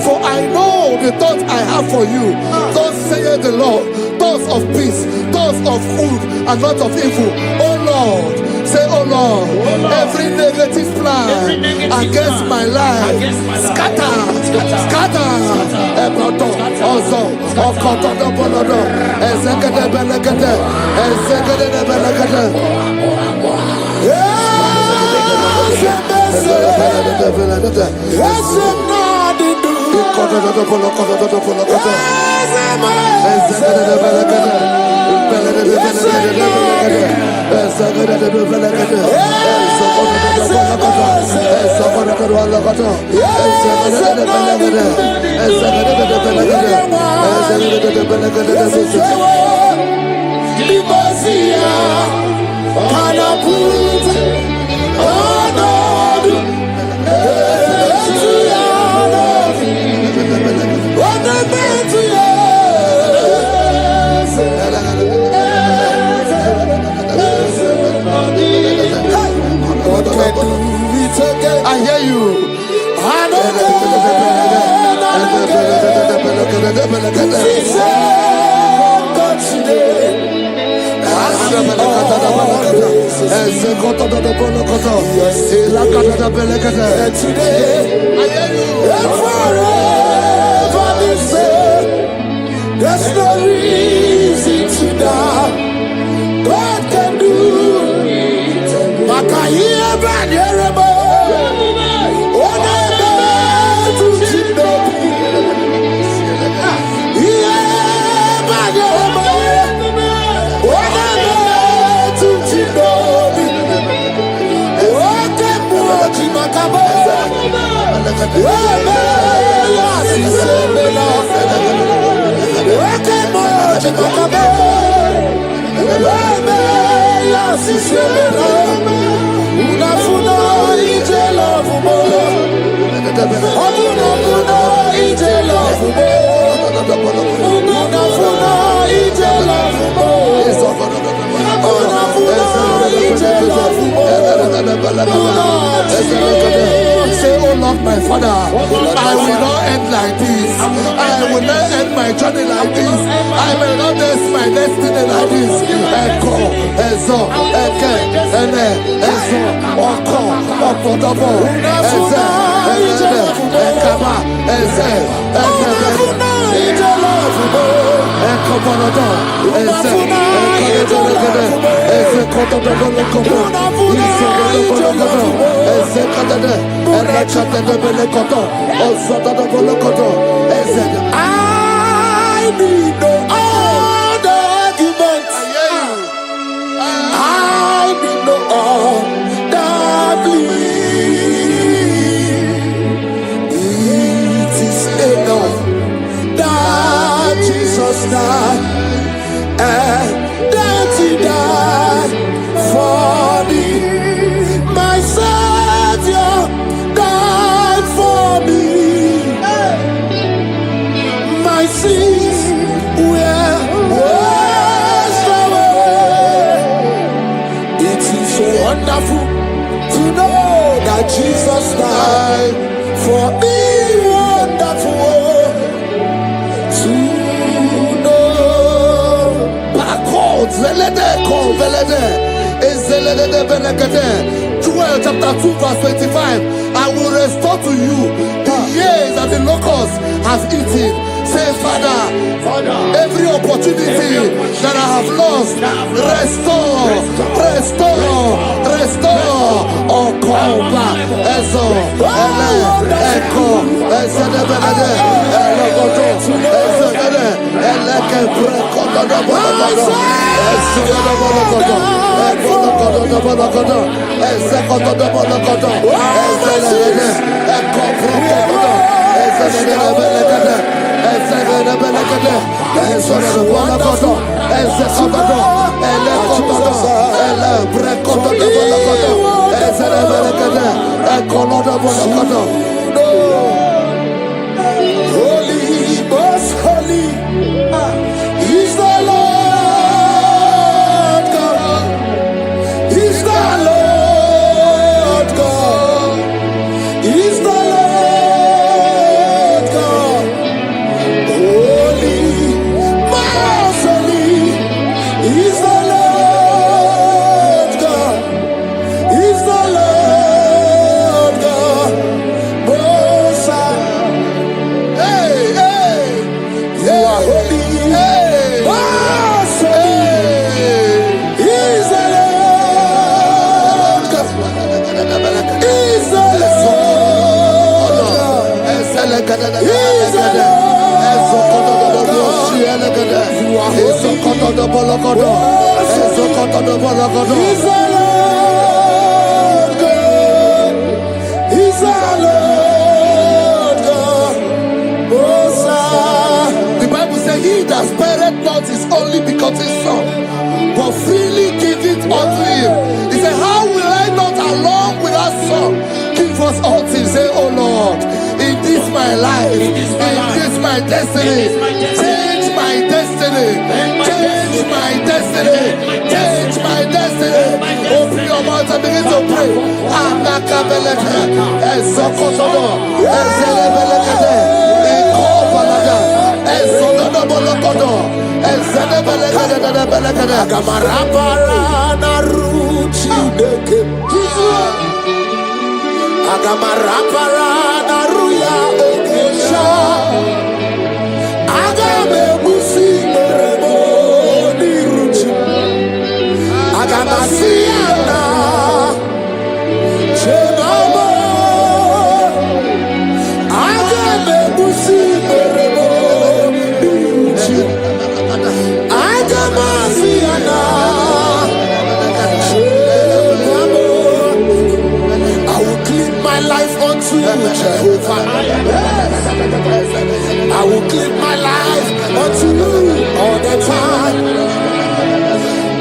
For I know the thoughts I have for you, thus saith the Lord, thoughts of peace, thoughts of good and not of evil. Oh Lord, say, oh Lord, every negative plan against my life, scatter. Also, I hear you. There's no reason to doubt. God can do it. Say, oh Lord, my Father, I will not end like this. I will not end my journey like this. I will not end my destiny like this. Echo, Ezo, Eke, Ene, Ezo, Oko, Opodobo, Eze, Eze, Ekaba, Eze, Ekobonodo, Eze, Ekobonodo, Eze, Kotodobo, Eze, Kadade, I need no other arguments. I need no other plea. It is enough that Jesus died and that He died for me. My Savior died for me. My sins were washed away. It is so wonderful to know that Jesus died for me. Wonderful to know. Backwards, Joel chapter 2 verse 25. I will restore to you the years that the locusts have eaten. Say, Father, every opportunity that I have lost, restore. Oh, call back. Echo, The Bible says, he that spareth not his only begotten son, but freely give it unto him. He said, how will I not along with that son give us all things? Say, oh Lord, in this my life, in this my destiny, change my destiny, change my destiny, change my destiny. Open your mouth and begin to pray. Jehovah, I will give my life unto you all the time.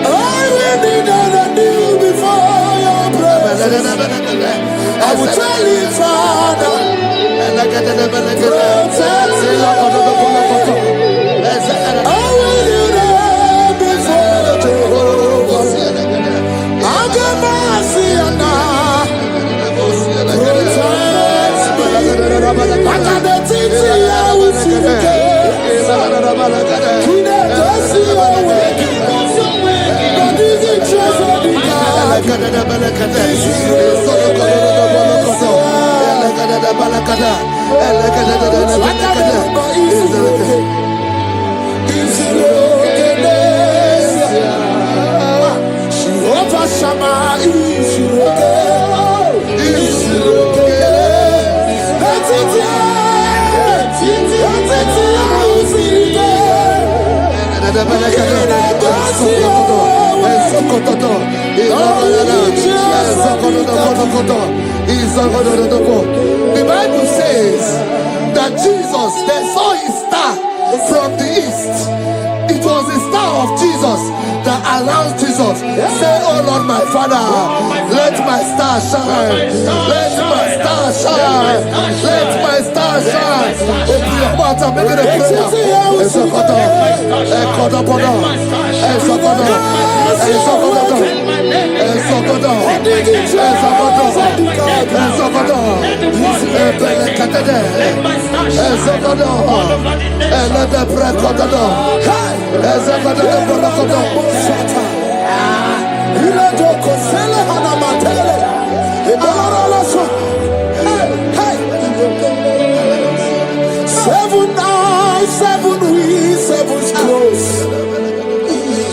I will be done and you before your presence. I will tell you, Father, protect me. I will be there before Jehovah. I'll get mercy and the Bible says that Jesus, they saw his star from the east. It was the star of Jesus that announced Jesus. Say, oh Lord, my Father, let my star shine. Let my star shine. Let my star shine. Open your mouth and make it a prayer. Seven eyes, seven wings, seven scrolls.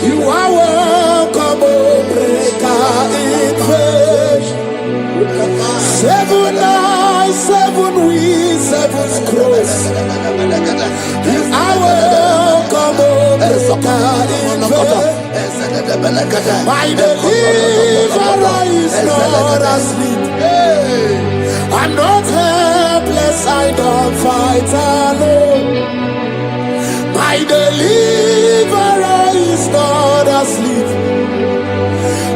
You are welcome, O breaker in faith. Seven eyes, seven wings, seven scrolls. You are welcome, O breaker in faith. My deliverer is not asleep. I'm not helpless, I don't fight alone. My deliverer is not asleep.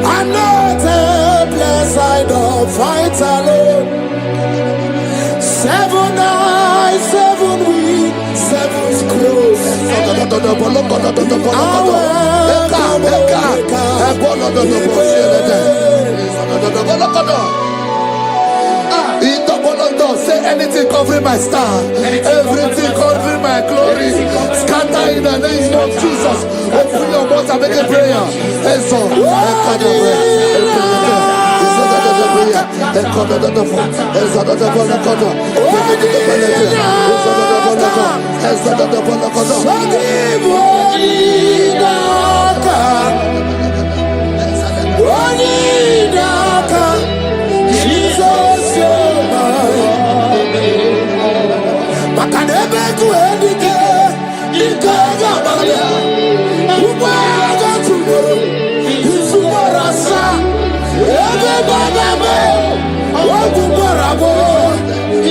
I'm not helpless, I don't fight alone. Seven eyes, seven wings, seven scrolls. Say anything covering my star, everything covering my glory, scatter in the name of Jesus. Open your mouth and make a prayer.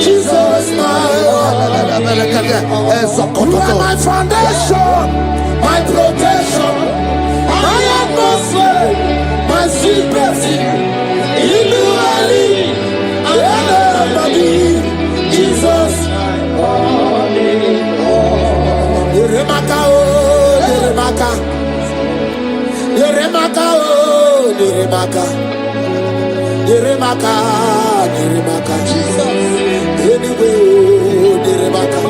Jesus, you are my foundation, my protection, my atmosphere, my secret. Jesus, Yeremaka, Yeremaka, Yeremaka, Yeremaka, Yeremaka, Yeremaka, Jesus, anyway, Yeremaka,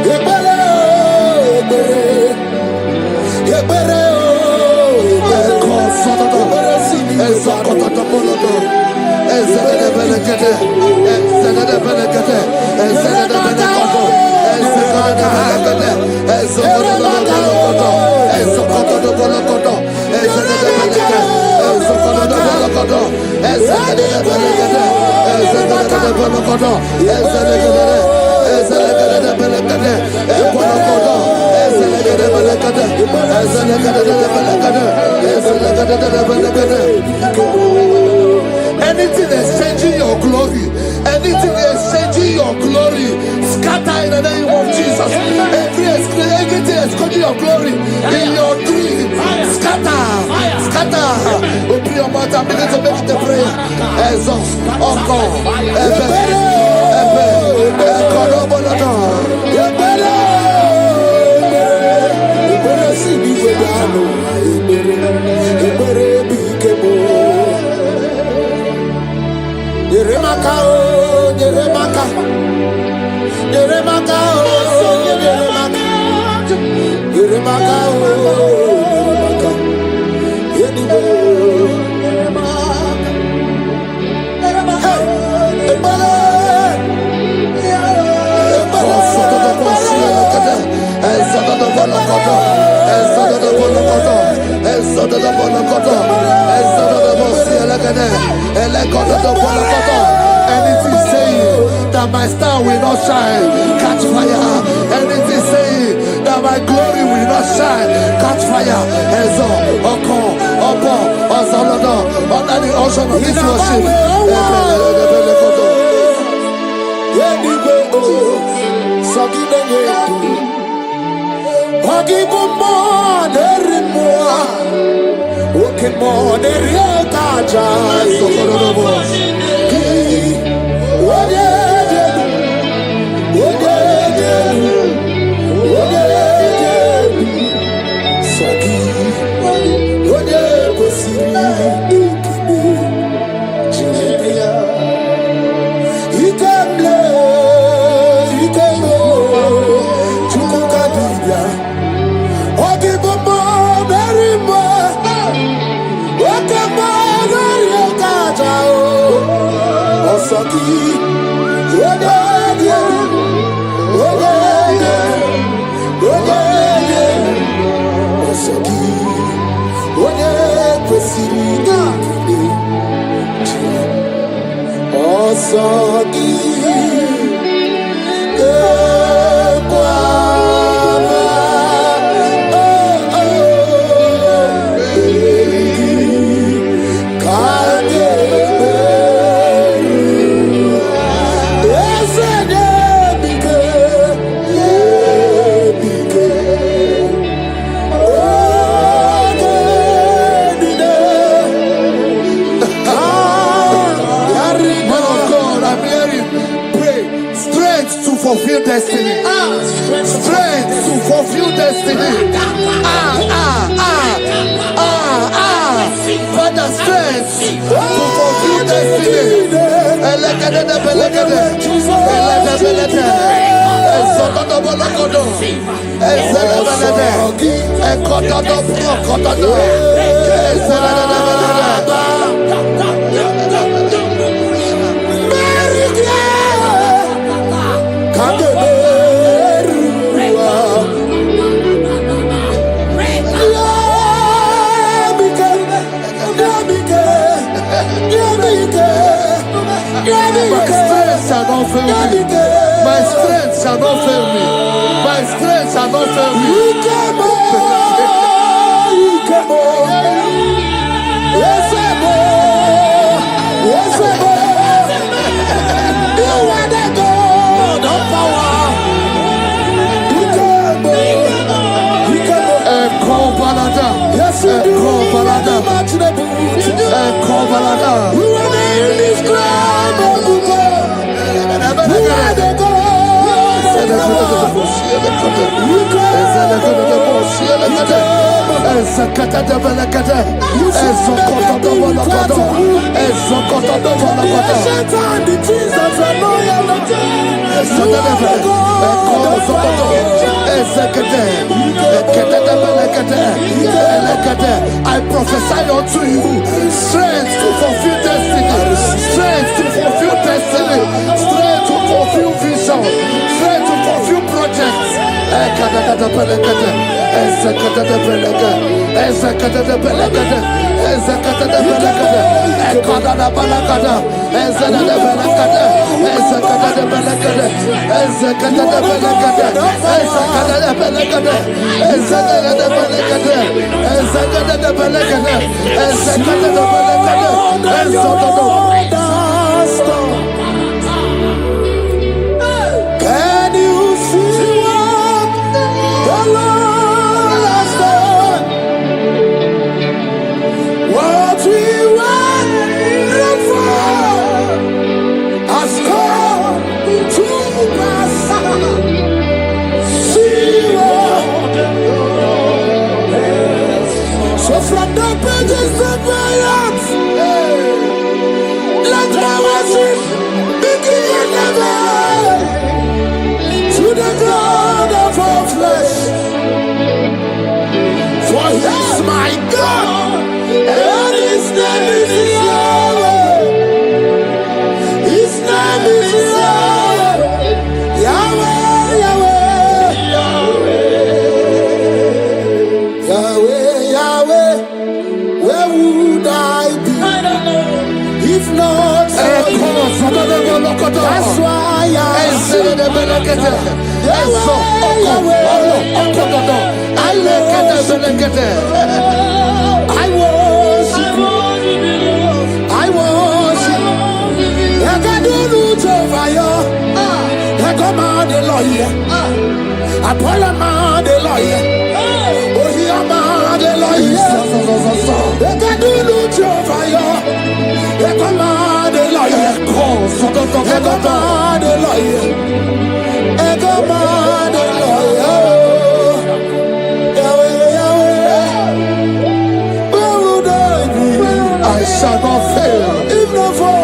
Yebere, Yebere, Yebere, anything exchanging your glory, anything exchanging your glory, scatter in the name of Jesus. Everything exchanging your glory in your dream, scatter, scatter. Open your mouth and begin to make the prayer. Exhaust, oh God, Yeremaka, Yeremaka, Yeremaka, Yeremaka, Yeremaka, Yeremaka, anything saying that my star will not shine, catch fire. Anything saying that my glory will not shine, catch fire. Under the ocean of this worship. fulfill destiny. Strength to fulfill destiny. Father, strength to fulfill destiny. My strength shall not fail me. My strength shall not fail me. not fail me. I prophesy unto you strength to fulfill destiny, strength to fulfill destiny, strength to fulfill vision, strength to fulfill projects. Can you see what the Lord has done? What we waited for has come to pass. See what. So from the pages of my heart, let my worship begin never. To the God of all flesh, for He is my God, and His name is Yahweh. His name is Yahweh, Yahweh, Yahweh, Yahweh, Yahweh. Where would I be if not for You? That's why I worship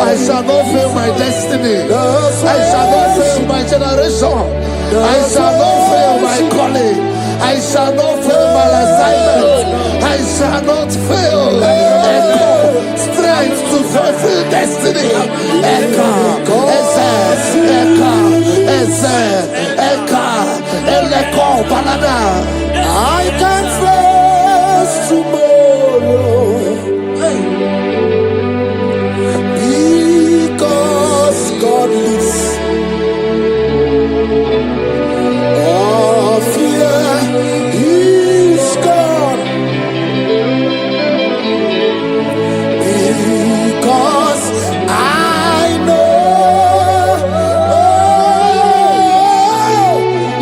I shall not fail my destiny. I shall not fail my generation. I shall not fail my calling. I shall not fail my assignment. I shall not fail. Strength to fulfill destiny. I can face tomorrow. God lives. All fear is gone, because I know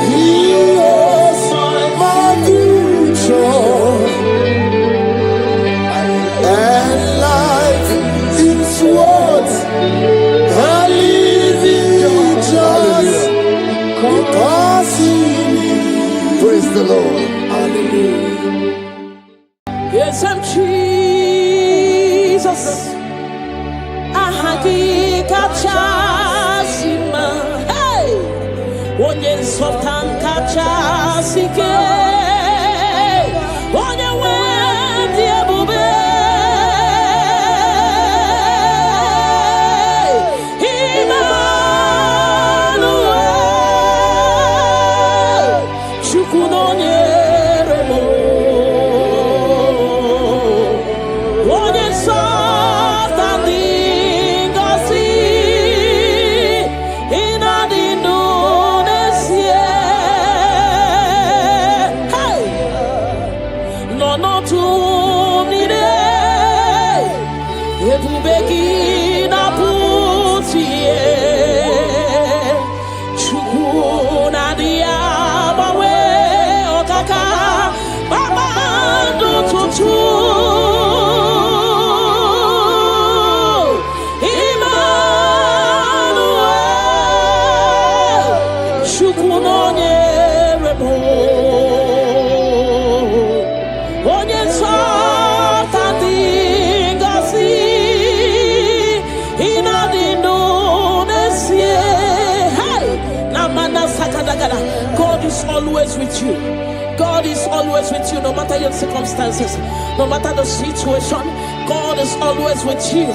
He is my future, and life is what praise the Lord. Hallelujah. Yes, I'm Jesus. Ahakika chasima. Hey, onye sultan kachasike. Onye wendi ebube. always with you. God is always with you, no matter your circumstances, no matter the situation. God is always with you.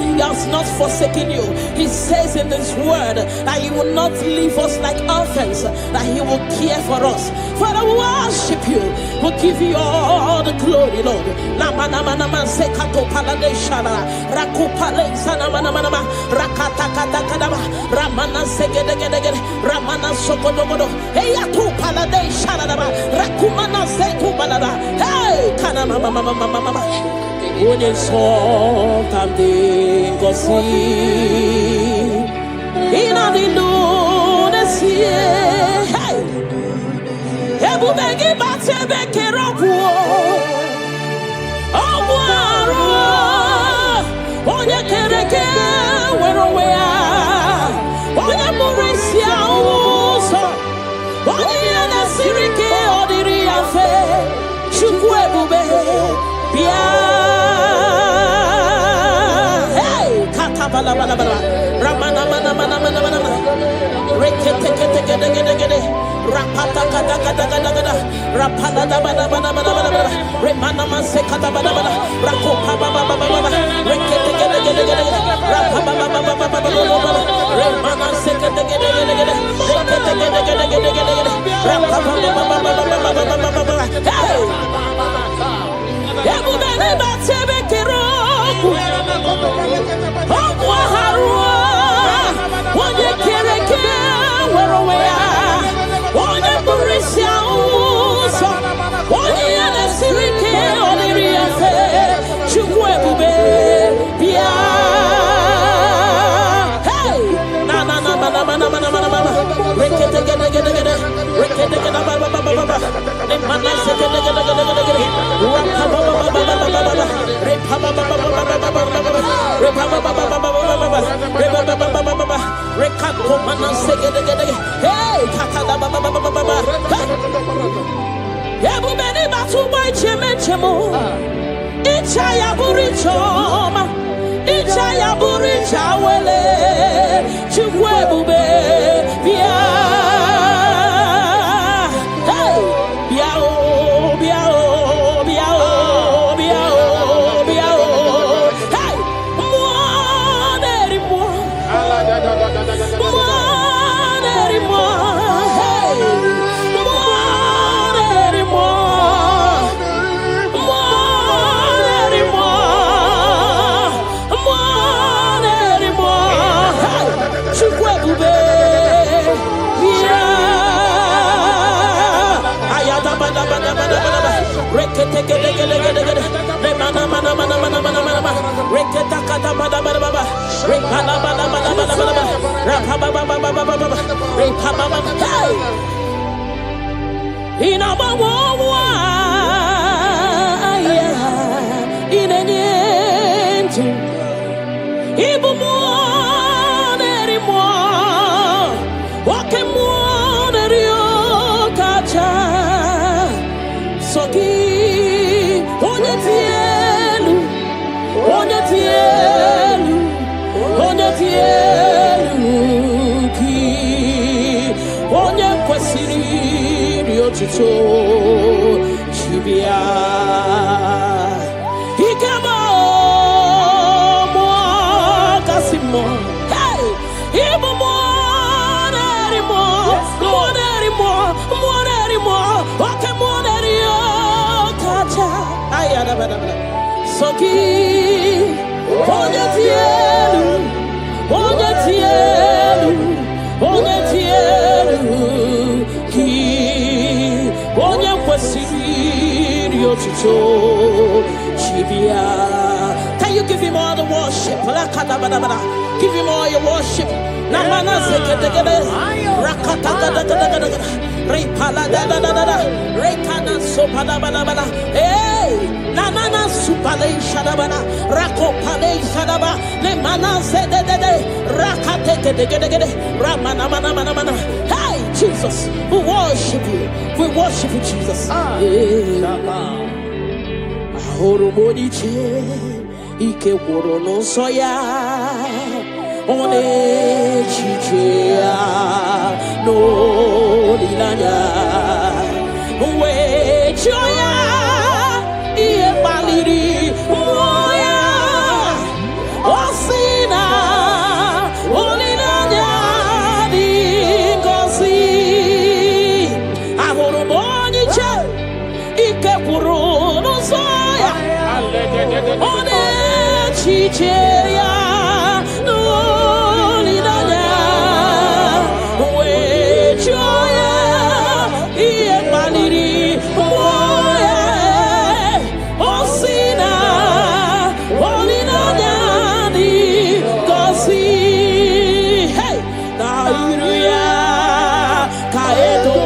He has not forsaken you. He says in this word that He will not leave us like orphans, that He will care for us. Father, we worship you. We'll give you all the glory, Lord. Onye soltante gosi ina dilu desie hey ebu begi batebe keroku ogwaro onye kereke werowe ya onye murisia uso onye na sirike odiri afe chukwu ebube bia bala bala bala ramana mana mana mana mana rekete kete kete kete kete rapata kata kata kata kata rapala da bala bala bala bala remana manse kata bala bala rakopa baba baba baba rekete kete kete kete rapa baba baba baba baba remana se kete kete kete kete rekete kete kete kete kete rapa baba baba baba baba baba hey ebu bene batsebe kero onye kereke werowe ya onye burisia uso onye ya na-esirike odiri ya fe chukwu ebube bịa hey na na na mana mana mana mana mana rekete gede gede gede rekete gede ba ba ba ba ba ne mana se gede gede gede gede gede rapa ba ba ba ba ba ba ba repa ba ba ba ba ba ba ba repa ba ba ba ba ba ba repa ba ba ba ba ba reka ko mana se gede gede hey kata da ba ba ba ba ba ya bu beni batu boy cheme chemo icha ya buri choma icha ya buri chawele chukwu ebube bia hey bia o bia o bia o bia o bia o hey mo deri mo hey rekete gede gede gede gede mana mana mana mana mana mana rekete kata bada bada bada rekala bada bada bada bada rapa baba baba baba baba repa baba hey ina bawo wa ya ina nyentu ibu mo neri mo wakemu neri o kacha soki onye tielu ki onye kwesiri riotuto chibia ikemo mo kasimo hey ibu mo nerimo wakemo nerio kacha ayada bada soki onye tielu ki onye kwesiri otuto chibia. Can you give him all the worship? Give him all your worship. Namana sekedegede rakata gada gada gada gada repala da da da da rekana sopada bala bala hey namana supale shadabana rakopale shadaba le mana zede de de rakate gede gede gede ramana mana mana mana hey Jesus, we worship you Jesus. Ahoro modiche ike woro no soya one chichia no linanya we joya iye baliri moya osina olinanya dingosi ahoro moni che ike puru no soya one chichia no linanya we joya iye baliri moya osina olinanya dingosi hey na iruya kaedo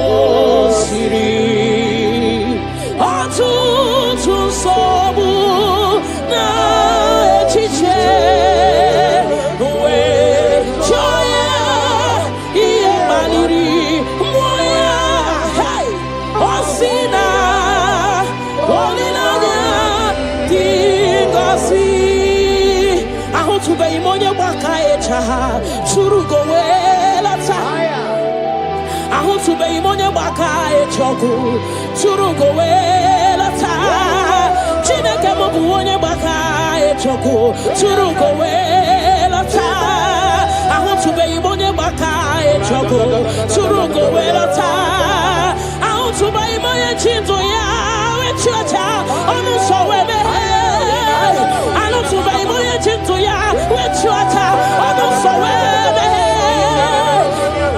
siri atutu sobu na echiche we joya iye baliri moya hey osina olinanya dingosi ahotuba imonye baka echa churugo welata ahotuba imonye baka echoku churugo welata chineke mobu onye baka echoku churugo welata ahotuba imonye baka echoku churugo welata ahotuba imonye chinzo ya wechocha onu so webe ahotuba imonye chinzo ya wechocha onu so webe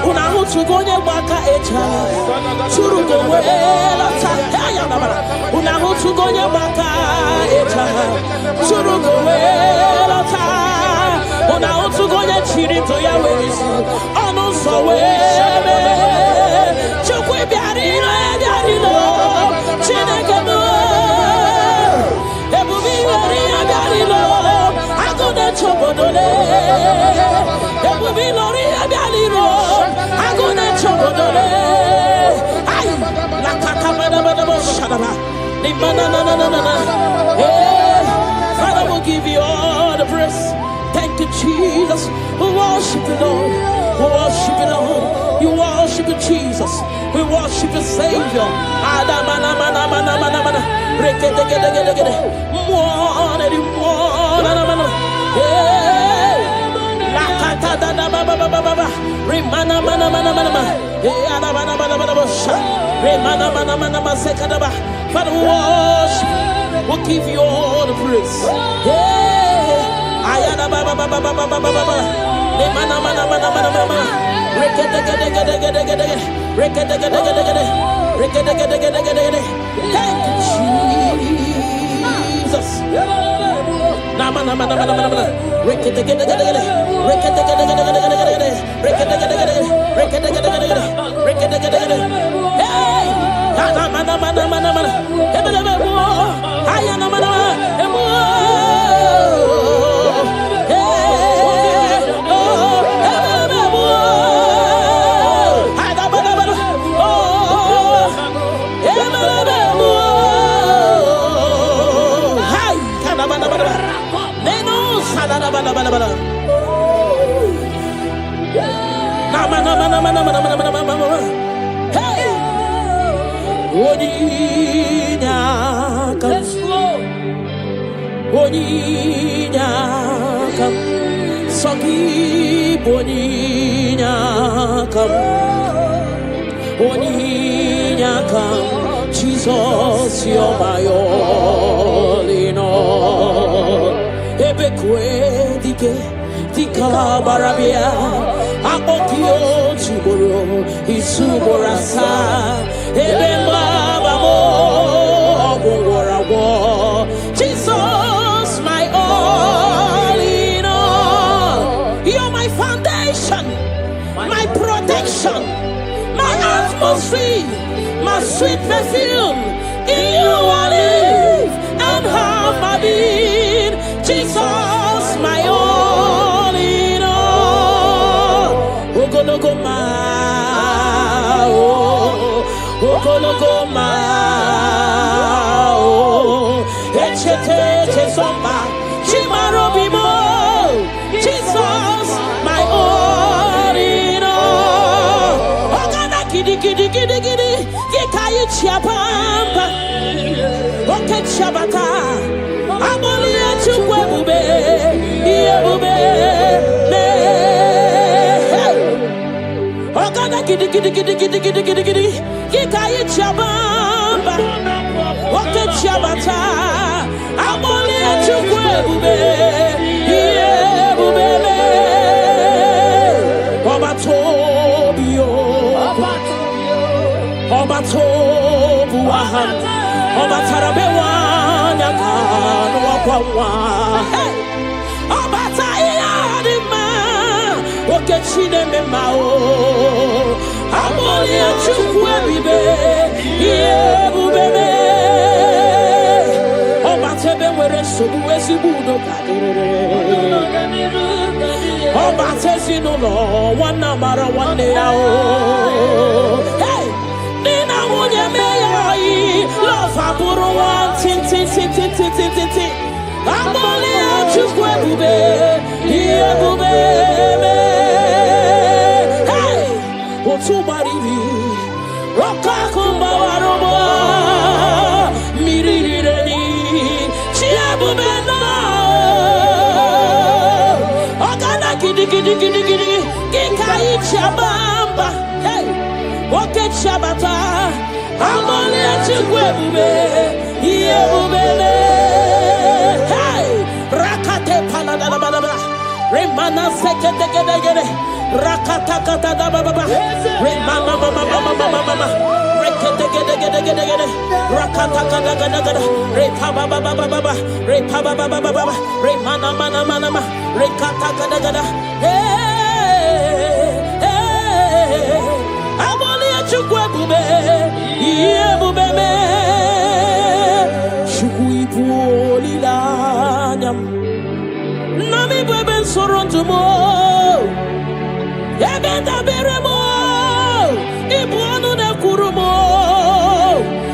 unahutugonye baka echa churugo welata unahutugonye baka echa churugo welata unahutugonye chirito ya welisi onu so webe chukwe biarilo chineke mo ebubi lori biarilo agone chobodole ebubi lori biarilo agone chobodole ay la kakabada bada shadaba ni manana hey Father will give you all the praise. Thank you, Jesus. We worship you, Lord. We worship you, Lord. You worship you, Jesus. We worship you, Savior. Father, we worship. We'll give you all the praise. Ayana baba baba baba baba baba. Ne mana mana mana mana mana. Rekete gede gede gede gede. Rekete gede gede gede. Rekete gede gede gede gede. Thank you, Jesus. Na mana mana mana mana mana. Rekete gede gede gede. Rekete gede gede gede gede gede. Rekete gede gede gede. Rekete gede gede gede. Rekete gede gede. Hey! Na mana mana mana mana. Ebele bebo. Ayana mana mana. Jesus, you're my all in all. Ebekwe dika barabia akokio chiboro isuborasa ebemba babo ogorawo. Jesus, my all in all. You're my foundation, my protection, my atmosphere, my sweet perfume. In you I live and have my being. Jesus, my all in all. Ogologoma, ogologoma, echete somba, chimarobimo. Jesus, gidi gidi gidi Yekayi chiabamba Oke chabata Amoli echukwe bube Iye bube Ogana gidi gidi gidi gidi gidi gidi gidi Yekayi chiabamba Oke chabata Amoli echukwe bube Iye bube Obatobu wahan Obatarabewa nyakano wakwawa Obatayadima Okechine memao Amoli achukwe bibe Yebubebe Obatebe were sobu esibudo kadere Obatesi no lo wana mara wane yao Hey! Nina wunye meyayi Love aburu wan tin tin tin tin tin tin tin tin Amoli achukwe bube Iye bube me Hey! Otu bariri Roka kumba warobo Mirireni Chia bube no Gidi gidi gidi gidi Kikayi chabamba Hey Oke chabata Amoli achukwe bube Iye bubele Hey Rakate paladala balaba Remana seke dege dege de Rakata kata da baba Remana mama mama mama mama Reke dege dege dege dege de Rakata kata kata kata Repa baba baba baba Repa baba baba baba Remana mana mana mana Rekata kata kata Hey hey Amoli achukwe bube Iye bube me Shukui puoli lanyam Nami bebe sorontumo Ebenda beremo Ibu anu ne kurumo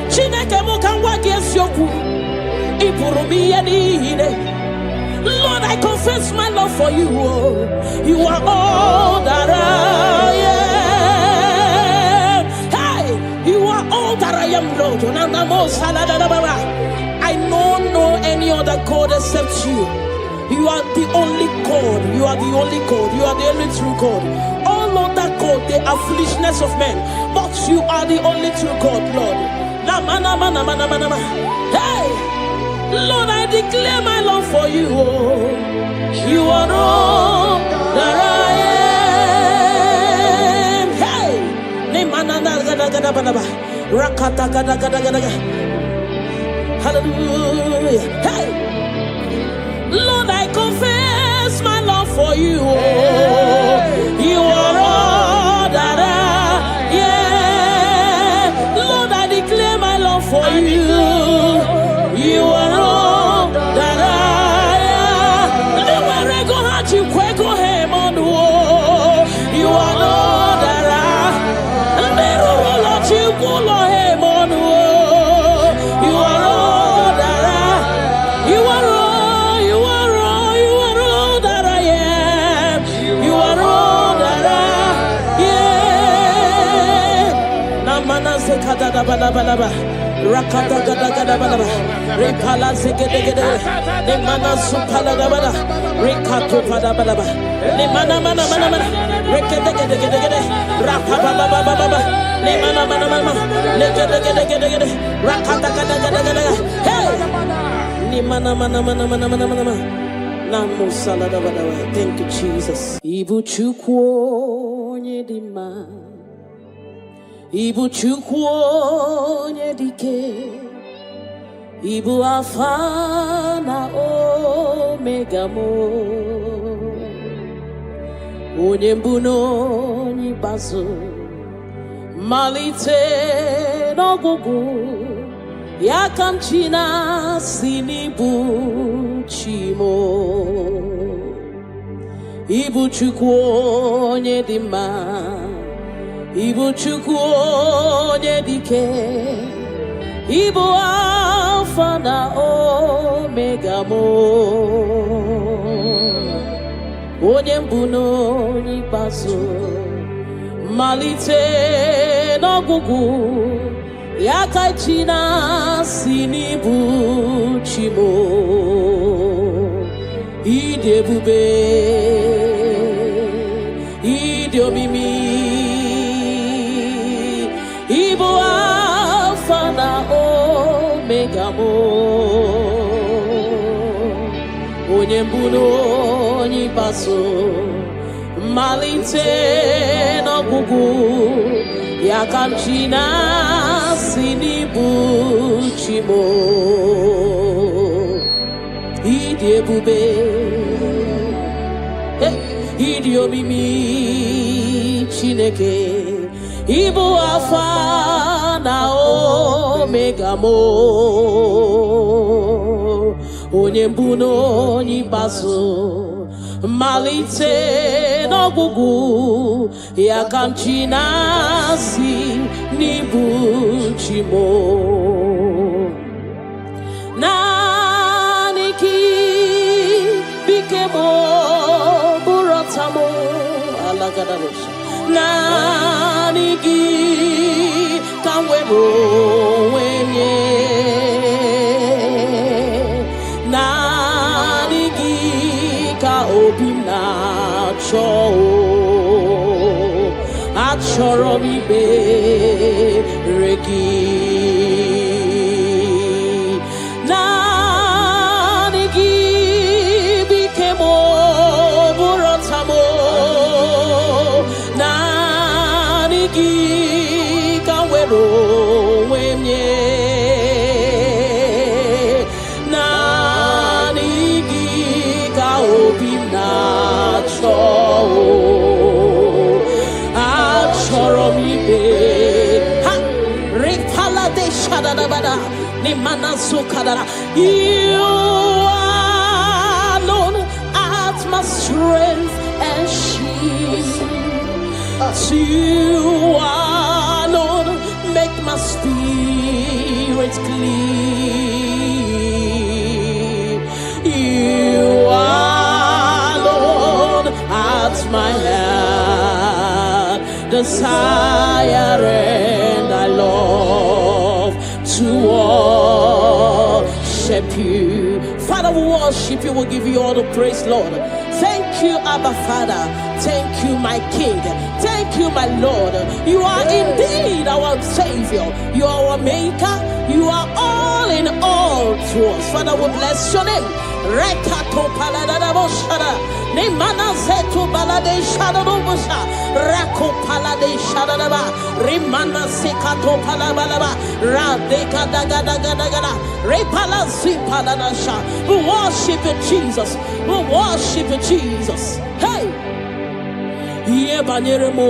Chineke mukangwa gesyoku Ipurumi yenihine Lord, I confess my love for you. You are all that I am. Hey, you are all that I am, Lord. I don't know any other God except you. You are the only God. You are the only God. You are the only true God. All other God, they are foolishness of men. But you are the only true God, Lord. Hey! Lord, I declare my love for you. You are all that I am. Hey, hallelujah. Hey, Lord, I confess my love for you. You are all that I am. Lord, I declare my love for you. You are all that I am. You are all that I am. You are all that I am. You are all that I am. You are all that I am. Namana sekada balaba. Rakata gada gada balaba. Repala segede gede. Nemana supala gada. Rekato pada balaba. Nemana mana mana mana. Rekede gede gede gede. Rapa baba baba baba. Nemana mana mana. Lekede gede gede gede. Rakata gada gada gada. Hey. Nemana mana mana mana mana mana. Namo salada balaba. Thank you, Jesus. Ibu chukwo nyedima. Ibu chukwu onye dike Ibu Alpha na Omega mo Onye mbụ na onye ikpeazụ malite n'ọgwụgwụ ya ka m chi na-asị n'ibu chi mo Ibu chukwu onye dị mma Ibu chukwu onye dike Ibu Alpha na Omega mo Onye mbụ na onye ikpeazụ malite no gugu yakachina sinibu chimo idebube idiomimi ibo alpha na omega mo onye mbuno onye baso malite n'ọgwụgwụ ya ka m ji na-asị n'ibu chimo ịdị ebube ịdị omimi Chineke ịbụ alfa na omega mo onye mbụ na onye ikpeazụ malite n'ọgwụgwụ ya ka m ji na-asị n'ibu chimo naanị gị bike m bụrụ ọta m alagadabosha naanị gị ka m were onwe nye naanị gị ka obi m na-achọ achọrọ m ikpere gị naanị gị bike m bụrụ ọta m naanị gị ka m were onwe m nye naanị gị ka obi m na-achọ achọrọ m ibe ha ripala de shadadabada ni manazo kadara you alone at my strength and shield you alone make my spirit clean you alone at my heart desire and I love to worship you. Father, we worship you, we give you all the praise, Lord. Thank you, Abba Father. Thank you, my King. Thank you, my Lord. You are indeed our Savior. You are our Maker. You are all in all to us. Father, we bless your name. Rekato paladadaboshara. Nemana zetu balade shadadobosha. Rako palade shadadaba. Rimana sekato palabalaba. Radeka dagadagada. Repala zipaladasha. We worship you, Jesus. We worship you, Jesus. Hey! Iye banyere mo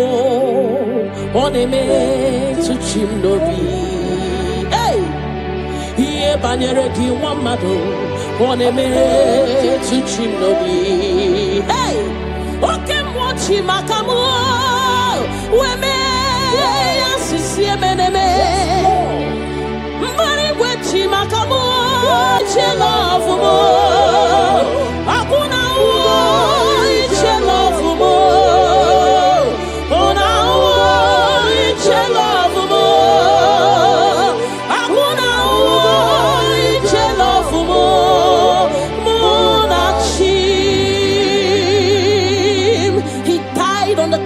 oneme tu chimnobi. Hey! Iye banyere ki wamado oneme tu chimnobi. Hey! Oke mwachi makamu weme yasisi emeneme. Mbari wechi makamu chelofu mo. Akuna uo chelofu mo.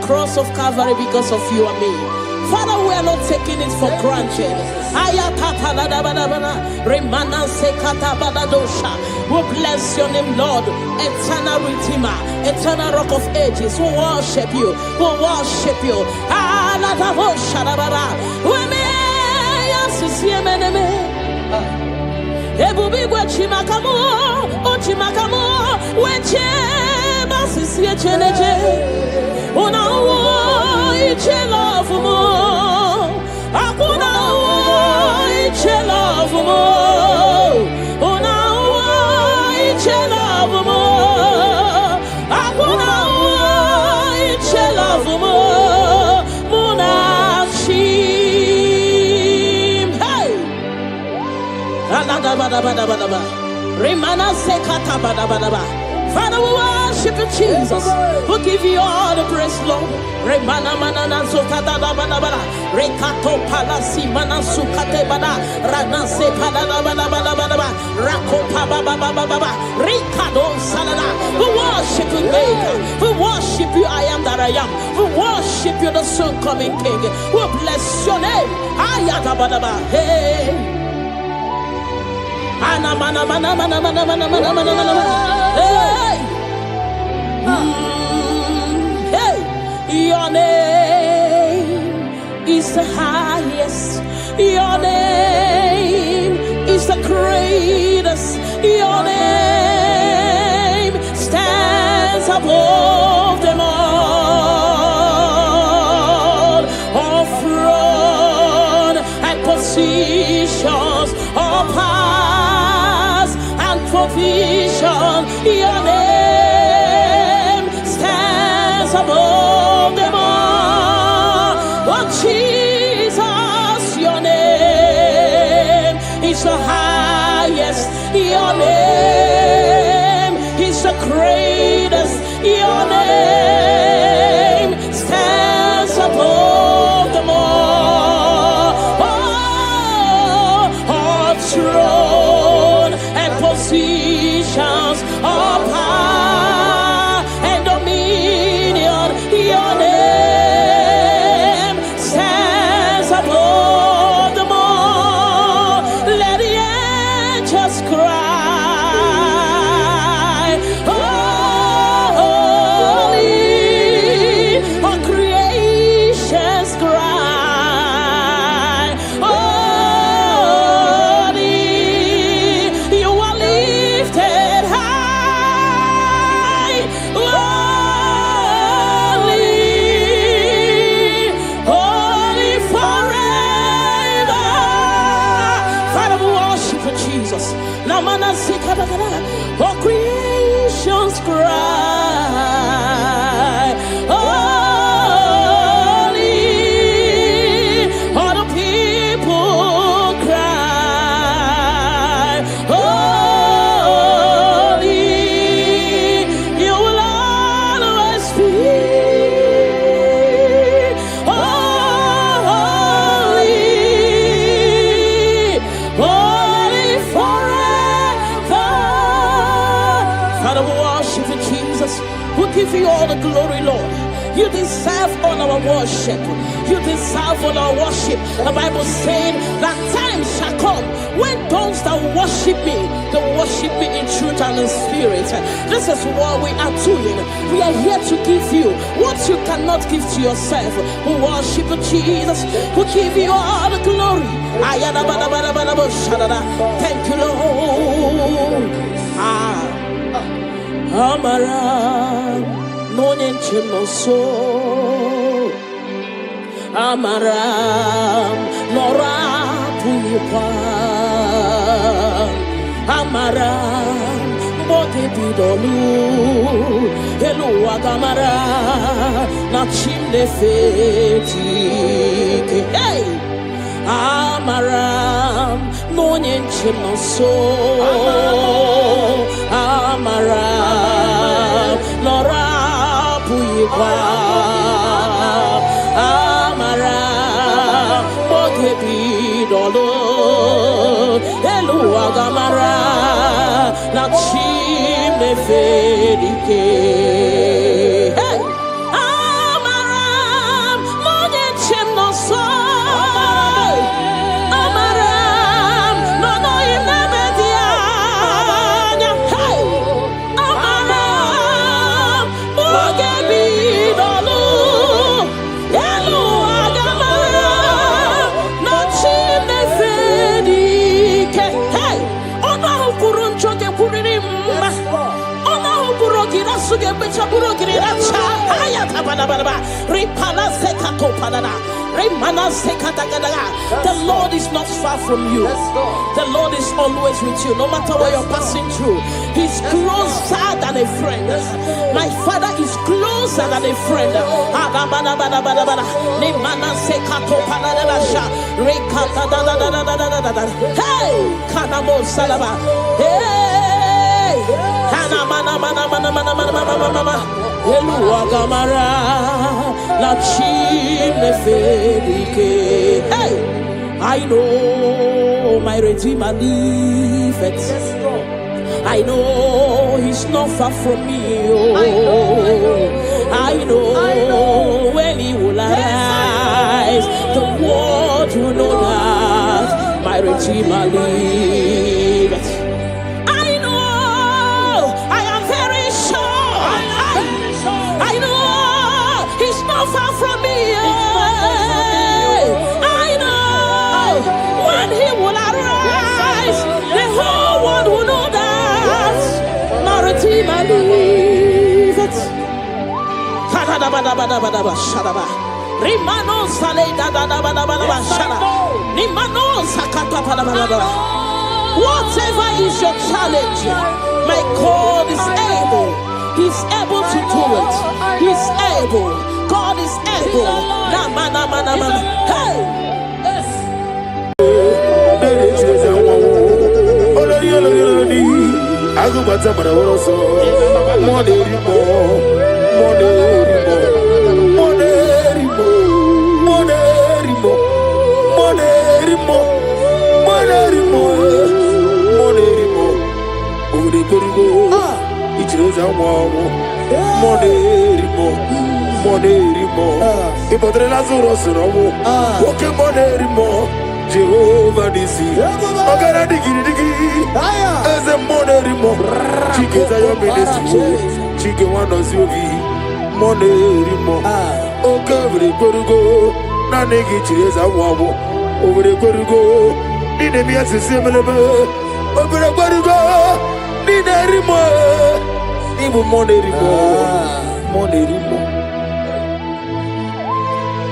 Cross of Calvary because of you and me. Father, we are not taking it for granted. We bless your name, Lord. Eternal Redeemer, eternal Rock of Ages. We worship you. We worship you. Una iche love mo, akuna iche love mo. Una iche love mo, akuna iche love mo. Muna chim, hey. Alada bada bada bada bada. Rimana sekata bada bada bada. Father, we worship you, Jesus. We give you all the praise, Lord. Remana manana zokada da bada bada. Rekato palasi mana sukate bada. Rana se pada da bada bada bada bada. Rako pa ba ba ba ba ba ba. Rikado salada. We worship you, Maker. We worship you, I am that I am. We worship you, the soon coming King. We bless your name. Ayata bada ba. Hey. Ana mana mana mana mana mana mana mana mana. Hey. Hey. Your name is the highest. Your name is the greatest. Your name stands above them all. All throne and positions, all powers and provision. Your name stands above them all. Oh Jesus, your name is the highest. Your name is the greatest. Your name stands above them all. All throne and positions, all power and dominion. Your name stands above them all. Let the angels cry, holy. All creations cry, holy. You are lifted high, holy, holy forever. Father, we worship you, Jesus. Namana Sikadagada. All creations cry, holy. All the people cry, holy. You will always be holy, holy forever. Father, we worship you, Jesus. We give you all the glory, Lord. You deserve all our worship. You deserve all our worship. The Bible said that time shall come when those that worship me, they worship me in truth and in spirit. This is what we are doing. We are here to give you what you cannot give to yourself. We worship you, Jesus. We give you all the glory. Thank you, Lord. Amara no nyenchino so. Amara nora puipa. Amara bote bidolu. Hello agamara na chimne feti. Hey. Amaram no nyenchino so. Amaram nora puipa. Amaram bote bidolu. Hello agamara na chimne feti. Hey. Amaram no nyenchino so. The Lord is not far from you. The Lord is always with you, no matter what you're passing through. He's closer than a friend. My Father is closer than a friend. Hey, Kanamo Salaba. Hey, Kanamana mana mana Wagamara la chine fedike. Hey, I know my Redeemer liveth. I know he's not far from me. Oh, I know when he will arise, the world will know that my Redeemer liveth. I know, I am very sure. I know he's not far from me. I know when he will arise, the whole world will know that my Redeemer liveth. Rimano sale da da da ba da ba da ba shara. Rimano sakata ba da ba da ba. Whatever is your challenge, my God is able. He's able to do it. He's able. God is able. Na ma na ma na ma. Hey. Jehovah Nisi, Ogara digi digi, as a monerimo, Chike Zayo Ministry, Chike Wando Zuvi, Monerimo, Okavri Gorugo, Nanegi Chires Awabo, over the Gorugo, Ninemi as a similar, over the Gorugo, Ninarimo, even Monerimo.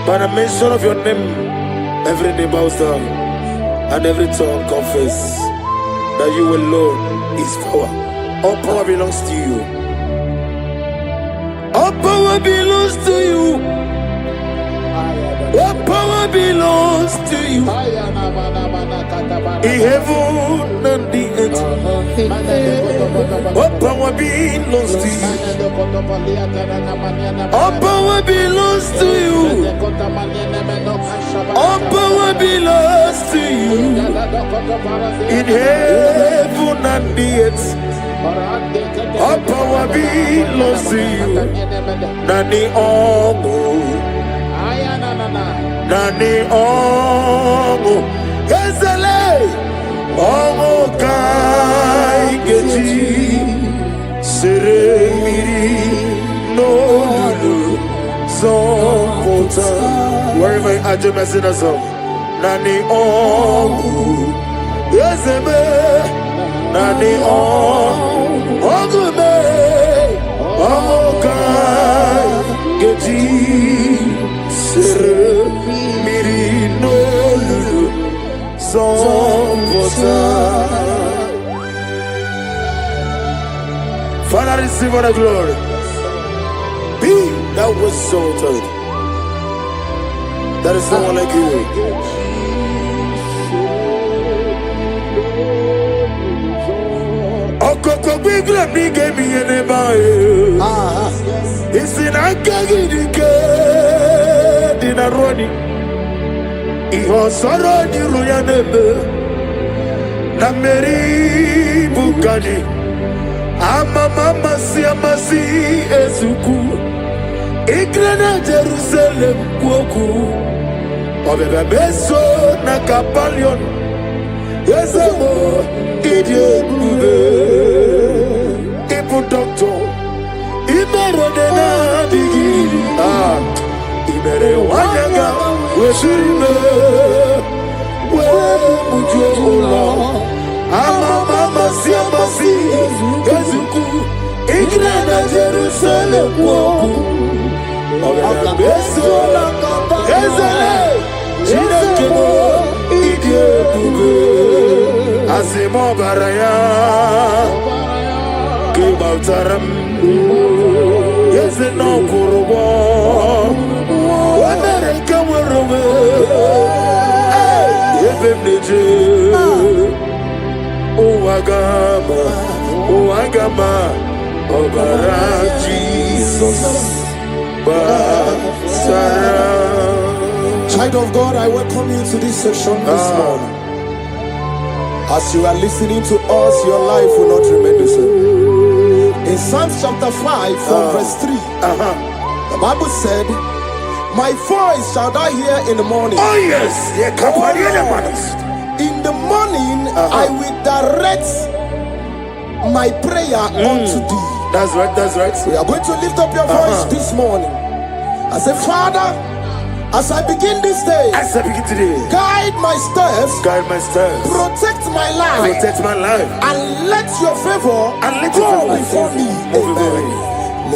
By the mention of your name, every knee bows down and every tongue confess that you alone is power. All power belongs to you. All power belongs to you. All power belongs to you. In heaven and the earth, all power belongs to you. All power belongs to you. All power belongs to you. In heaven and the earth, all power belongs to you. Nani Omo, Nani Omo, Ezele Omo Kai Geji Seremiri No Lulu Zonkota. Wherever I just messing us up. Nani Omo Ezeme Nani Omo Ogume Omo Kai Geji Seremiri No Lulu Zonkota. Father, receive all the glory. Be thou exalted. There is no one like you. Okoko bigla mi gave me an ebae. It's in Akagidike Dinaroni. Iho Soroni Ruyanebe Nameri Bukani. Ama mama si amasi ezuku. Ikrena Jerusalem kwoku. Obebe beso na kapalion. Yesemo idie bube. Ibu doctor. Imere dena digiri. Imere wanyaga. Weshirime. We mujo ola. Ama mama si amasi ezuku. Ikrena Jerusalem kwoku. Obebe beso na kapalion. Chinekemo idie bube. Asimo baraya Kibautaram Yese no kurubo Wamereka werowe Yefem neje Uwagama Obara Jesus Child of God, I welcome you to this session this morning. As you are listening to us, your life will not remain the same. In Psalms chapter 5 from verse 3, the Bible said, my voice shall thou hear in the morning. Oh yes, in the morning I will direct my prayer unto thee. That's right, that's right. We are going to lift up your voice this morning. I say, Father, as I begin this day, As I begin today, guide my steps, guide my steps, protect my life, protect my life, and let your favor and let go your favor before me. go before Amen. me.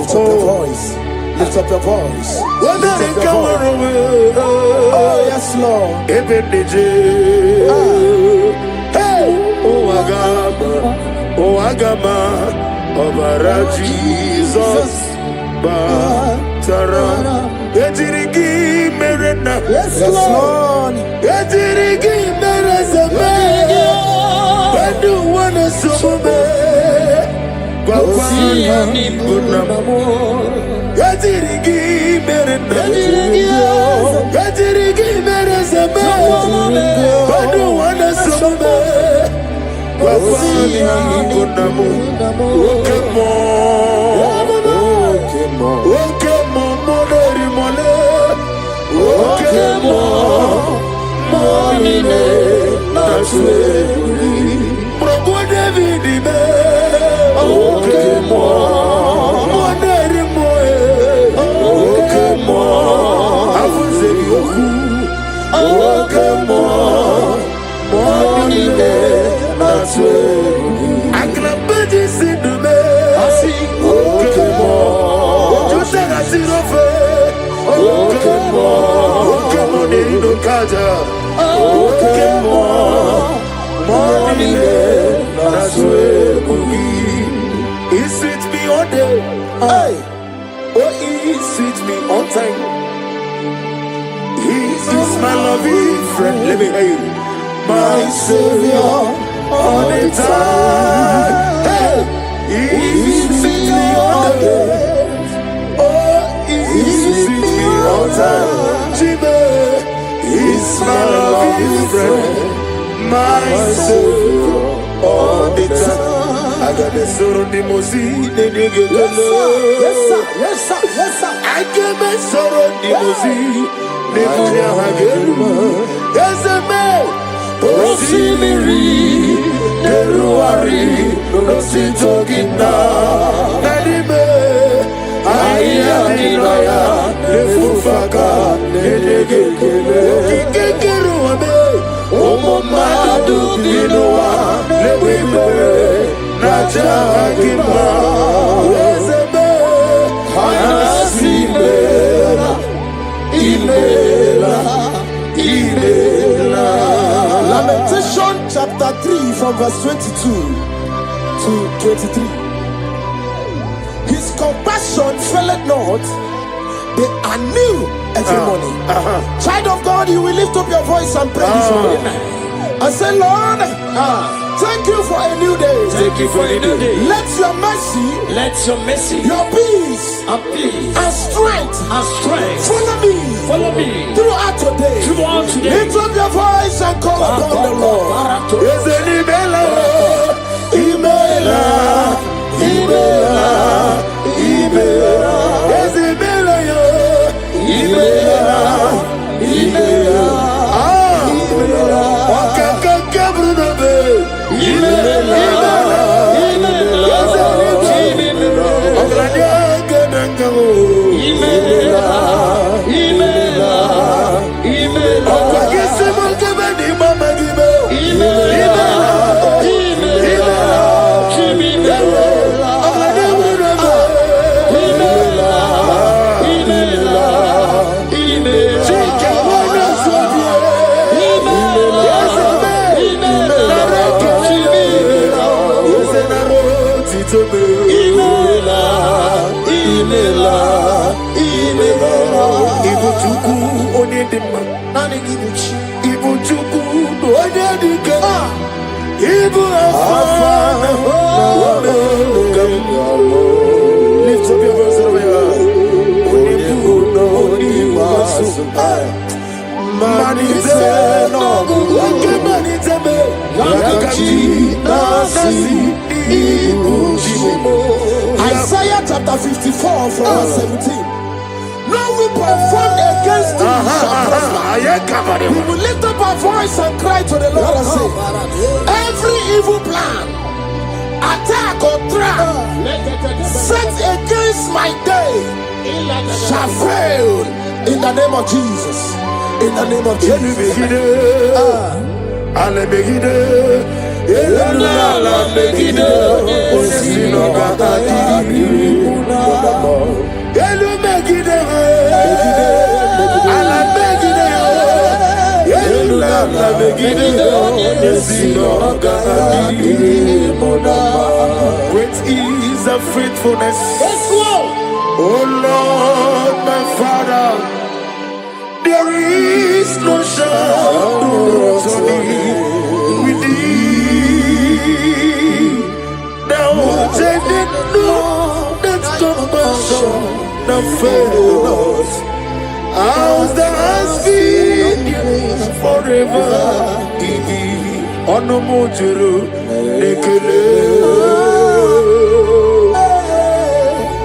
Lift up your voice. Lift up your voice. When Lift they up your come voice. away, Oh yes, Lord. Hey, oh Agama, Obara Jesus, Batara, Etirigi Merena, Yes, Lord. Etirigi Merezame, when you wanna sumbe, Gwagwani Bunamo, Etirigi Merena, Etirigi Merezame, when you wanna sumbe, Gwagwani Bunamo, Okemo, Okemo, Monori Mole, Okemo, Monine, Naswe, Probo David, Okemo, Monori Moe, Okemo, Avuze Yoku, Okemo, Monine, Naswe, Aklabaji Sidume, Okemo, Josara Sirofe, Okemo, Okemo Nerido Kaja, Okemo, Monine, Naswe Mugi. He sweet me all day, Hey. oh he sweet me on time. He is my loving friend, let me hear you. My Savior all the time. Hey, he sweet me all day. Oh, he sweet me all time. Jibe, he's my loving friend, my Savior all the time. I got the sorrow the mozi, the nigga. Yes, sir. Yes, sir. Yes, sir. Yes, sir. I get my sorrow the mozi, the nigga. Yes, a man. Rosimiri, the Ruari, no see talking now. Nadime, I am the lawyer, the Fufaka, the nigga. Kikeruame, Omomadu, the Noa, the Wimere, Naja Kima, Wezebe, Anasimela, Imela, Imela. Lamentation chapter 3 from verse 22 to 23. His compassion faileth not, they are new every morning. Child of God, you will lift up your voice and pray this morning. And say, Lord, thank you for a new day. Thank you for a new day. Let your mercy, Let your mercy your peace, and peace and strength and strength follow me throughout today. throughout today. Lift up your voice and call upon the Lord. Yes, an Imela, Imela, Imela, Imela. Yes, Imela, Imela, Imela. Ah, Imela. Wakaka Bruno, Imela, Imela. Yes, Imela. Oglania Gadangamo, Imela, Imela, Imela. Okwagese Mokabadi Mama Gibe, Imela, Imela, Imela. Oglania Bruno, Imela, Imela, Imela. Chikawana Swabie, Imela, yes, Imela, Imela. Yes, Enaro Titobe, Imela, Imela, Imela. Ibuchuku Onedima, Nani Gibuchi. Ibuchuku Onedika, Ibu Afana, Lift up your voice over here. so. Manite no wake manite me yakachi nasi ibushimo. Isaiah chapter 54 from verse 17. No weapon formed against thee shall prosper. We will lift up our voice and cry to the Lord and say, every evil plan, attack or trap set against my day shall fail in the name of Jesus. In the name of Jesus. Great is the faithfulness, oh Lord, my Father. There is no shadow with thee. Thou changest not that compassion that fails. As thou hast been forever. Onomojuru nekele.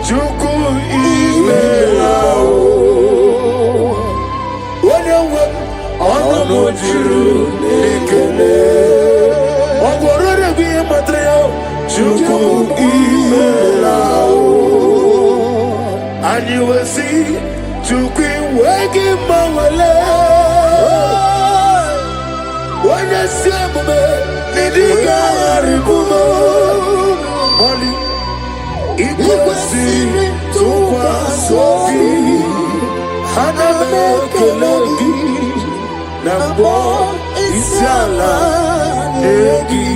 Chuku imelao. Onomojuru nekele. Ogorore bi matreo. Chuku imelao. And you will see Chuku wegi mawale. When I see me, Nidiga Ribumo, Molly, Iguasi, Tukwa Sofi, Haname Kelegi, Nambo, Isiala, Negi,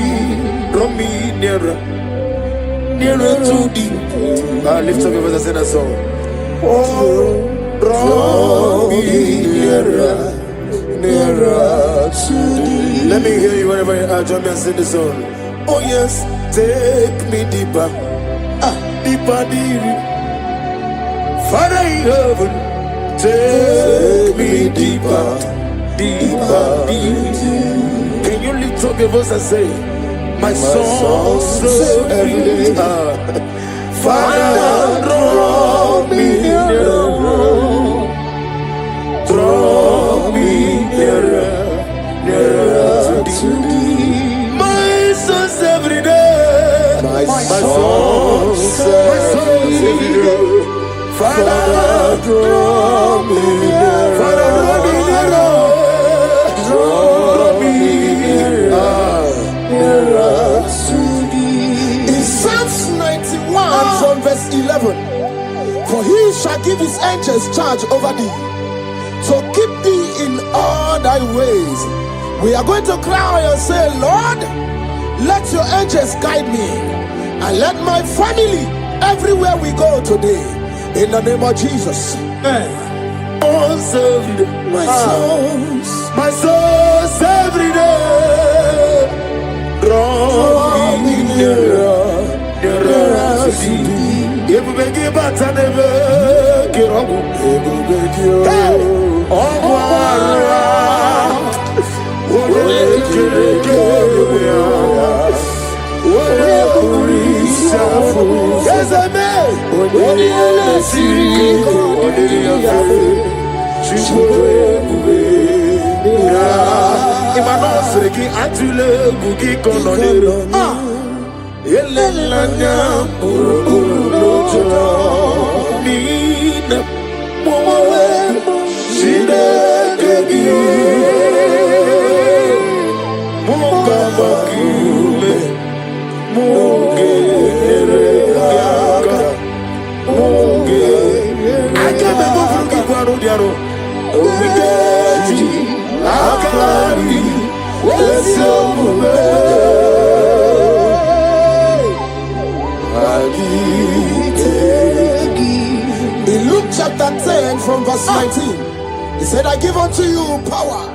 Romi, nearer to thee. Lift up your voice and sing a song. Oh, Romi, nearer to thee. Let me hear you wherever you are. Join me and sing the song. Oh yes, take me deeper, deeper, deeper. Father in heaven, take me deeper, deeper, deeper. Can you lift up your voice and say, my soul so every day. Father, draw me nearer, draw me nearer. Nearer to thee. My soul's every day. My soul's every day. Father, draw me nearer. Father, draw me nearer. Draw me nearer to thee. In Psalms 91 from verse 11, for he shall give his angels charge over thee, so keep thee in all thy ways. We are going to cry and say, Lord, let your angels guide me and let my family everywhere we go today, in the name of Jesus. My soul's every day. Draw me nearer, nearer to thee. If we give us an ever, In Luke chapter 10 from verse 19, he said, I give unto you power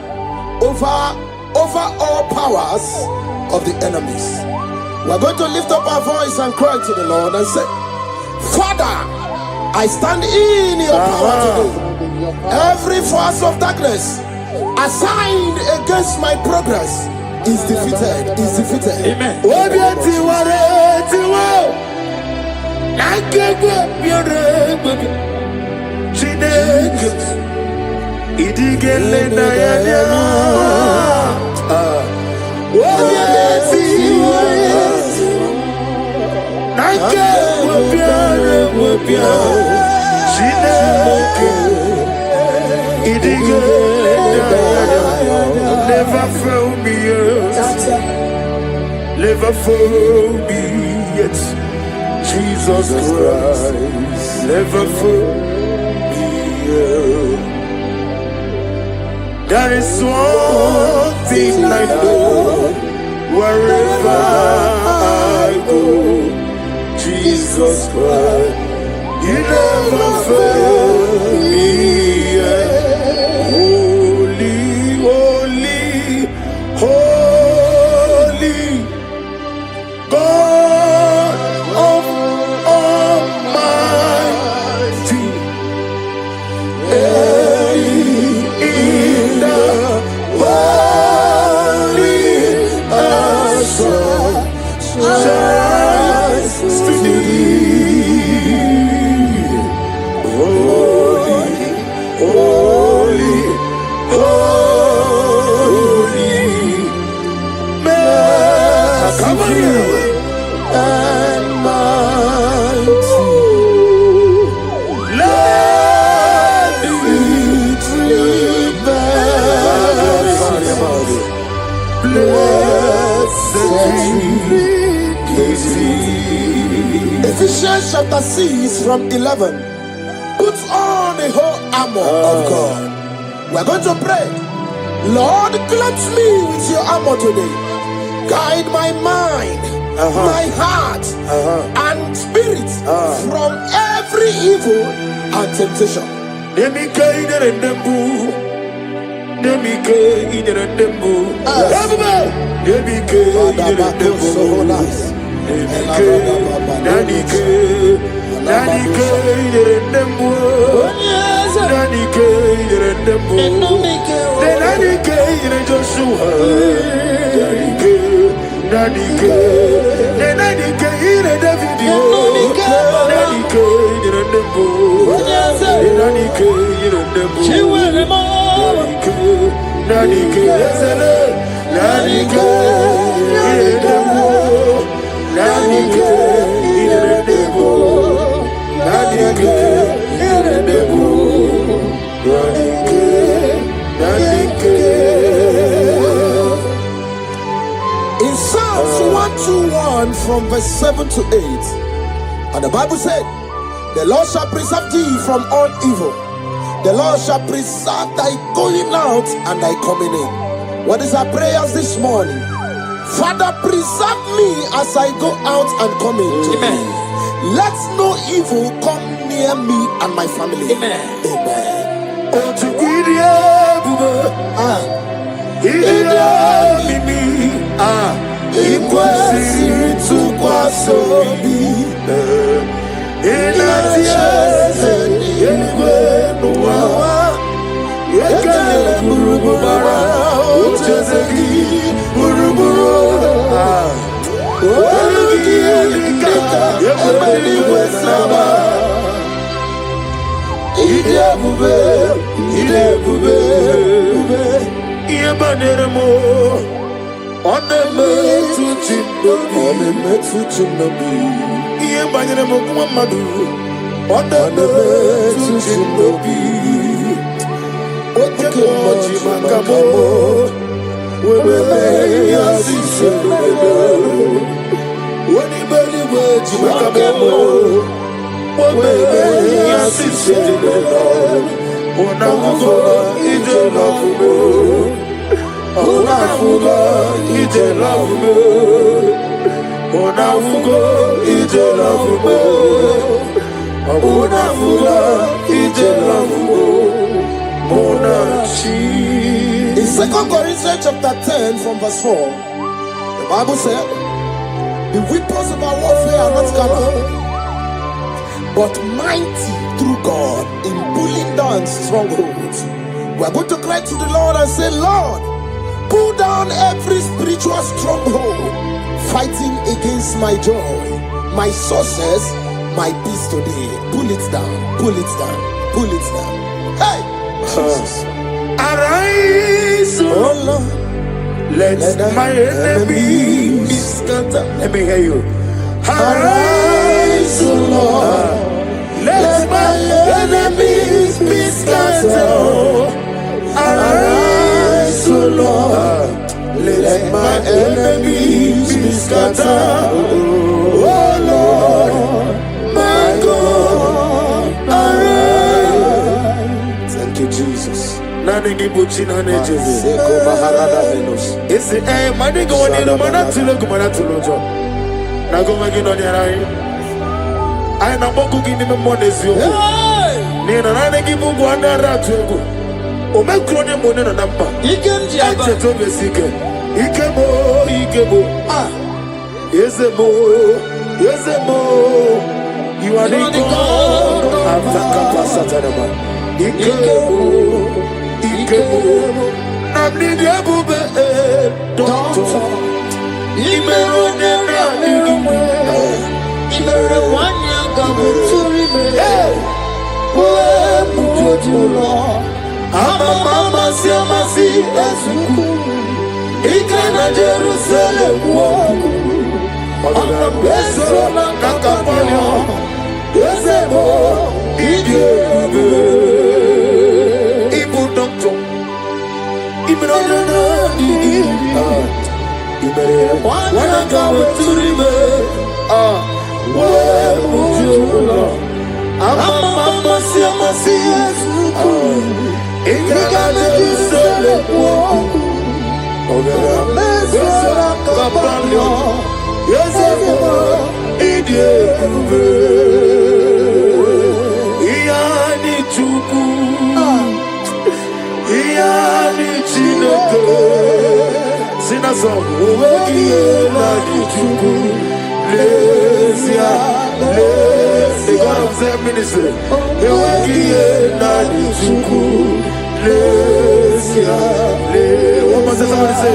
over all powers of the enemies. We're going to lift up our voice and cry to the Lord and say, Father, I stand in your power today. Every force of darkness assigned against my progress is defeated. Is defeated. Amen. Never fail me yet. Never fail me yet. Jesus Christ, never fail me yet. There is one thing I know, wherever I go, Jesus Christ, you never fail me yet. Holy, holy, holy, God of Almighty, in the holy shines to thee. Holy, holy, holy, merciful and mighty. Let the tree bear blessed is he. Ephesians chapter 6 from 11. Put on the whole armor of God. We're going to pray. Lord, cleanse me with your armor today. Guide my mind, my heart, and spirit from every evil and temptation. In Psalms 121 from verse 7 to 8, and the Bible said, the Lord shall preserve thee from all evil. The Lord shall preserve thy going out and thy coming in. What is our prayers this morning? Father, preserve me as I go out and come in today. Let no evil come near me and my family. Amen. In 2 Corinthians chapter 10 from verse 4, the Bible said, the weapons of our warfare are not carnal, but mighty through God in pulling down strongholds. We are going to cry to the Lord and say, Lord, pull down every spiritual stronghold fighting against my joy, my success, my peace today. Pull it down, pull it down, pull it down. Hey! Arise, oh Lord. Let my enemies be scattered. Let me hear you. Arise, oh Lord. Let my enemies be scattered. Arise, oh Lord. Let my enemies be scattered. Oh Lord, my God, arise. Thank you, Jesus. Nani gibuchi nani jezi. Seko baharada venus. Ese mani go ni no mana tulo jo. Na go magi no nyarai. Ai na boku gini me monezio. Ni na nani gibu go na ratu. O me kro ni mo na nampa. Ikenji aba. Eche to besike. Ikebo. Ah. Yezebo. You are the God. After Satanaba. Ikebo. Namni diabube. Doctor. Imero nera nirume. Imero wanya gabuturime. Uwe mujojulo. Mama siamasi ezuku. Ikana Jerusalem walk. Ona beso na kakapanyo. Yezebo idebe. Ibu doctor. Ibro na ibere. Wana gawe turibe. We mujula. Mama siamasi ezuku. Ikana Jerusalem walk. What must somebody say?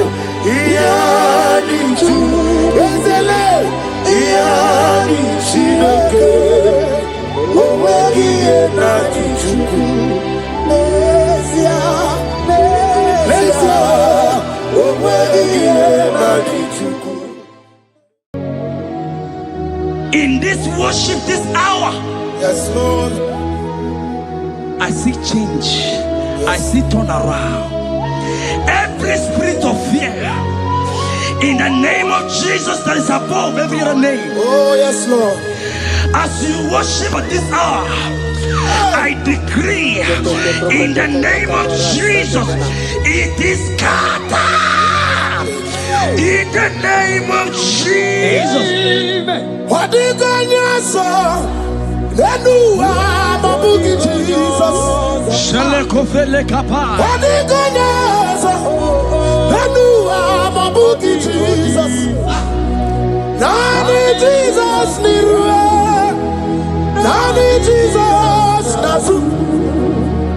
In this worship, this hour, Yes, Lord. I see change. I see turnaround. Every spirit of fear, in the name of Jesus that is above every other name. Oh, yes, Lord. As you worship at this hour, I decree in the name of Jesus, it is scattered. In the name of Jesus. What did God say? Jesus. Shalekofele kapa. What did God say? Jesus. Nani Jesus nirwe. Nani Jesus nasu.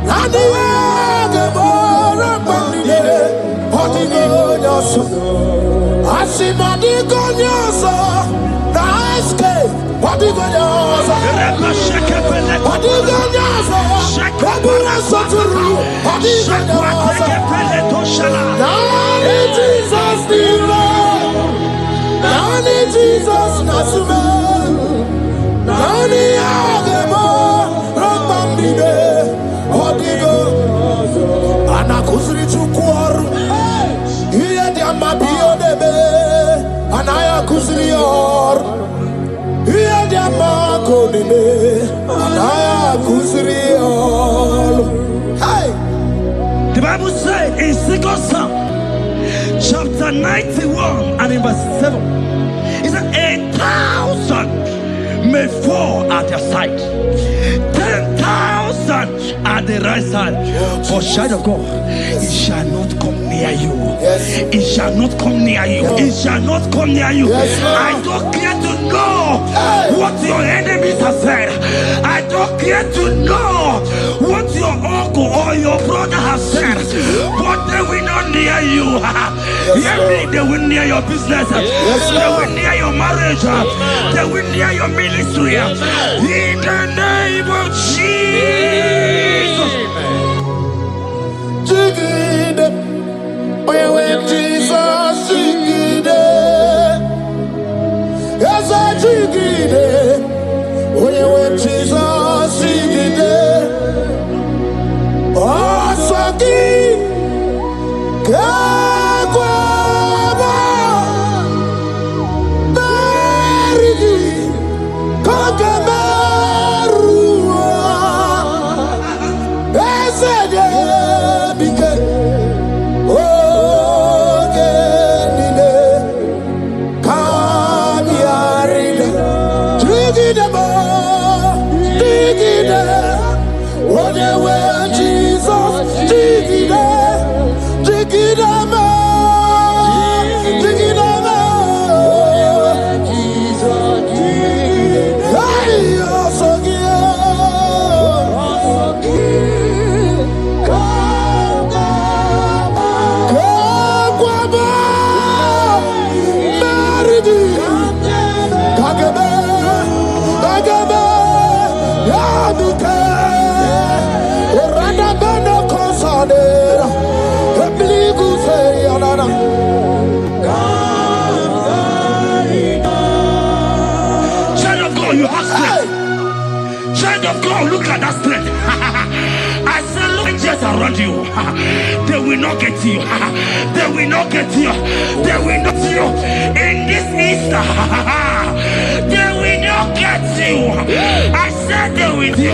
Nani agebora bandile. What did God say? Asimadi God say. What did God say? What did God say? Nani Jesus Nani Jesus Nasume Nani Agemo Rakbambide What did God Anakusri Chukwaru Iye Diamabio Debe Anaya Kusrior Iye Diamako Debe Anaya Kusrior. Hey! The Bible said in 2 Psalm chapter 91 and in verse 7, it said 1,000 may fall at your side, 10,000 at the right side, but child of God, it shall not come near you. It shall not come near you. It shall not come near you. I don't care to know know what your enemies have said. I don't care to know what your uncle or your brother has said. But they will not near you. Hear me, they will near your business. They will near your marriage. They will near your ministry. In the name of Jesus. Jesus, Jigide. Yes, I Jigide. When Jesus, Jigide. Oh, Saki. Kagwaba. Berigi. Kagabarua. Esede. Bike. Look at that strength. I said, look just around you. They will not get you. They will not get you. They will not get you. In this Easter, they will not get you. I said they will do.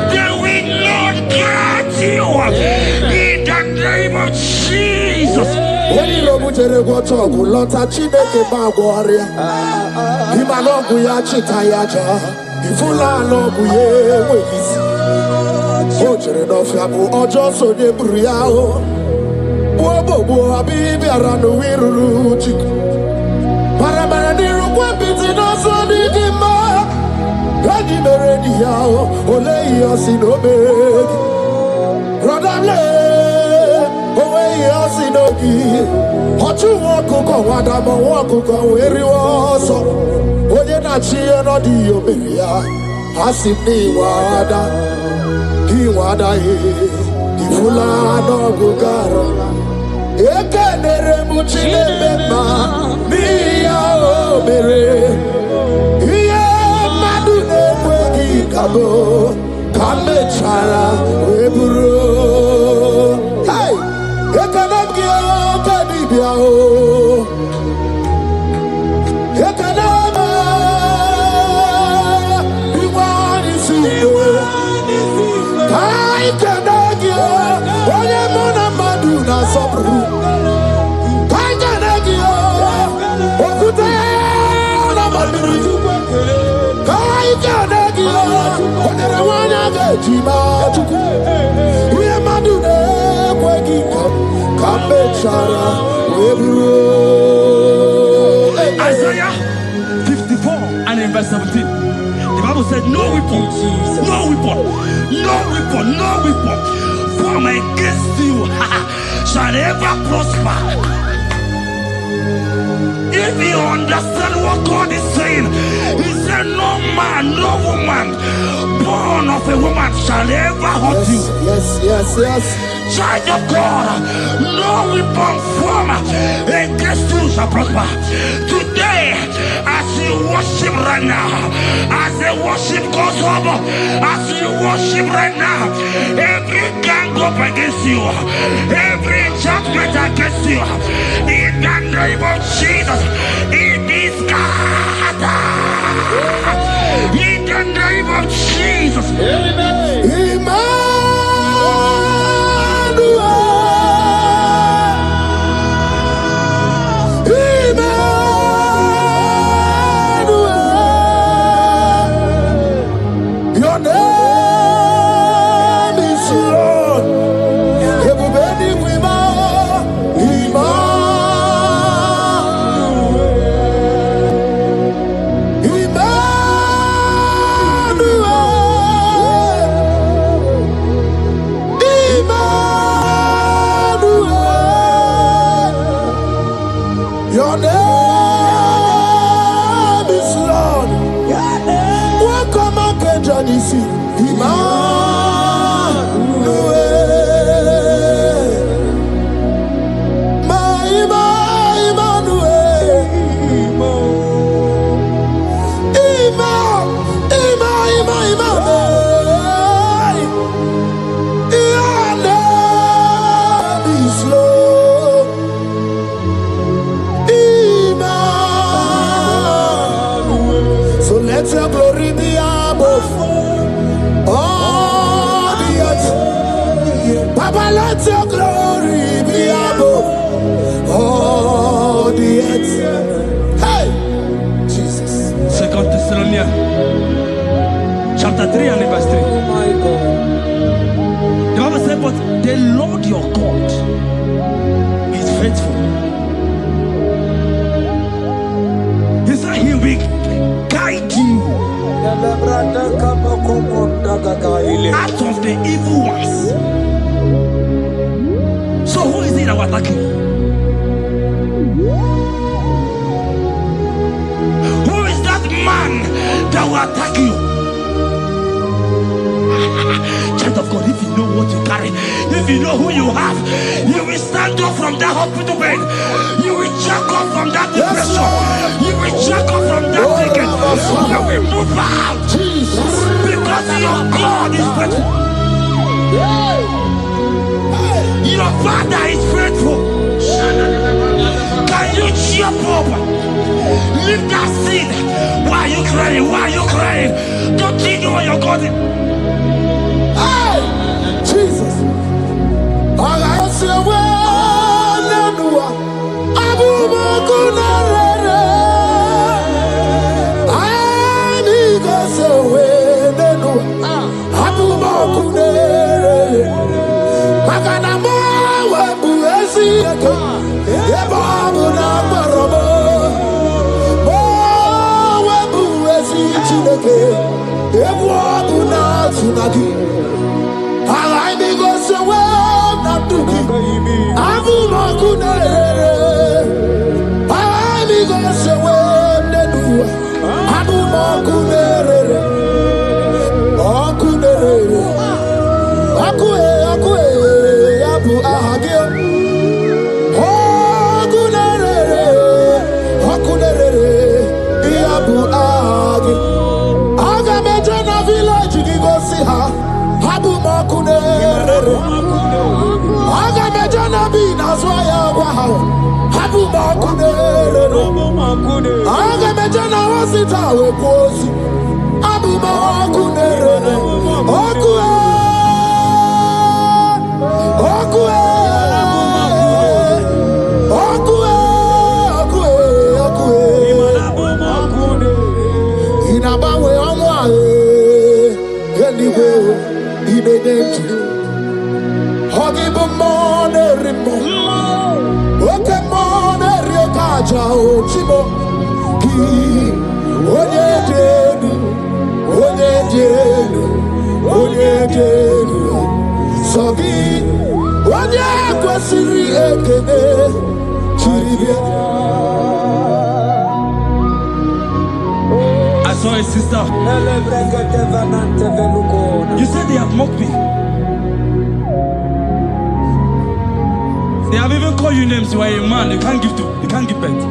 They will not get you. In the name of Jesus. When you look at the water, you lot of Chineke Magwaria. Imalogu ya chitayaja. Ifula logu ye wezi. Ojere no fiabu ojo so de briao. Bobo abibi aranu wiruru chiku. Para niru kwa biti no so di gima. Gadi meredi yao. Ole iyo sinobedi. Rodable. Owe iyo sinogi. Ochu wakuko wadamo wakuko weri woso. Oye na chiye no di yoberia. Hasini wada. Iwada ifula no gugara. Ekenere muchine bema. Niya obere. Iye madune kwegi kabo. Kame chara weburo. Hey! Ekenegyo kadibia o. Ekenema. Iwani siwe. I can't give onye mona madu na sobru. I can't give okute na maduri. I can't give onye rewanya gejima chuku. Uye madu ne kwegi kambe chara webro. Isaiah 54 and in verse 17. The Bible said, no weapon, no weapon, no weapon, no weapon formed against you shall ever prosper. If you understand what God is saying, He said, no man, no woman born of a woman shall ever hurt you. Yes. Child of God, no weapon formed against you shall prosper. Today, as you worship right now, as the worship goes over, as you worship right now, every gang up against you, every judgment against you, in the name of Jesus, it is scattered. In the name of Jesus. Amen. Papa, let your glory be above all the earth. Hey, Jesus. 2 Thessalonians chapter 3 and verse 3. Oh my God. The Bible said, but the Lord your God is faithful. He said he will guide you out of the evil ones. So who is it that will attack you? Who is that man that will attack you? Child of God, if you know what you carry, if you know who you have, you will stand up from that hospital bed. You will jack up from that depression. You will jack up from that ticket. You will move out. Because your God is faithful. Your Father is faithful. Can you jump up? Leave that seed. Why are you crying? Why are you crying? Don't you know your God is? Jesus. All I say, I saw a sister. You said they have mocked me. They have even called you names. You are a man. You can't give birth.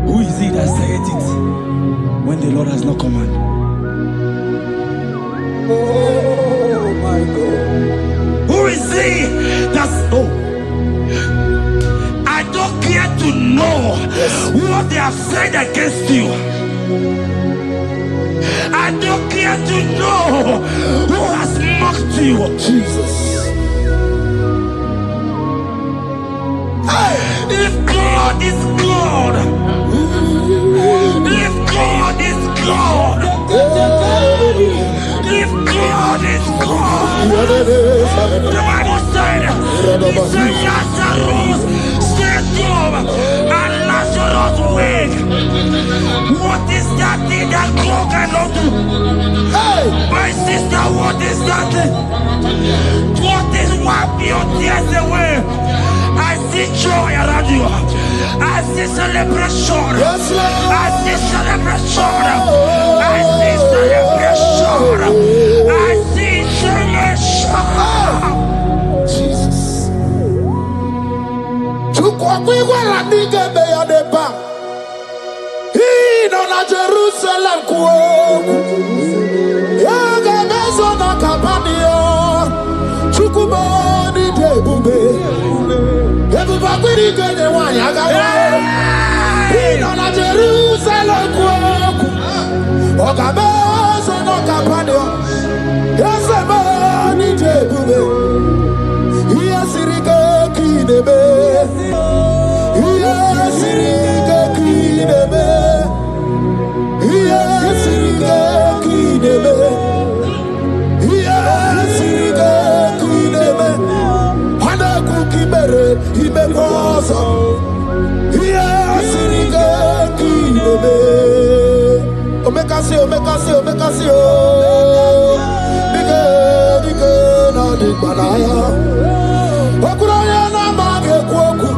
Who is it that said it when the Lord has not commanded? Oh my God. Who is he that's I don't care to know what they have said against you. I don't care to know who has mocked you. Jesus. If God is God, if God is God, if God is God, the Bible said, he said Lazarus stayed up and Lazarus wake. What is that thing that God cannot do? Hey, my sister, what is that thing? What is wipe your tears away? I see joy around you. I see celebration. yes, Lord. I see celebration. I see celebration. I see celebration. Jesus. Chukwakwiwala nigebe ya deba. Ino na Jerusalem kuoku. Yaga mezo na kapanio. Chukwumoni debube. Debuba kwiri kwenye wanyaga wa. Ino na Jerusalem kuoku. Oga mezo na Omekasi, omekasi, omekasi, oh. Dige, na di banaya. Okuraya na mage kwoku.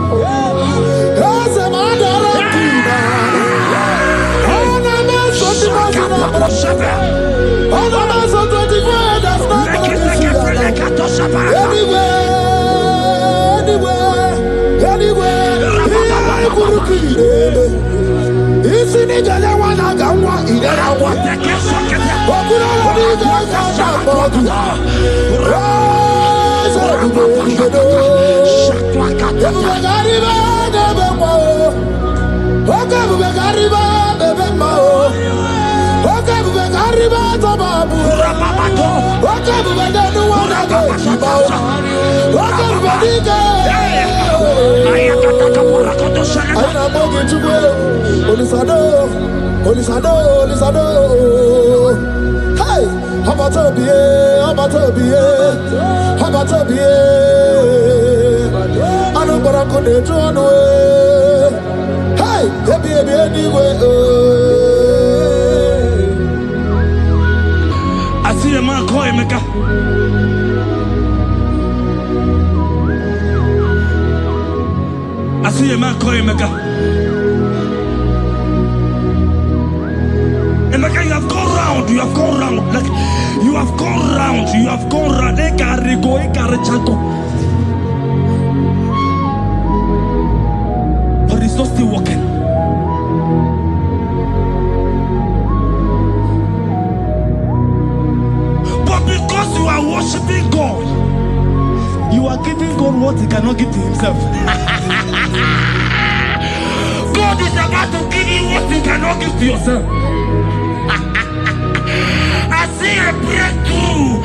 Eze madara kina. Ona meso timazina. Ona meso 24, that's not anywhere. Isi ni jale wana gawa idara wa. Okura ni jale bodu. Raza do. Begariba bebe mo. Oka begariba bebe mo. Oka begariba tababu. Oka beganu wana ga. Oka begika. Aina bogi chukwe. Olisado. Hey, Habatobie. I don't go to the throne. Hey, baby, anyway. I see a man call Emeka. I see a man call Emeka. Emeka, you have gone round. Like you have gone round. But it's not still working. But because you are worshiping God, you are giving God what he cannot give to himself. God is about to give you what you cannot give to yourself. I see a breakthrough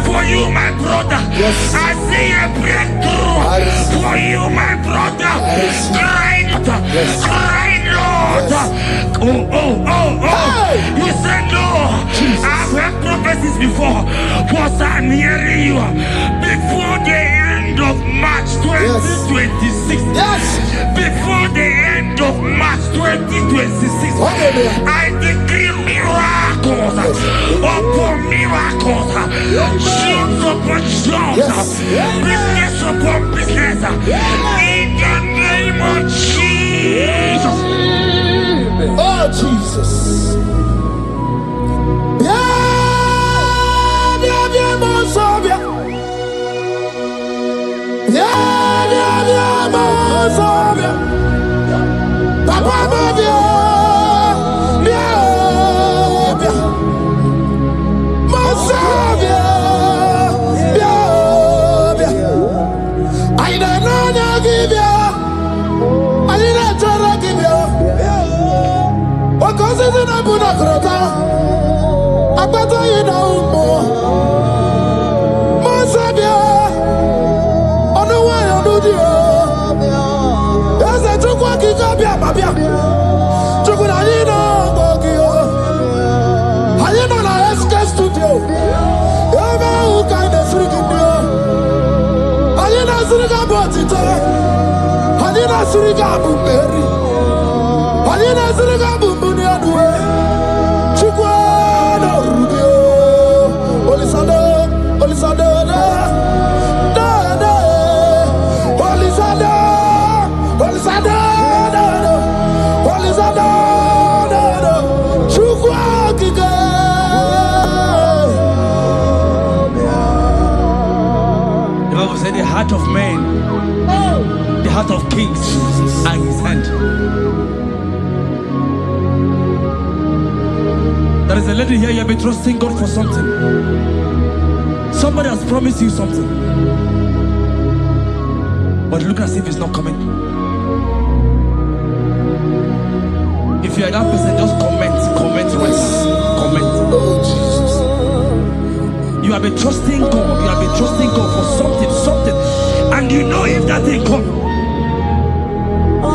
for you, my brother. Yes. I see a breakthrough for you, my brother. Cry, Yes. Lord. Yes. Oh. Hey. You said no. Jesus. I've heard prophecies before. But I'm hearing you before the end of March 2026. Yes. Before the end of March 2026, Okay, I decree miracles upon miracles, jobs upon jobs, Yes. business upon business, in the name of Jesus. Oh, Jesus. Yeah, Mosovia. Yeah, Mosovia. Papa, Mosovia. I don't know, give you. I didn't try to give you. What causes it? I put a crota. I better you know more. Mosovia. On the way, on the deal. There's a took what you got, Babia. Took what I know, Bogio. I know the SK studio. You know who kind of freaking you. I know Suriga bought it. I know Suriga Bumberi. I know Suriga Bumbuni on the way. Chukwana Rubio. Olisado. The Bible said the heart of man, the heart of kings are in his hand. There is a lady here, you have been trusting God for something. Somebody has promised you something, but look as if it's not coming. If you are that person, just comment once. Comment. Oh, Jesus. You have been trusting God. You have been trusting God for something, and you know if that thing come,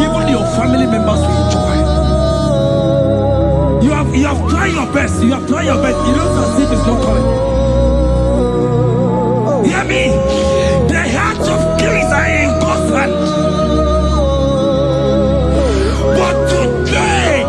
even your family members will enjoy. You have tried your best. You looks as if it's not coming. Hear me? The hearts of kings are in God's hand. But today,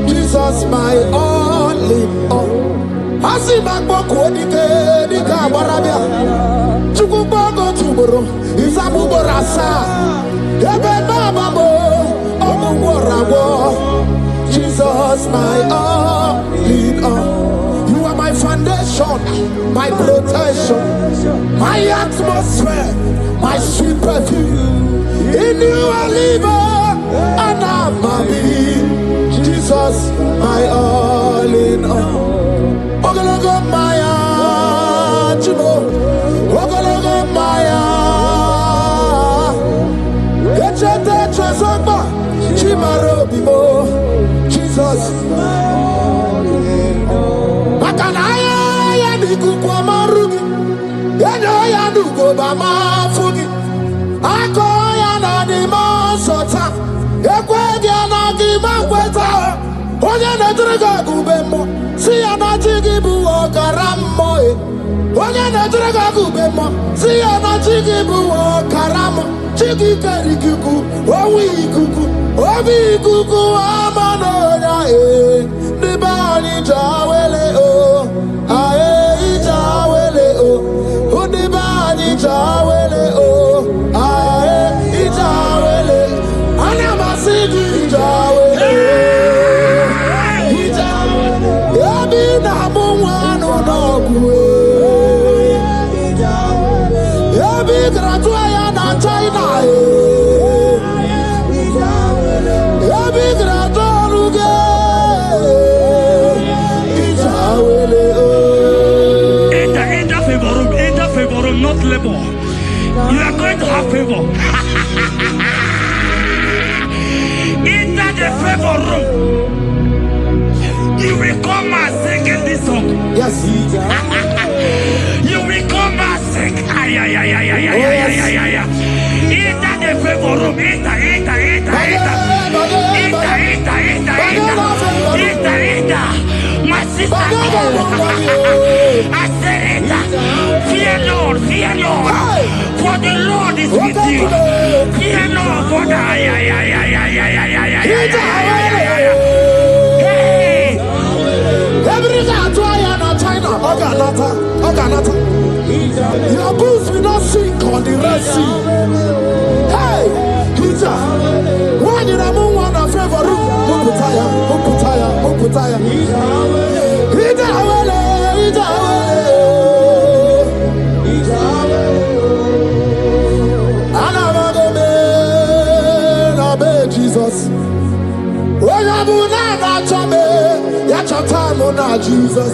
Jesus, my all in all. Asimako Dika Barabia. Chukubago Tumoro, Isamuborasa. Jesus, my all in all. You are my foundation, my protection, my atmosphere, my sweet perfume. In you I live and I'm happy. Jesus, my all in all. Ogologo Maya, Chibo, Ogologo Maya. Echete Chazamba, Chimaro Bibo, Jesus. Makanaya Yadikuko Marugi, Yadaya Duko Bama Fugi, Akoya Nadima Sota, Ekwegiana Gimakweta, Oya Nadraga Gubemo, Siana Chigibu Karamoe, Oya Nadraga Gubemo, Siana Chigibu Karamo. Chiki Karikuku, Owi Kuku, Obi Kuku, Amanoya, the body Jawele, Ae Jawele, the body Jawele, Ae Jawele, Anamasiki Jawele, Yabi Namuano Nogue, Yabi Gratuaya. China, enter favor room, not labor. You are going to have favor. Enter the favor room. You will come and sing this song. Yes. You will come and sing. Enter the favor room. Enter. My sister, I said it. Fear Lord. For the Lord is with you. Fear Lord. For the China, Oganata. Your boots will not sink on the Red Sea. Hey, Peter, when you are one of favor, Uputaya. Jesus. When you are Jesus. Jesus.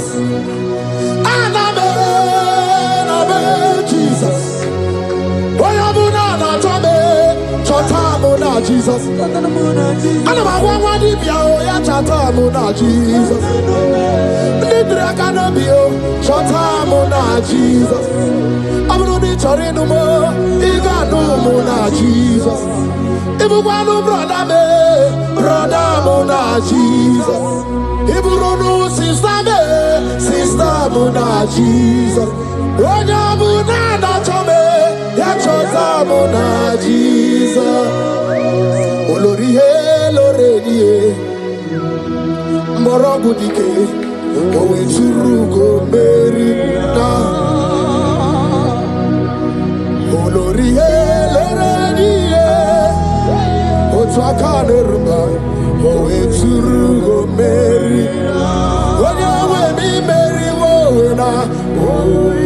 Jesus. Sister Mona Jesus. Mona Jesus. Olorie Loredie Morobudike Owe Churugo Merina Olorie Loredie Otwakaneruma Owe Churugo Merina Owe mi Meri Wona Owe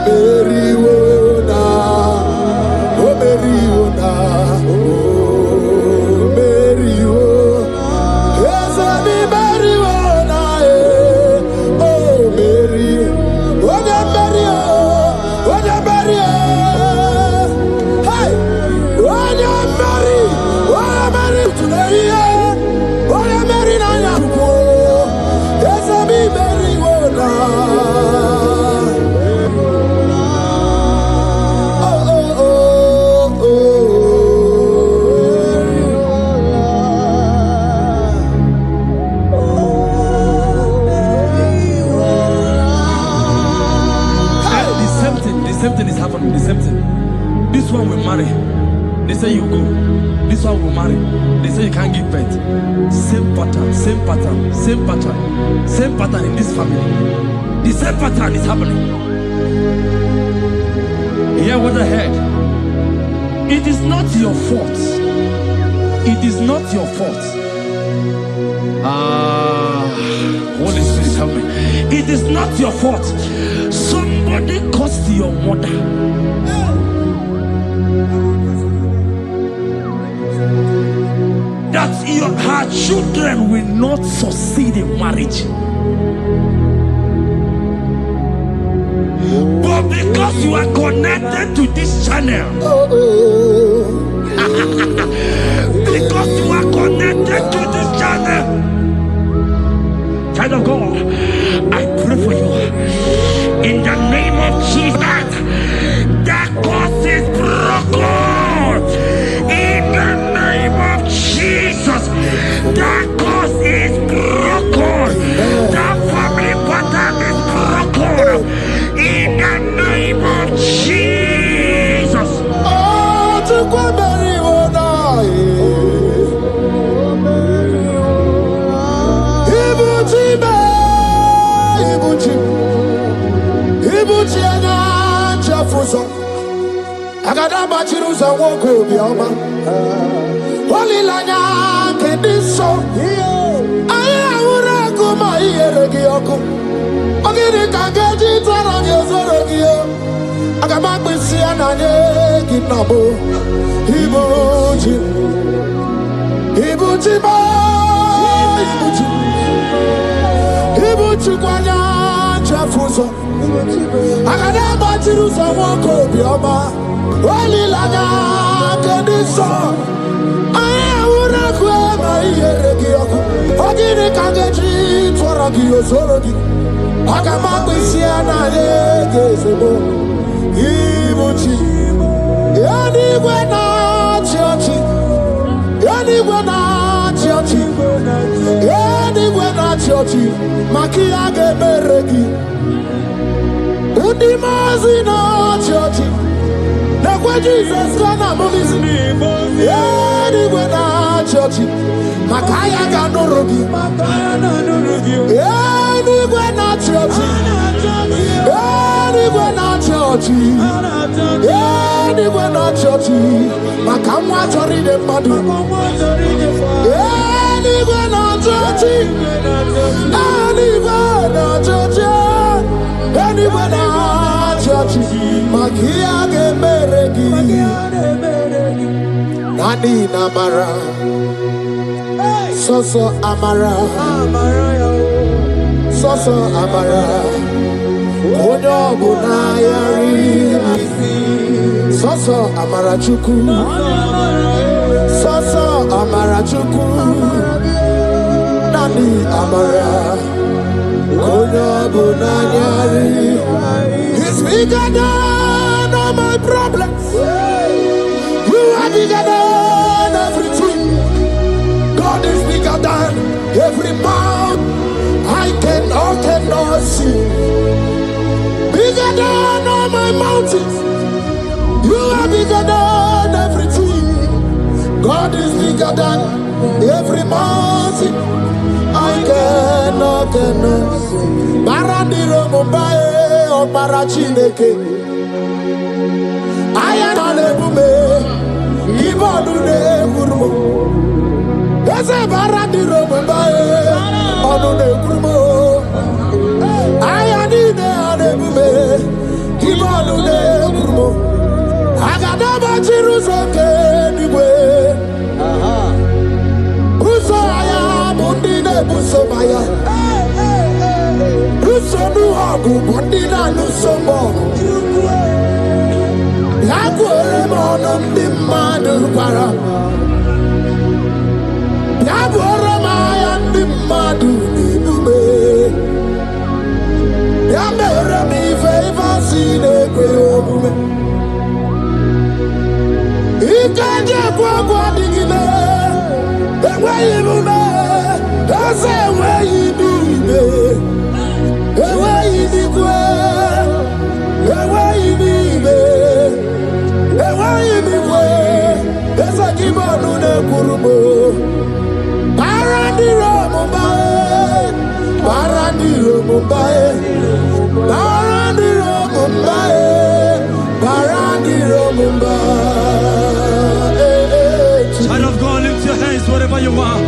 Meri Wona Owe Meri Wona This one will marry. They say you go. This one will marry. They say you can't give birth. Same pattern, same pattern, same pattern, same pattern in this family. The same pattern is happening. Hear what I heard. It is not your fault. It is not your fault. Holy Spirit, help me. It is not your fault. Somebody caused your mother. That her children will not succeed in marriage. But because you are connected to this channel, because you are connected to this channel, child of God, I pray for you in the name of Jesus. That cause is broken in the name of Jesus. That cause is broken. That family pattern is broken in the name of Jesus. Oh, to Agada bachiruza woko bioma. Wali lanya kediso. Aya ura kuma iyeregi yoko. Ogiri kangeji tarangi ozorogi yo. Agama kwisi ananye kinabo. Ibuchi. Ibuchi ba. Ibuchi. Ibuchi kwanya chafuzo. Agada bachiruza woko bioma. Wali lanya kediso. Aya ura kuma iyeregi yoko. Ogiri kangeji tarangi ozorogi. Agama kwisi ananye kinabo. Ibuchi. Yani wena chiochi. Yani wena chiochi. Yani wena chiochi. Makia geberegi. Undi mazi na chiochi. Nekwe Jesus kana movies. Yani wena chiochi. Makaya ganurugi. Yani wena chiochi. Yani wena chiochi. Yani wena chiochi. Makamwa chori de madu. Yani wena chiochi. Yani wena chiochi. Yani wena chiochi. Makia geberegi. Nani namara. Soso amara. Soso amara. Odo bunayari. Soso amara chuku. Soso amara chuku. Nani amara. Odo bunayari. He's bigger than all my problems. You are bigger than everything. God is bigger than every mountain I cannot see. Bigger than all my mountains. You are bigger than everything. God is bigger than every mountain I cannot see. Barandiro Mumbai or Barachineke. I am on a bume. Ibodune Gurmo. There's a Barandiro Mumbai on a Gurmo. I am in a bume. Ibodune Gurmo. Agadaba Chirusoke anyway. Busaya Bundine Busomaya. Busonu Hagu Bundina Nusomo. Yakwere Monum Dimadu Para. Yabora Maya Dimadu Nibube. Yamere mi favor sine kweyobume. Ikanje kwa digile. Ewe ibume. Ese ewe ibibe. Ewe ibikwe. Ewe ibibe. Ewe ibikwe. Ese kibo Urubo. Barandiro Mumbai. Barandiro Mumbai. Barandiro Mumbai. Barandiro Mumbai. Child of God, lift your hands wherever you are.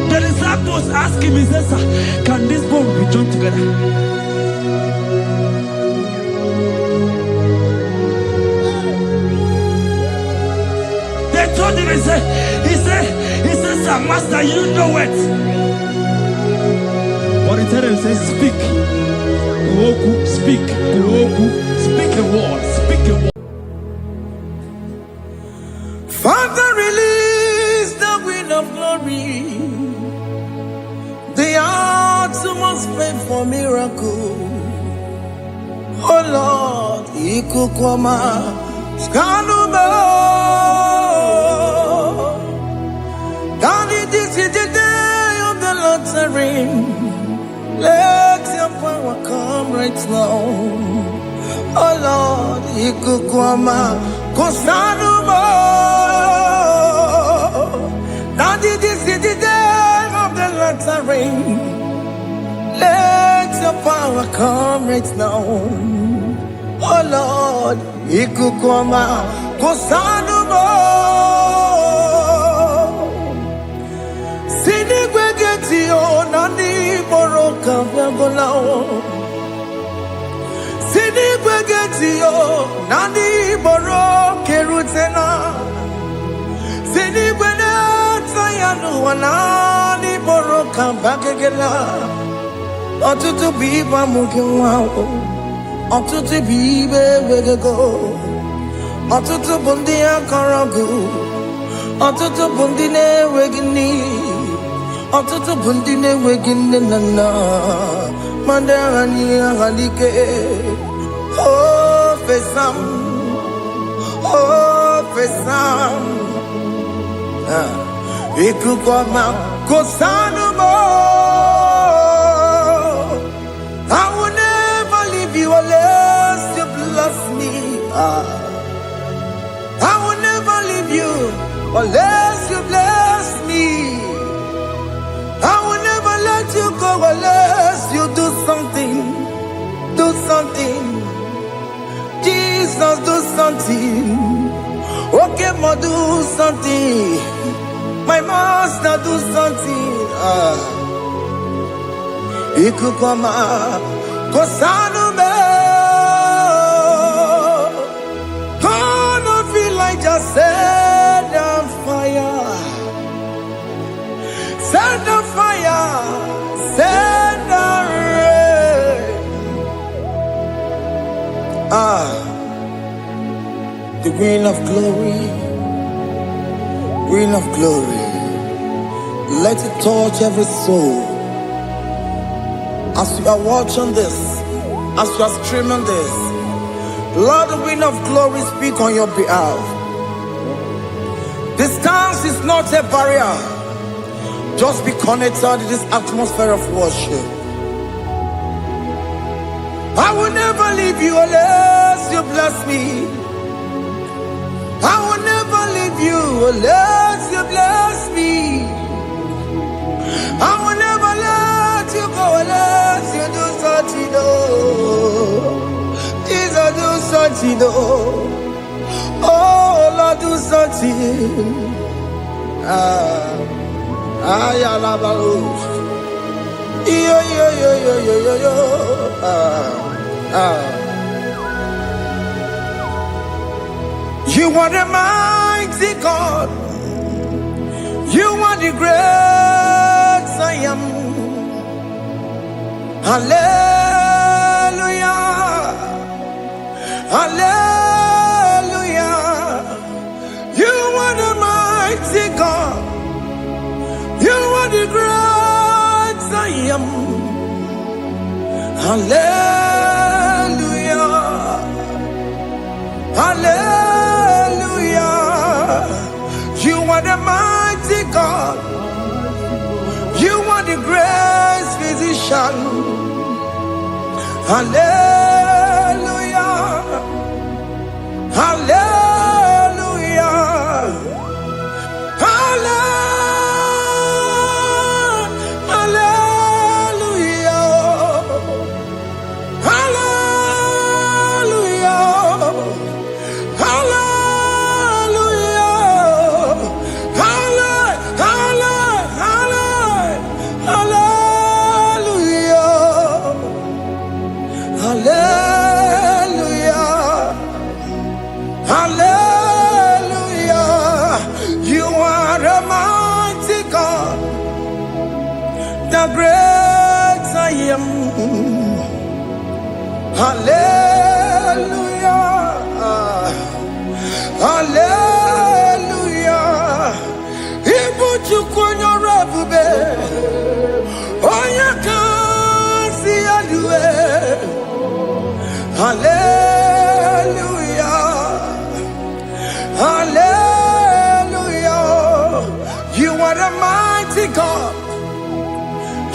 The disciples asked him, he says, "Sir, can this bone be joined together?" They told him, he said, "Sir, Master, you know it." But he told him, he said, "Speak. Kuoku, speak. Kuoku, speak a word. Speak a word." Father, release the wind of glory. The hearts must pray for miracle. Oh Lord, Ikukwama, Skanuba. Daddy, this is the day of the Lord's ring. Let your power come right now. Oh Lord, Ikukwama, Kosanuba. Daddy, this is the day of the Lord's ring. Let your power come right now. Oh Lord, Ikukwama, Kosanuba. Sinigwegetio, Nani Boroka, Vagolao. Sinigwegetio, Nani Boroke Rutena. Sinigwena, Tayanu, Nani Boroka, Vagagela. Otutu biba mukiwao, otutu bibe wegego, otutu bundia karagu, otutu bundine wegini, otutu bundine wegini nana, mandani halike, oh fesam, ikukwama kosanumo. I will never leave you unless you bless me. I will never leave you unless you bless me. I will never let you go unless you do something. Do something. Jesus, do something. Okay, ma, do something. My master, do something. Ikukwama, Kosanume. Gonna feel like just set on fire. Set on fire. Set on rain. The wind of glory. Wind of glory. Let it touch every soul. As you are watching this, as you are streaming this, Lord, the wind of glory speak on your behalf. Distance is not a barrier. Just be connected to this atmosphere of worship. I will never leave you unless you bless me. I will never leave you unless you bless me. I will never let you go unless you do something. Jesus, do something. Oh Lord, do something. You are the mighty God. You are the great I am. Hallelujah. Hallelujah. You are the mighty God. You are the great I am. Hallelujah. Hallelujah. You are the mighty God. You are the great physician. Hallelujah. Hallelujah. Hallelujah. You are a mighty God, the great I am. Hallelujah. Hallelujah. Ibu chukwanyo rabube. Oya kasi alue. Hallelujah. Hallelujah. You are the mighty God.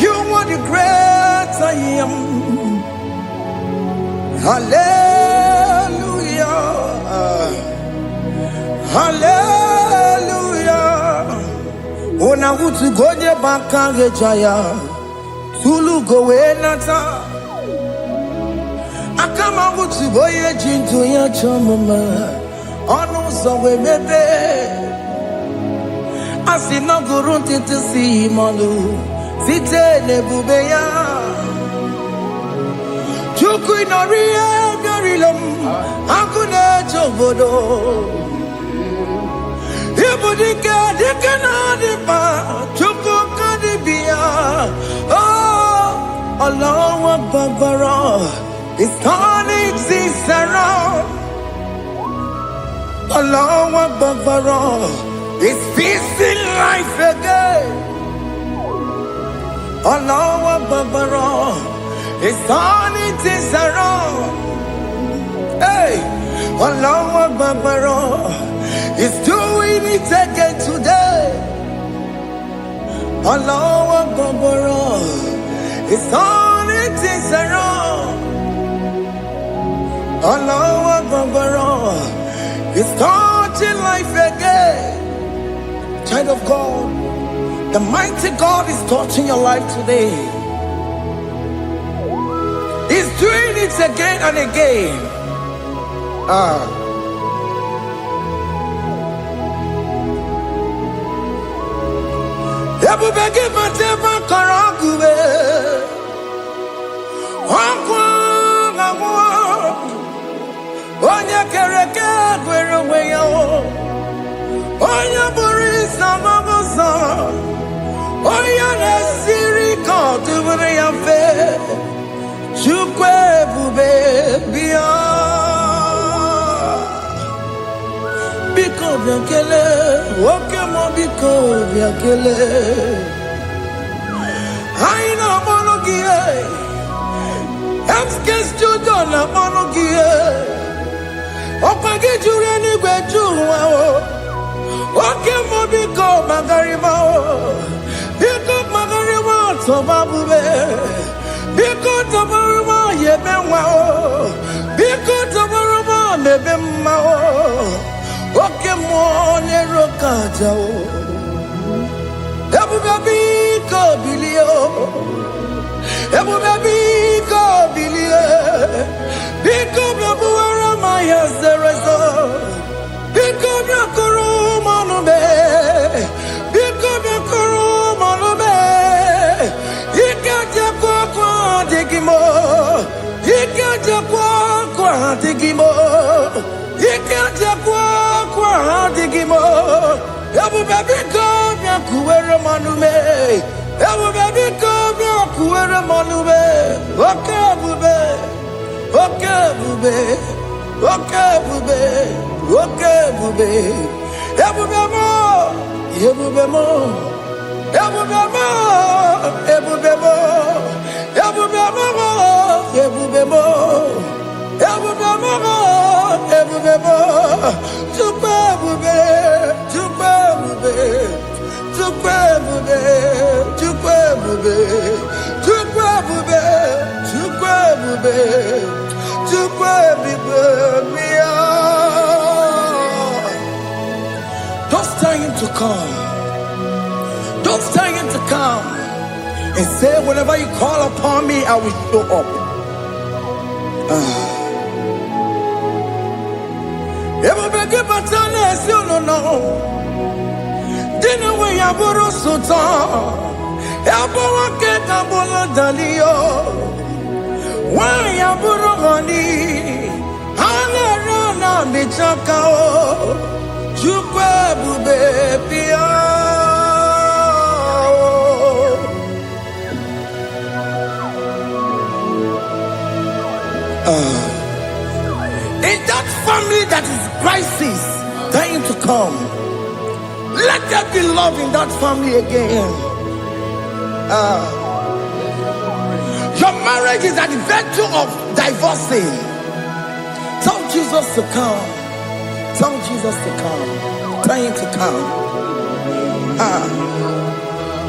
You are the great I am. Hallelujah. Hallelujah. Ona utu gonye bakage jaya. Tulu gowe nata. Akama utu boye jintu ya chomama. Onu sowe mebe. Asina gurunti tisi malu. Zite nebubeya. Chuku inorie garilom. Akune chobodo. Ibudike dikena dipa. Chuku kadibia. Oh, Allah Akbar. It's turning this around. Allah Akbar. It's peace in life again. Allah Akbar. It's turning this around. Hey, Allah Akbar. It's doing it again today. Allah Akbar. It's turning this around. Allah Akbar. It's touching life again. Child of God, the mighty God is touching your life today. He's doing it again and again. Ebubege matema karagube. Wakwa ngwa. Onya kereke gwerewe yo. Onya burisa magosa. Onya nesiri kotubure yafe. Chukwe bube bia. Biko biakele. Okemo biko biakele. Aina monogie. Emskes judo na monogie. Opage jure ni gbejuwa o. Okemo biko magarima o. Biko magarima tobabube. Biko tabaruma yebenwa o. Biko tabaruma mebemma o. Okemo nero kaja o. Ebube biko bilio. Ebube biko bilie. Biko bebuara maya zerezo. Biko biakoro manube. Biko biakoro manube. Ikaja kwa digimo. Ikaja kwa digimo. Ikaja kwa digimo. Ebube biko biakuere manume. Ebube biko biakuere manume. Okebube. Okebube. Okebube. Okebube. Ebube mo. Ebube mo. Ebubemo, ebubemo, ebubemo, ebubemo, ebubemo, ebubemo. Chupebube, chupebube, chupebube, chupebube, chupebube, chupebube, chupebube. Just tell him to come. Don't tell him to come and say, whenever you call upon me, I will show up. Everybody but you don't know. Dinner way I borrow sultan. Elbow get a bullet dalio. Why I borrow money? Hana me chakao, chukwe baby. In that family that is crisis, dying to come, let there be love in that family again. Your marriage is at the verge of divorcing. Tell Jesus to come. Tell Jesus to come. Tell him to come.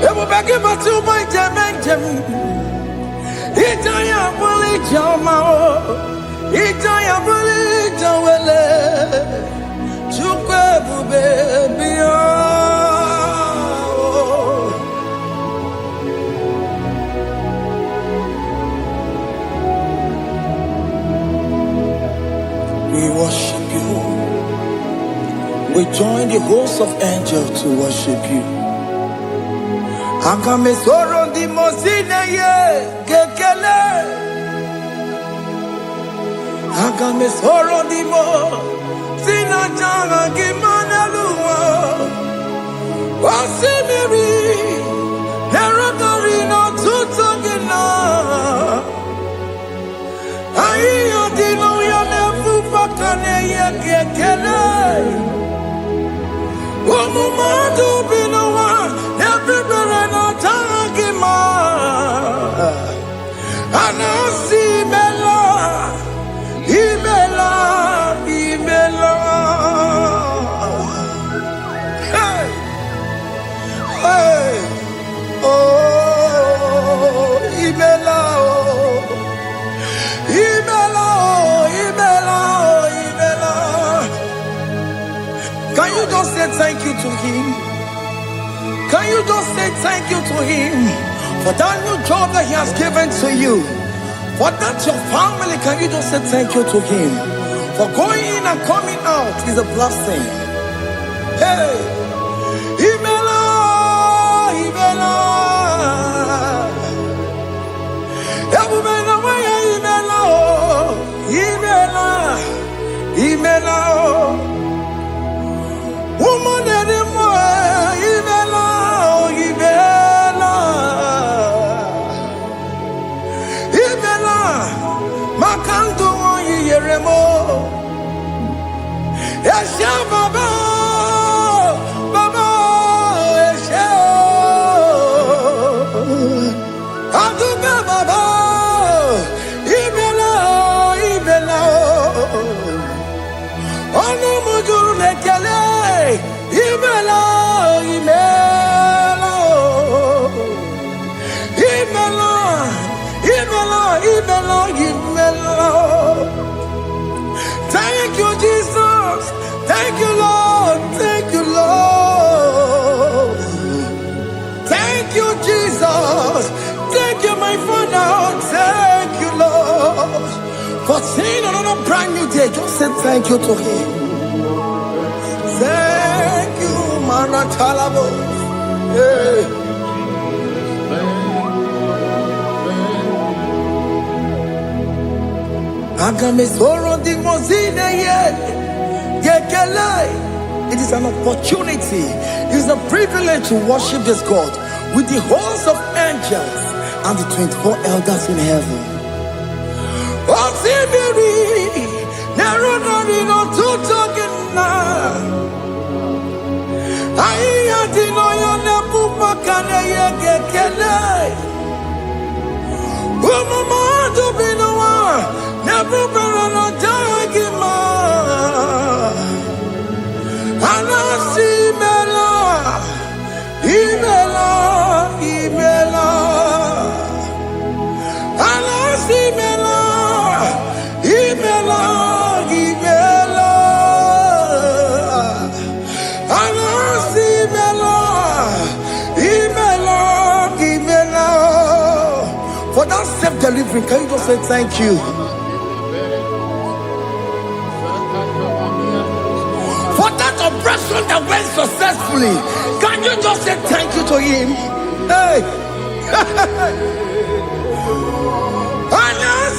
It will be given to my Jemen. Itaya buli jama, itaya buli jawele, chukwe bube biya. We worship you. We join the host of angels to worship you. Akame soro di mosine ye kekele. Akame soro di mo sina janga gimana luwa. Wasimiri nerotori no tutogina. Ayo di no ya nefu fakane ye kekele. Omumadu binowa everybody no tagima. Anasi mela, imela, imela. Hey, hey, oh, imela, oh, imela, oh, imela, oh, imela. Can you just say thank you to him? Can you just say thank you to him for that new job that he has given to you? For that your family, can you just say thank you to him? For going in and coming out is a blessing. Hey, Imela, Imela, Imela, Imela, woman anymore, Imela, Imela, Imela, Makandu Yeremo, Yasha Baba, Baba, Yasha, Aduba Baba, Imela, Imela, Ono Mujuru Nekele, Imela, Imela, Imela, Imela, Imela, Imela. Thank you, Jesus. Thank you, Lord. Thank you, Lord. Thank you, Jesus. Thank you, my Father. Thank you, Lord. For seeing another brand new day, just say thank you to him. Thank you, Manatalabo. Hey. It is an opportunity, it is a privilege to worship this God with the host of angels and the 24 elders in heaven. For that self-delivery, can you just say thank you? For that operation that went successfully, can you just say thank you to him? Hey!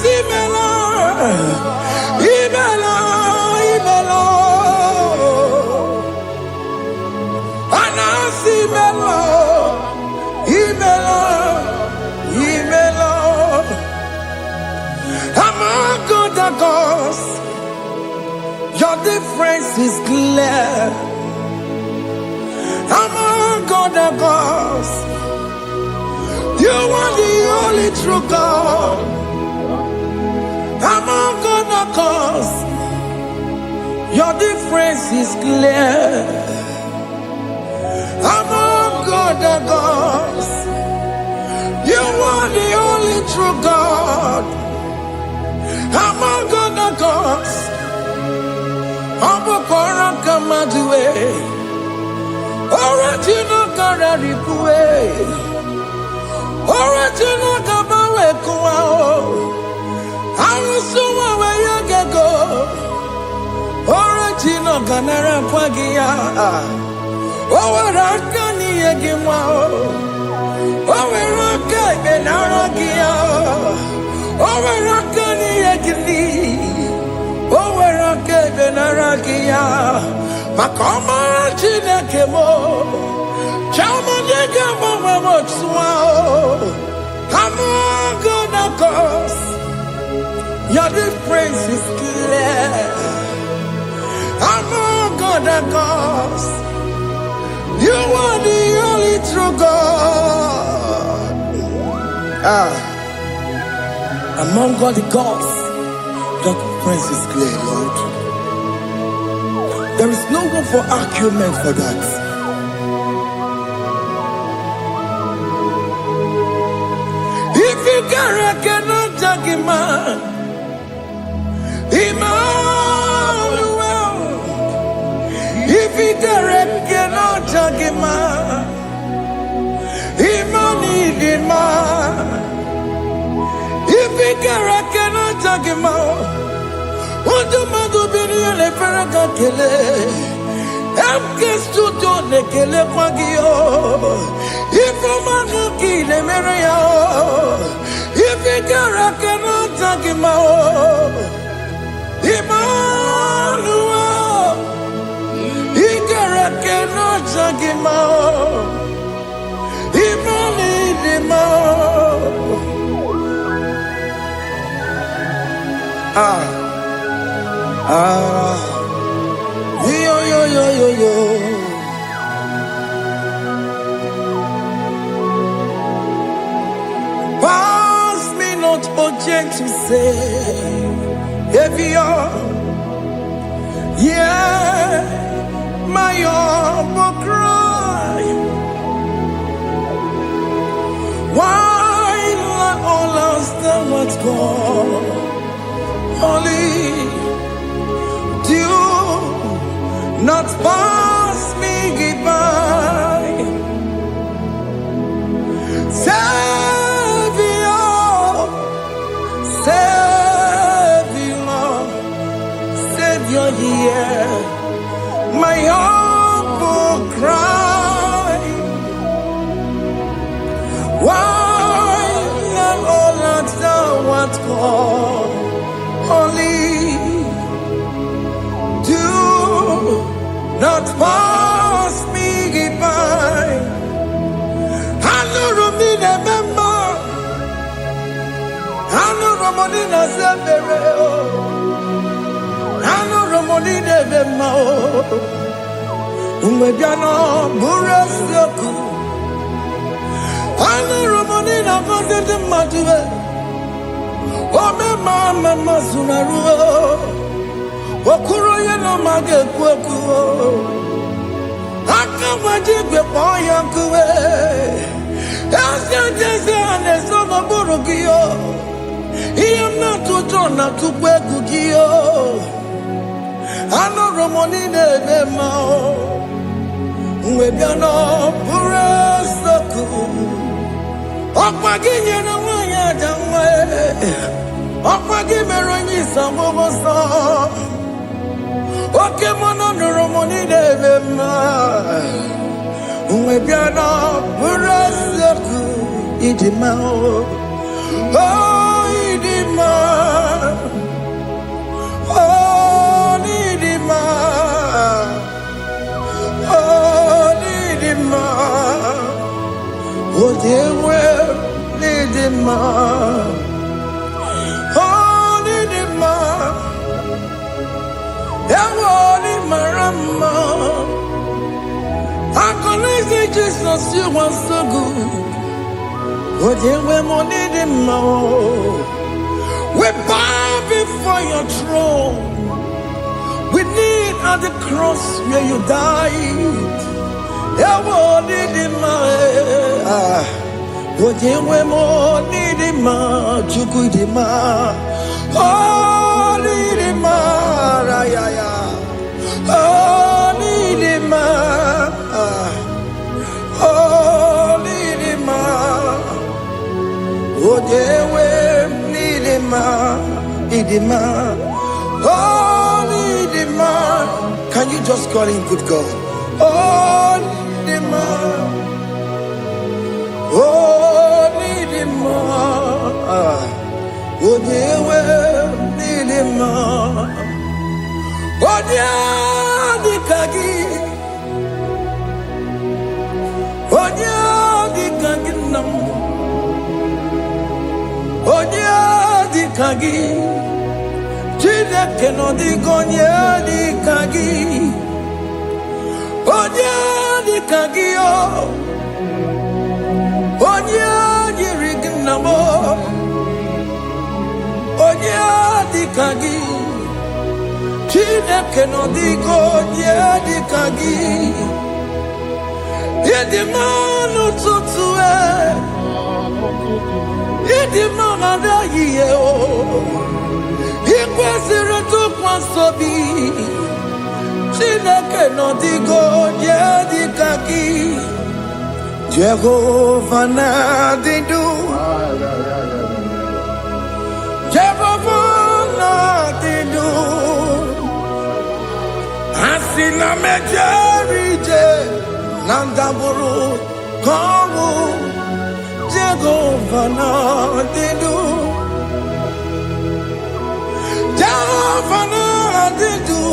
Imela, Imela, Imela. gods, your difference is clear. Among other gods, you are the only true God. Among other gods, your difference is clear. Among other gods, you are the only true God. Among other gods, Obokora Kamadue, Original Kararikue, Original Kabawe Kuao, Arusuma Wayagego, Original Ganara Kwagia, Owarakani Yagimao, Owaraka Benaragia, Owarakani Yagini, Owaraka Benaragia, Makoma Chinakemo, Chamanegamo Mamotswao, Among gods, your difference is clear. Among other gods, you are the only true God. Among all the gods, your difference is clear, Lord. There is no room for argument for that. If you cannot judge him, Emmanuel. If you cannot judge him, Emmanuel. If you cannot judge him, what do you do? Be the Paracatele. I'm just to do the Kelepagio. If I'm a kill the Maria, if you cannot judge him, Emmanuel, he cannot judge him, yo. Pass me not, oh gentle Savior, yeah, my humble cry. Why let all else than what's gone? Only do not pass me by. Savior, hear my humble cry. Why let all that thou art gone? Only do not pass me by. Hanurumine member, Hanurumonina Severeo, Hanurumonine Vemao, Umebiano Burasioku, Hanurumonina Gonde Matue, Ome Mama Sunaru, Okuro Yeno Mage Kweku, Akamajibe Poyankue, Asantese Anesono Burugio, I am not to turn up to Kwekugio, Ano Romonine Bemao, Webiano Burasoku, Okmaginye na Wanya Jamwe, Okmagimeroni Samosa. Oke mono noromoni devema, umebiana burasaku idimao, oh idima, oh idima, oh idima, oh dewe idima, oh idima. mama. I can say Jesus, you are so good. But you were money the more. We bow before your throne. We need at the cross where you died. You wanted the man. But you were money the man. Chuku the man. Holy the man. Holy the man. Holy the man. Oh, they were needing man. Holy the man. Can you just call him good God? Holy the man. Holy the man. Oh, they were needing man. Oh, yeah, the kagi. Oh, yeah, the kagi nam. Oh, yeah, the kagi. Chile que no digo ni the kagi. Oh, yeah, the kagi. Oh, yeah, the rignamo. Oh, yeah, the kagi. Chile que no digo ni the kagi. Yedi manu tutue. Yedi manu ye o. Ikwesiri tukwasobi. Chineke no digo yedi kaki. Jehovah na didu. Jehovah na didu. Asina mejerije. Nandaburu kawu Jehovah na didu. Jehovah na didu.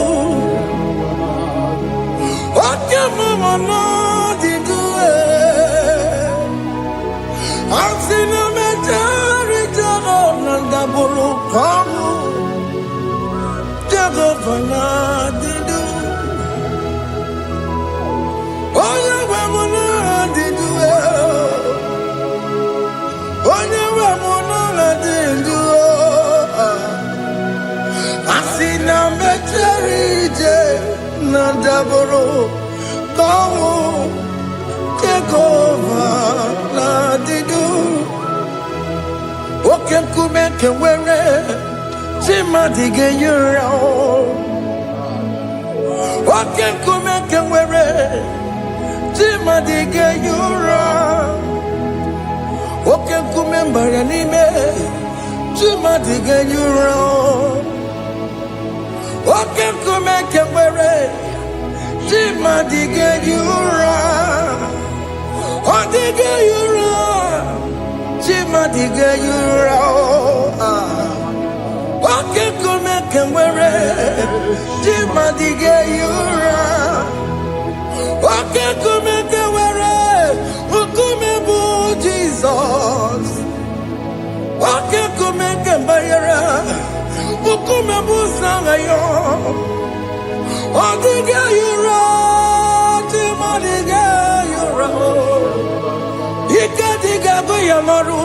Oke mama na didu. Asina mejari Jehovah nandaburu kawu Jehovah na didu. Oh, yeah, we're gonna do it. Oh, yeah, we're gonna do it. I see now, Mecherije, Nandaboro, Kamu, take over, Nadidu. Okay, Kumeke, where Timothy, get your own. Okay, Kumeke, where Timadiga yura, oke kumemba yanime. Timadiga yura, oke kumeke were. Timadiga yura, odiga yura. Timadiga yura, oke kumeke were. Timadiga yura. Oke kumeke were, ukumebu Jesus. Oke kumeke bayera, ukumebu sangayo. Odiga yura, timadiga yura. Ikadiga goyamaru,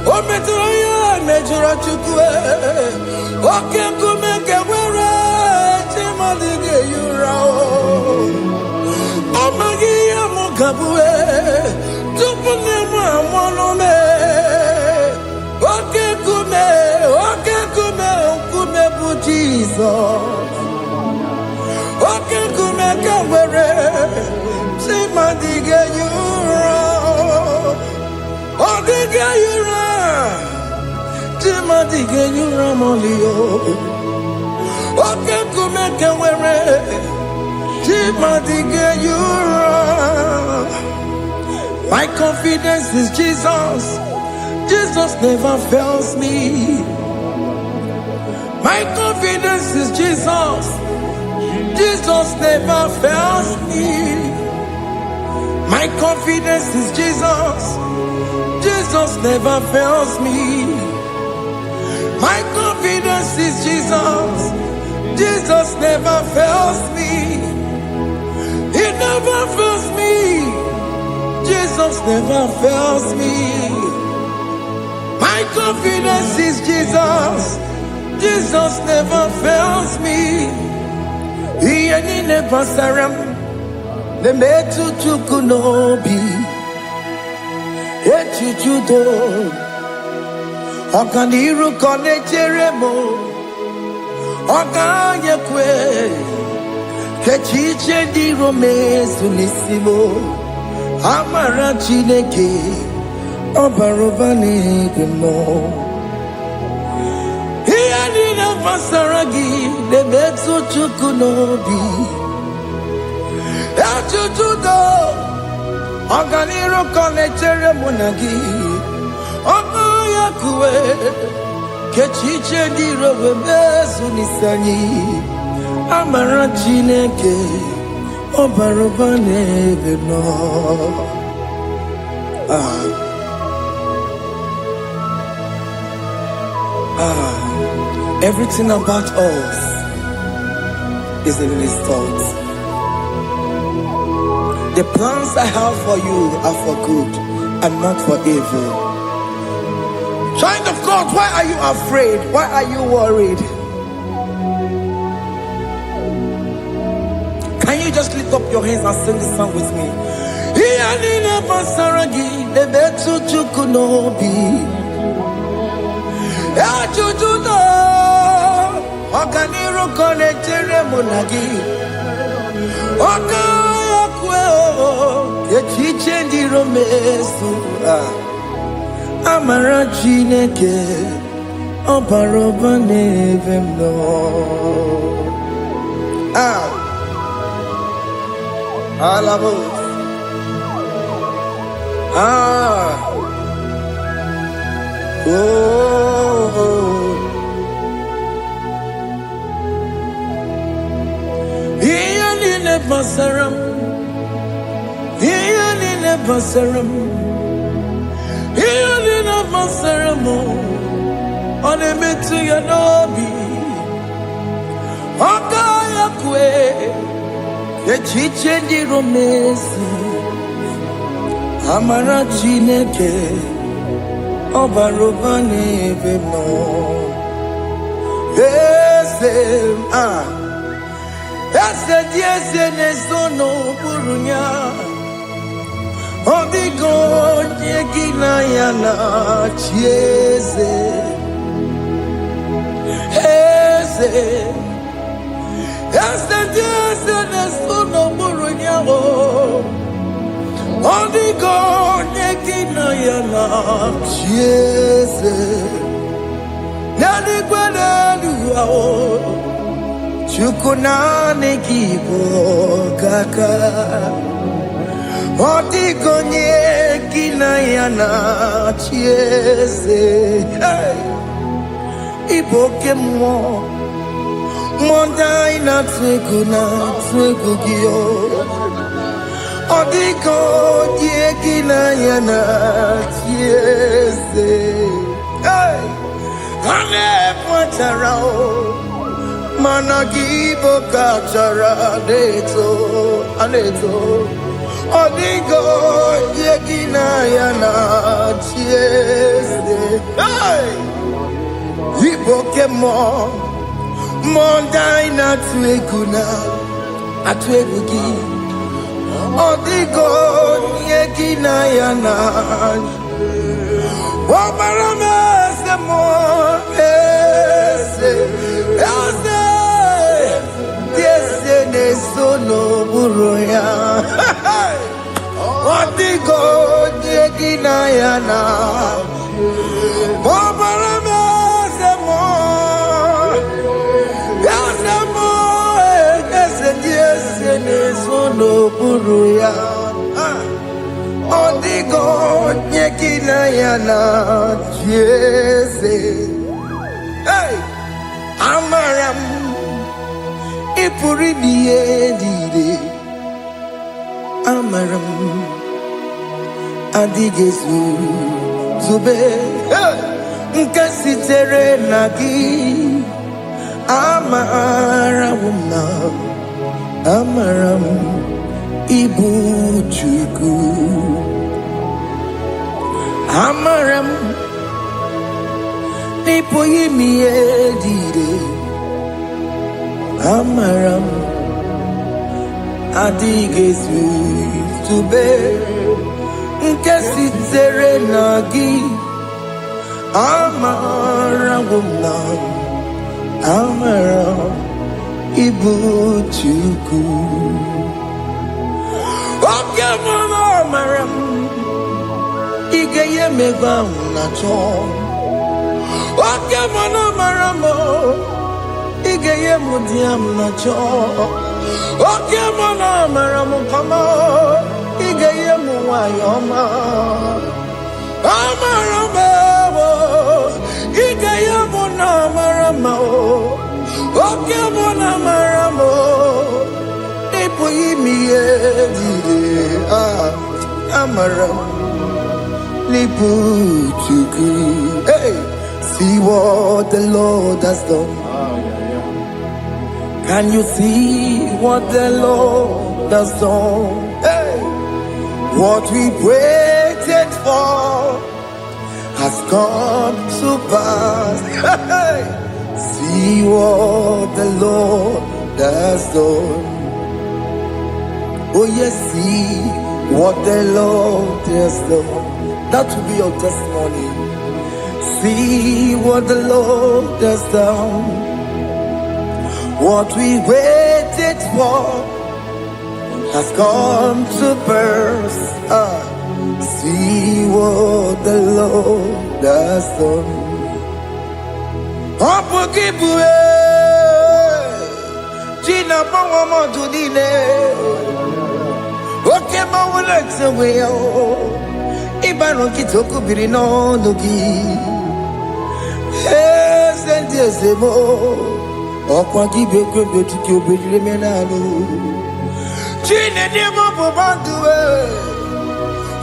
ometroya mejura chukwe. Oke kumeke were, timadiga yura. Omagia mukabue, tupune mwamonome. Oke kume bu Jesus. Oke kume kawere, simadiga yura. Odiga yura, simadiga yura molio. Oke kume kawere. My confidence is Jesus. Jesus never fails me. My confidence is Jesus. Jesus never fails me. My confidence is Jesus. Jesus never fails me. My confidence is Jesus. Jesus never fails me. never fails me. Jesus never fails me. My confidence is Jesus. Jesus never fails me. He ain't never saram. The metu chukunobi. Echuchudo. Okaniru kone jeremo. Okanyekwe. Kechiche di rome sunisimo. Amara chineke. Obarobane gemo. Hiyanina pasaragi de betsu chukunobi. Achuchudo. Oganiro konechere monagi. Obayakwe. Kechiche di rome sunisani. Amara chineke. Obarobane gemo. Everything about us is in His thoughts. The plans I have for you are for good and not for evil. Child of God, why are you afraid? Why are you worried? Can you just lift up your hands and sing this song with me? Achuchudo, Okaniro konechere monagi. Okayakwe, Kechiche di romesu. Amara chineke, Obarobane vemno. Alabo. Basaram, Hiyanina Basaram, Hiyanina Basaramo, on a metu yanobi, Okayakwe, Kechiche di romesi, Amara chineke, Obarobane vemo, Ese diese nesono burunya. Obigo nyegina yana chieze. Ese diese nesono burunya. Obigo nyegina yana chieze. Nani kwena luao. Chukunane kibo kaka. Otikonye kinayana chiese. Iboke mo. Mondai na twegugio. Otikonye kinayana chiese. Ane patarao. Managibo kachara aneto Odigo yegina yana chiese. Ibokemo Mondai na tweguna atwegugi Odigo yegina yana Wabarame semo Sono buruya. Odigo yegina yana. Bobarame semo. Yasemo yesene sono buruya. Odigo yegina yana. Yese. Hey, Amaram. Ipuri diye Amaram Adigezu Zube Nkasitere nagi Amaram Ibu Chuku Amaram Nipo Yimi Edide Amaram Adigesu Tube Nkesi Nagi Amaram Amaram Ibu Chuku Oke mama maram Igeye megba na cho Oke mama maram Igeye mudiam na cho Oke mama maram kama Igeye muwayoma Amaram Igeye muna maram Oke mama maram Amaram Lipuchuku. Hey, see what the Lord has done. Can you see what the Lord has done? Hey, what we waited for has come to pass. Hey, see what the Lord has done. Oh yes, see what the Lord has done. That will be your testimony. See what the Lord has done. What we waited for has come to pass. See what the Lord has done. Gina Bawa Judine. Okay, my legs away. Ibano Kitoko Birino Nogi. Yes, and yes, the more. Or Quaki Beko Betiki Bimenano. Gina Demo Bobandue.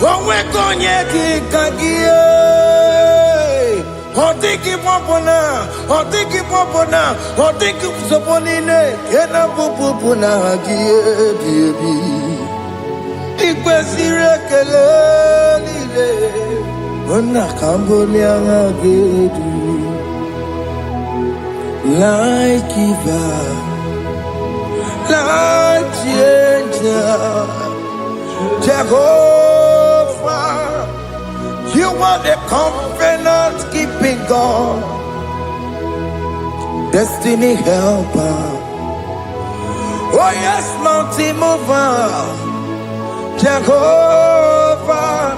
One week on Yaki Kagia. Or take him upona, or take him upona, or take him Soponine, Kena Pupuna, baby. Ikwesire kelele, ona Cambodia gedu, like Eva, like Jehovah. You are the covenant keeping God, destiny helper. Oh yes, mountain mover, Jehovah.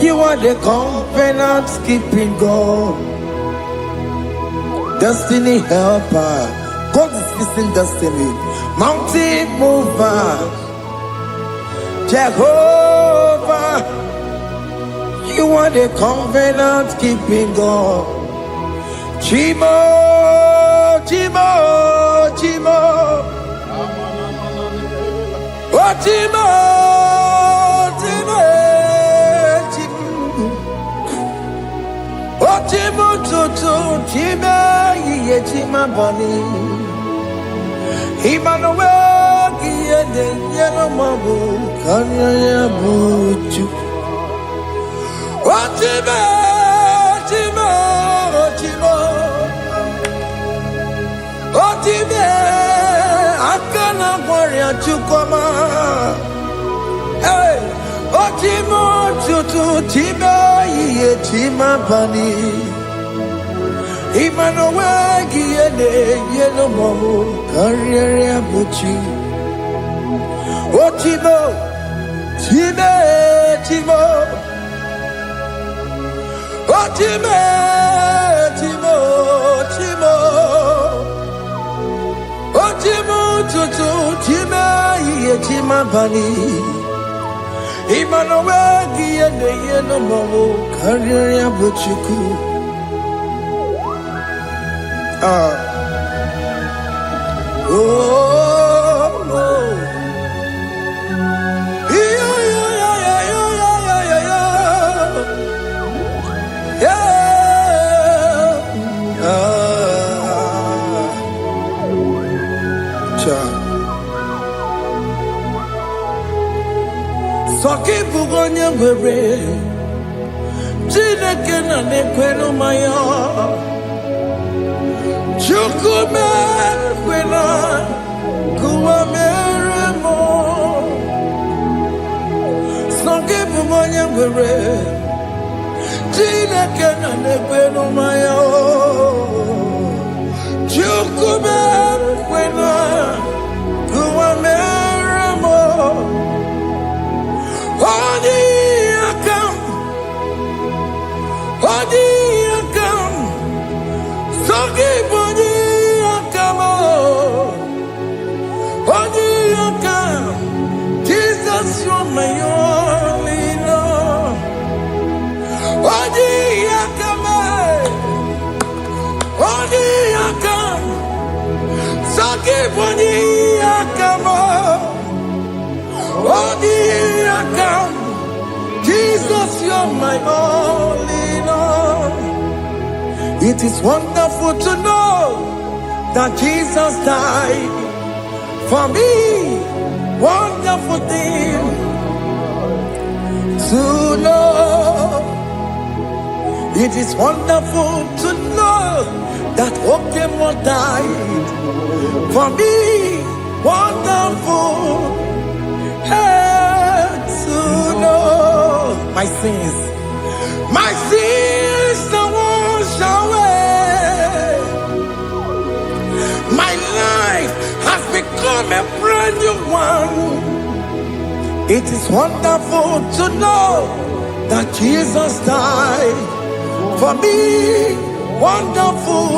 You are the covenant keeping God, destiny helper. God is fixing destiny. Mountain mover, Jehovah. You are the covenant keeping God. Chimo, Chimo, Chimo. Oh, Chimo, Chimo, Chimo. Oh, Chimo, Chimo, Chimo, Ye Chima Bani. Emmanuel, Kiede, Yellow Mabu, Kanya Buchu. Otime, Otime, Otime, Otime, Akana Warrior Chukoma. Hey, Otime, Tutu, Time, Yetima Bani. Emmanuel, Giene, Yellow Momo, Carrier Buchi. Otime, Time, Timo. Otime, Timo, Timo. Otimo, Tutu, Time, Yetima Bani. Emmanuel, Giene, Yellow Momo, Carrier Buchiku. Oh, Sokibu gonye were Chineke na nekwenu maya Chukume kwena Kuwa mere mo Sokibu gonye were Chineke na nekwenu maya Chukume kwena Kuwa mere mo Odi akam, sogi bodi akam, odi akam. Jesus, you're my only Lord. Odi akam, sogi bodi akam, odi akam. Jesus, you're my only Lord. It is wonderful to know that Jesus died for me. Wonderful thing to know. It is wonderful to know that Okemo died for me. Wonderful. To know my sins are washed away. My life has become a brand new one. It is wonderful to know that Jesus died for me. Wonderful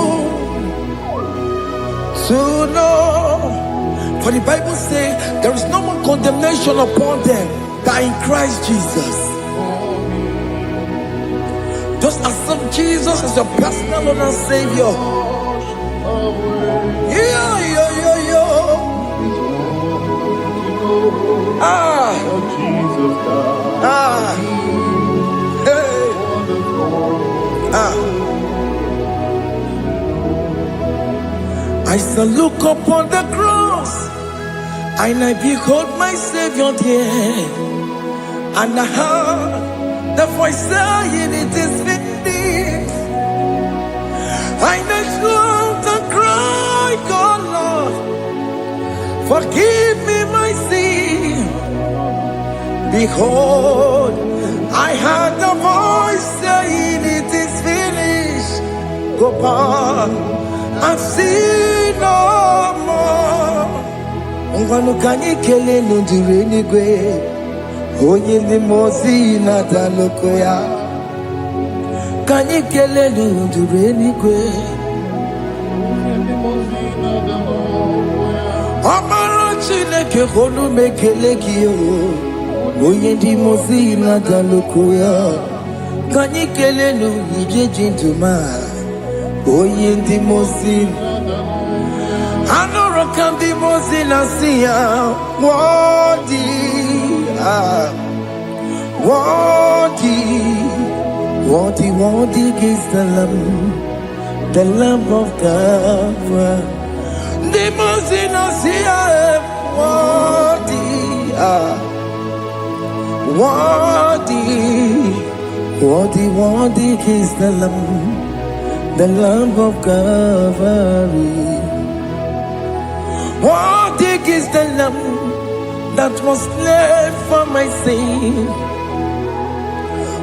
to know. For the Bible says there is no more condemnation upon them that in Christ Jesus. Just accept Jesus as your personal Lord and Savior. Yeah. I shall look upon the cross and I behold my Savior there, and I heard the voice saying, "It is finished." I knelt and cried, "Oh Lord, forgive me my sin." Behold, I heard the voice saying, "It is finished." Go back and sin no more. Ngwanu kanyi kele nundure nigwe, onye ndi mozi na daloko ya. Kanyi kele nundure nigwe, Amara Chineke honu mekele kiyo, onye ndi mozi na daloko ya. Kanyi kele nundure jintuma, onye ndi mozi. Anoro can be Mozilla Sia, Worthy is the Lamb of God. The Mozilla Sia, worthy is the Lamb of Calvary. Worthy is the Lamb that was slain for my sin.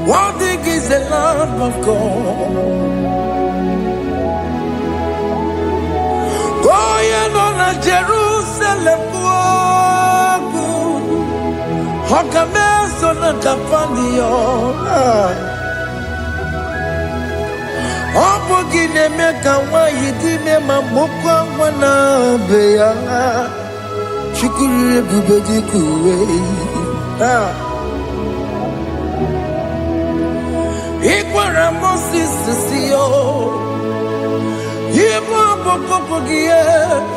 Worthy is the Lamb of God. Going on a Jerusalem walk, Hokames on a Capandio. Opogine meka wa yidime mamukwa wana beya. Shukuru bubedi kuwe. Ikwara Moses siyo. Yema bokopogie.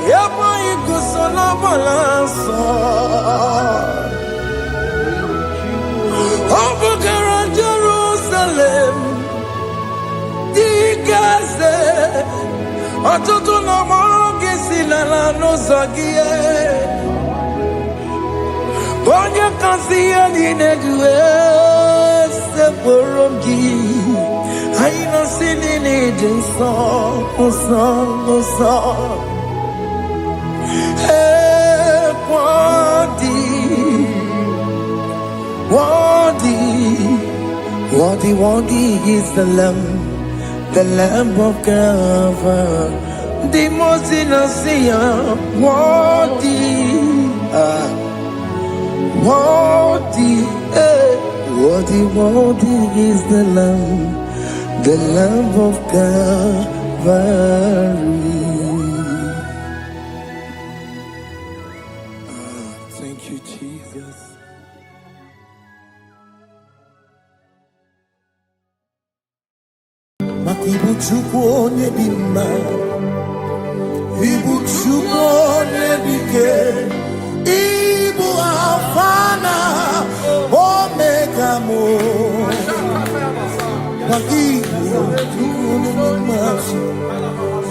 Yema igusola balanso. Opogara Jerusalem. Digaze, atutu na mogi silala no zagie. onye kasị ihe niile ji sekpụrụ gị anyị nọsị niile dị nsọ nsọ nsọ Worthy is the Lamb of God, the most innocent, worthy is the Lamb of God. Thank you, Jesus. Ibu Chukwu onye dị mma, Ibu Chukwu onye dị ike, Ibu Alfa na Omega mo. Ibu Chukwu onye dị mma,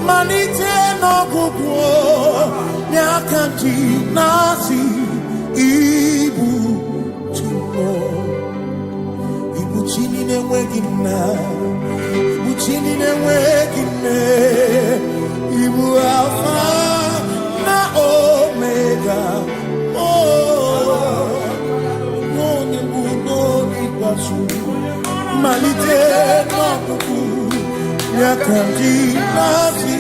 malite n'ọgwụgwụ n'aka ndị na-asị Ibu Chukwu, Ibu Chi na-enweghị nna. Chini na-enweghị nne, Ibu Alfa na Omega, onye bụ n'oge ikpeazụ, malite n'ọgwụgwụ n'aka ndị na-asị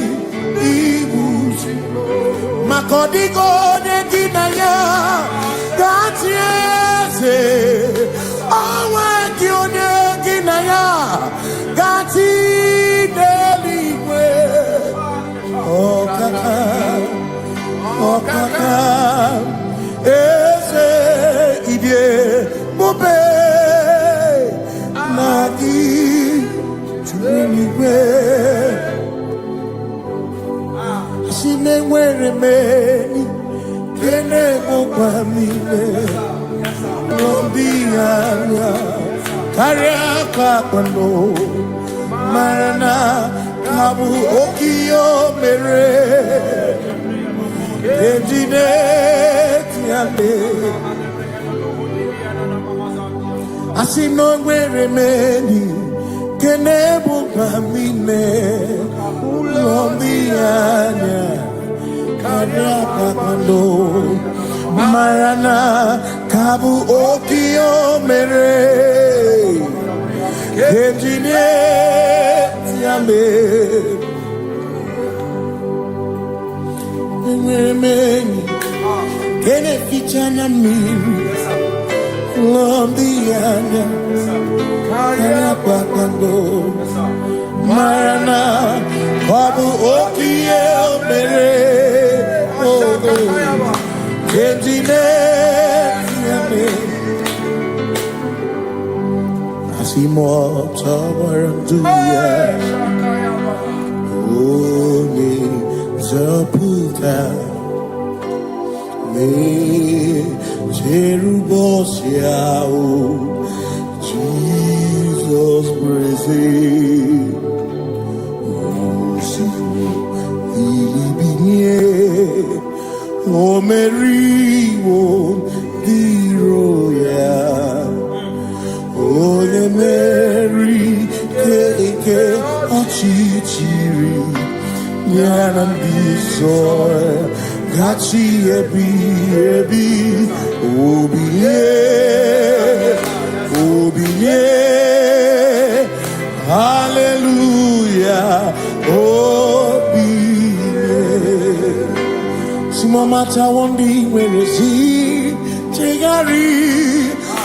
Ibu maka ọ dịghị onye gị na ya ga-achị eze, onwe gị onye gị na ya ga-achị n'eluigwe. Ọkaka eze ibie mube na gị juru n'igwe, si na-enwere meni kene mụkwa n'ime n'obi anya karịa ka kwando mara na ka bụ oke o mere ejide tiale asị na o nwere meni kene mụkwa n'ime n'obi anya karịa ka kwando mara na ka bụ oke o mere ejide tiale enwere m enyi kene ficha na mmiri n'obi anya karịa ka kwando mara na ọ bụ oke ihe o mere ejide tiale Asimota waranduya Oni zaputa Me Jerubosiao Jesus praise Osi Ilibinye Omeriwo Diroya Onye Mary Keke Ọchịchịrị Nyana Ndiso Gachi Ebi Ebi Obiye Obiye Hallelujah Obiye Simo mata wondi where is he Tegari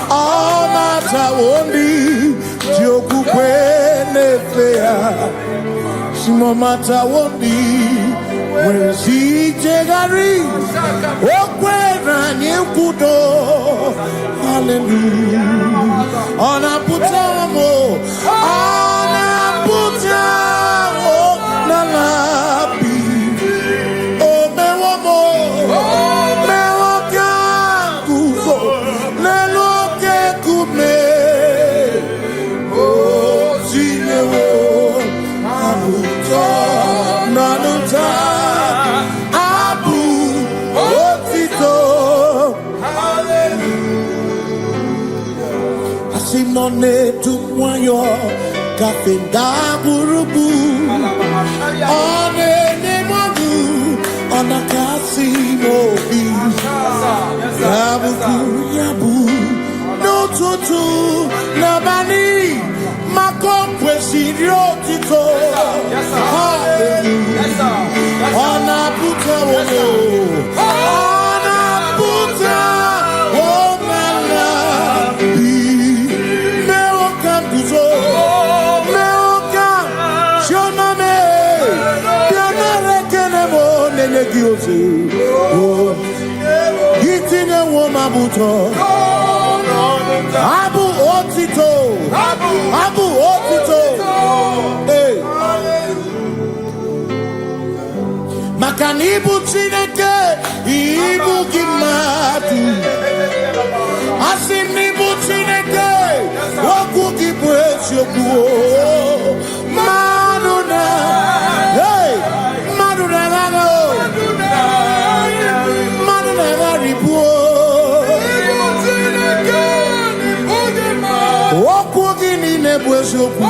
All matter wondi Joku kwene fea Simo mata wondi Where is he Tegari Okwena nyekudo Hallelujah Ona putamo Ona putamo Nalabi Omewomo Omewo kanguzo Neloke kume Ozinewo Abuto Nanuta Abu Otito Hallelujah none to wayo kafenda burubu one nemagu ona kasi mobi yabu no tutu nabani makopwe siriotito hallelujah ona puta wono ona puta womala meoka buzo meoka shoname yanare kenemo nenegioze gitine womabuto Abu Otito. Hey. Makanibu Chineke, Ibu Gimatu. Asinibu Chineke, Waku Gibweshoku. Maduna. Hey. Maduna Gano. Maduna Garibu. Okugini nebwesoku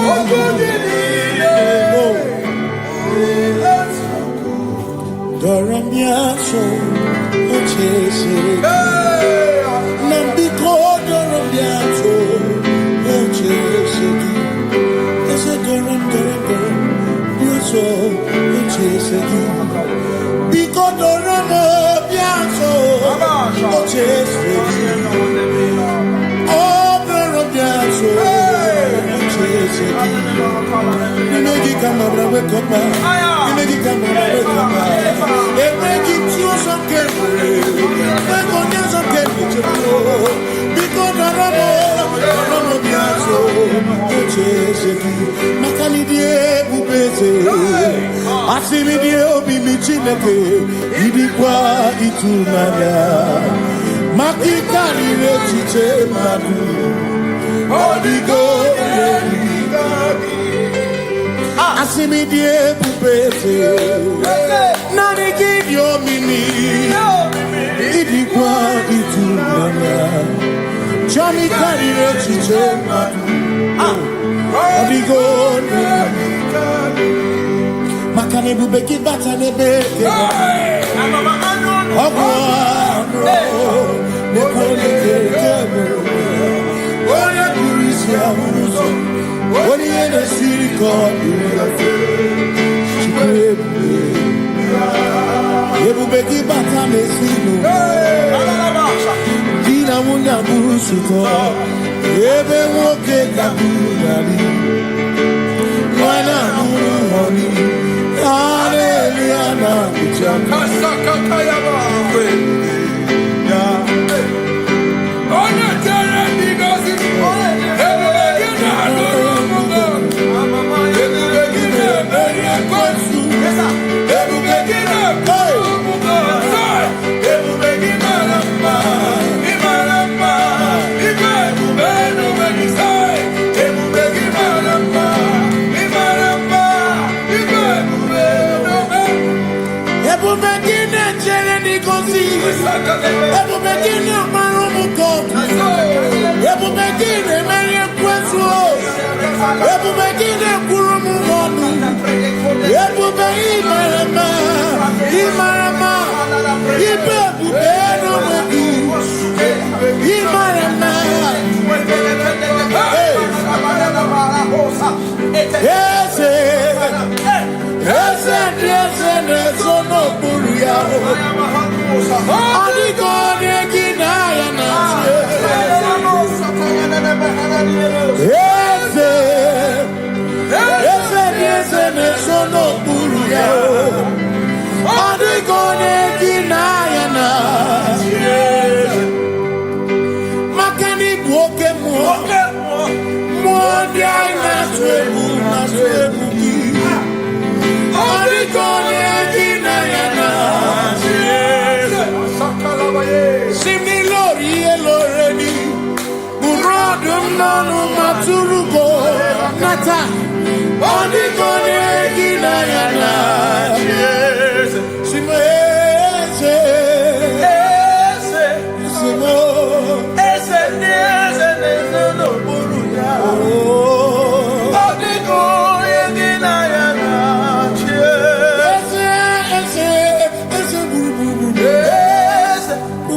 Doramiaso ochese Nambiko doramiaso ochese Ese doram biaso ochese Biko doramiaso ochese Asimi die pupete Nani gidio mimi Idi kwa itunana Chami karire chichema Odigo Makane bubeki bata nebeke Ogwa Nekone kekebe Oye kurisi ya uruzo Oni ene siriko Ebubeki bata mesino Dina munya busuko Ebe woke kabunari Mwana muhoni Hallelujah na kuchaka Kasaka yaba Ona tere bigozi Ebubeki na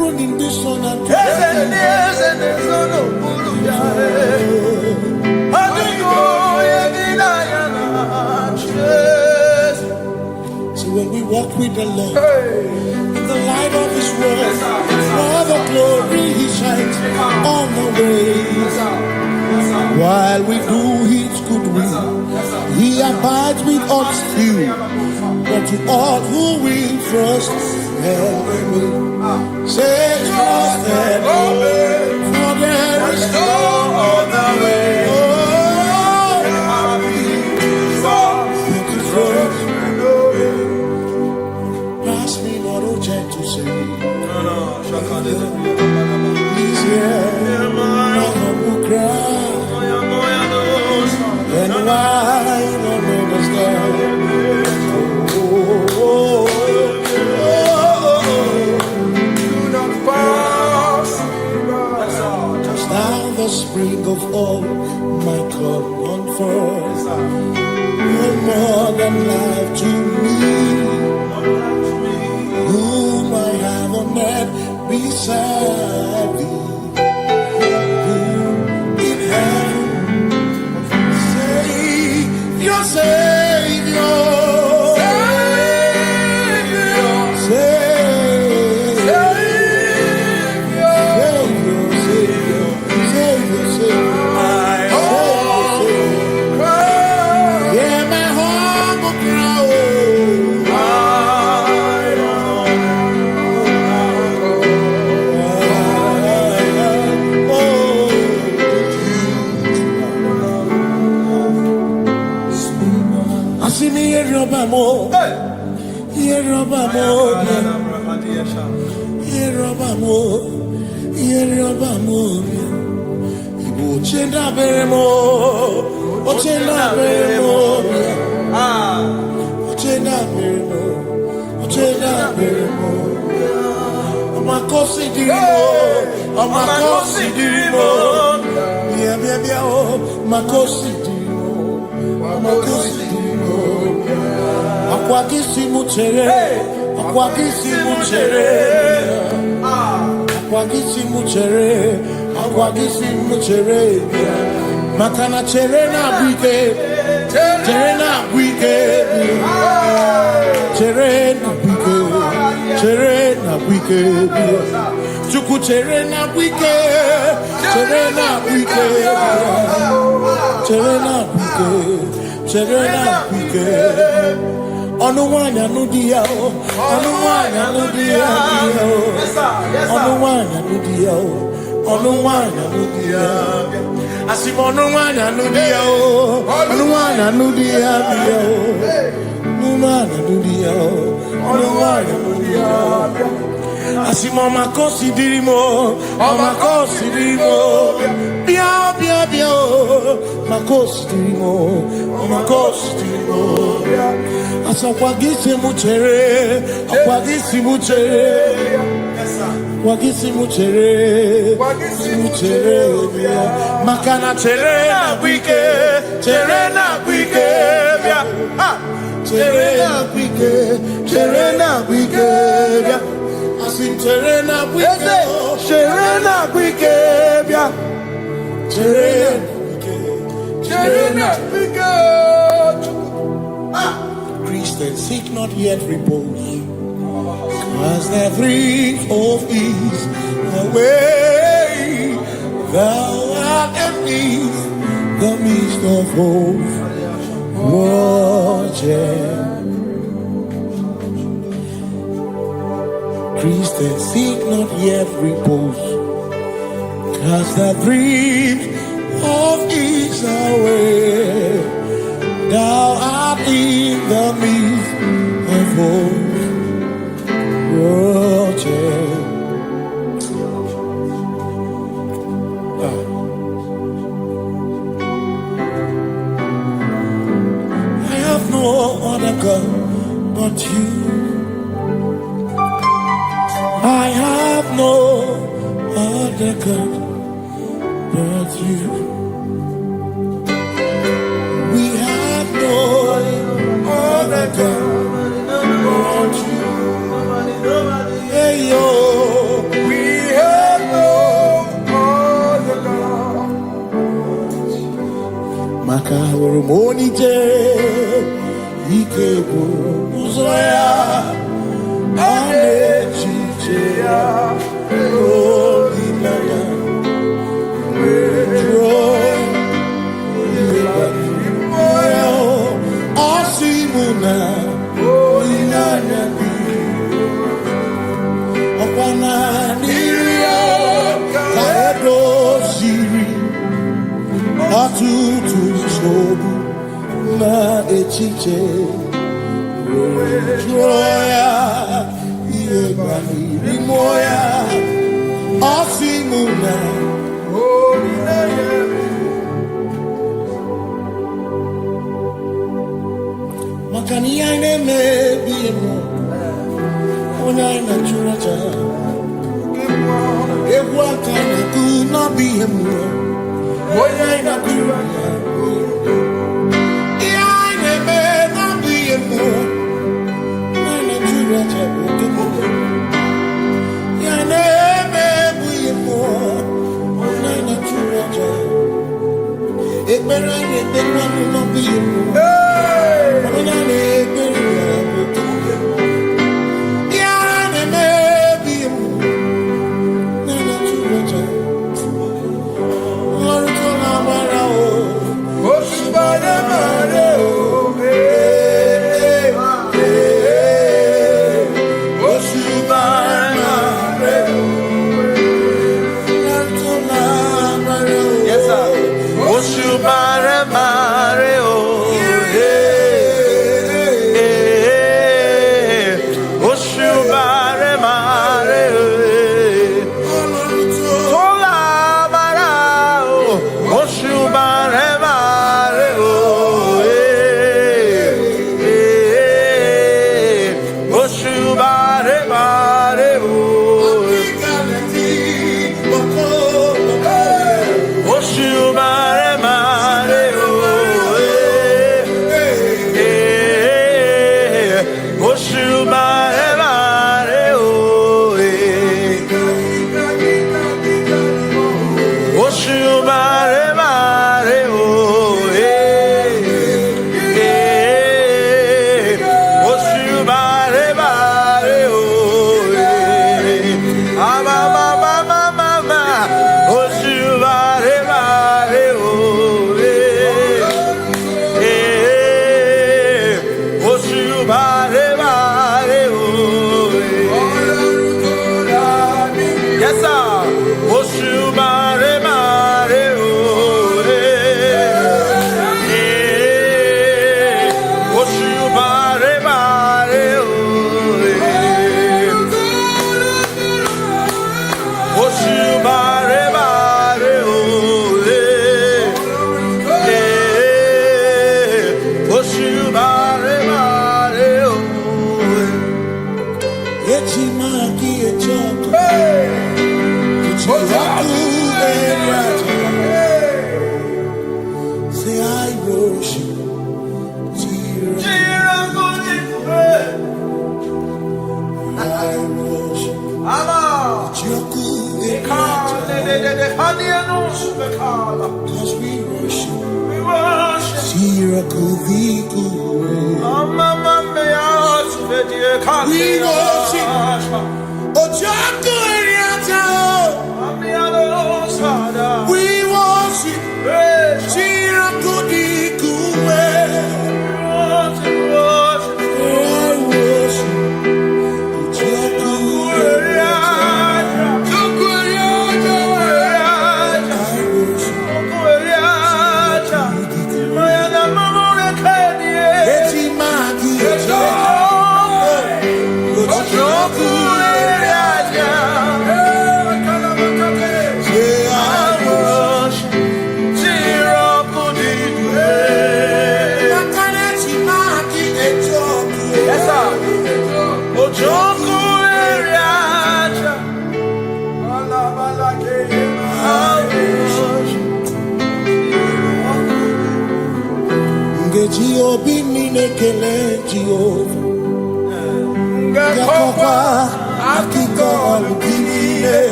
running this one and so when we walk with the Lord in the light of His word, for the glory He shines on the way. While we do His good will, He abides with us still. But to all who will trust and obey, say trust and obey, for there is no other way. Oh, to trust and obey. Pass me not a gentle say. He's here, my humble cry. And why don't understand? Just now the spring of all my cup on forth. You're more than life to me. Whom I have on earth beside thee. Your Savior, yeah, my humble Makana cherena wike, Chuku cherena wike, Onuwanya nudia, Asimonuwanya nudia, Asimoma considerimo, bia, maconsiderimo, Asakwagisi muchere, Makana cherena wike, Asim cherena wike, Christians seek not yet repose, cause their dreams of ease away. Thou art beneath the midst of hope, watching. Christians seek not yet repose, cast their dreams of ease away. Thou art in the midst of hope, watching. I have no other God but you. I have no other God but you. We have no other God but you. Hey yo, we malite ike gwụrụ ụzọ ya a na-echiche ya olileanya ọ sị mụ na olileanya dị ọkwa na n'iru ya ka edoziri ọtụtụ nsogbu na echiche jụọ ya ihe gbalịrị mụọ ya ọ sị mụ na maka na ihe anyị na-emebi onye anyị na-achụrụ aja egwu aka na-ekwu n'ọbụ ihe mmụọ onye anyị na-achụrụ aja ihe anyị na-eme n'ọbụ ihe mmụọ onye anyị na-achụrụ aja bụ oke mmụọ ihe anyị na-eme bụ ihe mmụọ onye anyị na-achụrụ aja ekpere anyị ekpekwa n'ọbụ ihe mmụọ onye anyị na-ekpere ya bụ oke mmụọ ihe anyị na-eme bụ ihe mmụọ onye anyị na-achụrụ aja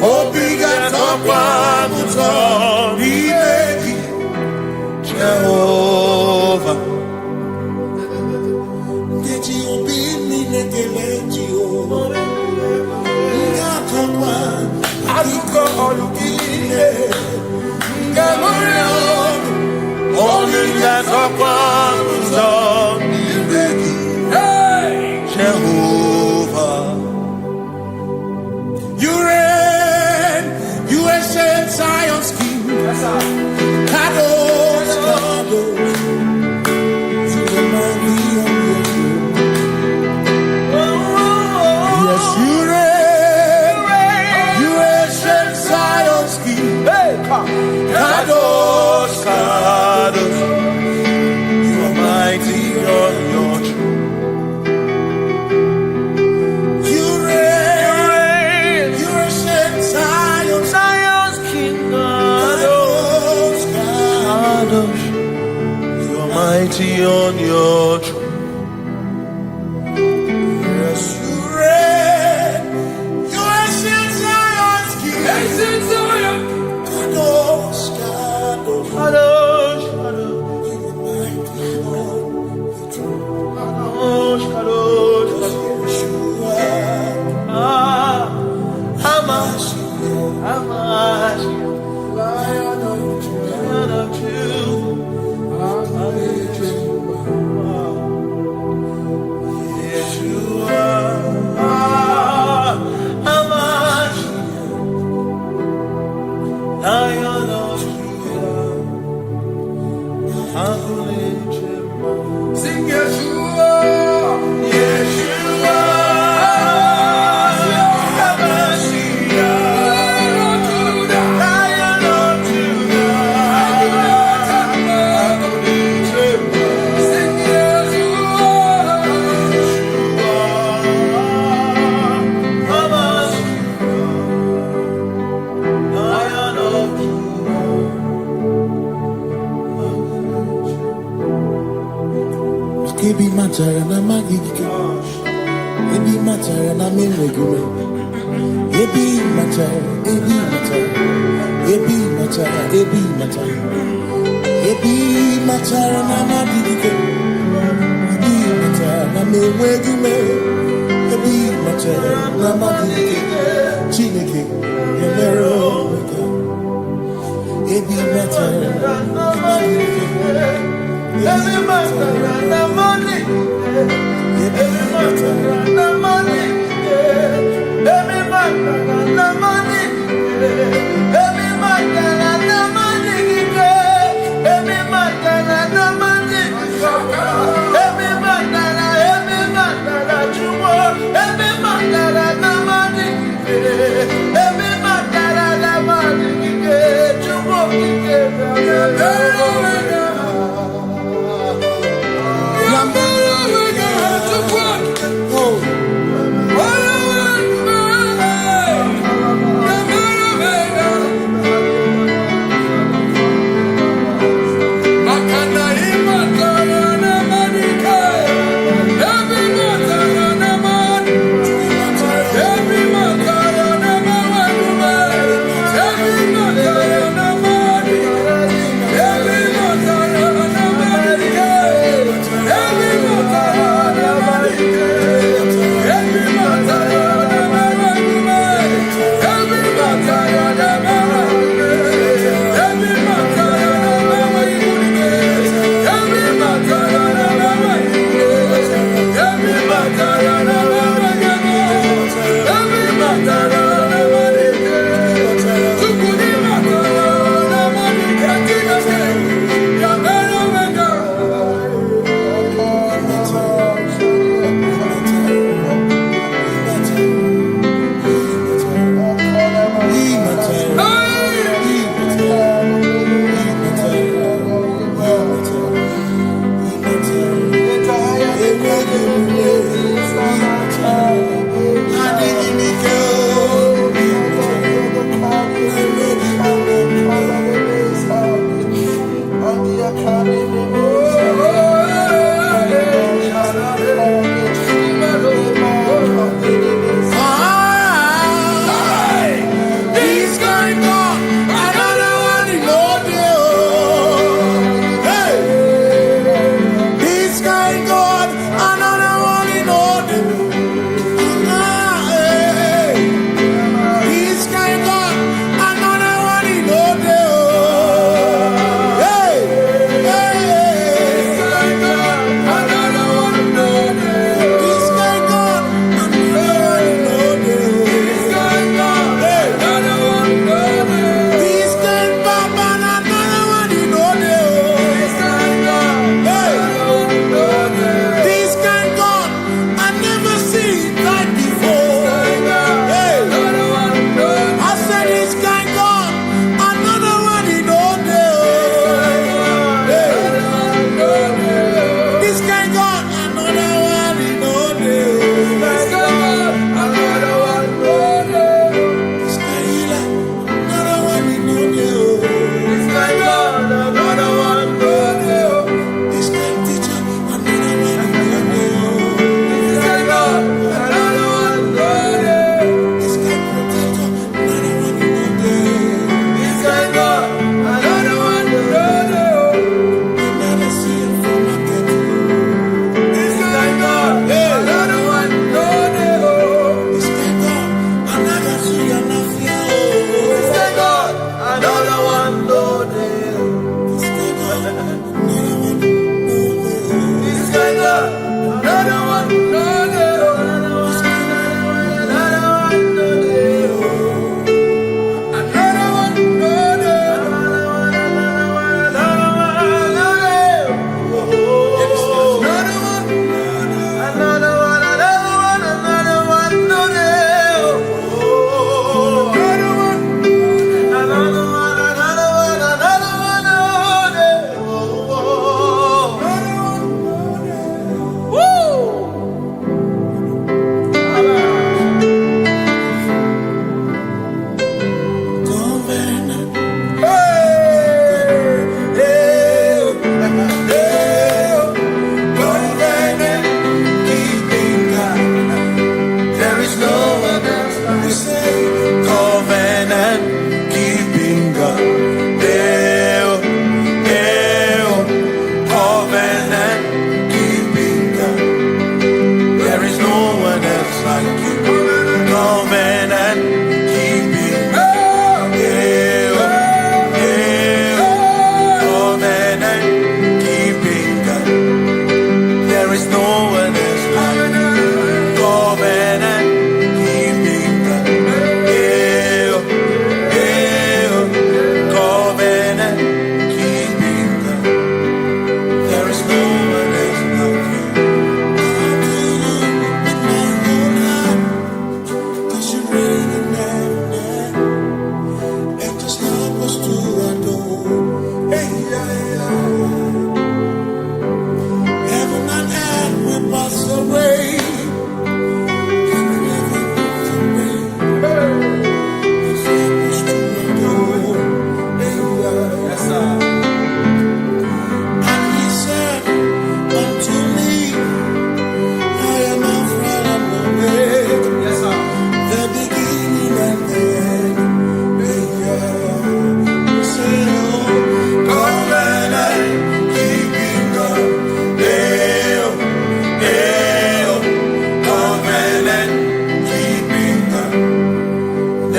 Obrigado, Pablo, Jehovah, you reign, you ancient Zion's King. Kadosh, Kadosh, to the mighty on your throne. Yes, you reign, you ancient Zion's King. Kadosh, Kadosh, you are mighty on your throne. Mighty on your throne. Yes, you reign. You ancient Zion's King. Ancient Zion. Kadosh, Kadosh, Kadosh, Kadosh. You are mighty on your throne. Kadosh, Kadosh, Kadosh. Hamash, Lion of Judah. Sing Yeshua, Yeshua, Lion of Judah, sing Ebi matara na magigike, ebi matara na menwegume, ebi matara, ebi matara, ebi matara, ebi matara, ebi matara na magigike, ebi matara na menwegume, ebi matara na magigike, Chineke emero wega, ebi matara na magigike. Every man na money, every man na money, every man na money, every man na money, every man na money, every man na jumo, every man na money.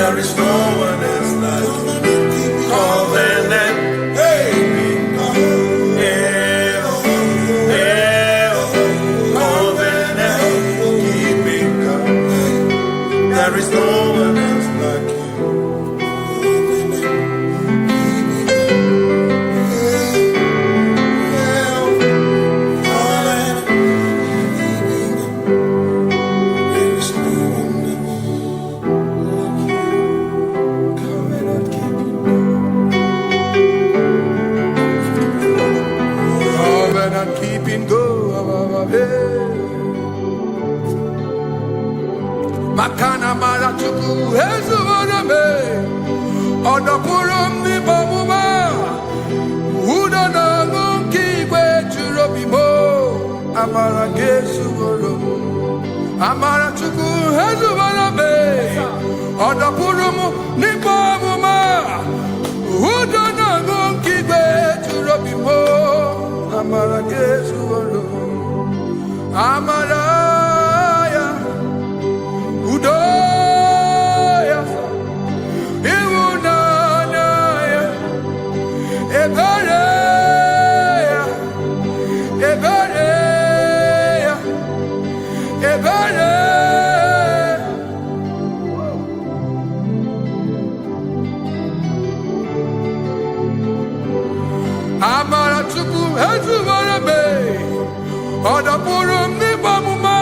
There is no one else like you. Covenant. Hey. There is no one else like you. Covenant keeping go. Makana mara chuku hezu orame odapurum ni bamuma uda na ngonki gwe churobimo amara gesu orum amara chuku hezu orame odapurum ni bamuma uda na ngonki gwe churobimo amara gesu orum amara Udoya, Iwunanaya, Ebereya, Ebereya, Ebereya. Amara chuku hezu warabe, odapurum ni bamuma.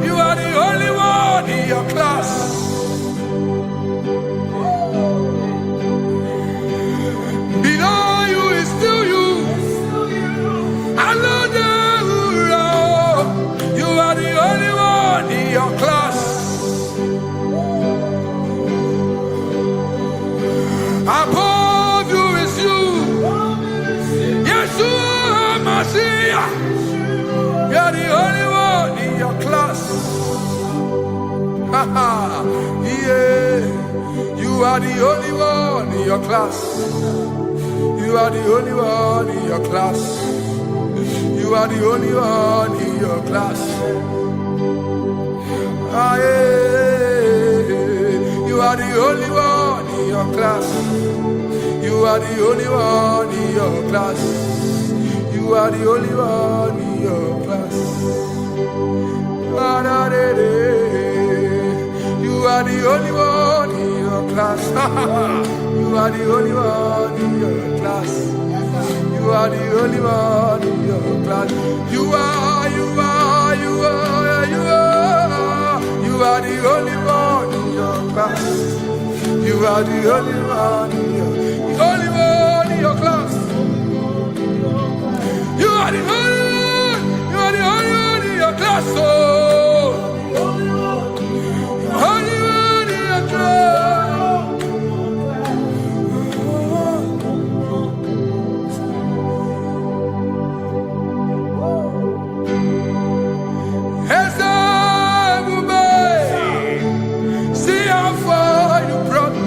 You are the only one in your class. Below you is still you. You are the only one in your class. Above you is you. Yeshua Mashiach. You are the only one in your class. Yeah. You are the only one in your class. You are the only one in your class. You are the only one in your class. Ah, yeah. You are the only one in your class. You are the only one in your class. You are the only one in your class. You are are the only one in your class. You are the only one in your class. You are the only one in your class. You are the only one in your class. You are the only one in your class. You are the only one in your class. Oh, only one in your class. See how far you brought me.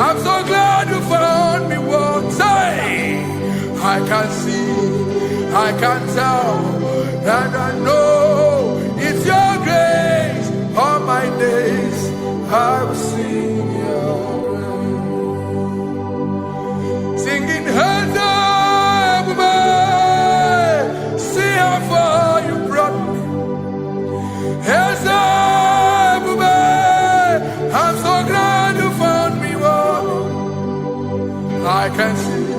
I'm so glad you found me once. I can see, I can tell, and I know it's your grace. All my days I will sing your praise. Singing hands up, see how far you brought me. Hands up, I'm so glad you found me one. I can see,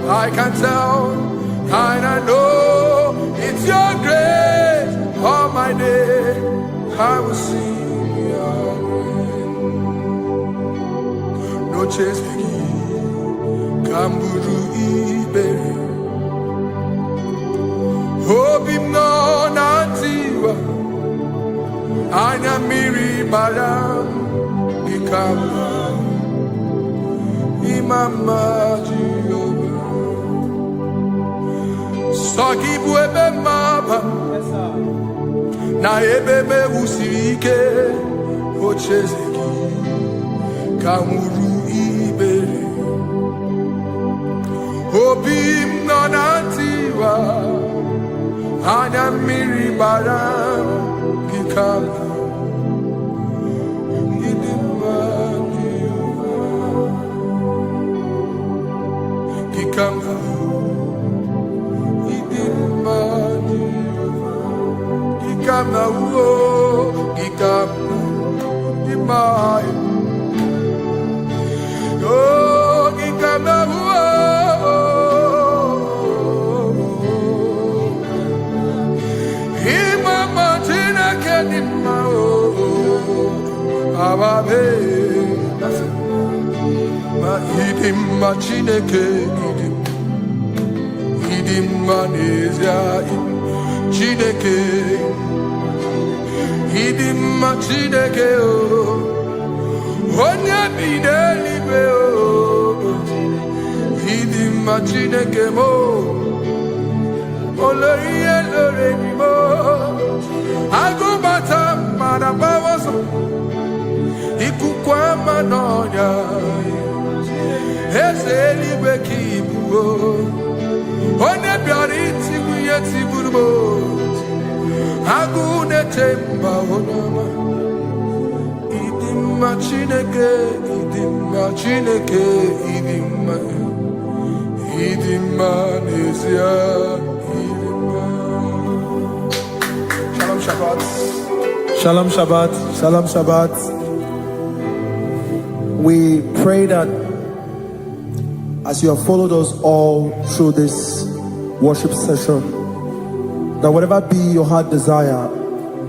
I can tell, and I know it's your grace. All my day I will sing your name. No chase Kamburu Iberi. Hope him no nantiwa. Anya miri baram ikama. Imama Jehovah. Sogi buebe maba. Na ebebe usike. Ochezeki. Kamuru ibere. Obim nonantiwa. Anya miri baram ikama. Chineke idim manezia Chineke idim Chineke o onye bidelibe o idim Chineke mo oloriye lore ni mo agubata marabawaso ikukwa manonya Ezelibe kibuo One biari tibuye tiburubo Agune temba onama Idimma Chineke Idimma nezia Idimma Shalom Shabbat Shalom Shabbat, Shalom Shabbat. We pray that as you have followed us all through this worship session, that whatever be your heart desire,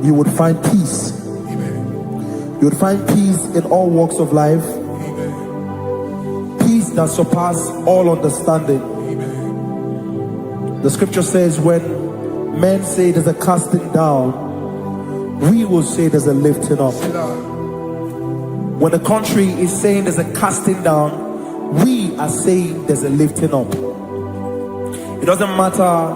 you would find peace. Amen. You would find peace in all walks of life. Amen. Peace that surpasses all understanding. Amen. The scripture says when men say there's a casting down, we will say there's a lifting up. When the country is saying there's a casting down, we are saying there's a lifting up. It doesn't matter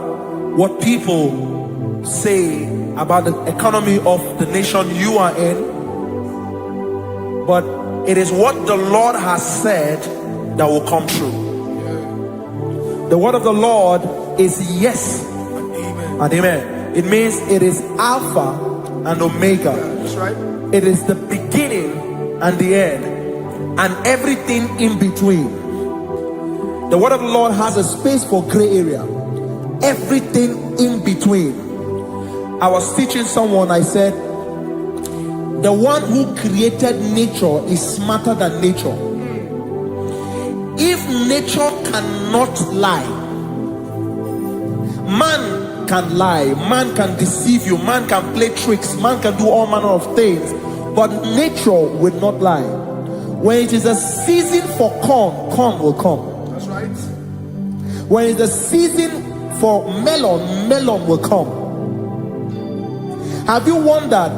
what people say about the economy of the nation you are in, but it is what the Lord has said that will come true. The word of the Lord is yes and amen. It means it is Alpha and Omega. That's right. It is the beginning and the end, and everything in between. The word of the Lord has a space for gray area. Everything in between. I was teaching someone, I said, the one who created nature is smarter than nature. If nature cannot lie, man can lie, man can deceive you, man can play tricks, man can do all manner of things, but nature will not lie. When it is a season for corn, corn will come. That's right. When it's a season for melon, melon will come. Have you wondered,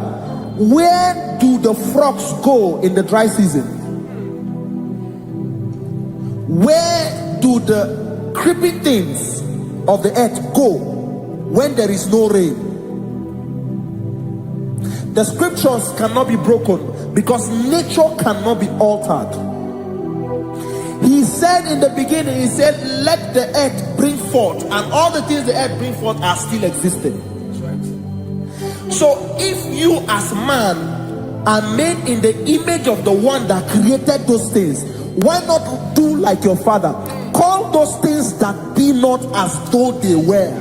where do the frogs go in the dry season? Where do the creeping things of the earth go when there is no rain? The scriptures cannot be broken because nature cannot be altered. He said in the beginning, he said, let the earth bring forth, and all the things the earth bring forth are still existing. So if you as man are made in the image of the one that created those things, why not do like your father? Call those things that be not as though they were.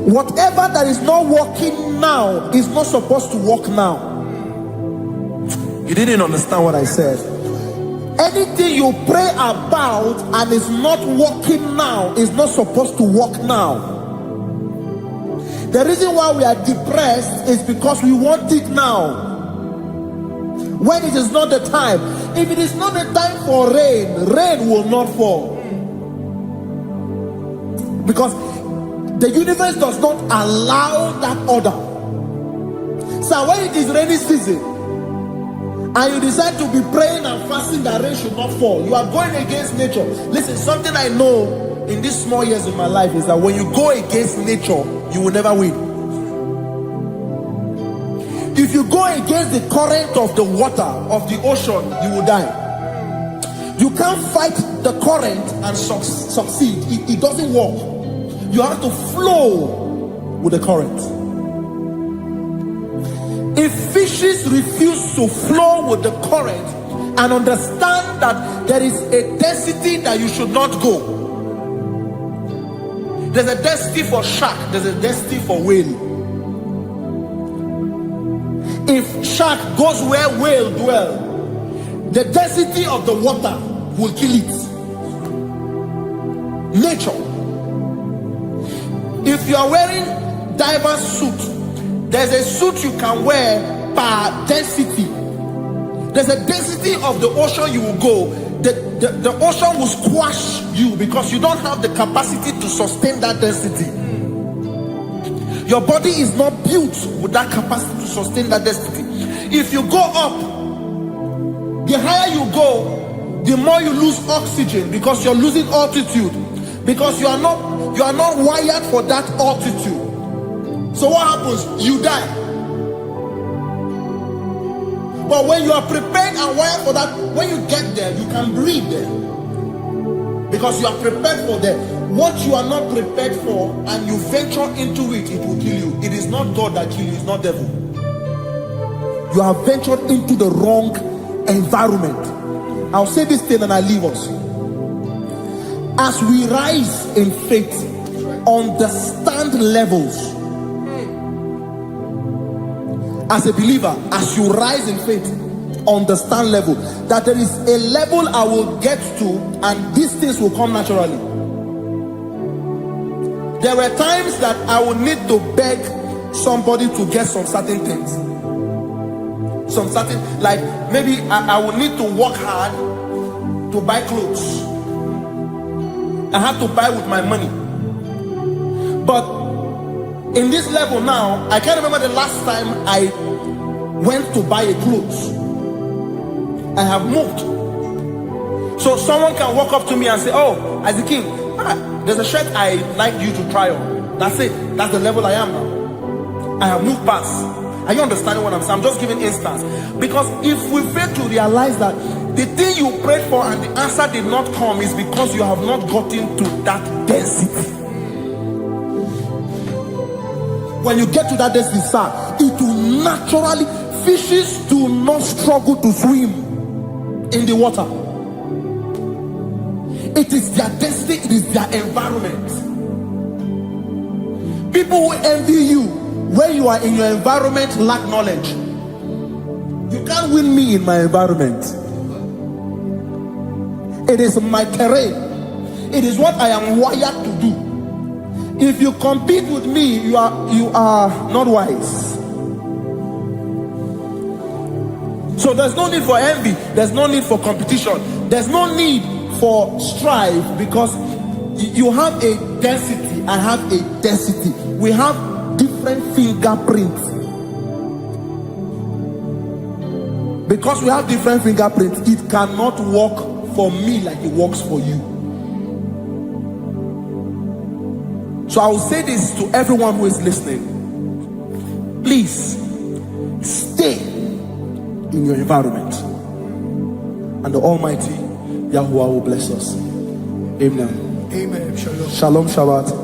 Whatever that is not working now is not supposed to work now. You didn't understand what I said. Anything you pray about and is not working now is not supposed to work now. The reason why we are depressed is because we want it now, when it is not the time. If it is not the time for rain, rain will not fall, because the universe does not allow that order. So when it is rainy season and you decide to be praying and fasting that rain should not fall, you are going against nature. Listen, something I know in these small years of my life is that when you go against nature, you will never win. If you go against the current of the water of the ocean, you will die. You can't fight the current and succeed. It doesn't work. You have to flow with the current. If fishes refuse to flow with the current and understand that there is a density that you should not go, there's a density for shark, there's a density for whale. If shark goes where whale dwell, the density of the water will kill it. Nature. If you are wearing diver's suit, there's a suit you can wear per density. There's a density of the ocean you will go. The ocean will squash you because you don't have the capacity to sustain that density. Your body is not built with that capacity to sustain that density. If you go up, the higher you go, the more you lose oxygen because you're losing altitude, because you are not wired for that altitude. So what happens? You die. But when you are prepared and wired for that, when you get there, you can breathe there, because you are prepared for that. What you are not prepared for and you venture into it, it will kill you. It is not God that kills you, it's not devil. You have ventured into the wrong environment. I'll say this thing and I leave us. As we rise in faith, understand levels. As a believer, as you rise in faith, understand level. That there is a level I will get to and these things will come naturally. There were times that I would need to beg somebody to get some certain things. Some certain, like maybe I would need to work hard to buy clothes. I have to buy with my money. But in this level now, I can't remember the last time I went to buy a clothes. I have moved. So someone can walk up to me and say, oh, as a king, there's a shirt I like you to try on. That's it. That's the level I am now. I have moved past. Are you understanding what I'm saying? I'm just giving instance. Because if we fail to realize that the thing you prayed for and the answer did not come is because you have not gotten to that density. When you get to that density, sir, it will naturally, fishes do not struggle to swim in the water. It is their density, it is their environment. People who envy you when you are in your environment lack knowledge. You can't win me in my environment. It is my terrain. It is what I am wired to do. If you compete with me, you are not wise. So there's no need for envy. There's no need for competition. There's no need for strife, because you have a density. I have a density. We have different fingerprints. Because we have different fingerprints, it cannot work for me like it works for you. So I will say this to everyone who is listening. Please stay in your environment, and the Almighty Yahuwah will bless us. Amen. Amen. Shalom. Shalom Shabbat.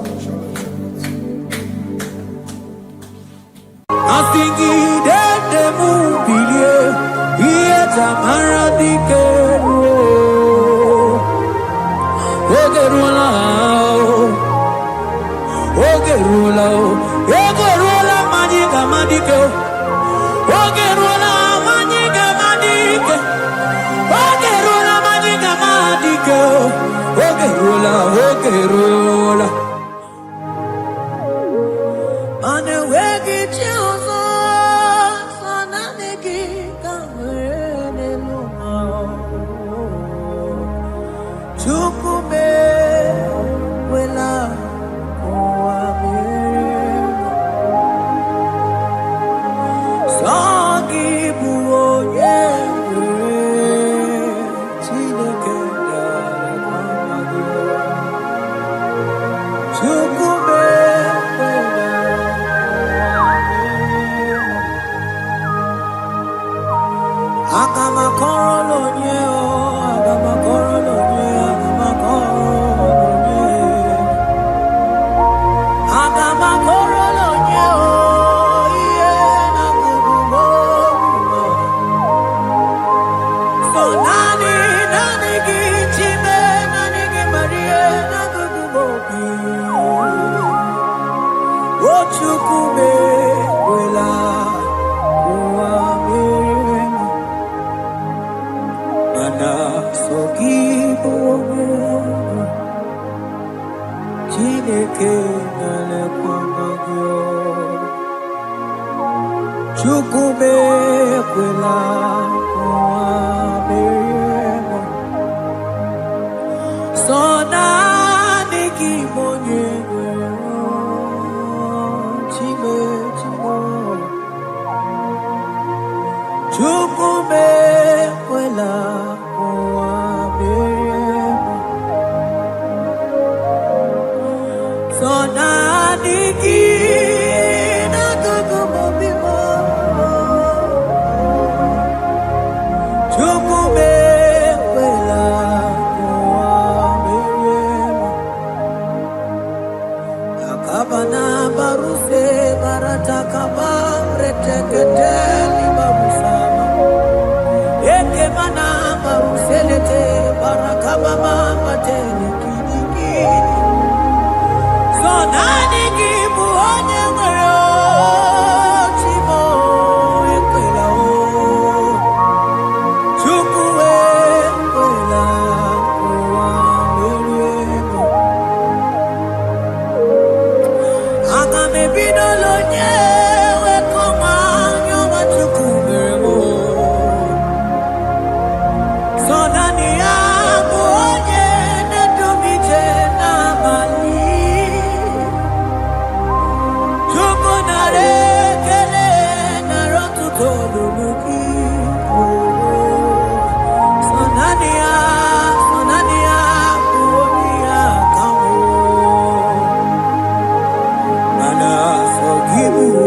Give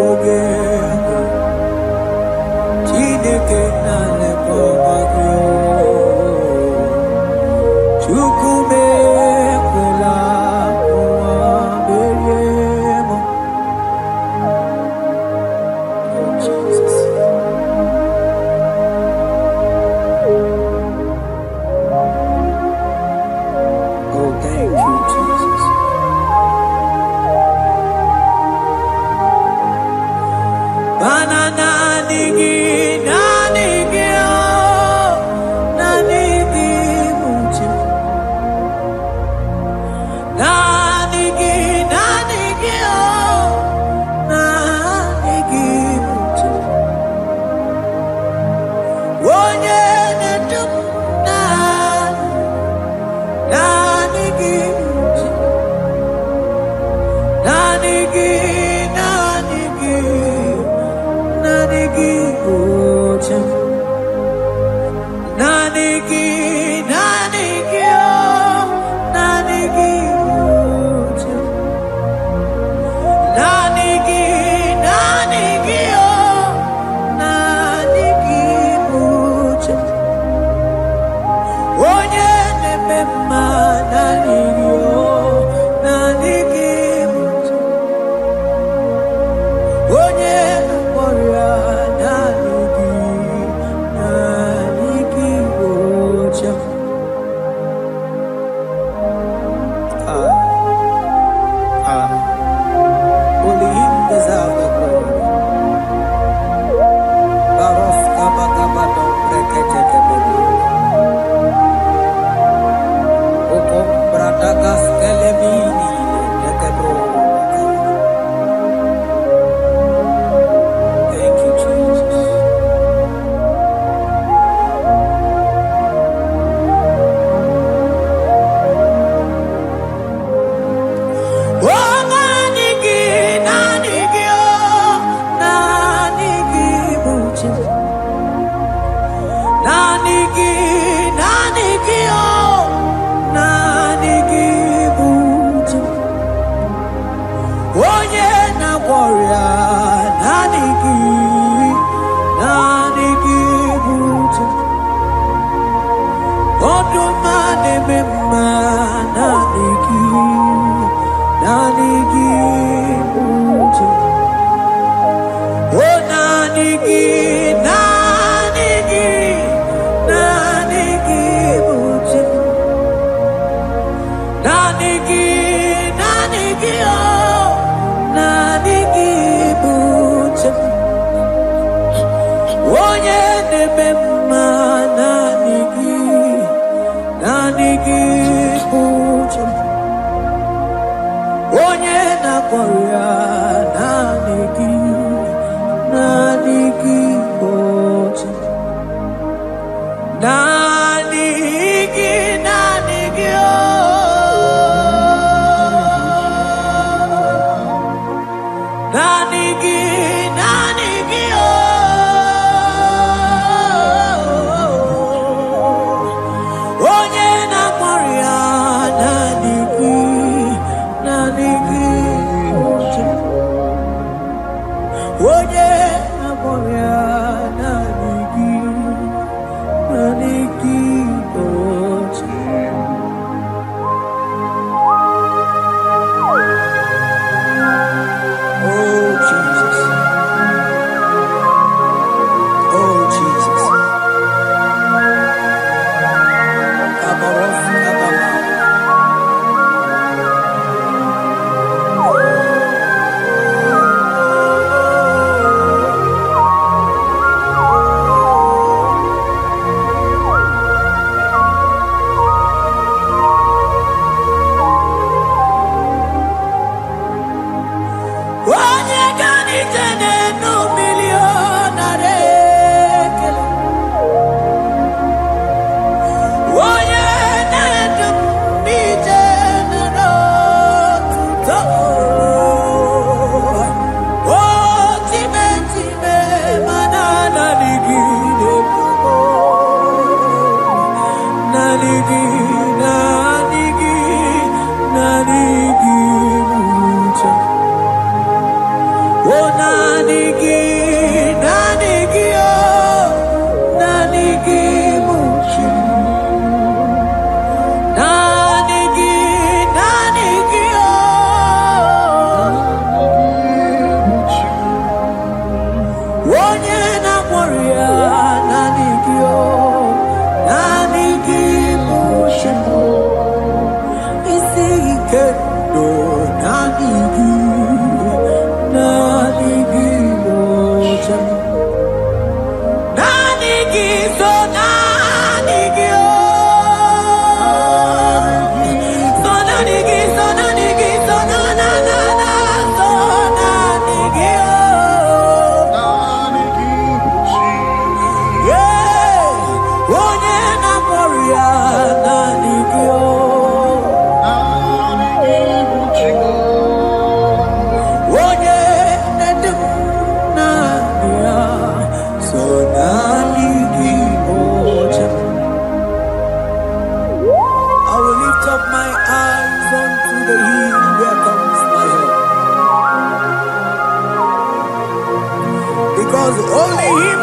because only Him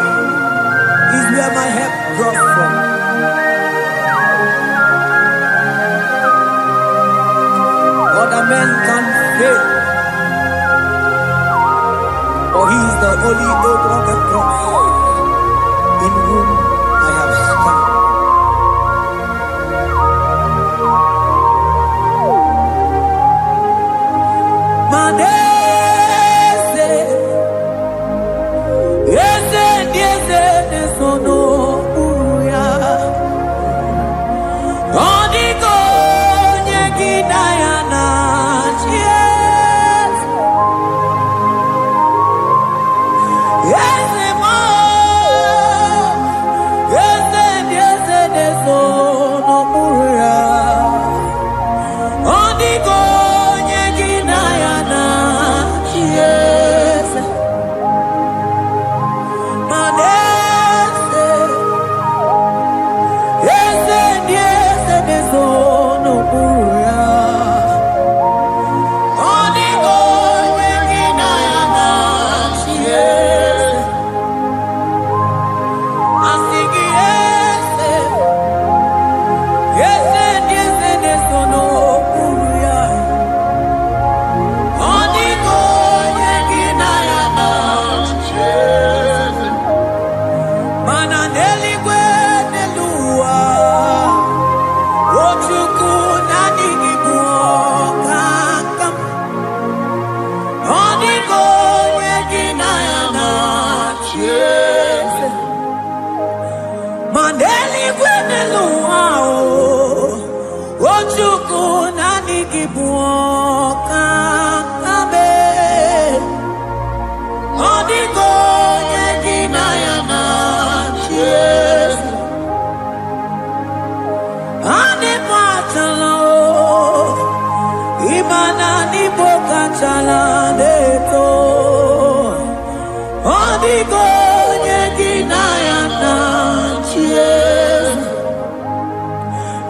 is where my help draws from. Other men can fail, for He is the only oak on the cross in whom I have stand.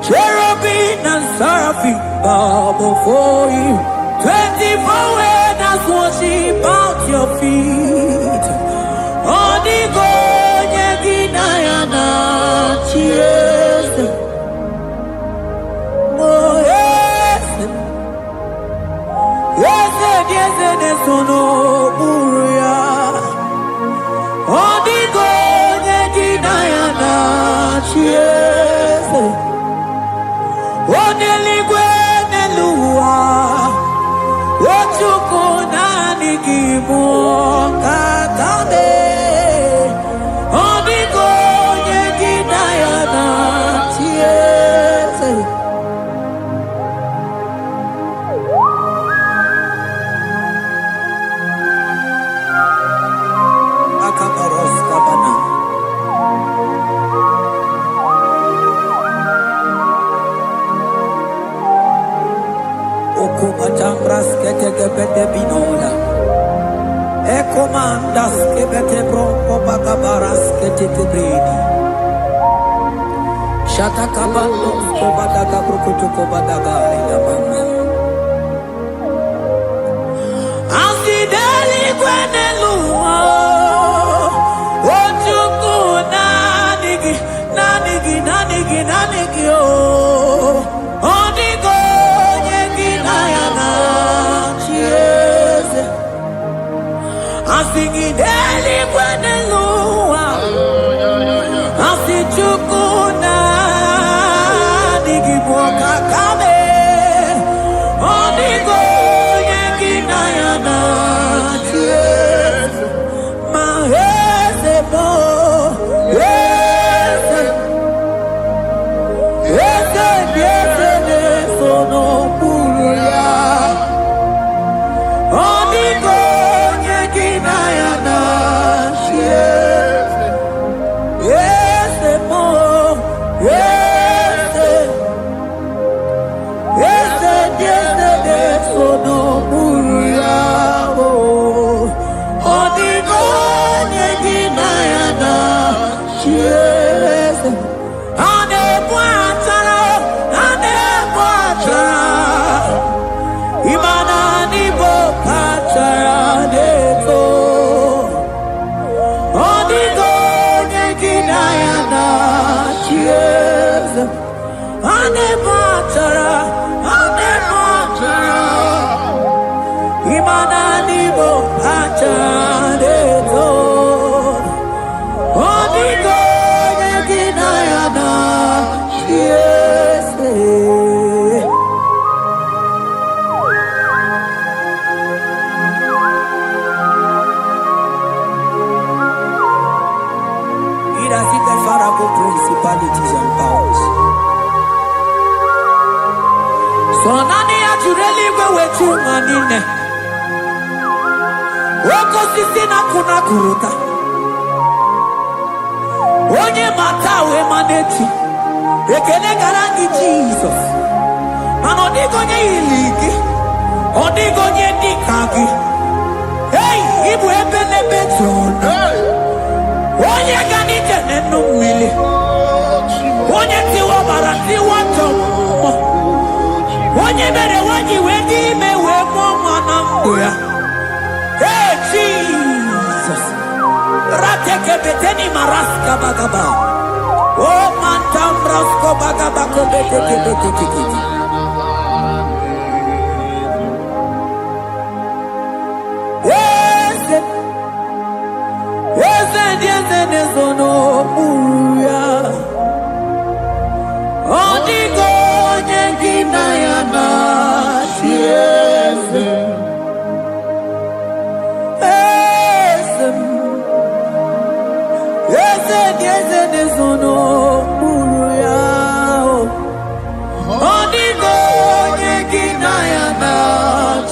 Cherubim and seraphim bow before you. 24 elders worship at your feet. Odigo yeginayana cheers. Oh yes, yes, yes, yes, no buria. Odigo yeginayana cheers. Oneligwe nelua, ochuku nani kibu katabe. Odigo yegidayana tiese. Akabaros kabana. Okubachambras ketekebete binola. Ekomandas kebete bronco bagabaras ketekebrini. Shatakabando kobadaga brukutuko badaga ilabama. Asideli gwenelua. Ochuku nanigi, nanigi, nanigi, nanigi oh. Odigo Asigideli gwenelua, asichukuna digiboka kame, odigo yeginayana ties, mahesebo, ese, sono puria, odigo yeginayana mananibo achadeto. Odigo yeginayana yese. Principalities and powers. So nani ajureli wetu manine. Woko sisi na kuna kuruta. Onye matawe maneti. Ekene garangi Jesus. Manodigo nye iligi. Odigo nye dikagi. Hey, ibu ebele betona. Onye gani jene numili. Onye tiwa barati watomo. Onye bere wanyi wedi mewe mwana mbuya. Hey Jesus. Rateke beteni maraska bagaba. Oh mantam rasko bagaba ko beteke. Nezono uya Odigo nyengina yana tiese Ese nezono uya Odigo nyengina yana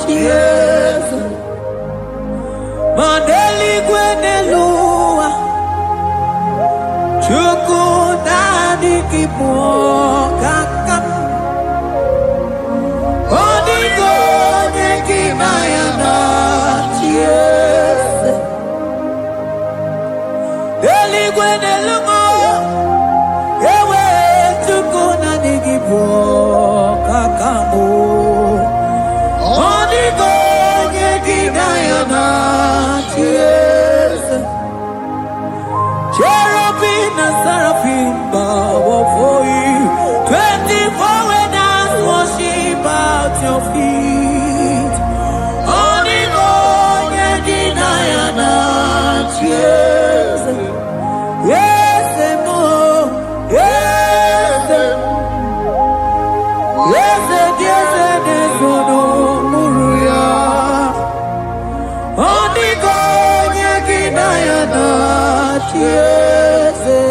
tiese Mandeli gwenelua Chukudadi kipokakam Odigo nyekimayana tiese Deligwenelungo Ewe chukudadi kipokakamu Odigo nyekimayana tiese Cherubim and seraphim bow for you. 24 elders worship at your feet. Odigo yeginayana Jesus. Yes, mo. Yes, no muruya. Odigo yeginayana Jesus.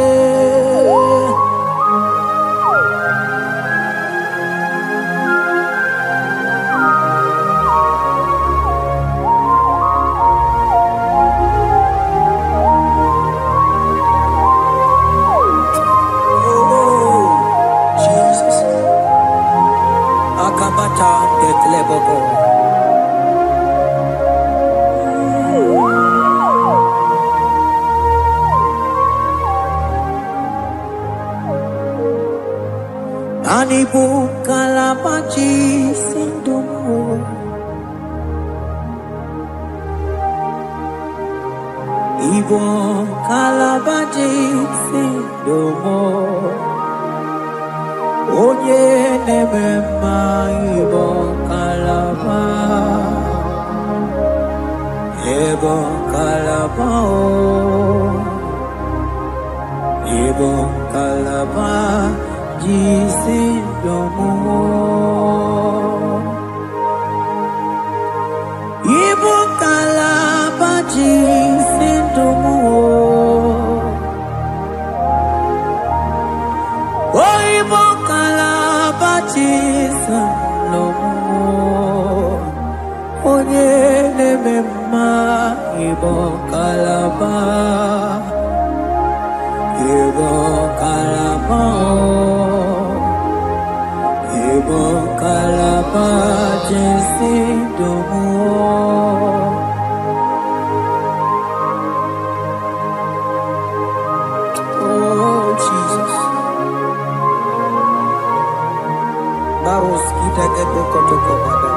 Anibu kalabaji sindumu Ibo kalabaji sindumu Onye nemema ibo kalaba Ibo kalaba Ibo kalaba Jisindomo Ibo kalaba jisindomo Oh Ibo kalaba jisindomo Onye nemema Ibo kalaba Ibo kalaba Ibo kalaba jisindomo Oh Jesus Baros kita kebokotoko baba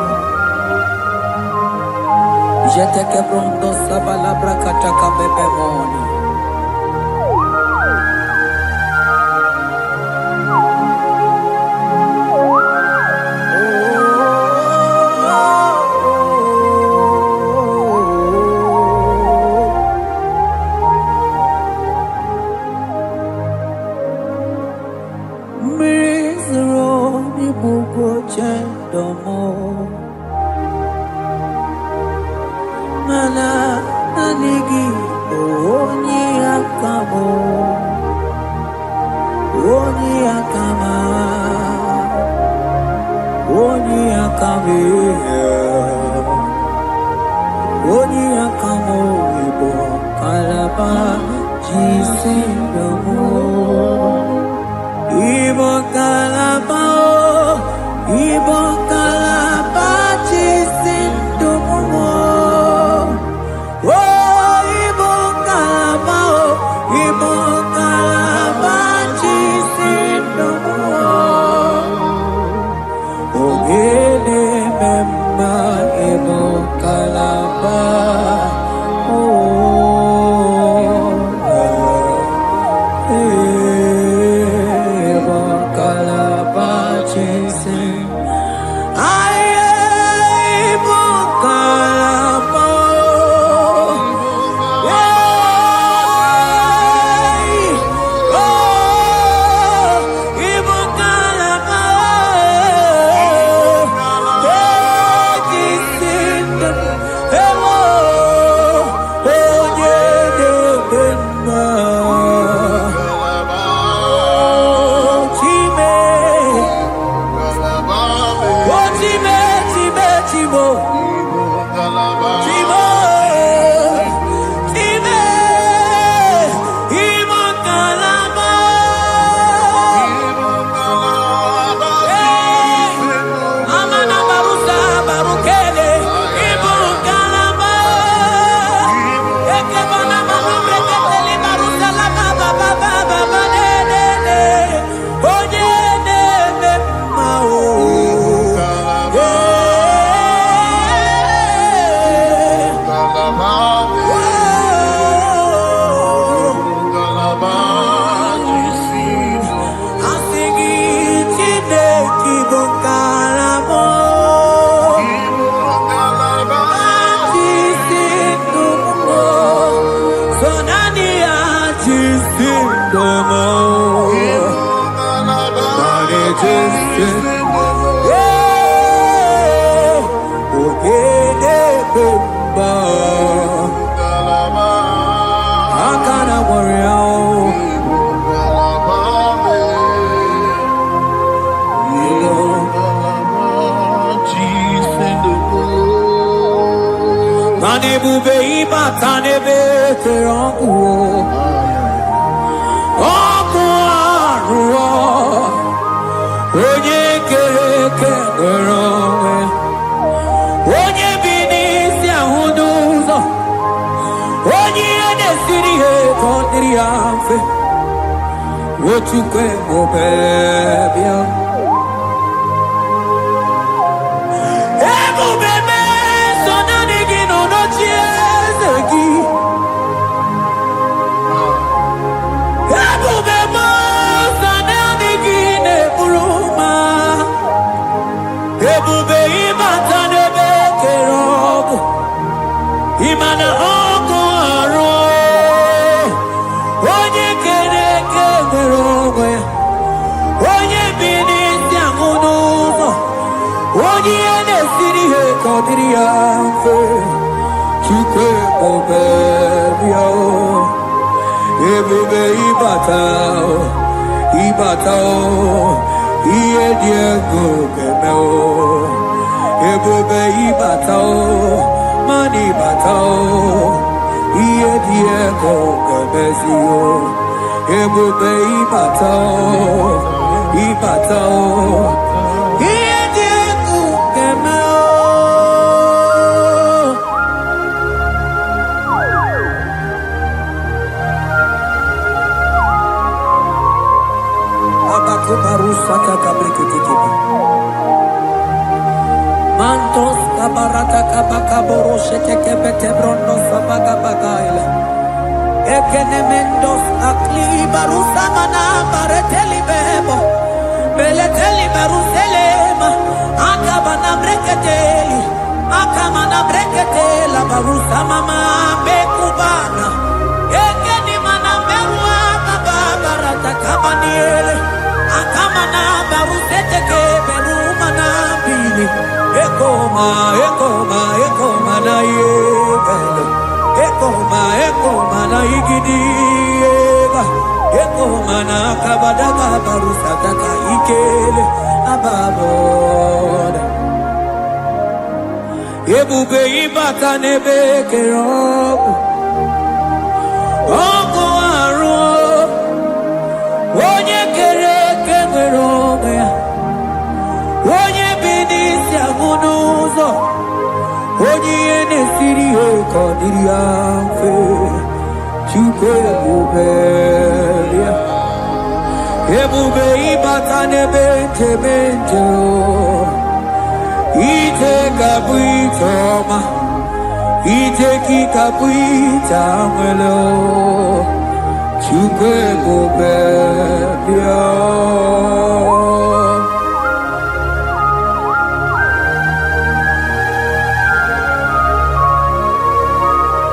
Jete kebrondo sabala brakataka bebe moni mana nanigi onye akamo onye akama onye akame onye akamo ibo kalaba jisindomo ibo kalaba jisindomo oh ibo kalaba jisindomo ogene memba ibo kalaba what you can go baby Ebo bebe so na digi no no chiezegi Ebo bebe so na digi ne buruma Ebo be imata ne be kerogo Imana oko aro Onye kere kerogo Onye bini siamunuzo Onye ene siri he kodiri anfe Chike obebio Ebube ibatao Iye diego gemeo Ebube ibatao Mani batao Iye diego gemezio Ebube ibatao Iye diego gemeo Abakubarusaka kabrikitikibi Mantos kabarata kabakaborosete kebete brondo sabagabagaila Ekenemendos akli barusa mana bareteli bebo Beleteli baruselema Akabana breketeli Akamana breketela barusa mama bekubana Ekeni mana berua babarata kabaniele Akamana barusete keberuma na bili Ekoma na yega gidiega eko mana kabadaga barusataka ikele ababoda ebube ibata nebe kerobu oko aru onye kere kemere onwe ya onye bi n'isi ahụ n'ụzọ onye ihe na-esiri ya ka ọ dịrị ya mfe Chukwu ebube ya ebube ịbata n'ebe nchebe nche ije ga-abụ ije ọma ije gị ga-abụ ije nwere Chukwu ebube ya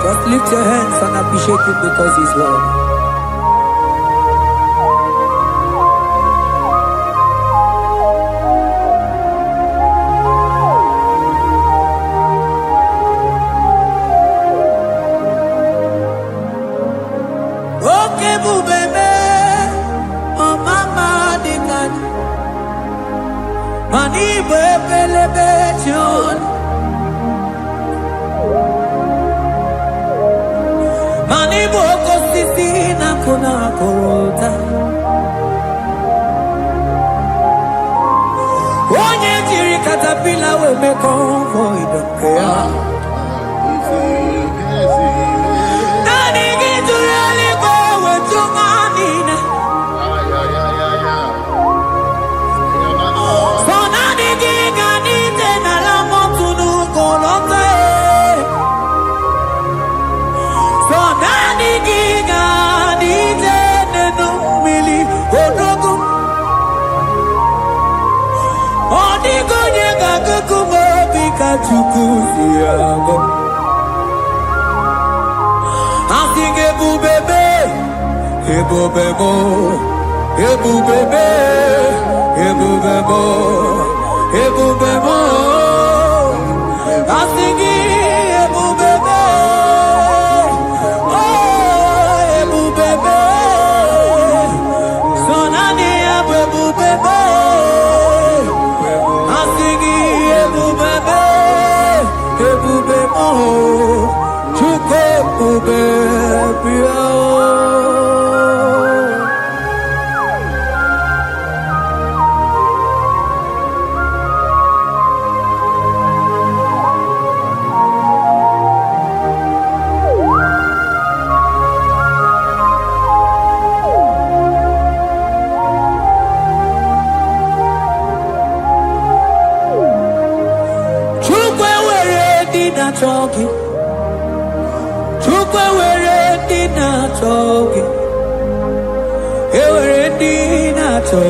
Just lift your hands and appreciate him because he's Lord. Okay, bubebe, oh mama dikan, mani bebelebe John. Boko sisi na kuna korota onye jiri katapila we me convoy dokea nani gidurali go we tumanina so nani gigani tena la motunu kolota Chukuziago I sing ebubebe ebubebo ebubebe ebubebo ebubebo I sing ebubebe oh ebubebe sonani ebubebe I sing ebubebe ebube oh Chukwu ebube bịa Chogi Chukwu were ndị na-achọ gị ewere ndị na-achọ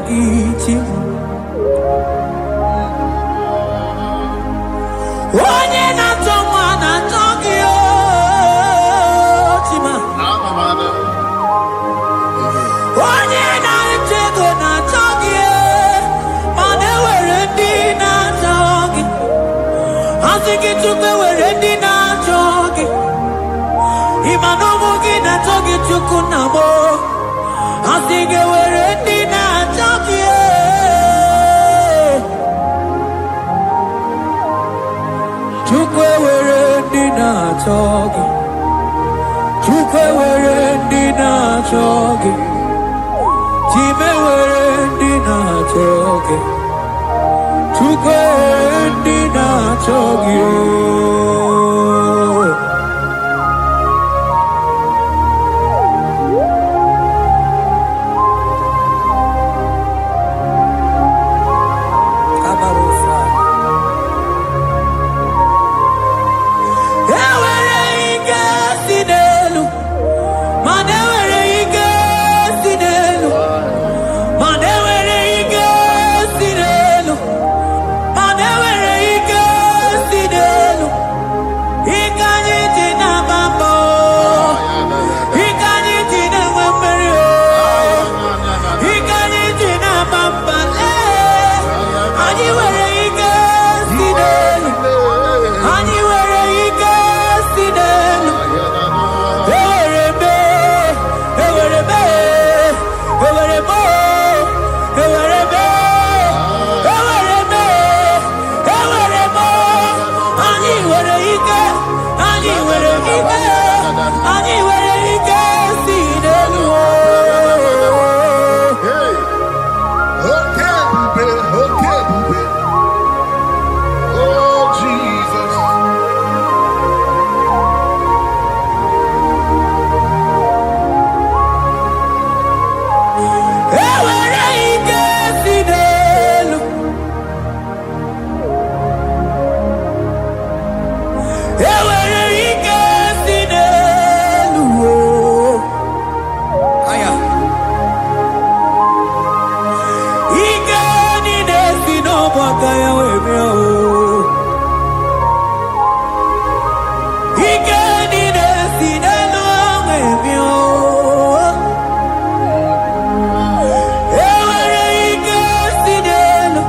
gị chi onye na-achọ nwa na-achọ gị chima onye na-eche ego na-achọ gị mana ewere ndị na-achọ gị asị gị Chukwu ewere ndị na-achọ gị ịma na ụmụ gị na-achọ gị Chukwu na mụ asị gị ewere ndị na-achọ gị Chukwu ewere ndị na-achọ gị Chukwu ewere ndị na-achọ gị Chime ewere ndị na-achọ gị Chukwu ewere ndị na-achọ gị ike, anyị nwere ike, anyị nwere ike si n'elu. Okay, bube. Oh, Jesus. Enwere ike si n'elu. Enwere ike si n'elu. Aya. Ike niile si n'ọgbakọ ya wee bịa o. Ike niile si n'elu wee bịa o. Enwere ike si n'elu.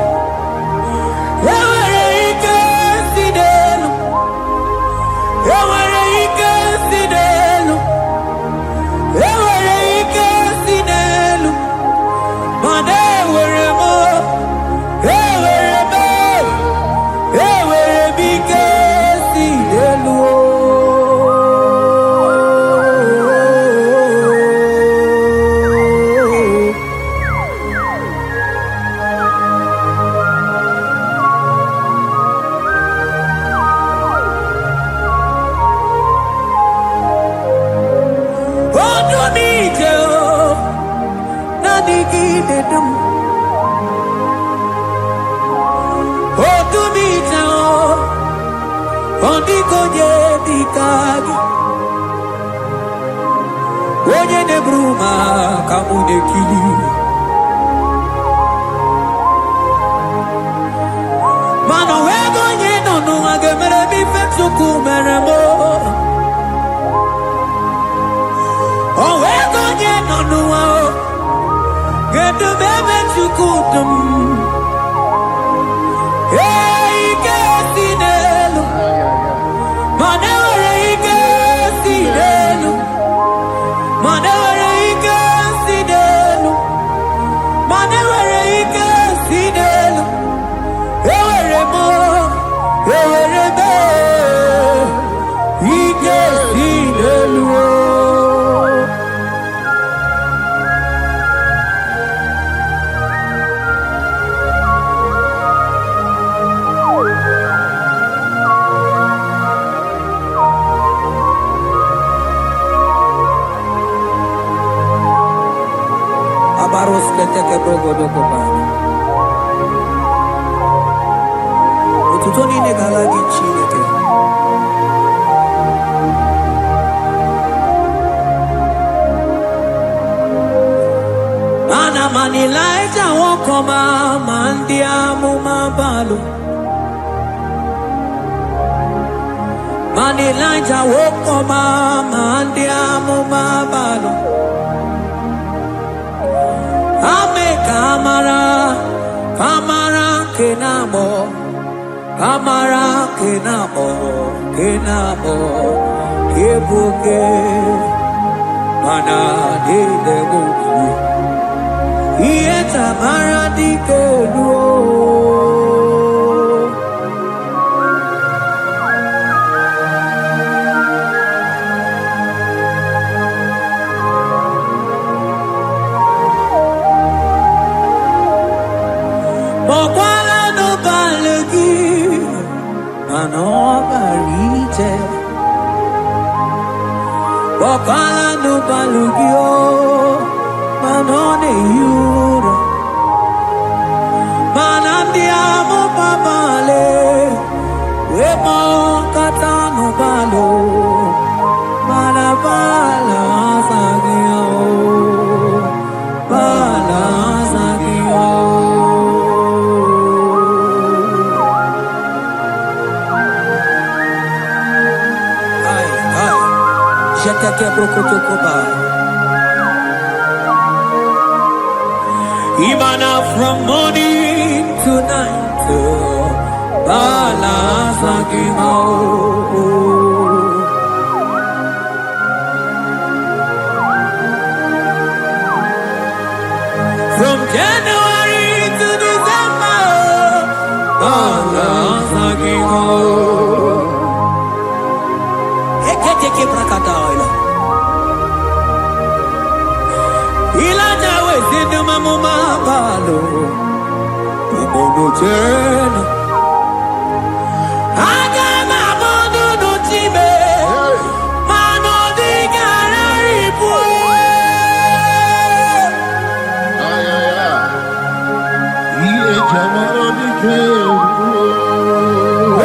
Enwere ike si n'elu. Enwere ike si n'elu. Enwere ike si n'elu. Mana enwere m ike si n'elu. Odumije o, nadigide dum. Odumije o, odigonye dikagi. Onye nebruma kamude kili. Mano wegonye nonu agemere mi fetsuku meremo. Owegonye nonu o, gedu bebe chukudum. Ike si n'elu. Mana enwere ike si n'elu. Mana enwere ike si n'elu. Mana enwere ike si n'elu. Enwere m ike si n'elu. Abaros leteke brogodoko bana. Otuto niile gara gị Chineke. Ana m Elijah nwokọma ma ndị amụma balụ. Man Elijah nwokọma ma ndị amụma balụ. Ame ka amara nke na-agbọ. Amara nke na-agbọ, nke na-agbọ, ebu oke mana niile bụ ihe tamara dịka elu. Ọkwala n'ụbalị gị mana ọ bara ije. Ọkwala n'ụbalị gị o mana ọ na-ehi ụra. Mana ndị amụma balị wee kpọọ nkata n'ụbalị o mana bala azaghị ya o. Bala azaghị ya o. Imana from morning to night, balance again. From January to December, balance again. ke prakataila. Ilaja we sinu mamuma balo. Ubono tena. Aga mabono no time. Mano di gararipu.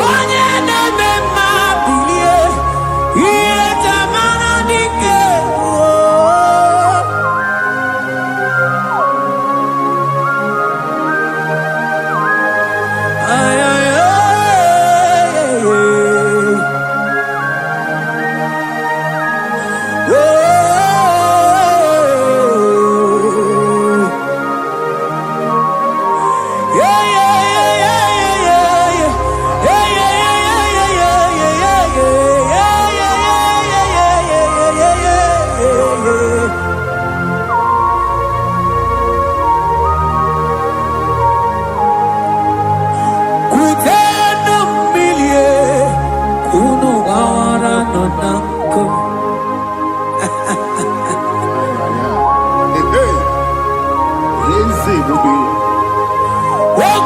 Onye na-eme mma bilie. Ihe jamana dike. Ay, ay, ay, ay, Kutendo milie kuno wawara no nanko.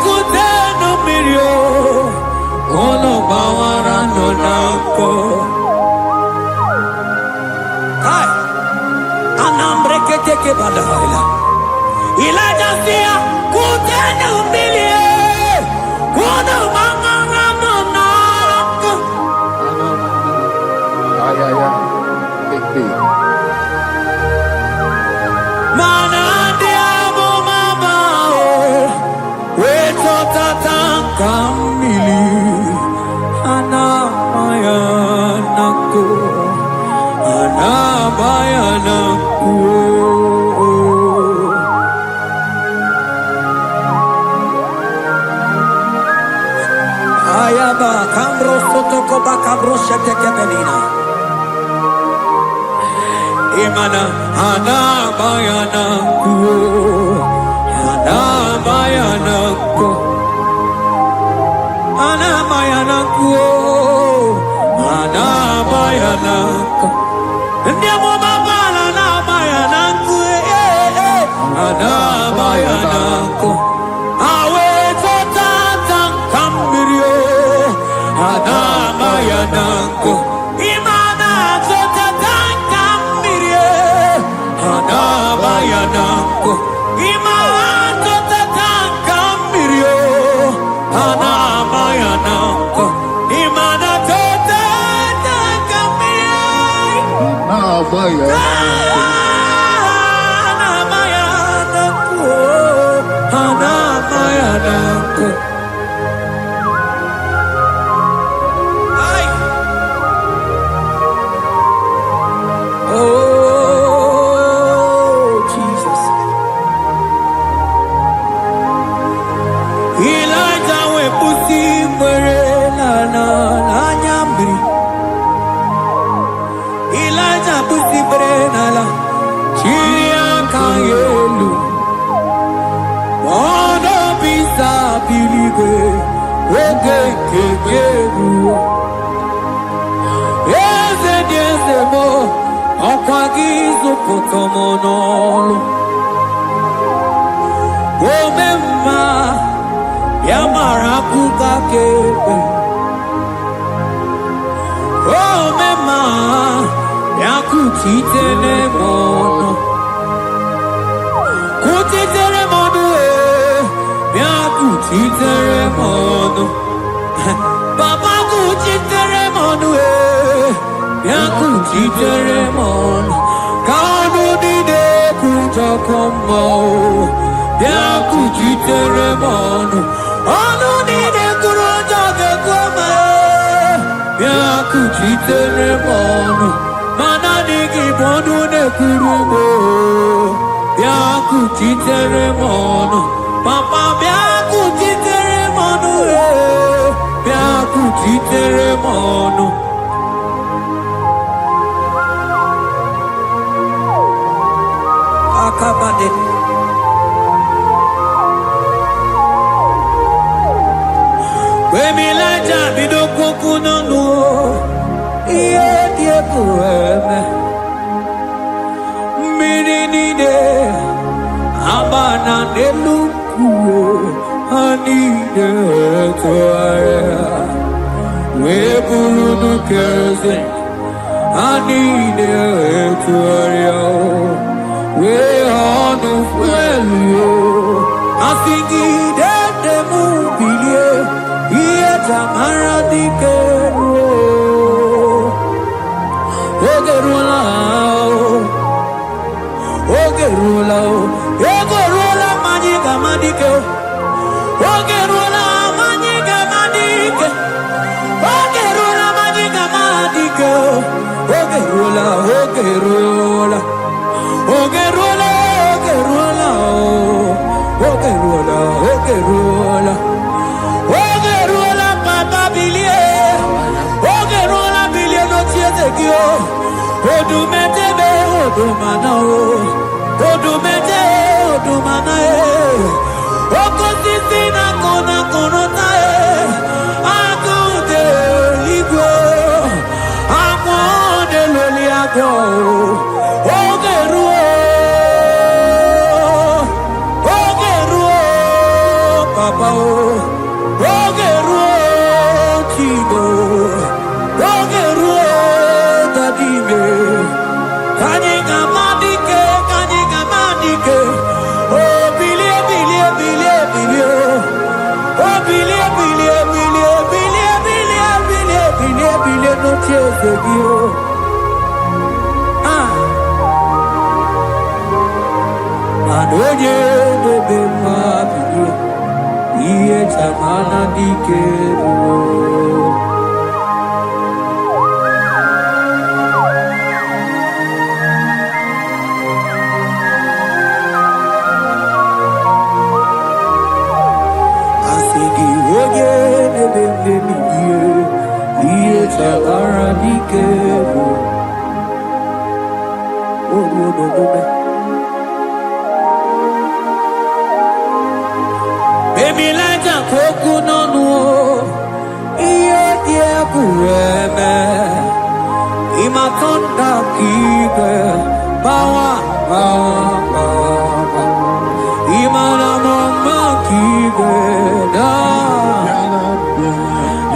Kutendo milio kuno wawara no nanko. Kai anambre keteke badaila. Ilaja sia kutendo milie kuno wawara no nanko. Mana diabo mabao weto tatanka mili anamaya nako anamaya nako. Ayaba kambro sotoko bakabro sheteke benina. Imana anamayana kuo anamayana ko anamayana kuo anamayana ko ndiamo mabala anamayana kuo anamayana ko awe totata kambirio anamayana ko imana totata kambirie anamayana ko imana totata kambirio anamayana ko imana totata kambirie anamayana ko anamayana ko. Ay. Oh, Jesus. Elijah we pusi mwere na nyambri. Elijah pusi mwere na la chiria kayelu. Wano bisa biligwe wege kegeru. Eze diese mo akwagizu potomonolo. Omemma yamara kuka kebe. Omemma yakutitele mono. Kutitele mono yakutitele mono. Baba kutitele mono yakutitele mono. Kanu dide kujakomo yakutitele mono. Anu dide kujakomo yakutitele mono. Mananigi bodu ne kurumo yakutitele mono. Papa yakutitele mono yakutitele mono. Akabade. Wemi laja bido kuku nono. Iye die kueme Mininide Abana Nelukuo Anide Toaya Weburu Keze Anide Toaya We honu fuelio Asingi de mubilie Iye tamara dikero Ogerula Ogerula Ogerula Majiga madike Ogerula Majiga madike Ogerula Majiga madike Ogerula Ogerula Ogerula, Ogerula, Ogerula, Ogerula, Ogerula, Papa Billy, Ogerula, Billy, no Tiezekio, Odumetebe, Odumana, Odumete, Odumana, Okosisina, Kona, Konota, Akude, Ligo, Amode, Loliago, Ogerula. Papa, Ogeruo, Chigo, Ogeruo, Dadime, Kanyika Madike, oh, Billy, oh, Billy, no tears of you. Adoye, the baby. Iye tamana dikero Asigi oye nebe iye tamana dikero Baby like a coconut Iye die kueme Imatonda kike Bawa Imana mama kike Da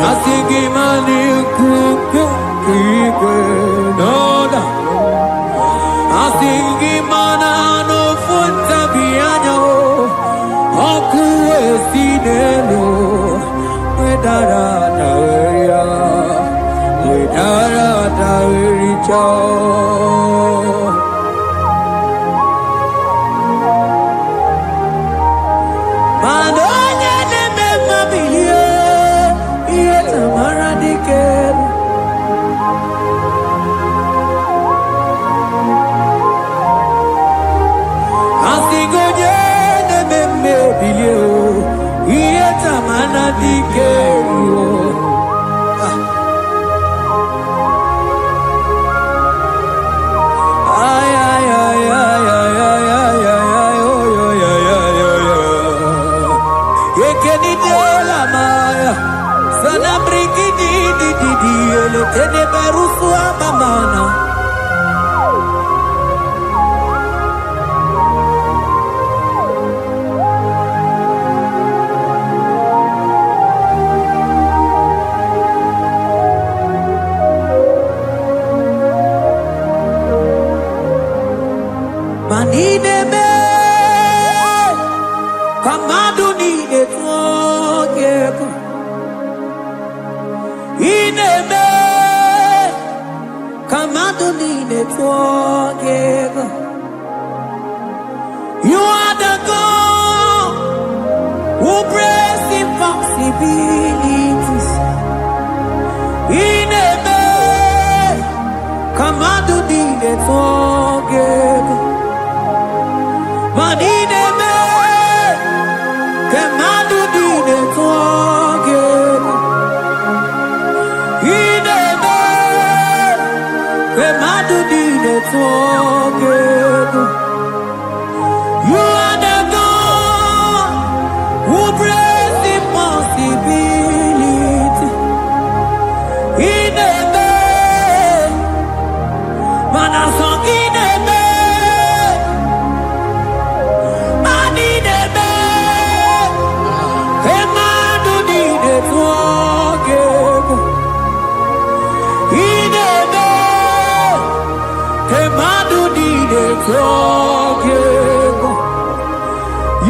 Asigi mani kuku kike Da Asigi mana no funta bianyo Oku esinelo Wedara daweria Wedara dawericha Madonya neme mabilie Iye tamara dikeru Asigoje neme mabilie Iye tamana dikeru Ay ay ay ay ay ay ay ay ay Ekeni de la maya Sana brikini di ele tene berusu amamana Manideme Kamadu ni etwogeko Ineme Kamadu ni etwogeko You are the God who breaks impossibilities Ineme Kamadu ni etwogeko Manideme Kamadu dine toge Ineme Kamadu dine toge You are the God who breaks impossibility Ineme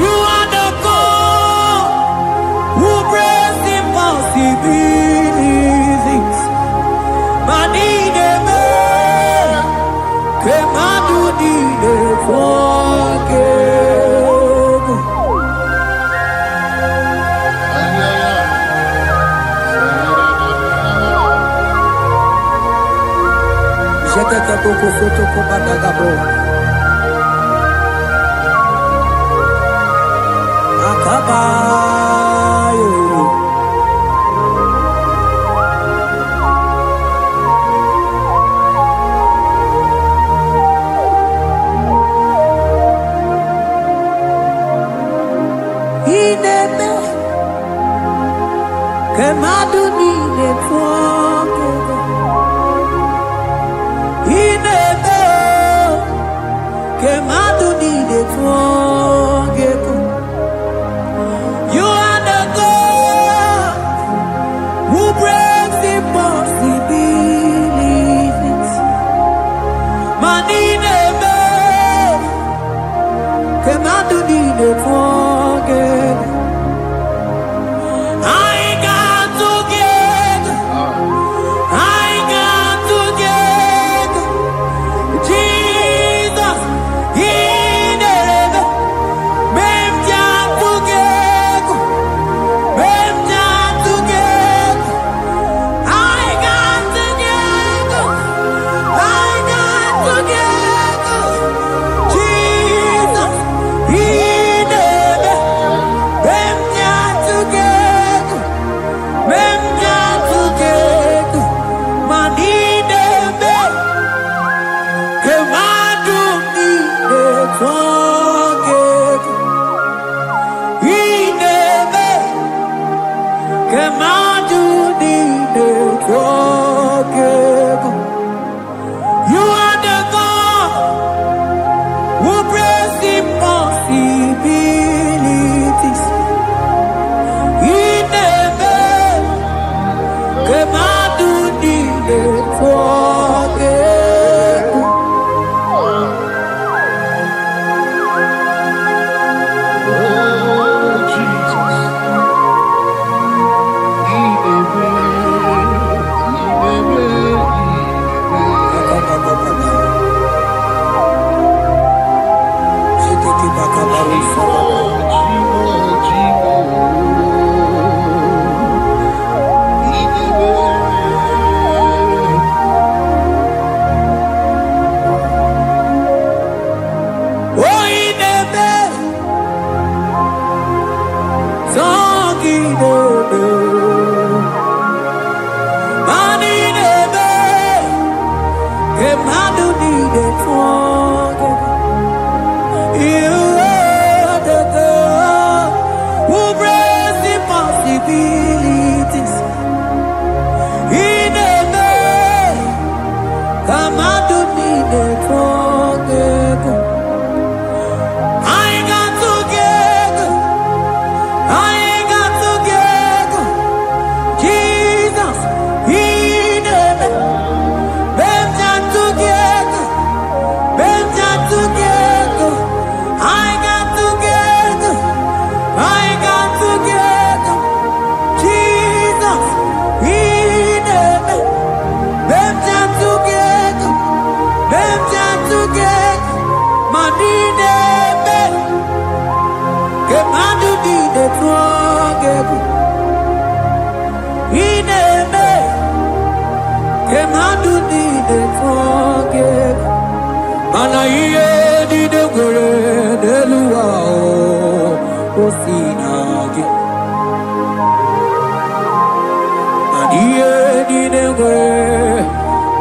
You are the God who brings impossibilities. Manideme, kemadunide forgive. Jetete boko soto komadagabo. Akabayo. Ineme kemadunide forgive. Ineme kemadunide forgive. You are the God who breaks impossibilities. Manideme kemadunide forgive. I got together. I got together. Jesus, in heaven, mem together. I got together. Jesus, in heaven, mem together. Manideme, kemadunide forgive. Ineme, kemadunide forgive. You are the God who breaks impossibilities. Ineme, kemadunide forgive. Oh, ineme, zongideme, manideme, kemadunide forgive. You are the God who breaks impossibilities. Ineme, kemadunide forgive. I got together. Jesus, in heaven, together. I got together. Jesus, in heaven, together. Manideme, kemadunide forgive. Ineme, kemadunide forgive. Manaiye dide gore deluwa o sinage. Manaiye dide gore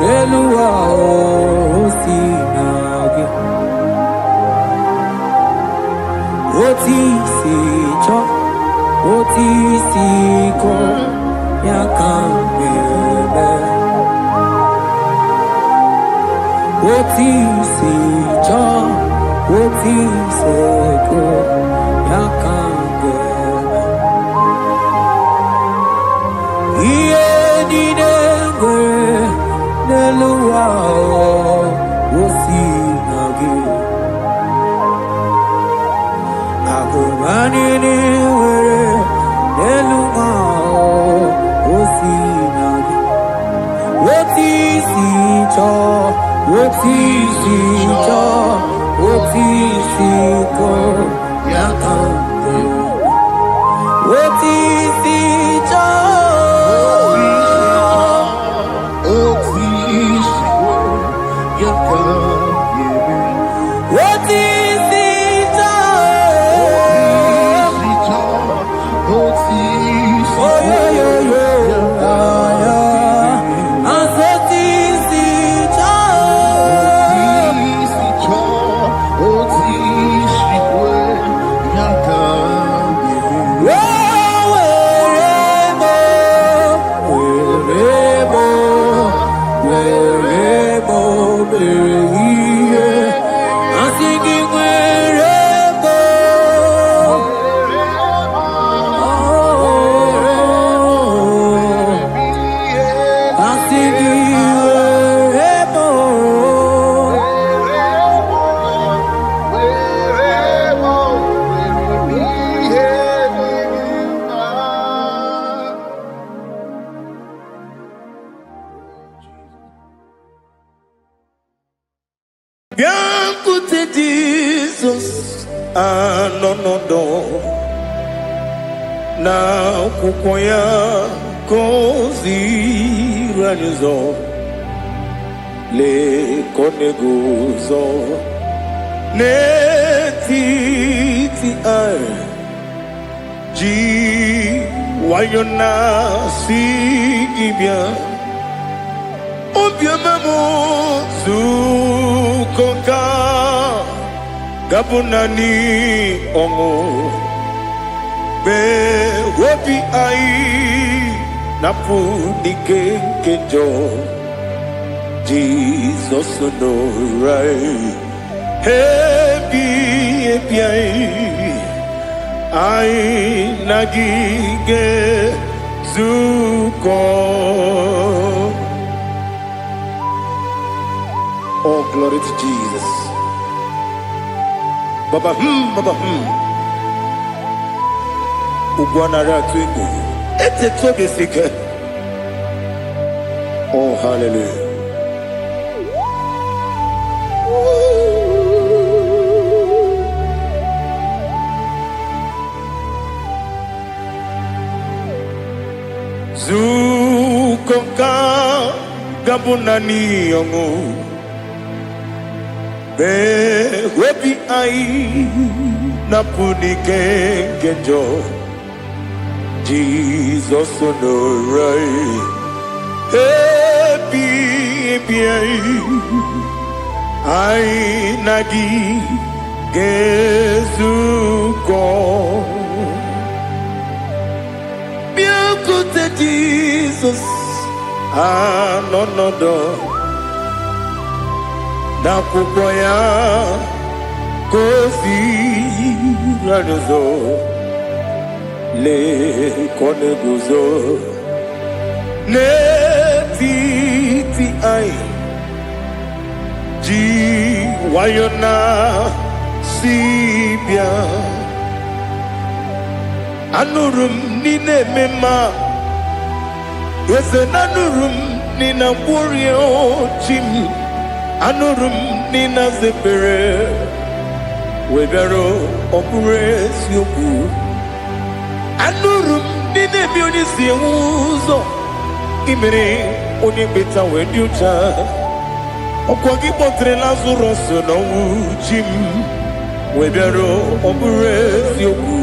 deluwa o sinage. Oti si cho, oti si ko, yakambebe. Oti si cho, oti si ko, yakambebe. Iye di dengwe, neluwa o, osi nage. Biancote Jesus, no. Na kukoya kozi ranizo le koneguzo ne titi ai ji wayona sigibia obiamamo zukoka gabunani omo be wobi ai napu dikejo Jesus no right hebi ai nagige zuko. Oh, glory to Jesus. Baba Ugwanara twingu. Ete toge sike. Oh, hallelujah. Zukoka gabunani yongu. Be webi ai napuni kenjo Jesus no right happy ai nagi gezuko biancote Jesus no na kukoya kozi ranizo le koneguzo ne titi ai ji wayona sibia anurum nine mema yese nanurum nina burio chim anurum nina zepere webero opres yoku anurum nina bionisi uzo imere oni beta weducha okwagi potre lazarus no uchim webero opres yoku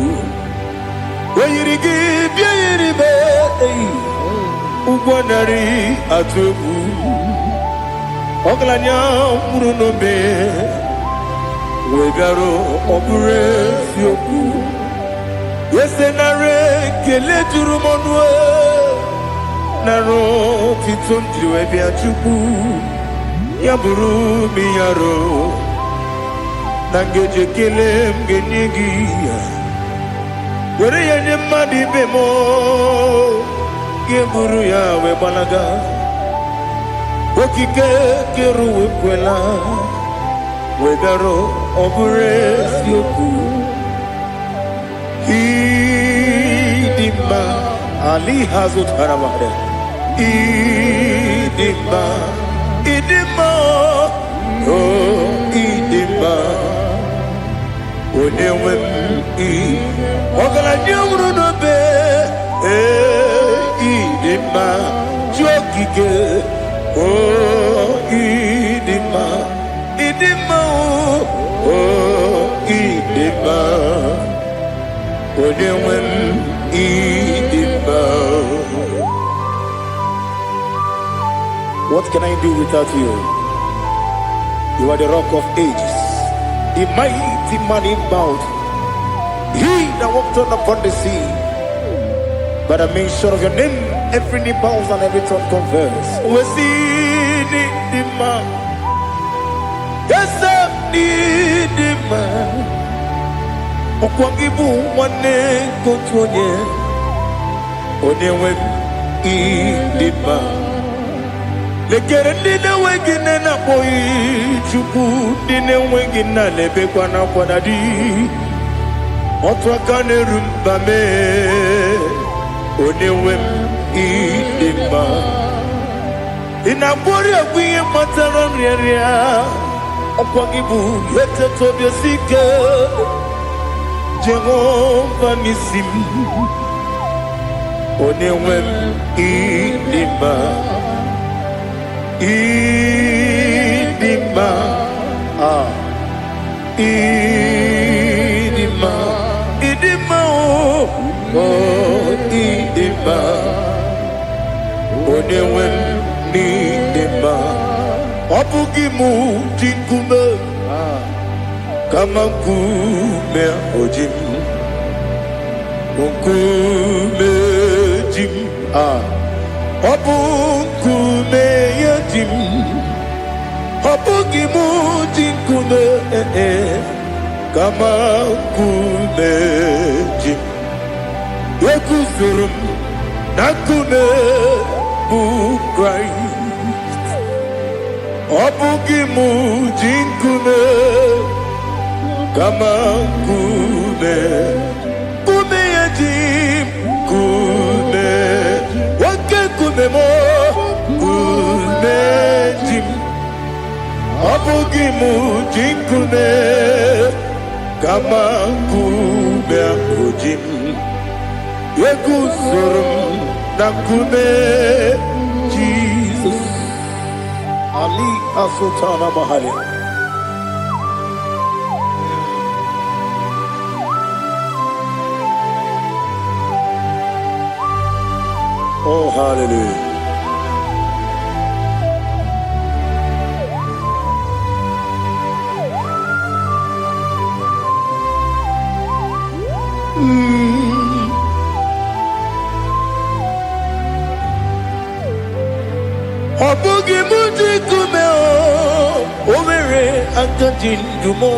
weyirigi biayiribe ugwanari atubu Oglanya muruno be wegaro opres yoku yesenare kele turumonwe naro titondri webi achuku yaburu miyaro nangeje kele mgenyigi were yenye madi bemo yeburu ya webalaga okike keru wekwela wegaro opres yoku idima ali hazut haramade idima Idima, oh, Idima, Onewem, Ogala Nyamru no be, Idima, Jokike, oh, Idima, Idima, oh, Idima, Onewem, Idima. What can I do without you? You are the rock of ages, the mighty man in bound. He that walked on upon the sea. By the mention of your name, every knee bows and every tongue confess. We see the man. Yes, I need the man. Okwangibu wane kotonye. Onewe the man. Lekere ndine wengine na boyi chuku ndine wengine lebe kwa na kwa nadi otu akane rumba me onewem idema inabori agwiye matara nriaria okwagibu yete tobye sike Jehova nisim onewem idema Idima, Idima, Idima, oh, Idima, Onewem Idima, Obugimu Jinkume, Kamakume Ojim, Onkume Jim, Obukume Yadim, Obugimu Jinkume, Kamakume Jim, Yakuzurum, Nakume Bukrai, Obugimu Jinkume, Kamakume, Kume Yadim, Kume. Kumemo, kumejim, abugimu jinkume, kama kume akujim, yekusurum na kume, Jesus. Ali Asutana Mahali. Oh, hallelujah. Obugi muji kumeo, overe akajin dumo.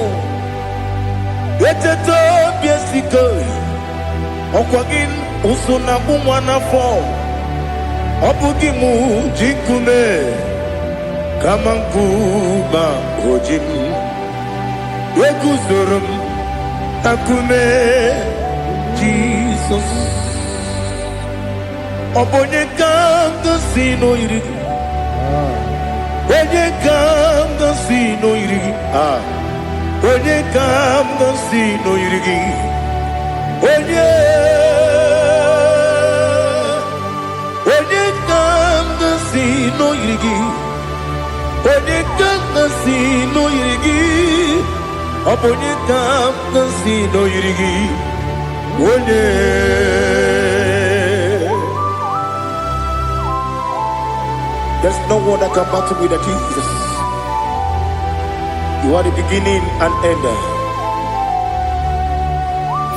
Yeteto biesiko, okwagin usuna bumwana fo. Obugi muji kume, kamankuba ojim. Yekuzurum akume, Jesus. Obonye kanga sino irigi. Onye kanga sino irigi. Onye kanga sino irigi. Onye kanga sino irigi. Onye kanga sino irigi. Obonye kanga sino irigi. Onye. There's no one that can battle with Jesus. You are the beginning and end.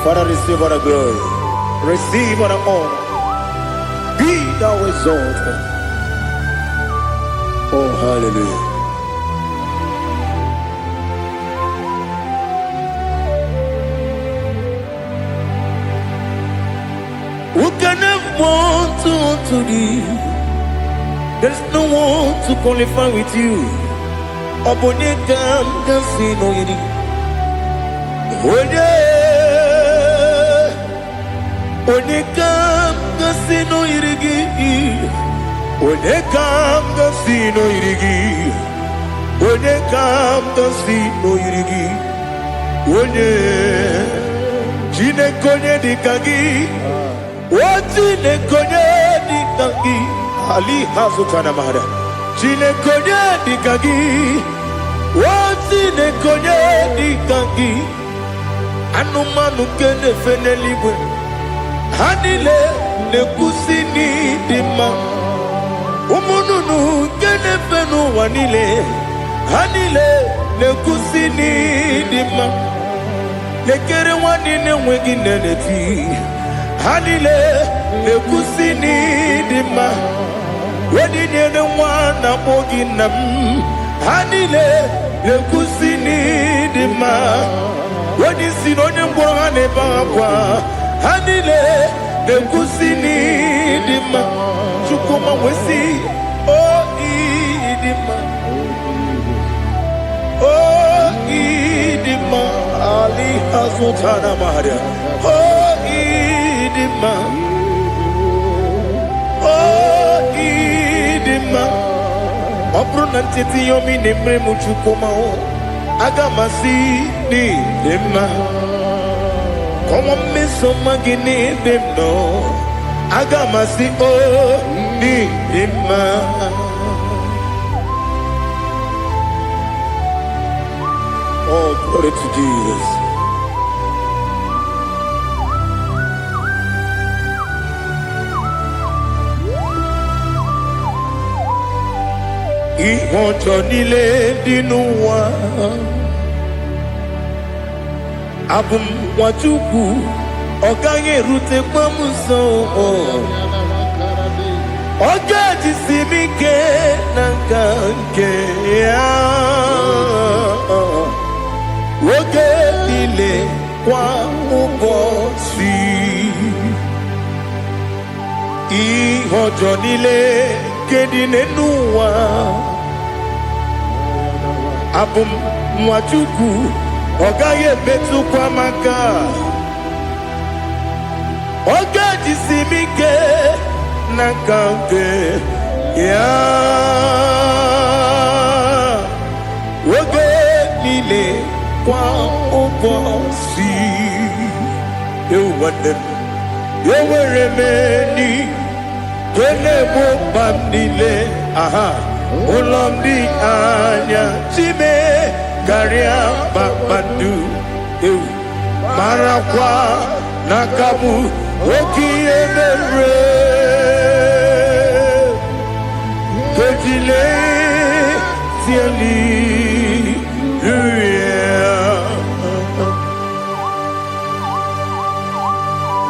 Father, receive all the glory. Receive all the honor. Be thou exalted. Oh, hallelujah. Who can have one to thee? There's no one to qualify with you. Obonye kanga sino yiri. Onye kanga sino yiri. Onye kam gasi no irigi. Onye kam gasi no irigi. Onye Chineke onye dịka gị. O Chineke onye dịka gị. Ali hazụtana mahara. Chineke onye dịka gị. O Chineke onye dịka gị. Anụmanụ nke na-efe n'eluigwe ha niile na-ekwusi n'ịdị mma. Ụmụ nnụnụ nke na-efe n'ụwa niile ha niile na-ekwusi n'ịdị mma. Lekere nwanne na-enweghị nne n'eti ha niile na-ekwusi n'ịdị mma. Wedịnyere nwa na-akpọ gị nna m ha niile na-ekwusi n'ịdị mma. Wedi si n'onye mkpọrọ ha na-ebe akwa ha niile na-ekwusi n'ịdị mma. Chukwuma wesi o ịdị mma. O ịdị mma. Ali hazụtana mahara. O ịdị mma. O ịdị mma. Ọ bụrụ na ntete yomi na-emere m Chukwuma aga m asị n'ịdị mma. Kọmọ mmeso mma gị n'ebe m nọ aga m asị o n'ịdị mma. Oh, glory to Jesus. Ihe ọjọọ niile dị n'ụwa abụ m nwa Chukwu ọ gaghị erutekwa m nso. Ọ ga-ejisi m ike na nka nke ya oge niile kwa ụbọchị. Ihe ọjọọ niile nke dị n'ụwa abụ m nwa Chukwu ọ gaghị emetụkwa m aka. Ọ ga-ejisi m ike na nka nke ya oge niile kwa ụbọchị. Enwere m enyi nke na-egbo mkpa m niile. Ụlọ m dị anya chime karịa kpakpando. Marakwa n'aka m oke ihe mere kejile tieli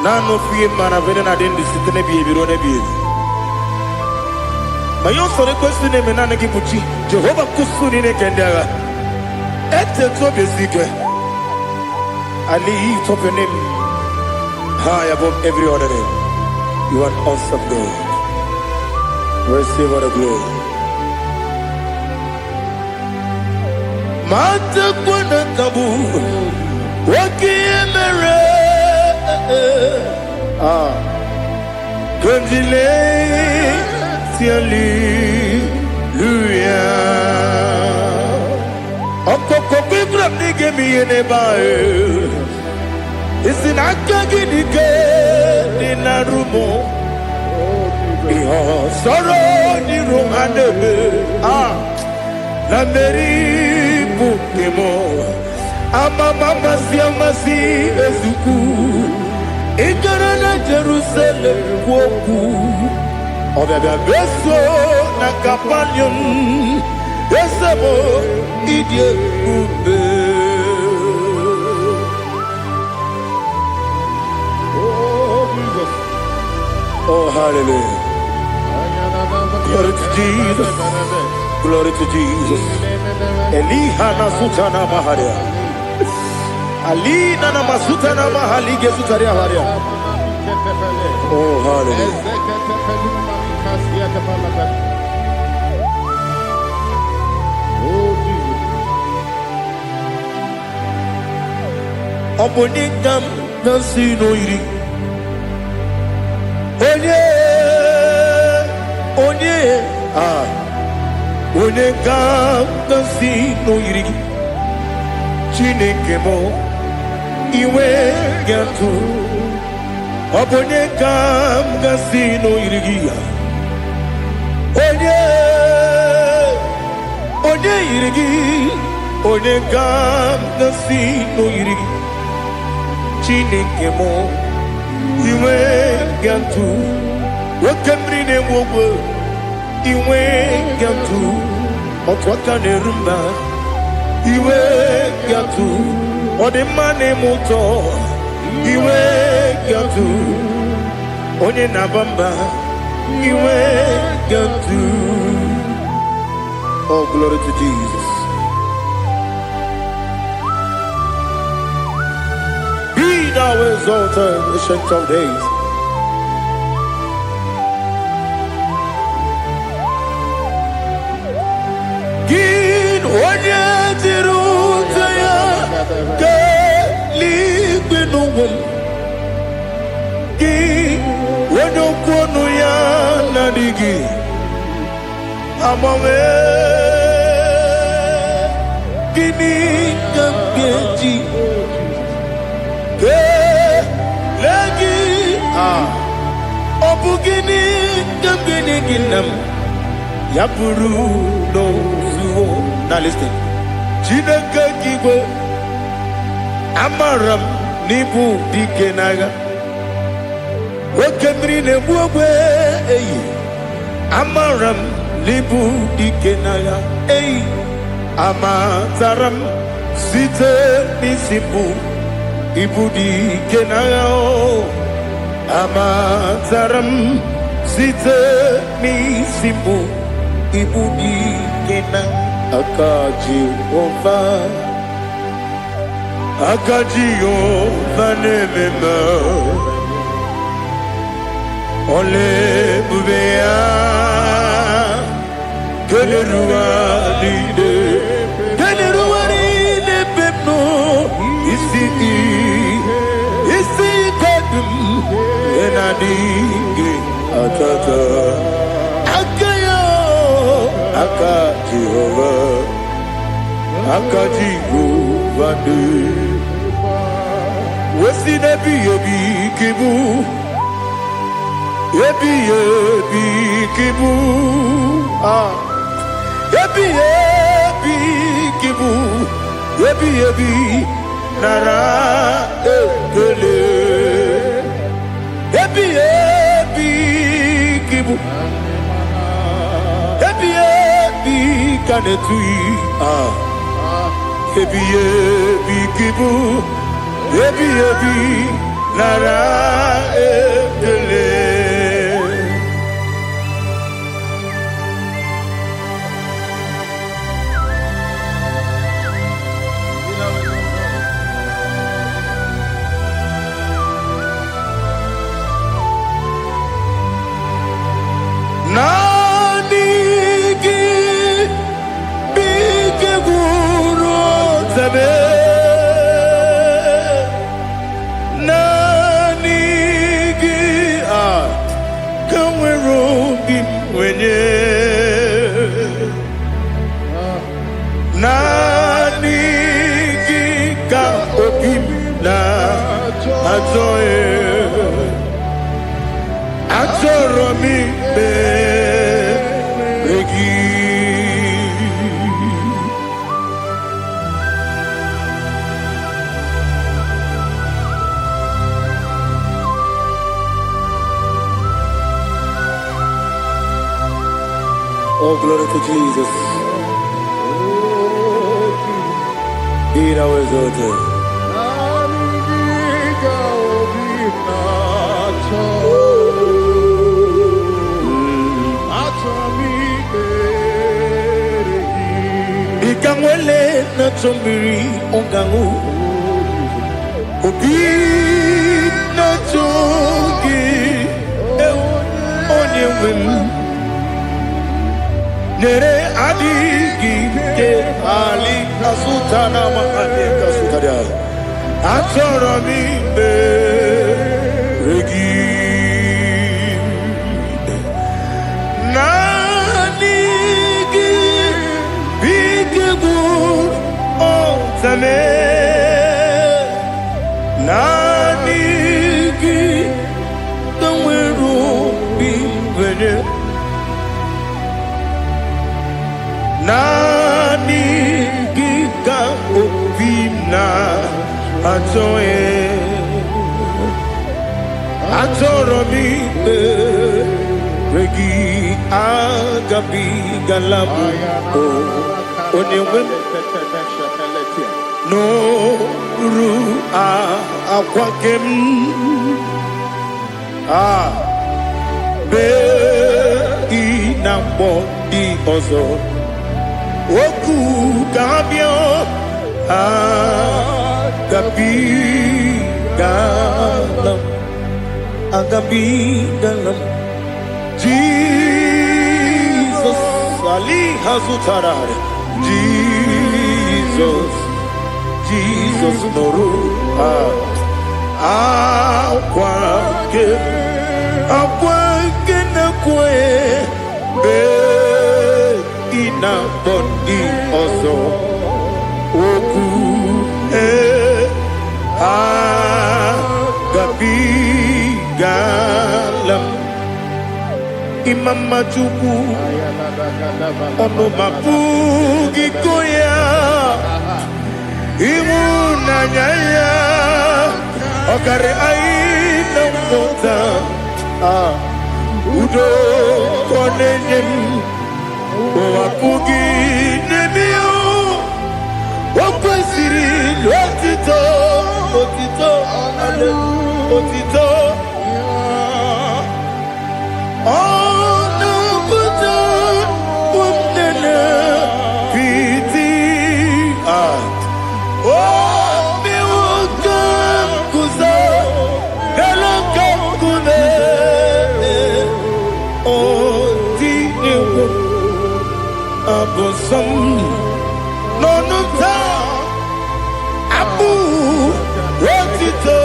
nano fie mana vene na den disitene bi ebiro ne bi. Mayo sore kwesi ne mena ne gibuchi Jehova kusuni ne kendaga ete to besike. I lift up your name high above every other name. You are awesome God. Receive all the glory. Mata kuna tabu waki emere Kondile Hallelujah. Okoko bibra nige mi enebae. Isinaka ginike dinarumo. Iho soro ni romanebe. La meri bukemo. Ama mama siamasi ezuku. Ikarana Jerusalem woku. Obebe beso na kapanion. Esemo idie ube. Oh, hallelujah. Glory to Jesus. Glory to Jesus. Elihana sutana maharia. Alina na masutana mahali gesutaria haria. Oh, hallelujah. Obonikam nasino iri. Onye onye onye ga-asị n'oyiri gị Chineke m iwe ga-atụ ọ bụ onye ga-asị n'oyiri gị ya onye yiri gị onye ga-asị n'oyiri gị Chineke m iwe ga-atụ nwoke mmiri na-enwe ogwe iwe ga-atụ otu aka na-eru mba iwe ga-atụ ọ dị mma na-eme ụtọ iwe ga-atụ onye na-aba mba iwe ga-atụ. Oh, glory to Jesus. Be thou exalted, ancient of days. Gin onye dịrị ụzọ ya ka eluigwe n'ụwa gị onye okwu ọnụ ya na-adịghị agbanwe gịnị ka m ga-eji kelee gị ọ bụ gịnị ka m ga-enye gị nna m ya bụrụ n'ozuo na listen Chineke gị igwe amara m n'ịbụ dike n'agha nwoke mmiri na-egbu ogwe eyi amara m n'ịbụ dike n'agha eyi amatara m site n'isi mbụ ịbụ dike n'agha amatara m site n'isi mbụ ịbụ dike n'aka Jehova na-eme m ole ebube ya keneruwa niile bepno isi kedum enadinge atata aka Jehova ne wesi nebi ebi kibu ebi kibu ebi nara ekele ebi kibu ebi kanetui ebi kibu ebi nara ekele. Oh, glory to Jesus. Be thou exalted. Ikamwele na chombiri ongangu obi na chogi onye wem nere adigi ke ali kasutana mahane kasutaria achoro mi beregi na good otame nanigi tanweru bibene nanigi ka obina atoe atoromi regi agabi galabu onyewe no ru akwakem be inambo di ozo oku gabio agabi galam agabi galam Jesus Ali Hazutarar Jesus Noru Akwake na kwe be ina bondi ozo oku gabi galam Imam Majuku ono mapugi koya imunanyaya okare aina mota udo konenyem wapugi nemio wakwesiri lotito ale otito Nonuta Abu Rotito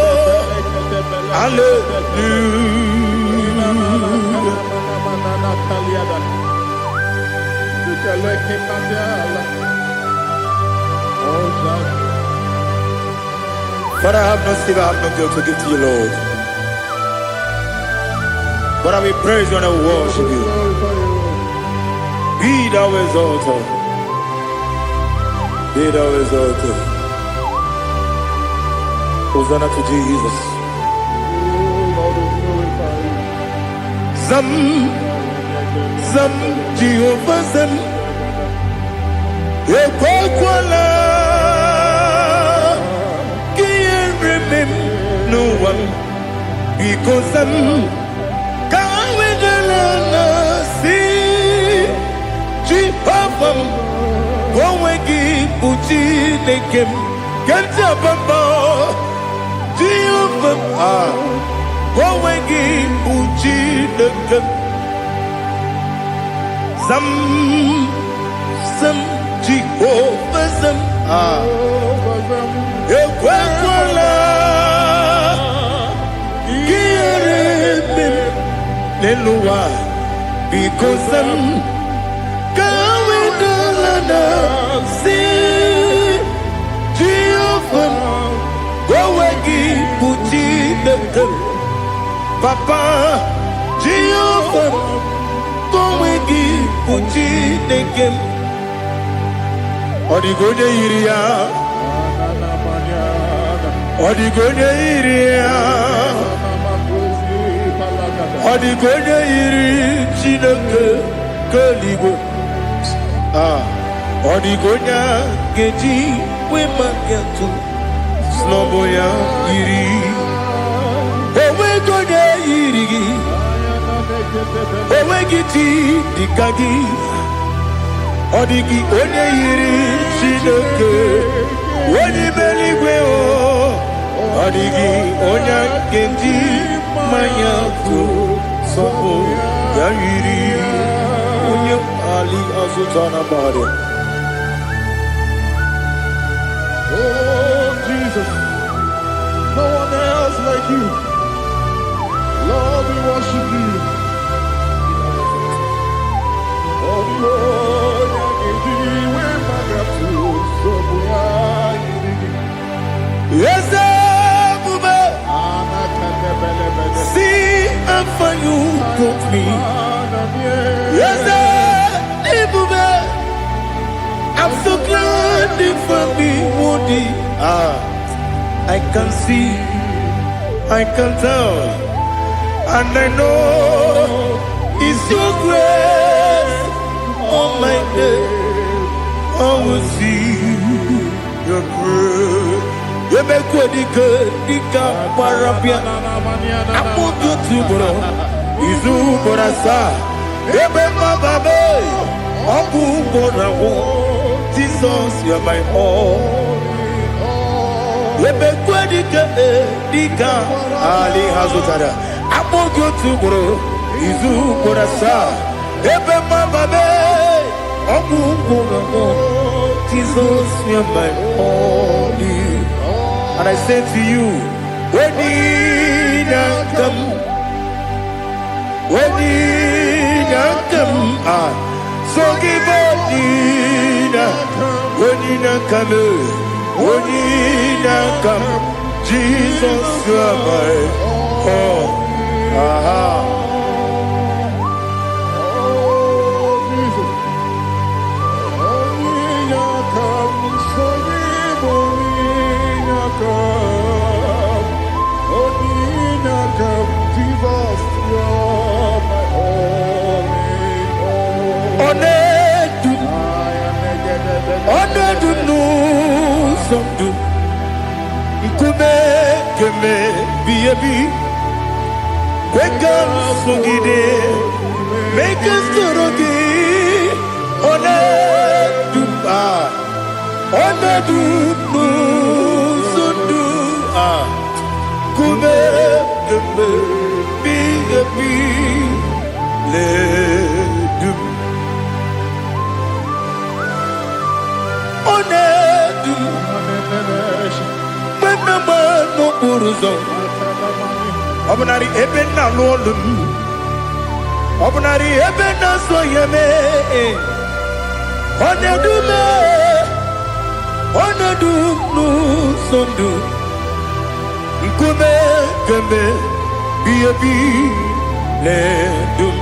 Father, I have no sin, I have no guilt to give to you, Lord. But I will praise you and I will worship you. Be thou exalted. Be thou exalted. Hosanna to Jesus. Zam Jehovah Zam Ekwakwala Can't remember no one because Zam Kawedalana see Jehovah Gowegi Buchi Nekem Ganta Bamba Jehovah Gowegi Buchi Nekem Zam Jehovah Zam Ekwakwala Kieremim Neluwa because Zam Kawedalana see Jehovah Gowegi Buchi Nekem Papa Jehovah Gowegi Buchi Nekem Odigoje Iria Odigoje Iria Odigoje Iri Chineke Kaligo Odigonya Geji Wemagatu Sloboya Iri Owegoje Iri Owegiti Dikagi Odigi onye yiri Chineke onye meligwe o Odigi onye kenji manya tu sopo ya yiri onye Ali Azutana Bade. Oh Jesus, no one else like you. Lord, we worship you. Oh Lord, I give you my gratitude. for you brought me. Yes, I'm so glad for me, Woody. I can see, I can tell, and I know it's your grace. Oh my God, I will see your grace. You make what you could, you can't parapia. I'm going to bro. Izu borasa. You make my baby. I'm going to Jesus, you're my all. You make what you could, Ali Hazutara. I'm going to bro. Izu borasa. You make my baby. I'm going to Jesus, you're my all. And I say to you, when you come, so give up, when you come, Jesus, you are my all. Make us Obnari ebena lolum, obnari ebena soyeme, onedu nu sondu, nkume keme biyebi ledum,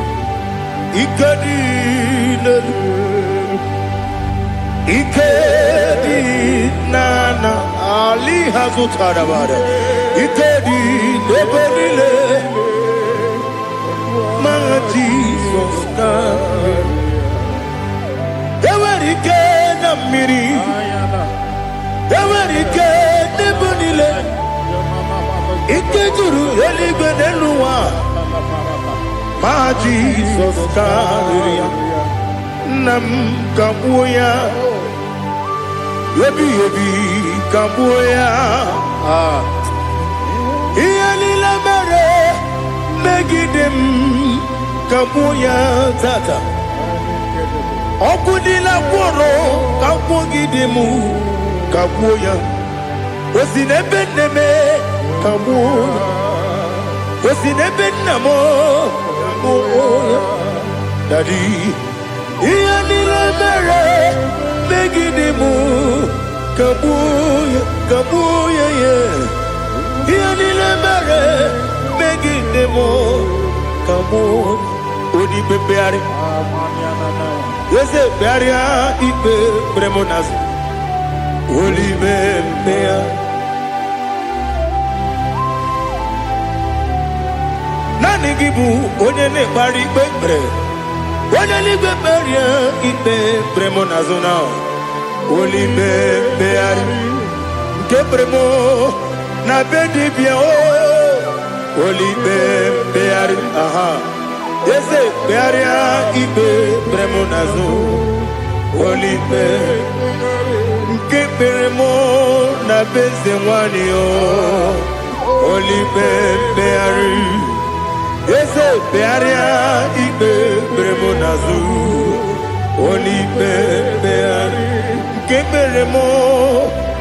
ikadi nana Ali Hazutarabada, ikadi lebenile, my Jesus God. Ewerike na miri, ewerike lebenile, ikejuru elibeneluwa, my Jesus God. Nam kabuya, yebi kabuya. Iyalila mere megidem kabuya tata. Okudila kworo kabugidemu kabuya. Osinebeneme kabuya. Osinebenamo kabuya. Daddy. Iyalila mere megidemu kabuya kabuya yeah. Iyalila mere megidemu kabuya. Odi bebeari. Yese bearia ipe bremonas. Oli bebea. Nani gibu onye ne bari bebre. Onye ligbe beria ipe bremonazona. Oli bebeari. Nke bremo na bedi bien o. Oli bebeari. Aha. Yese bearia ibe bremonazo. Oli be. Nke bremo na beze wani o. Oli bebeari. Yese bearia ibe bremonazo. Oli bebeari. Nke bremo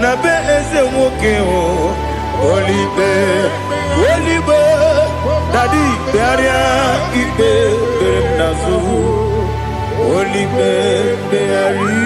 na beze woke o. Oli be. Daddy bearia ibe bremonazo. Oli beari.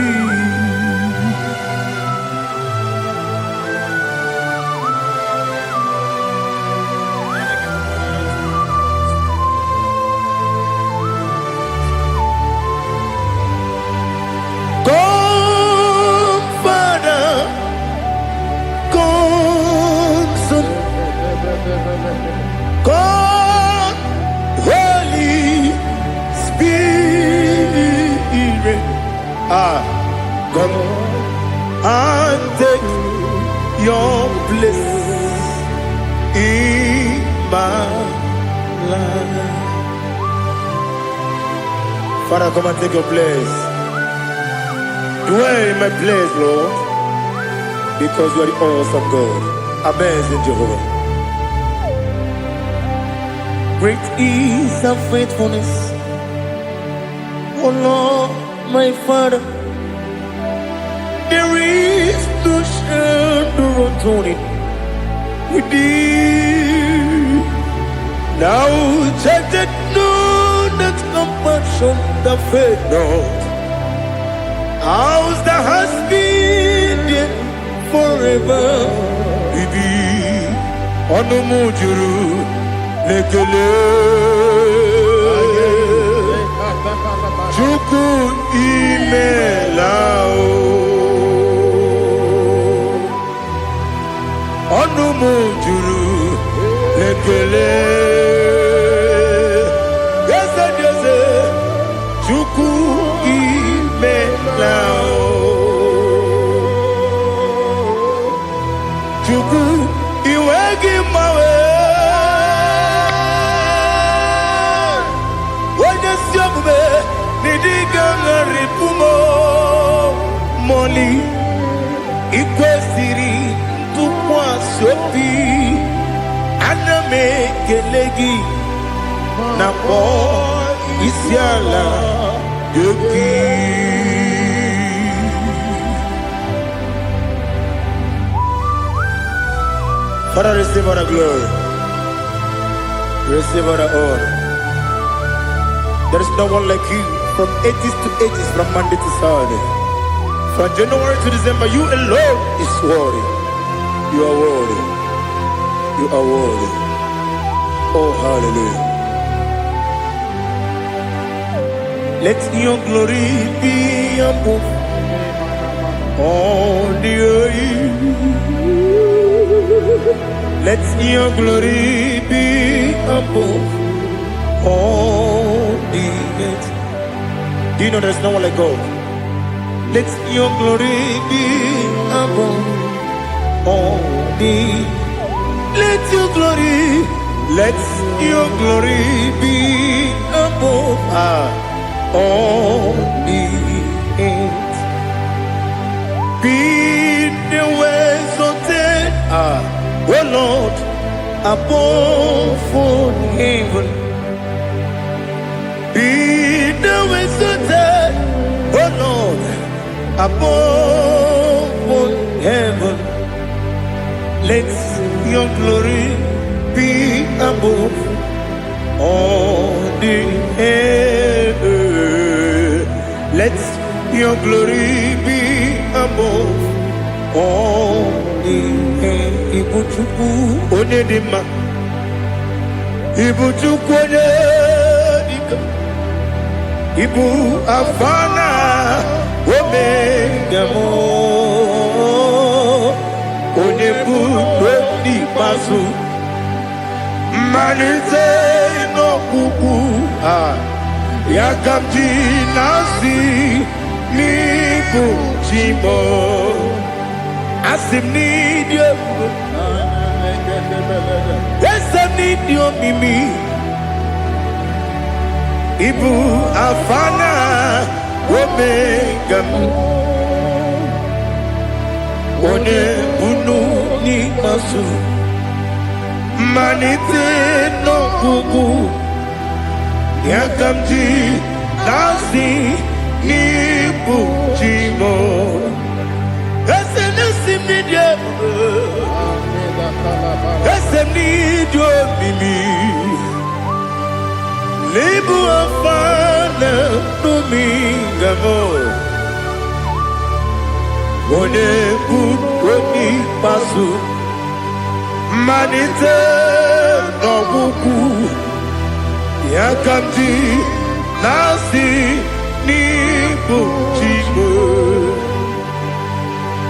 Come and take your place in my life. Father, come and take your place. Dwell in my place, Lord, because you are the awesome God. Amazing Jehovah. Great is thy faithfulness, oh Lord, my Father. There is no shadow of turning with thee. Now check that no that compassion that faith not. Ours that has been there forever. Bibi Onumujuru Lekele Chuku Imelao Onumujuru Lekele Yes, Chuku Imelao Chuku Iwegi Mawe Wanyasiyakume Nidiga Ngaripumo Moli Ikwesiri Tukwa Sopi Aname Kelegi Napo Isiala Yoki. Father, receive all the glory. Receive all the honor. There is no one like you from ages to ages, from Monday to Saturday. From January to December, you alone is worthy. You are worthy. You are worthy. Oh, hallelujah. Let your glory be above all the earth. Let your glory be above all the earth. Do you know there's no one like God? Let your glory be above all the earth. Let your glory be above all the earth. Be the ways of death, oh Lord, above all heaven. Be the ways of death, oh Lord, above all heaven. Let your glory be above all the earth. Let your glory be above all the earth. Ibuchuku onedima, Ibuchuku onedika, Ibu Afana Omega mo, Onebu Odi Pasu, Manite no Kuku Yakamji Nasi Niku Chimo Asim need you. Yes, I need you, Mimi. Ibu Afana Omega One Bunu Ni Masu Manite no Kuku Yakamji Nasi Niku Chimo need you, Mimi. Libu afana dominga mo. One buni pasu. Manite no buku. Yakamji nasi ni buchimo.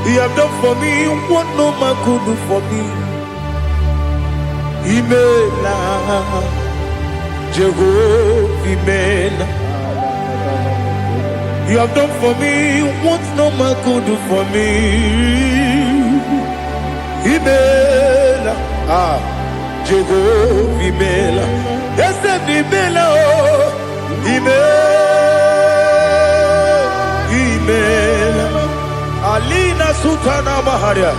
You have done for me what no man could do for me. Imela, Jehovah, Imela, You have done for me what no man could do for me. Imela, Jehovah Imela, yes, Imela, Imela, Alina Sutana Maharia,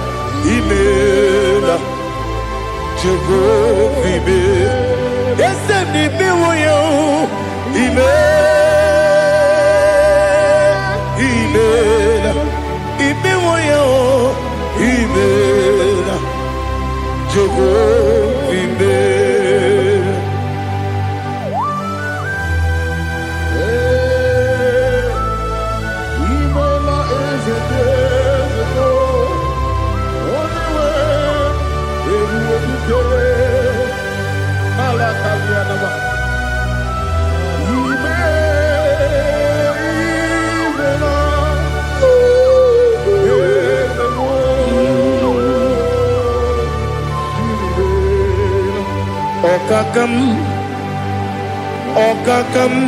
Imela, Jehovah Imela, yes, Imela, Imela, Imela, Jehovah Imela. Imela is a desert, only way we will be Malakavianaba. Okakam,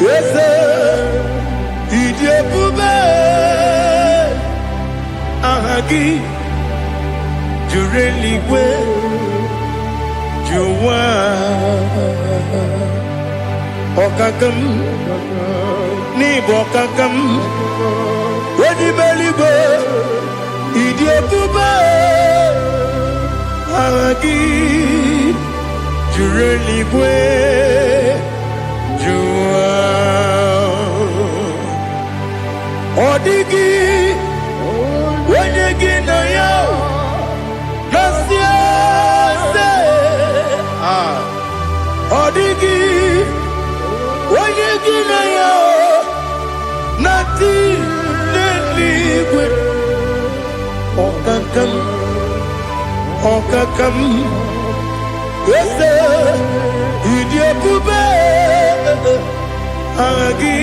yes, Idiopube, Ahagi, Jureligwe, Juwa, Okakam, Nibokakam, Wadibeligwe, Idiopube, Ahagi, Jureligwe, Juwa, Odigi, Wenegi na yo, Nasia se, Odigi, Wenegi na yo, Nati Neligwe, Okakam, Okakam. Yes, Idiopube, Agi,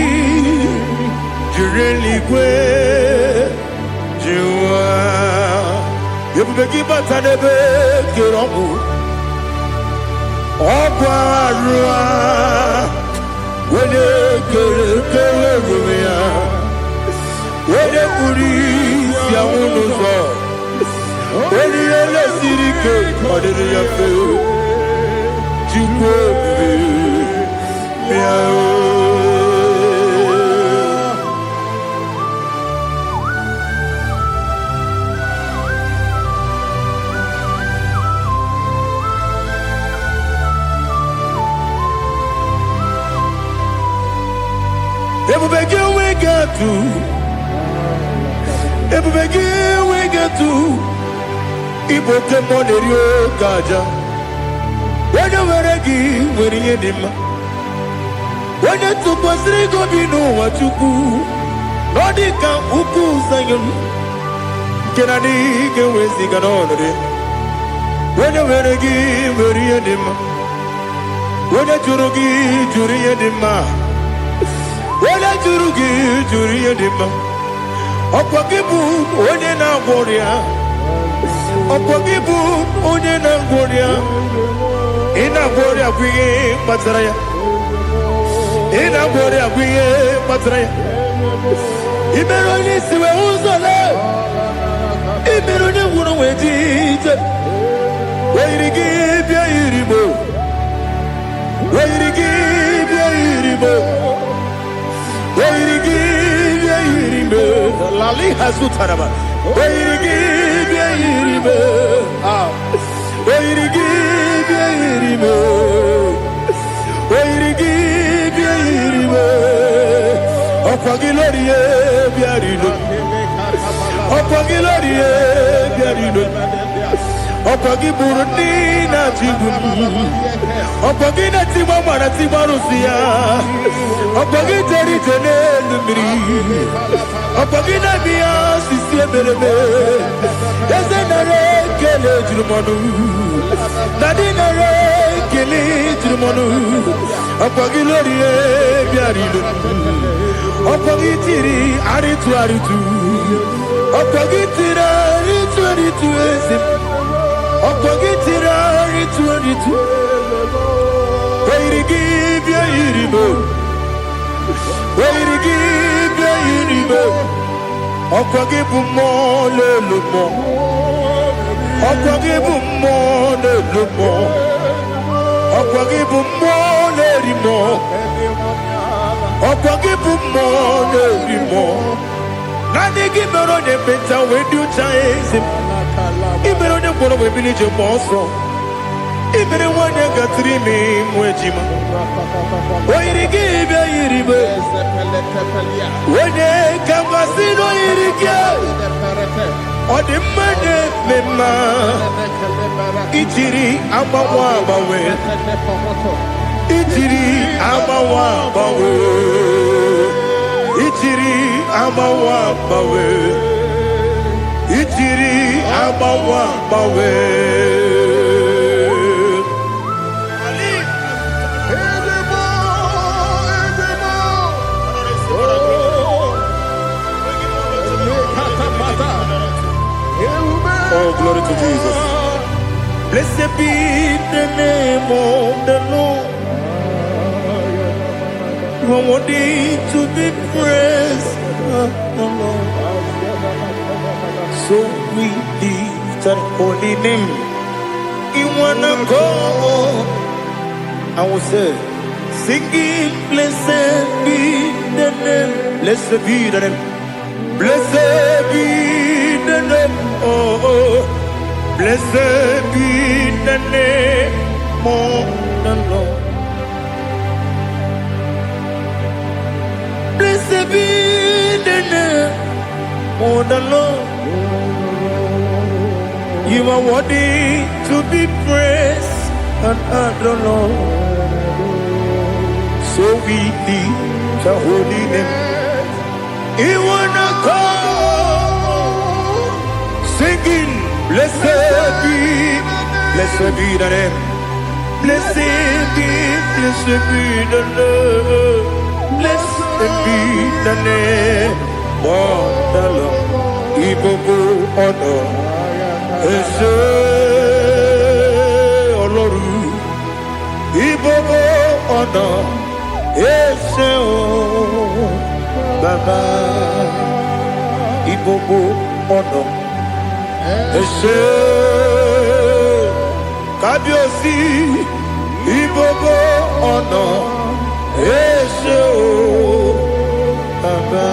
Jureligwe, Jua, Yabubeki Batanebe, Kiromu, Obarua, Wede Kerumia, Wede Puris, Yamunuzo, Wede Yele Sirike, Wede Yafe. When you were a gay, when you did my when you took was Rigo, you know what you do. Nodika, Uku, Sayan. Can I dig away Sigan on it? When you were a gay, when you did my when you Jurugi, Juria Dima. When I Jurugi, Juria Dima. Opakibu, Odena Warrior. Opakibu, Odena Warrior. Ina Warrior, we Matraya. Ina Warrior, we Matraya. Iberoni, Siwa Uzala. Iberoni, Wuna Wait, where you give your Iribo. Where you give your Iribo. Where you give your Iribo. Lali Hasutaraba. Where you give your Iribo. Where you give your Iribo. Where you give your Iribo. Opagilorie Biarino. Opagilorie Biarino. Opagiburuni na Jibun. Opagina Timamara Timarusia. Opagiteri Tenelumri. Opagina Bia Sisiebelebe. Yazenare Kele Jumanu. Nadinare Kele Jumanu. Opagilorie Biarino. Opagitiri Aritu Aritu. Opagitira Aritu Aritu Esim. Opagitira Aritu Aritu. Where you give your Iribo. Oirigi be yiribe. Okwagi bu mo le lumo. Okwagi bu mo le lumo. Okwagi bu mo le rimo. Okwagi bu mo le rimo. Nani gibero ne beta we do chaise. Ibero ne boro we bilije monso. Ibere wane gatri mi mwejima. Oirigi be yiribe. Wene kamasino yirige. Odi mene mema. Ichiri amawa bawe. Ichiri amawa bawe. Ichiri amawa bawe. Ichiri amawa bawe. Oh, glory to Jesus. Blessed be the name of the Lord. You are worthy to be praised. So we lift our holy name. You wanna go? I will say, singing, blessed be the name. Blessed be the name. Blessed be the name. Oh, blessed be the name of the Lord. Blessed be the name of the Lord. You are worthy to be praised and adored. So we lift your holy name. You wanna call, singing, blessed be the name. Blessed be the Lord. Blessed be the name of the Lord. Ibobo honor, Ese Oloru. Ibobo honor, Ese Baba. Ibobo honor, Ese Kabiosi. Ibobo honor, Ese Baba.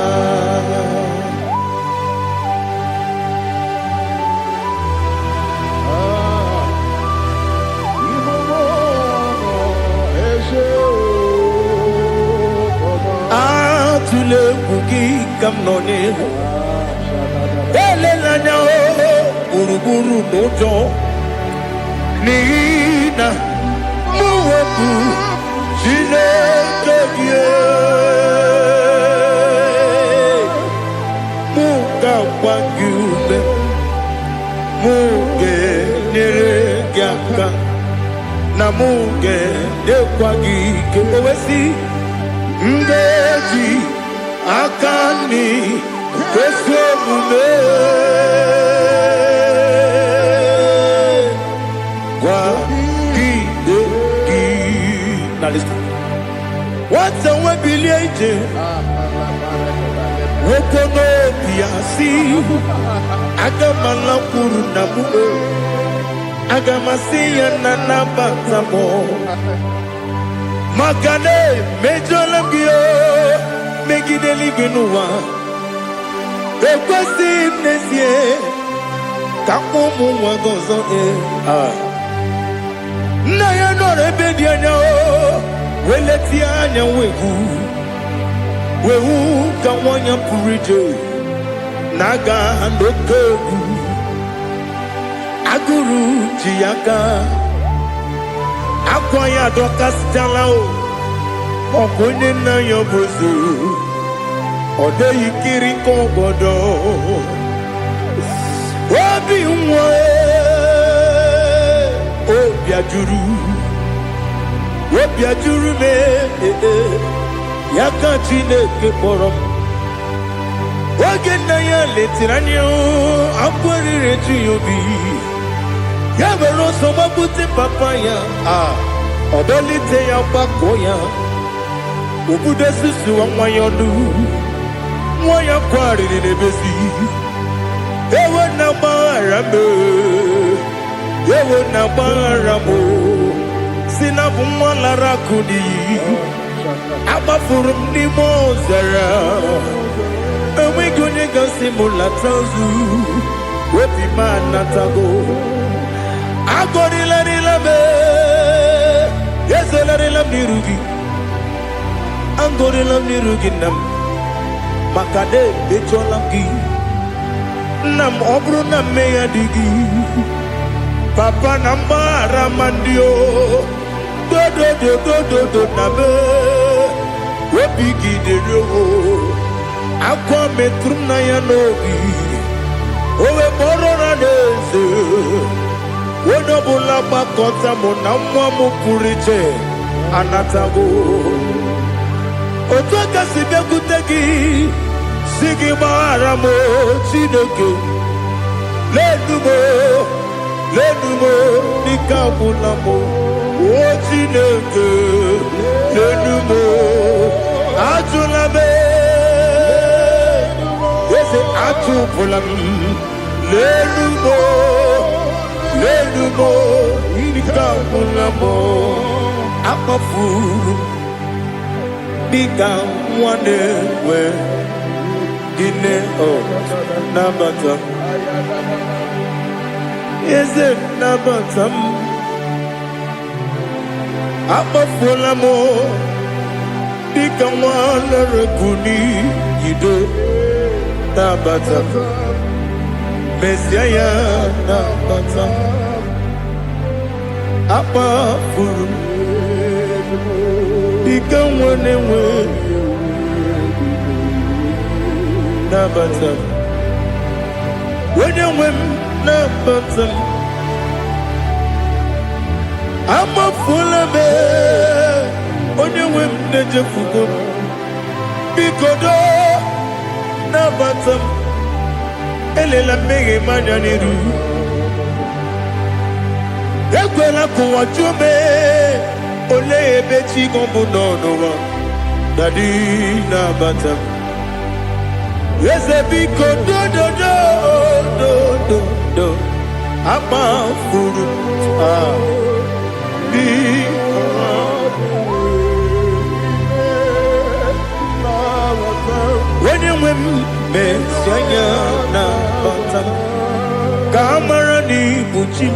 Atule kuki kamnone. Ele lanya o uruburu nojo. Nina muweku Chineke Muga wagyume Muge neregyaka Na muge nekwagike Owesi Ngeji Akani Kwesomume Now listen. What's a webiliate? Wokono piasi. Agamala kuru namu. Agamasiya nanabatamo. Makane mejolambio. Megideli genua. Ekwesi nesie. Kakomu wagozo na ya nore bedi anya o weleti anya wehu ka wonya purije naga ndokebu aguru jiyaga akwa ya doka stala o okonye na yo bozu ode yikiri kogodo obi nwa Obiajuru me Yaka Chineke porom Oge na ya letiranyo Akwari tu yobi Ya vero soma puti papaya Odolite ya pakoya Obude susu wa mwayonu Mwaya kwari ni nebesi Ewe na barame Ewe na baramo Sinabu mwalara kudi Abafurum ni mozara Ewe gunye gasi mulatazu Wepi manatago Agori la rilame Yese la rilam nirugi Angori lam nirugi nam Makade becholangi Nam obru nam meya digi Papa namara mandio Do nabe Webigi de rogo Akwa metrum na yanogi Owe borona neze Wodobula bakota mo namwa mo puriche Anatago Otoka sibekutegi Sigi maramo Chineke Lenumo Nikabulamo O Chineke Lenumo Ajulabe Yese Ajupulam Lenumo Nikabulamo Akafuru Nika wane we Gine o Nabatam Is it Nabatam Akafulamo Nika wane rekuni Yido Nabatam Messiah Nabatam Akafuru Ika wane we Nabatam When you win Nabatam I'm a full of it When you win Najafugo Bikodo Nabatam Elela mege mananiru Ekwela kuwa chume Ole bechi gombu nono Dadi Nabatam Yes, a big do Ama furu When you win me Sanya Nabatam Kamara ni buchi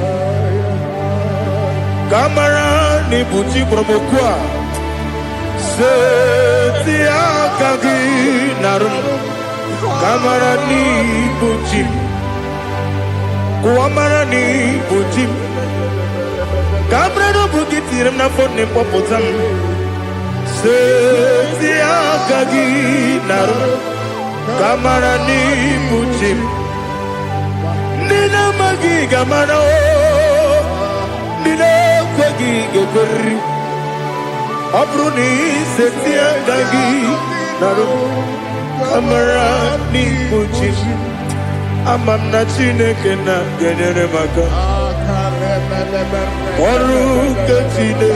Kamara ni buchi promokwa Seti akagi narum Kamara ni buchim Kuamara ni buchim Kamara no bukitiram na fone popotam Seti akagi naru Kamara ni buchim Nina magi gamana o Nina kwagi gekori Abruni seti akagi naru Kamara ni buchi Amamna Chineke na genere maka Oru kachine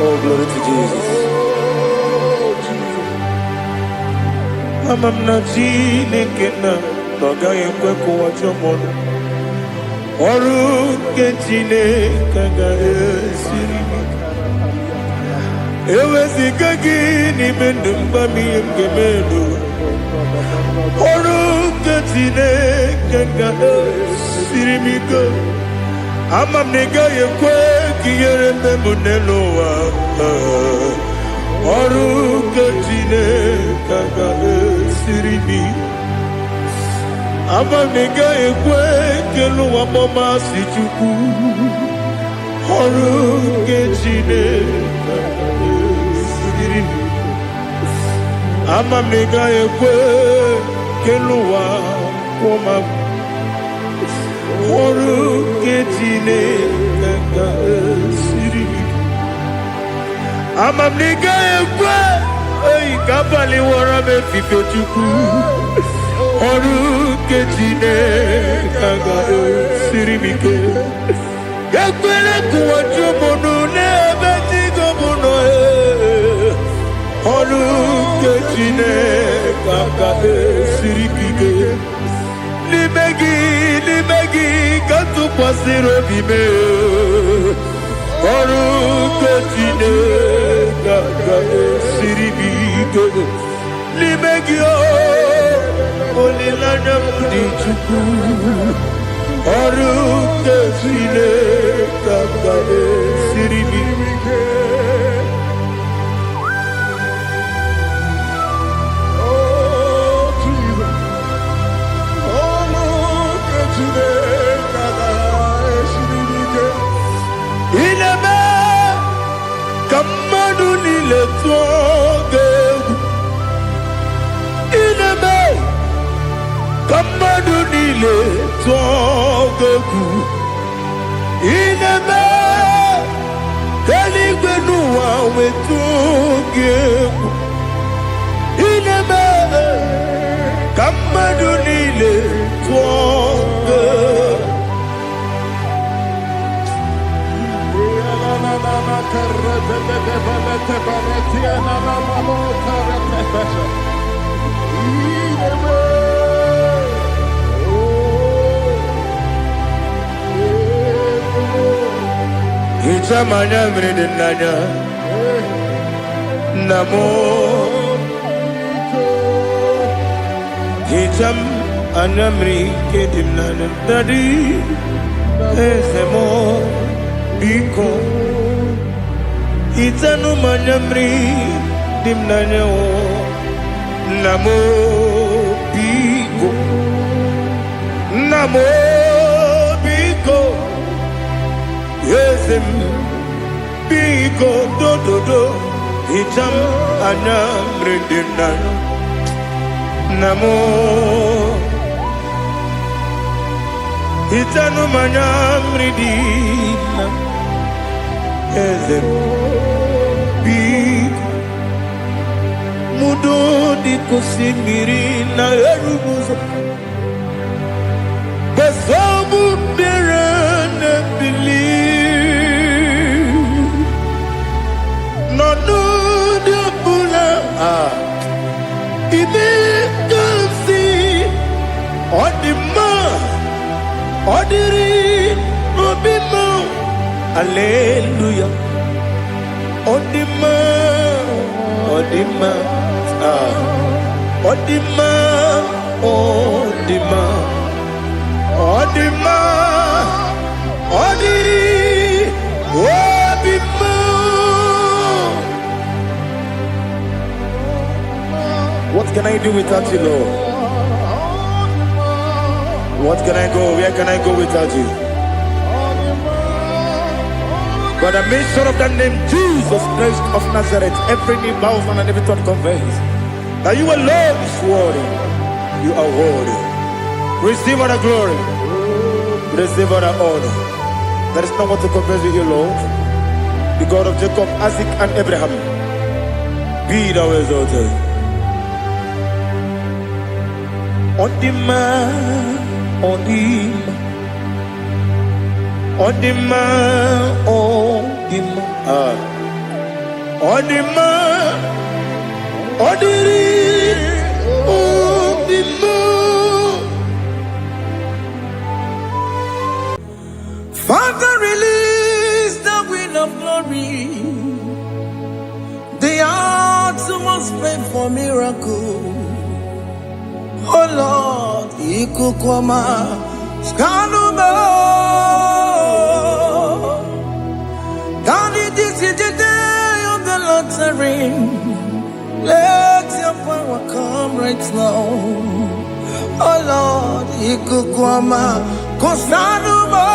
Oh, glory to Jesus. Amamna Chineke na noga yekwe kuwa chomono Oru ke Chineke ga esiri Ewe sikagi ni mendumba miyemge mendo Oru ke Chineke ga esiri mika Amam nega yekwe kiyere memunelo wa Oru ketine kaga siribi Amam nega yekwe kelu wa mama sichuku Oru ketine kaga siribi Amam nega yekwe kelu wa mama ọrụ nke Chineke ka siri amamniga ekwe oyi ka abalị wara m efife Chukwu ọrụ nke Chineke ka siri m ike ekwere kụwa chụmụnụ n'ebe Chigobuno ọrụ nke Chineke ka siri m ike n'ime gị ka tụkwasịrị obi m ọrụ nke Chineke ka siri m ike n'ime gị olileanya m dị Chukwu ọrụ nke Chineke ka siri m ike Kamadu nile tuoge ineme Kamadu nile tuoge ineme Keligwe nuwa wetuge ineme Kamadu nile tuoge Itamanya mridinanya Namo Itam anamri kedimnana Dadi Esemo Biko Itanu manyamri dimnanya Namo Biko Namo Biko Yesem Biko do Itam anamri dimnanya Namo Itanu manyamri dimnanya Yesem Mudo di kusimiri na erubuzo Besobu birane believe No de bula Ibe kasi Odima Odiri Obima Alleluia Odima Odima Odima Odima Odima Odiri Obima What can I do without you, Lord? What can I go? Where can I go without you? But the mention of that name, Jesus Christ of Nazareth, every knee bows and every tongue confesses that you alone is worthy. You are worthy. Receive all the glory. Receive all the honor. There is no one to confess with you, Lord. The God of Jacob, Isaac, and Abraham. Be thou exalted. On the man, on the man. Odima, Odima, Odima, Odiri, Odima. Father, release the wind of glory. The hearts must pray for miracle. Oh Lord, Ikukwama, Skanuba. Daddy, this is the day of the lottery. Let your power come right now. Oh Lord, Ikukwama, Kosanuba.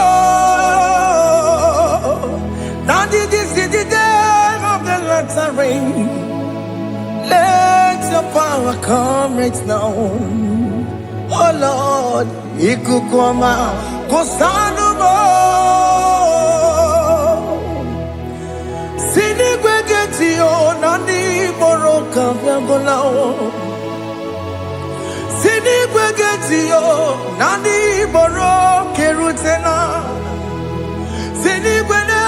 Daddy, this is the day of the lottery. Let your power come right now. Oh Lord, Ikukwama, Kosanumo Sini Gwegeti o Nani Moroka Vyangolao Sini Gwegeti o Nani Moroke Rutena Sini Gwene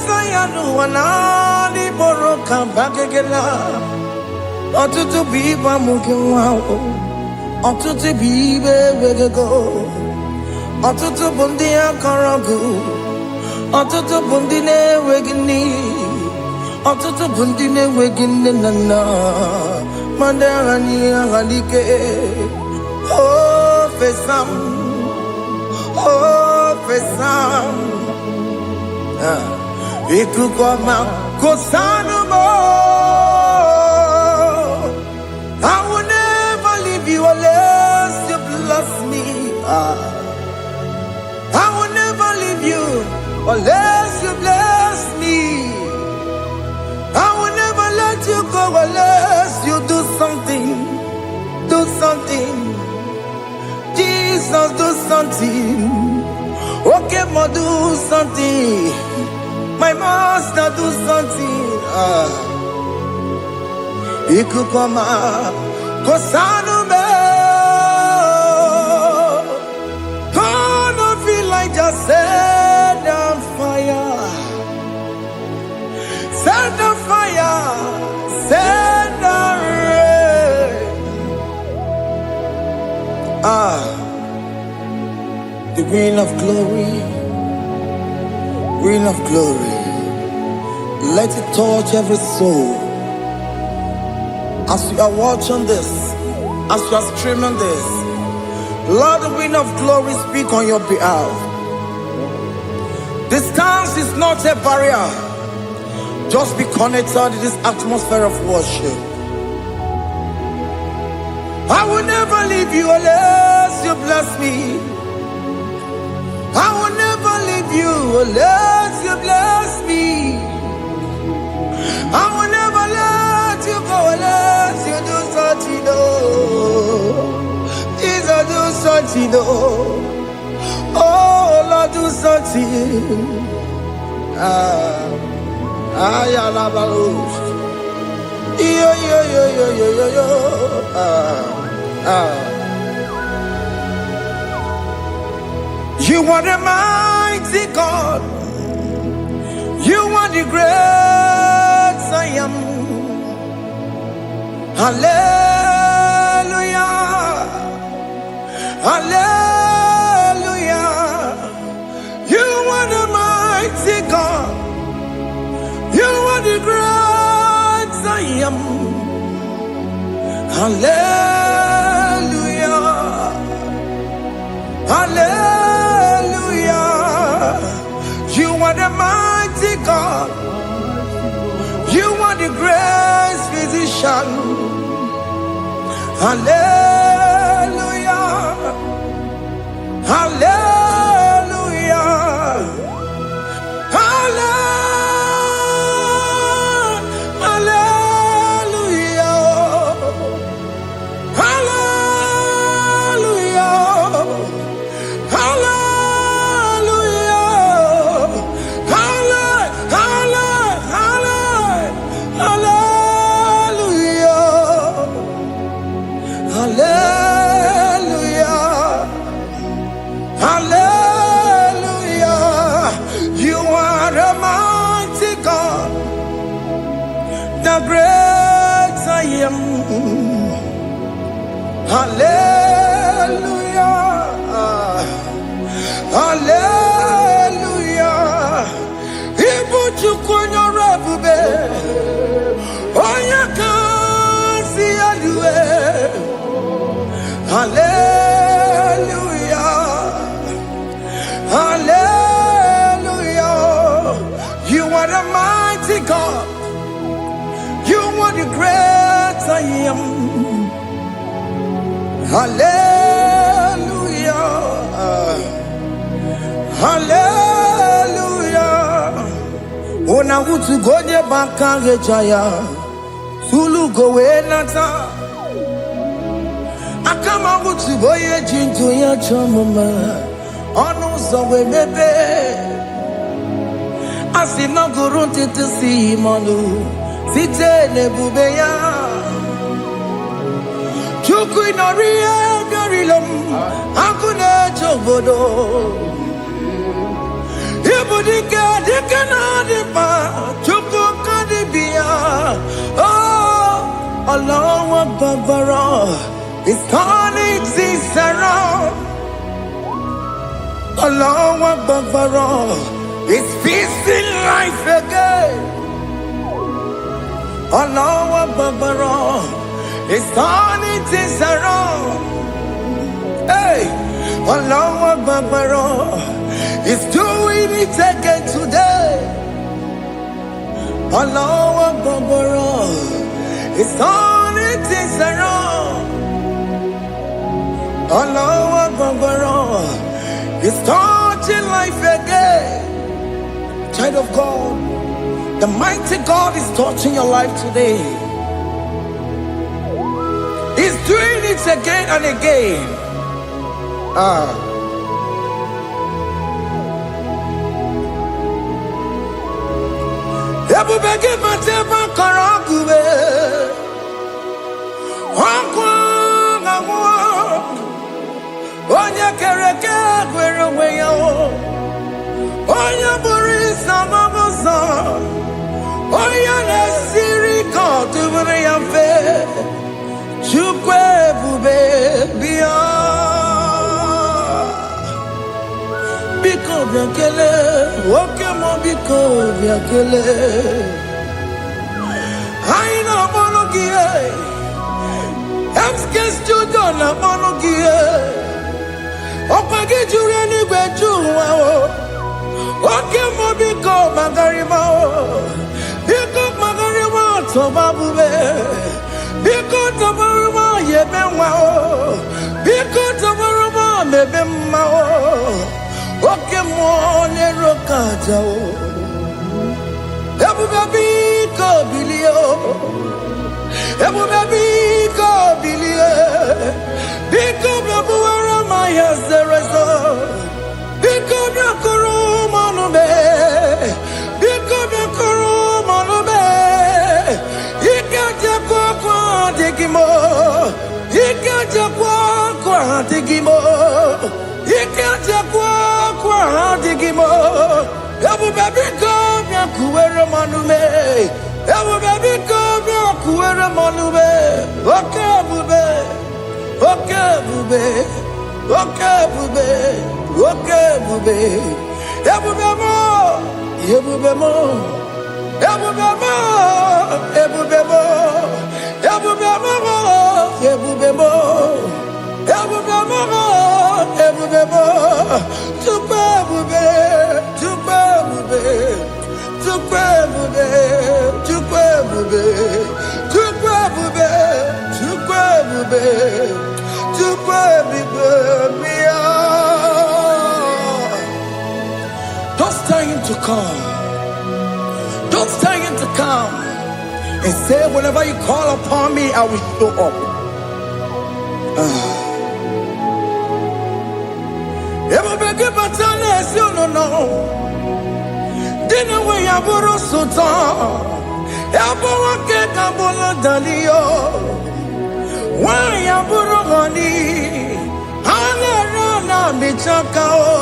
Tayanu Wanani Moroka Bagegela Otutu Biba Mukiwao Otutu Bibe Wegego Otutu bundi akaragu, otutu bundi ne wegini, otutu bundi ne wegini nana, mandarani halike, oh fesam, ikukoma kosanumo, I will never leave you unless you bless me. I will never leave you unless you bless me. I will never let you go unless you do something. Do something. Jesus, do something. Okay, ma, do something. My master, do something. Ikukoma, kosanume. Just set on fire, set on fire, set on rain. The wind of glory, wind of glory, let it touch every soul. As you are watching this, as you are streaming this, Lord, the wind of glory speak on your behalf. Distance is not a barrier. Just be connected to this atmosphere of worship. I will never leave you unless you bless me. I will never leave you unless you bless me. I will never let you go unless you do something. Jesus, do something. Oh, Lord, do something. You are the mighty God. You are the great I am. Hallelujah. Hallelujah. God, you are the great I am. Hallelujah, hallelujah. You are the mighty God. You are the great physician. Hallelujah, hallelujah. Hallelujah, hallelujah. Ibuchukunyo rebube, oya kasi alue. Hallelujah, hallelujah. You are the mighty God. You are the great I am. Hallelujah, hallelujah. Ona utu goje bakage jaya, sulu gowe nata. Akama utu boye jinto ya chamama, ọnụ ụzọ wee mepee. Asị na gụrụ ntụtụ si mọnụ site n'ebube ya. Chukwu ịnọrọ ihe bịarịla m akụ na-eche obodo. Ibu dike dike na-adị mkpa Chukwu ka dịbi ya. Allah Babara is turning things around. Allah Babara is feasting life again. Allah Babara is turning things around. Hey, Allah Babara is doing it again today. Allah Babara is turning things around. Allah Babara is touching life again. Child of God, the mighty God is touching your life today. He's doing it again and again. Ebubege matema karagube. Wakwa ngwa. Onye kereke gwere onwe ya. Onye bụrụ isa mamosa. Onye na-esiri ka ọ tụbụrụ ya mfe. Chukwu ebube bịa. Biko bịa kelee, nwoke m biko bịa kelee. Anyị na-akpọrọ gị MSK Studio na-akpọrọ gị ọkwa gị juru eluigwe ju ụwa nwoke m biko magarịma biko magarịma tọba bube biko tọbarịma yebe nwa biko tọbarịma mebe mma oke mmụọ na-ero ka aja ebube biko bilie ebube biko bilie biko bịabuwara ma ya zerezo biko bịakọrọ mmanụ me biko bịakọrọ mmanụ me ike jekwa akwa adịghị m ike jekwa akwa adịghị m ike jekwa akwa adịghị m ebube biko bịakuwere mmanụ me ebube biko bịakuwere mmanụ me oke ebube oke ebube oke ebube oke ebube ebube mo ebube mo ebube mo ebube mo ebube mo ebube mo ebube mo ebube mo Chukwu ebube Chukwu ebube Chukwu ebube Chukwu ebube Chukwu ebube Chukwu ebube Chukwu ebube bịa. Don't tell him to come. Don't tell him to come. And say, whenever you call upon me, I will show up. Ebube gị bata na-esi ụnụnọ. Dina we ya bụrụ sultan. Ya bụ nwoke ka bụrụ daliyo. Nwaanyị ya bụrụ honey. Ha na-ere na mbichaka o.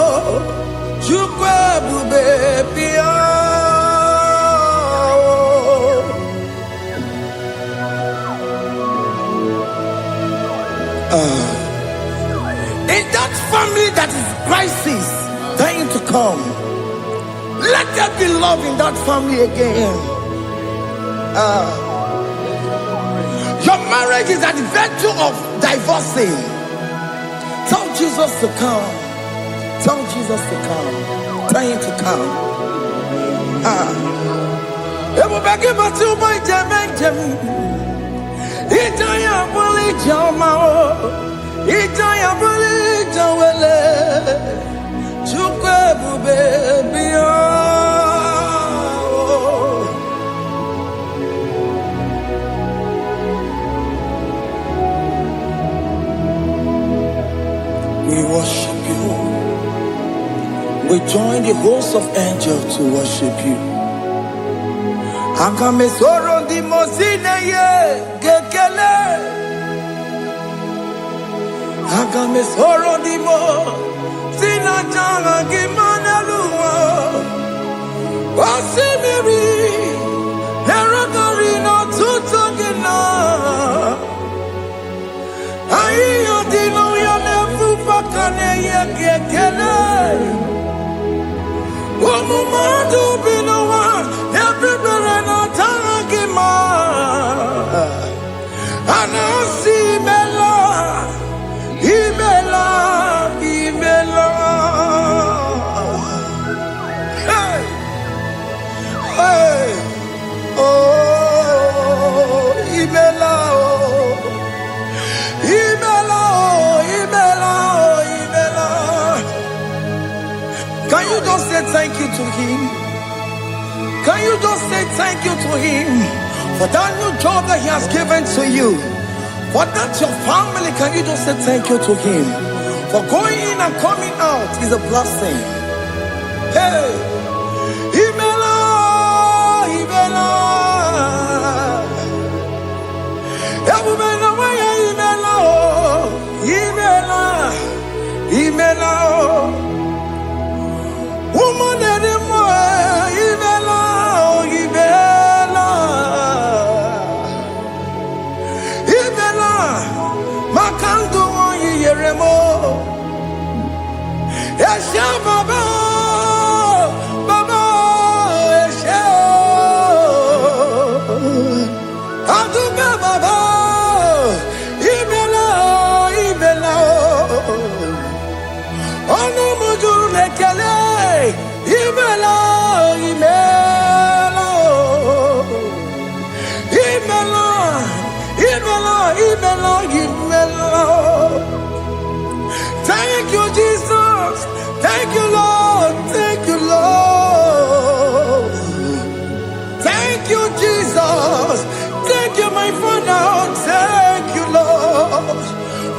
Chukwu ebube bịa. In that family that is crisis, trying to come, let there be love in that family again. Your marriage is at the verge of divorcing. Tell Jesus to come. Tell Jesus to come. Tell him to come. Ebubeke batu boy jemenjem. Itaya buli jamao. Itaya buli jawele. Chukwu ebube bịa. We worship you. We join the host of angels to worship you. Agame soro di mosine ye gekele. Agame soro di mo sina janga gimana luwa. Wasimiri nerogari no tutogina. Ayo dino ya nefu fakane ye gekele. Omumadu binowa everybody no tangima. Anasi mela imela imela. Hey hey oh imela oh imela oh imela oh imela. Can you just say thank you to him? Can you just say thank you to him for that new job that he has given to you? For that your family, can you just say thank you to him? For going in and coming out is a blessing. Hey, Imela, Imela, Imela, Imela, Imela, woman anymore, Imela, Imela, Imela, Makango, Yeremo, Esha Baba, Baba, Esha, Aduba Baba, Imela, Imela, Ono Mujur Lekele. Imela, Imela, Imela, Imela, Imela, Imela. Thank you, Jesus. Thank you, Lord. Thank you, Lord. Thank you, Jesus. Thank you, my Father. Thank you, Lord.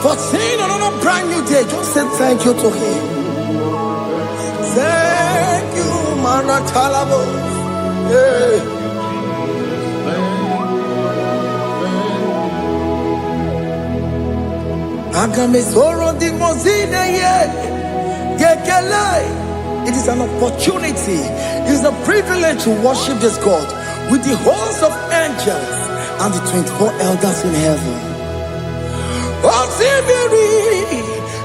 For seeing another brand new day, just say thank you to him. Thank you, Manatalabo. Yeah. Agame soro di mozine ye gekele. It is an opportunity, it is a privilege to worship this God with the host of angels and the 24 elders in heaven. Osimiri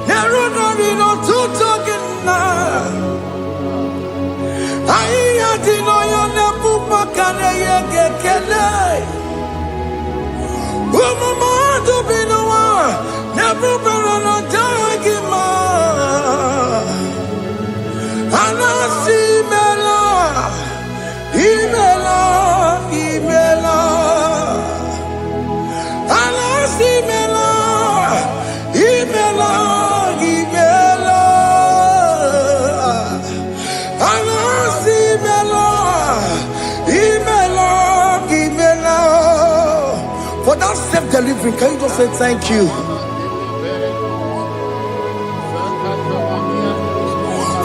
nerunari no tutogina. Aiya dino ya nebu makane ye gekele. Umumadu binowa nebu berana jagima. Anasi mela, imela, imela. Anasi mela, imela, imela. Anasi mela, imela, imela. For that safe delivery, can you just say thank you?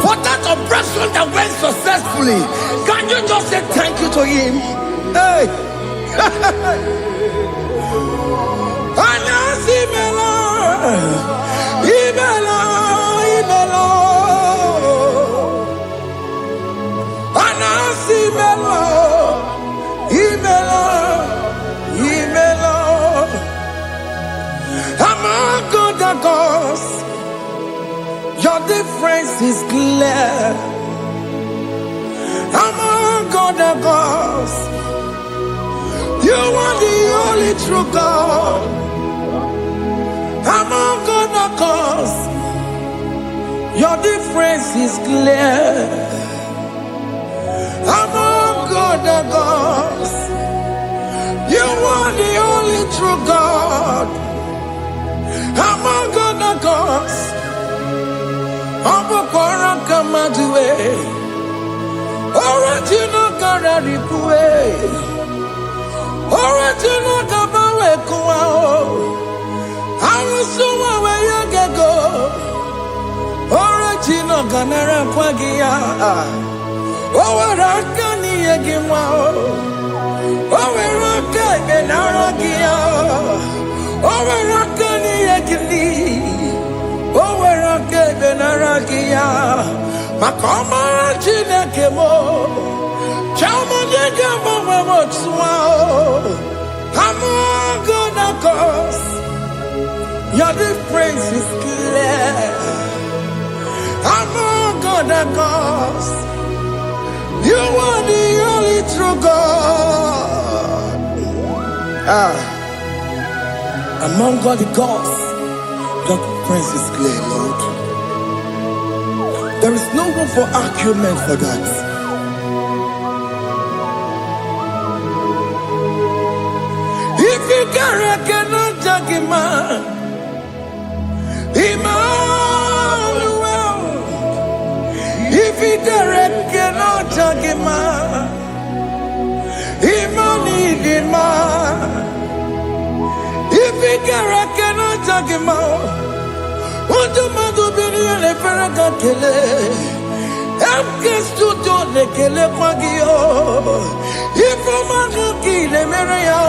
For that operation that went successfully, can you just say thank you to him? Hey! Anasi mela, imela, imela. Anasi mela, imela, imela. Among other gods, your difference is clear. Among other gods, you are the only true God. Among other gods, your difference is clear. Among other gods, you are the only true God. Among other gods, Abokora Kamadue, original Kararipue, original Kabawe Kuao, Arusuma where you go, original manara kwagia. Oh, Rakani Yagima. Oh, Raka Benaragia. Oh, Rakani Yagini. Oh, Raka Benaragia. Makoma Chinakemo. Chama Yagama Motswao. Come on, God, of course. Your difference is clear. I'm all God, of course. You are the only true God. Among all the gods, the difference is clear, Lord. There is no room for argument for that. If you cannot judge him, Emmanuel. If you cannot judge him, Emmanuel. If you cannot judge him, what do you do? Be the Ferraga Kele. I'm just to do the Kele Pagio. If I'm a kill a Maria,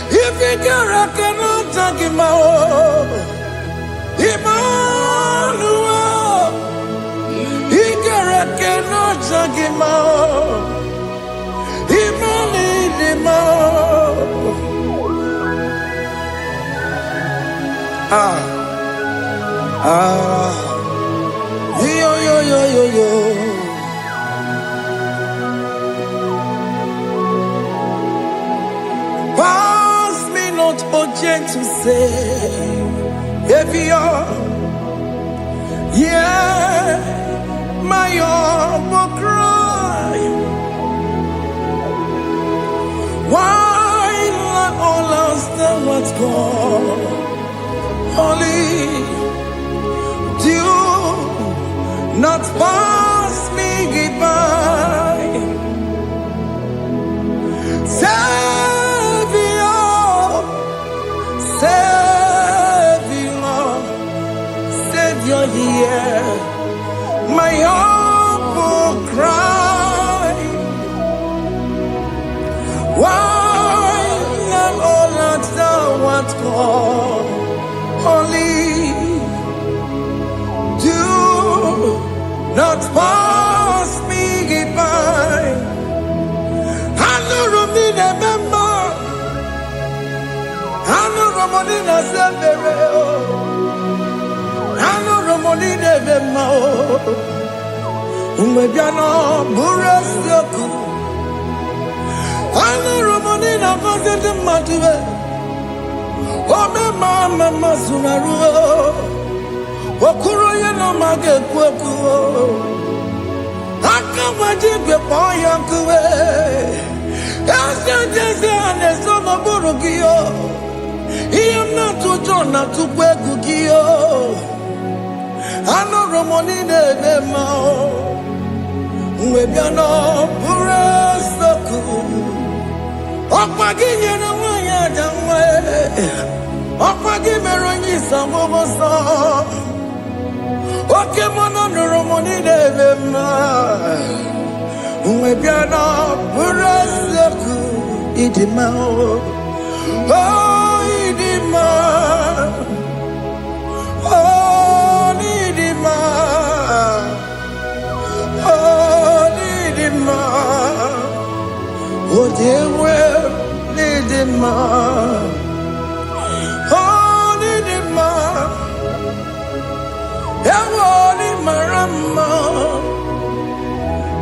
if you cannot judge him, Emmanuel, he cannot judge him, yo. Pass me not, oh gentle Savior, yeah, my humble cry. Why not all lost and what's gone? Only do not pass me by. Savior, here, my humble cry. Why not all that thou art called? Only do not pass me by. I know Romina member. I know Romonina Zambere. I know Romonina member. Umebiano Burasioku. I know Romonina Vazende Matue. Oh, mama Masunaru. Okuro yeno mage kweku. Akawajibe poyankuwe. Jese anesono burugio. Iyamna tujona tukwegugio. Ano Romonine bemao. Uwebiano burasoku. Okwaginye na wanya jamwe. Okwagimeronyi samomoso. Oke mono Romonine bema. Uwebiano burasoku. Idimao. Oh, Idima. Oh, Idima. Oh, Idima. Oh, dewe, Idima. Oh, Idima. Ewo Imarama.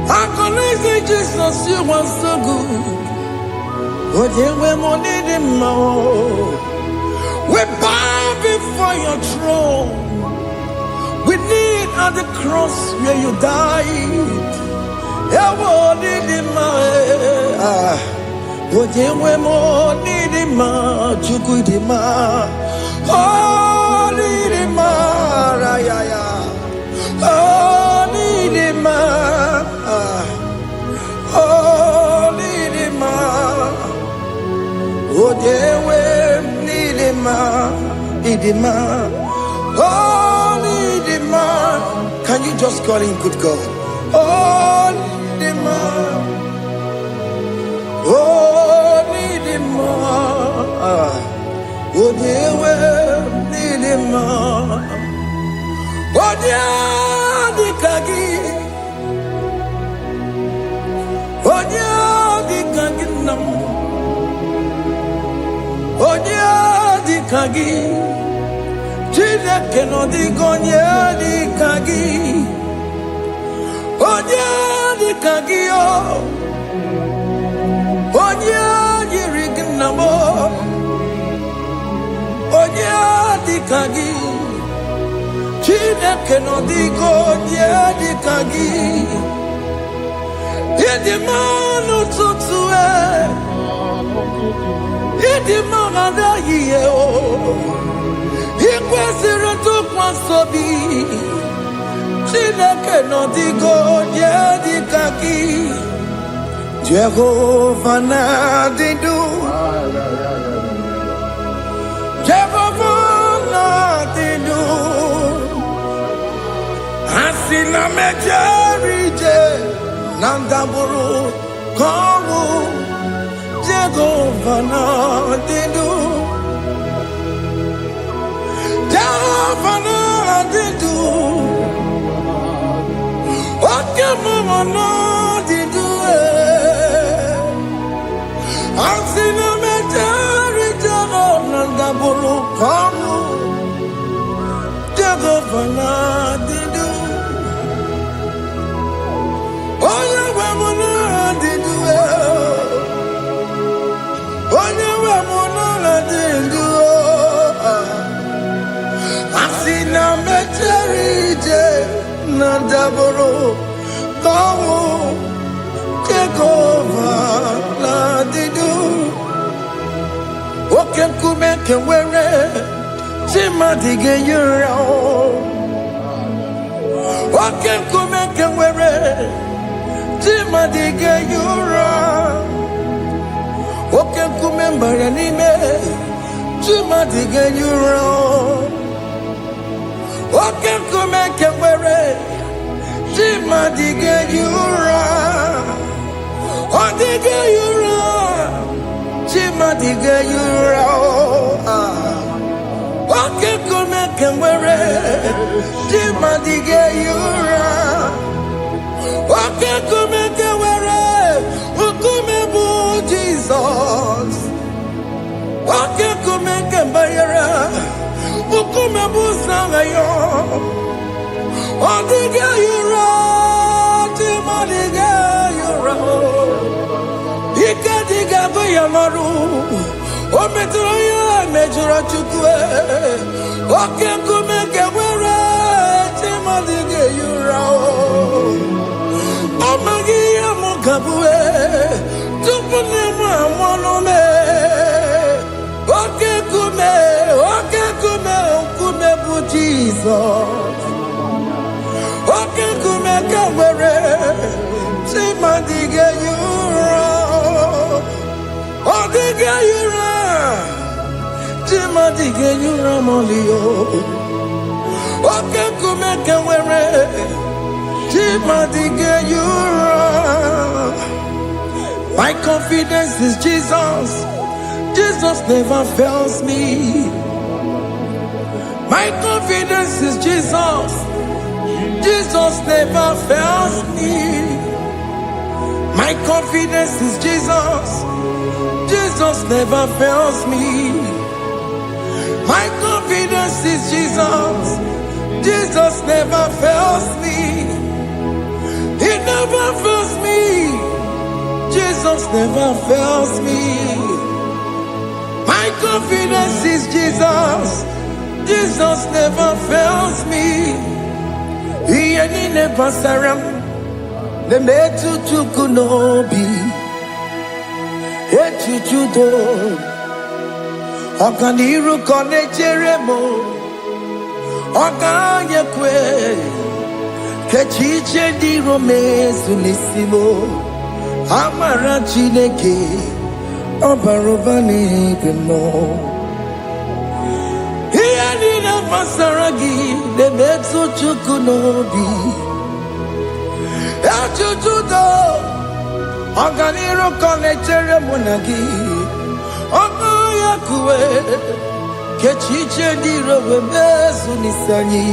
I can say Jesus, you are so good. Oh, dewe, Idima. We bow before your throne. We kneel at the cross where you died. Ewo Idima. Oh, dewe, Idima. Chuku Idima. Oh, Idima. Rayaya. Oh, Idima. Oh, Idima. Oh, dewe, Idima. Oh, Idima. Can you just call him good God. Oh, Nidima. Oh, Nidima. Oh, Dewe, Nidima. Oh, Dikagi. Oh, Dikagi nam. Oh, Dikagi. Chineke no digonye Dikagi. Onye Dikagi o. Onye yirignamo. Onye Dikagi. Chineke no digonye Dikagi. Idimanu tutue. Idimanu yiye o. Ikwesịrị ntụkwasị obi. Chineke nọ dịgo onye dịka gị. Jehova na-adị ndụ. Jehova na-adị ndụ. Asị na mejere ije na ndagwurugwu ka ọnwụ. Jehova na-adị ndụ. Jehova na-adị ndụ. Oke mmụọ na-adị ndụ. Asị na mejere ije na ndagwurugwu ka ọnwụ. Jehova na-adị ndụ. Onye nwe m na-adị ndụ. Onye nwe m na-adị ndụ. Asị na mejere ije na ndagwurugwu ka ọnwụ. Jehova na-adị ndụ. Oke nkume nke nwere Chimadi ga-enyere ahụ. Oke nkume nke nwere Chimadi ga-enyere ahụ. Oke nkume mbara n'ime Chimadi ga-enyere ahụ. Oke nkume nke nwere Chimadi ga-enyere ahụ. Ọ dịghị enyere ahụ. Chimadi ga-enyere ahụ. Oke nkume nke nwere Chimadi ga-enyere ahụ. Oke nkume nke nwere nkume bụ Jizọs. Oke nkume nke mbanyere nkume bụ Sanga ya. Ọ dịghị enyere ahụ. Chimadi ga-enyere ahụ. Ike dịghị agụ ya n'ọrụ. O metụrụ ya mejọrọ Chukwu. Oke nkume nke nwere Chimadi ga-enyere ahụ. Ọ maghị ihe m ga-abụ tupu nne m amụọ m. Oke nkume, oke nkume, nkume bụ Jizọs. Oke nkume nke nwere Chimadi ga-enyere ahụ. Ọ dịghị enyere ahụ. Chimadi ga-enyere m ọlịyo. Oke nkume nke nwere Chimadi ga-enyere ahụ. My confidence is Jesus. Jesus never fails me. My confidence is Jesus. Jesus never fails me. My confidence is Jesus. Jesus never fails me. My confidence is Jesus. Jesus never fails me. He never fails me. Jesus never fails me. My confidence is Jesus. Jesus never fails me. He ain't never saram. The metu tukunobi. Echuchudo. Okaniru kone jeremo. Okanye kwe. Kechiche di romezu nisimo. Amara Chineke. Obarobani gemo. He ain't never saragi. The metu tukunobi. Ejujudo Ọganiru kọnechere mụ na gị ọkụ ya kuwe kechiche dị rowe mezu n'isi anyị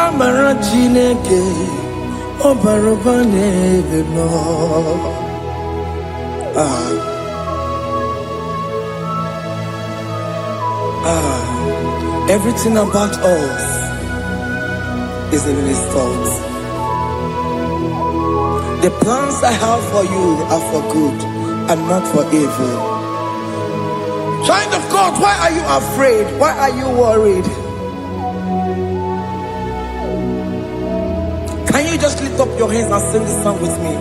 amara Chineke ọbara ụba n'ebe nọ. Everything about us is in His thoughts. The plans I have for you are for good and not for evil. Child of God, why are you afraid? Why are you worried? Can you just lift up your hands and sing this song with me?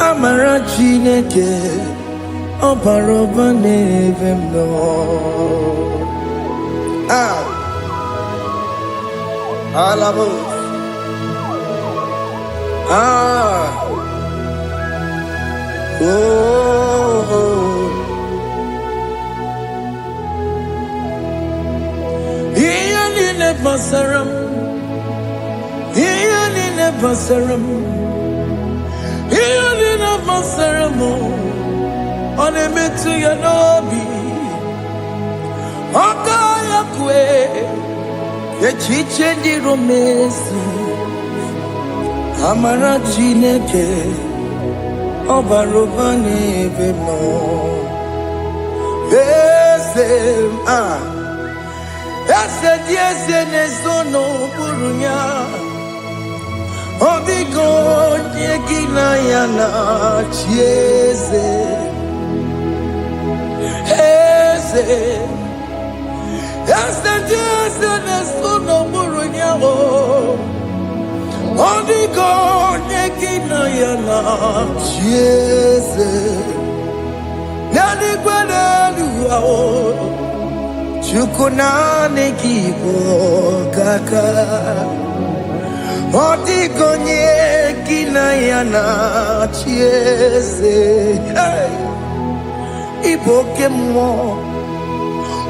Amara Chineke ọbara ụba n'ebe m nọ. Alabos. Ihe niile gbasara m, ihe niile gbasara m, ihe niile gbasara m, ọ na-emetụ ya n'obi. Ọka ya kwe echiche dị romezu amara Chineke ọbara ụba n'ebe m nọ. Eze dị eze na-ezo n'okpuru ya ọ dịghị onye gị na ya na-achị eze. Dị eze na-ezo n'okpuru ya ọ dịghị onye gị na ya na-achị eze. N'eluigwe n'elu ahụ Chukwu naanị gị bụ ọkaka. Ọ dịghị onye gị na ya na-achị eze. Ị bụ oke mmụọ,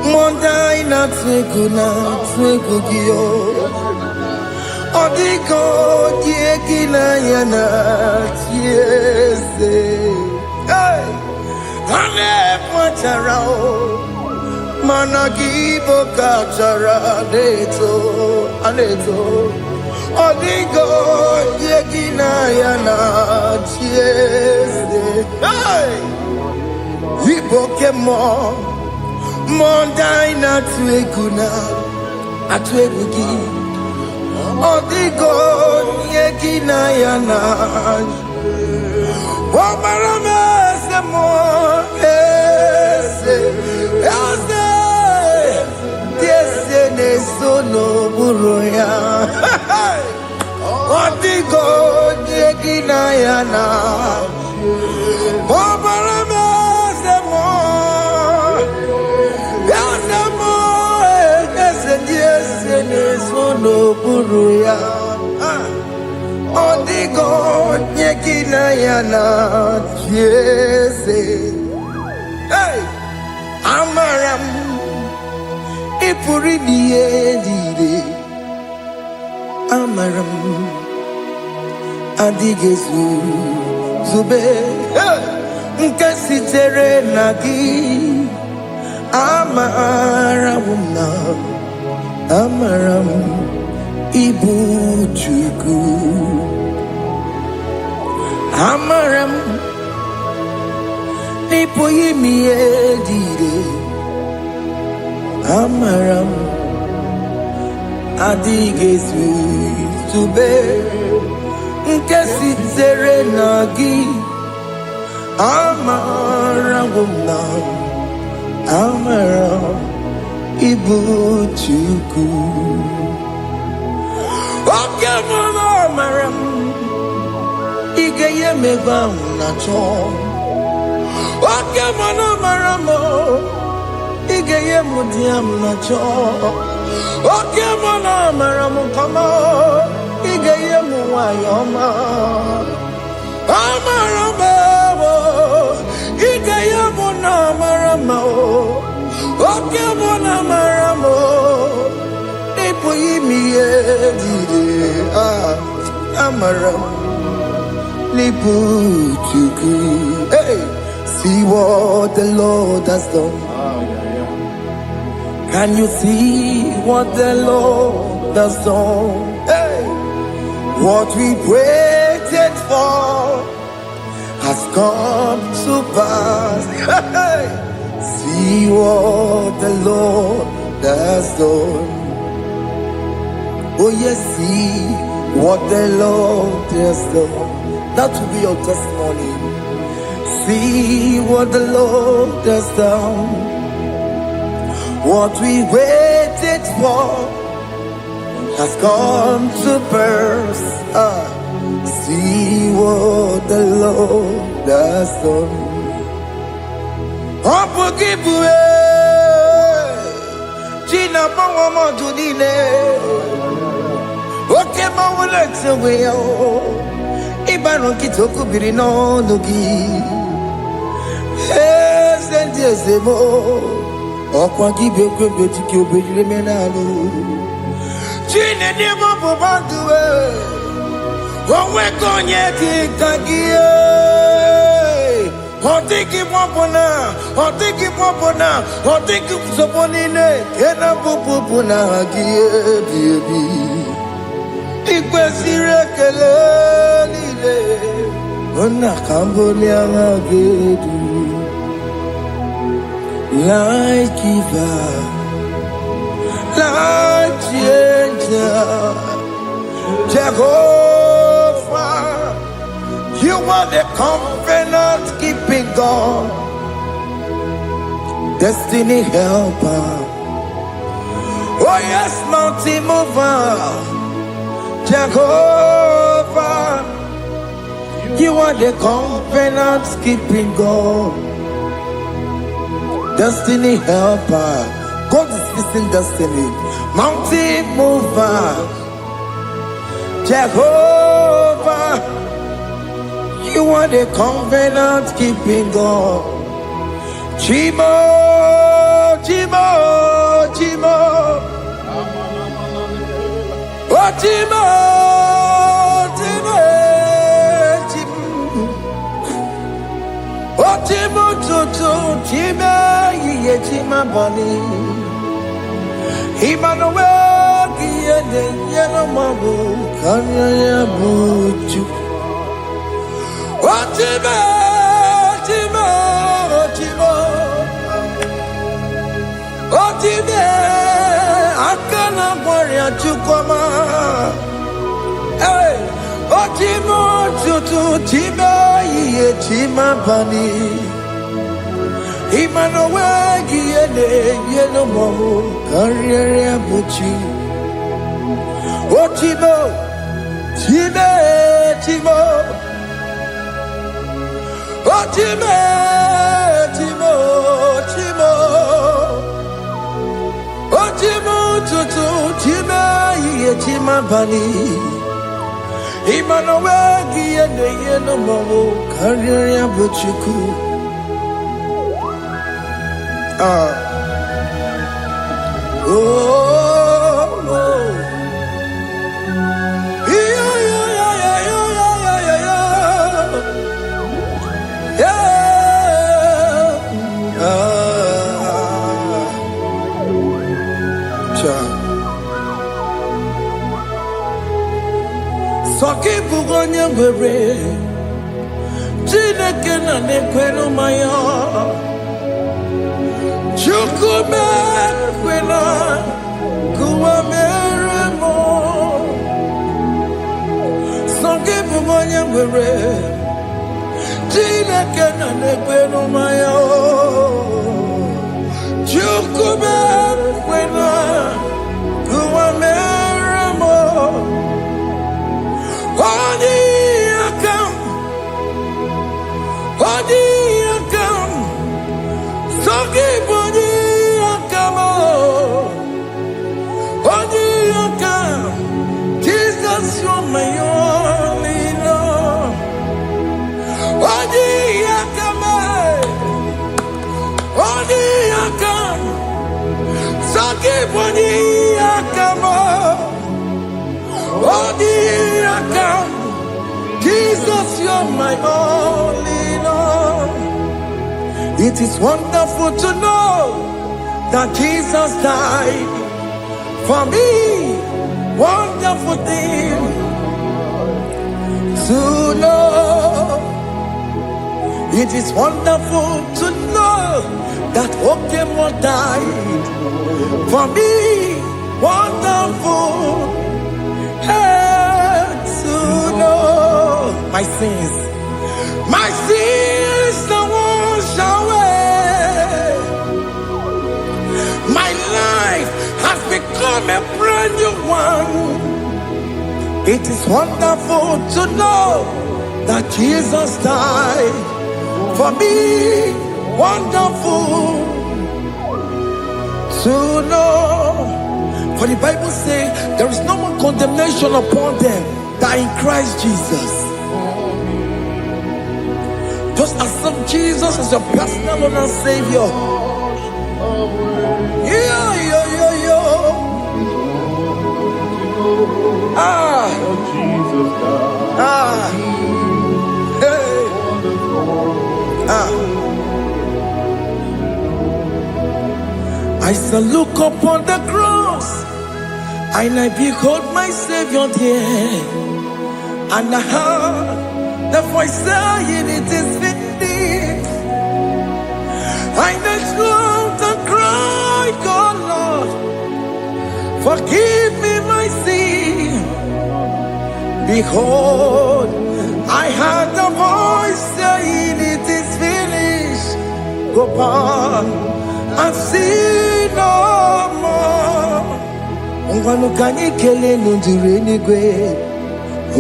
mmụọ ndị anyị na-atụ egwu gị. Ọ dịghị onye gị na ya na-achị eze. Ha na-ekpachara mana gị bụ ka chara na-eto. Ọ dịghị onye gị na ya na-achị eze. Ị bụ oke mmụọ, mmụọ ndị anyị na-atụ egwu gị. Ọ dịghị onye gị na ya na-achị. Ọbara m eze mmụọ, eze dị eze na-ezo n'okpuru ya. Ọ dịghị onye gị na ya na-achị. Ọbara m eze mmụọ, eze dị eze na-ezo n'okpuru ya. Ọ dịghị onye gị na ya na-achị eze. Amara m ị pụrụ ime ihe niile. Amara m adịghị zube nke sitere na gị. Amara m ịbụ Chukwu. Amara m n'ịpụghị ime ihe niile. Amara m adịghị zube nke sitere na gị. Amara m ịbụ Chukwu. Oke mmanụ amara m ị ga-enye m ebe ahụ na-achọ. Oke mmanụ amara m ị ga-enye m ụdị m na-achọ. Okay, mona maramu kama igeye muwayoma. Amarama, igeye mona marama. Okay, mona maramo. Ipo yimiye dide. Amaram. Lipu chuku. Hey, see what the Lord has done. Can you see what the Lord has done? Hey, what we waited for has come to pass. Hey, see what the Lord has done. Oh yes, see what the Lord has done. That will be your testimony. See what the Lord has done. What we waited for has come to pass. See what the Lord has done. Unforgivable, Gina Mama Dunine. Okay, Mama, let's away. Ibano Kitoku Birino Nugi. Yes, and yes, the more. Okwa gibe kwebe tiki obedire menanu. Chine ni mambo banduwe. Onwe konye kikagie. Otiki mwapona. Otiki mwapona. Otiki soponine. Kena pupupuna hagie biebi. Ikwe sirekele lile. Ona kambole angagedu. Like giver, like changer, Jehovah, you are the covenant keeping God, destiny helper. Oh yes, mountain mover, Jehovah, you are the covenant keeping God. Destiny helper, God is fixing destiny. Mountain mover, Jehovah, you are the covenant keeping God. Chimo, Chimo, Chimo, oh Chimo, Chimo, Chimo, oh Chimo, Chimo. Chima bani Emmanuel Giyende Yeno Mabu Kanya ya Buchu Chima Chima Chima Chima Akana Maria Chukwama Hey Chima Chutu Chima Ye Chima bani Emmanuel Giyende Yeno Mabu Kanya ya Buchu Chima Chima Chima Chima Chima Chima Chima Tutu Chima Ye Chima bani Emmanuel Giyende Yeno Mabu Kanya ya Buchu Soki bugonye bere Chineke na nekwenu maya Chukume kwena kuwa meremo Soki bugonye bere Chineke na nekwenu maya Chukume kwena kuwa meremo Odi akam Soki bodi akamo all the account. Jesus, you're my all in all. It is wonderful to know that Jesus died for me. Wonderful thing to know. It is wonderful to know that Okemo died for me. Wonderful to know my sins are washed away. My life has become a brand new one. It is wonderful to know that Jesus died for me. Wonderful to know. For the Bible says there is no more condemnation upon them that are in Christ Jesus. Just accept Jesus as your personal Lord and Savior. Yeah. Hey. I shall look upon the cross, and I behold my Savior there, and I heard the voice saying, "It is finished." I knelt and cried, "God, Lord, forgive me my sin." Behold, I heard the voice saying, "It is finished. Go back and sin no more." Ungwanu kanyi kele nundure nigwe,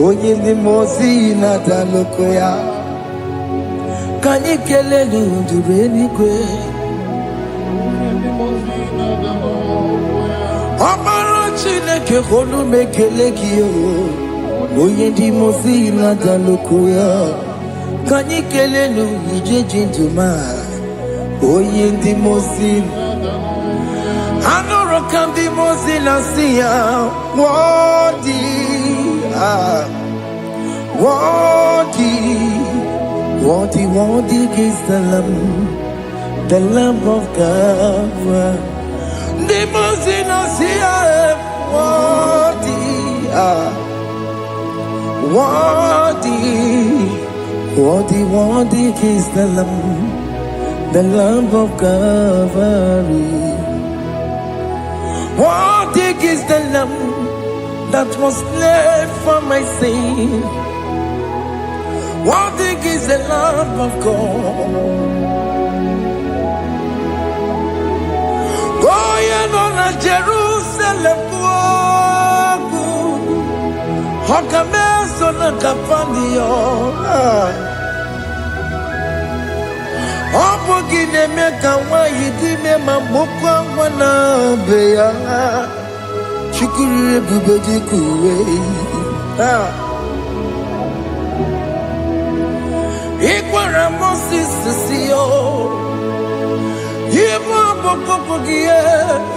onye ndi mozi na daloko ya. Kanyi kele nundure nigwe, Amara Chineke honu mekele kiyo, onye ndi mozi na daloko ya. Kanyi kele nundure jintuma, onye ndi mozi. Anoro kandi mozi na siya, worthy is the Lamb of God. The mozi na siya, worthy is the Lamb of Calvary. Worthy is the Lamb that was slain for my sin. Worthy is the Lamb of God. Going on a Jerusalem walk, Hokames on a Capandio. Opogine meka wa yidime mamokwa wana beya. Chukuri bubeji kuwe. Ikwara Moses siyo. Yema popopogie.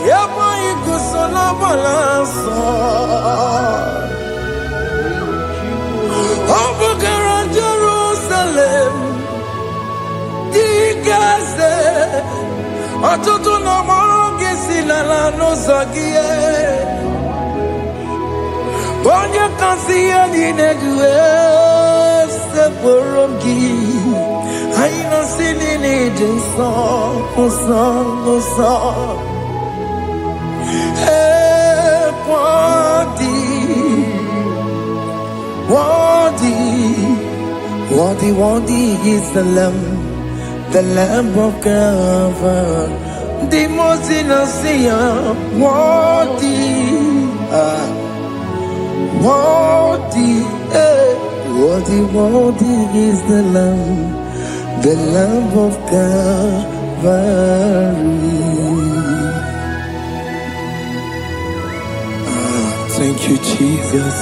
Yema ikusola balanso. Opogara Jerusalem. Digaze. Atutu na moronge sinala no zagie. Bonye kansiya dinedwe se porongi. Aina sinini jinson, worthy is the Lamb of God. The most innocent, worthy is the Lamb of Calvary. Thank you, Jesus.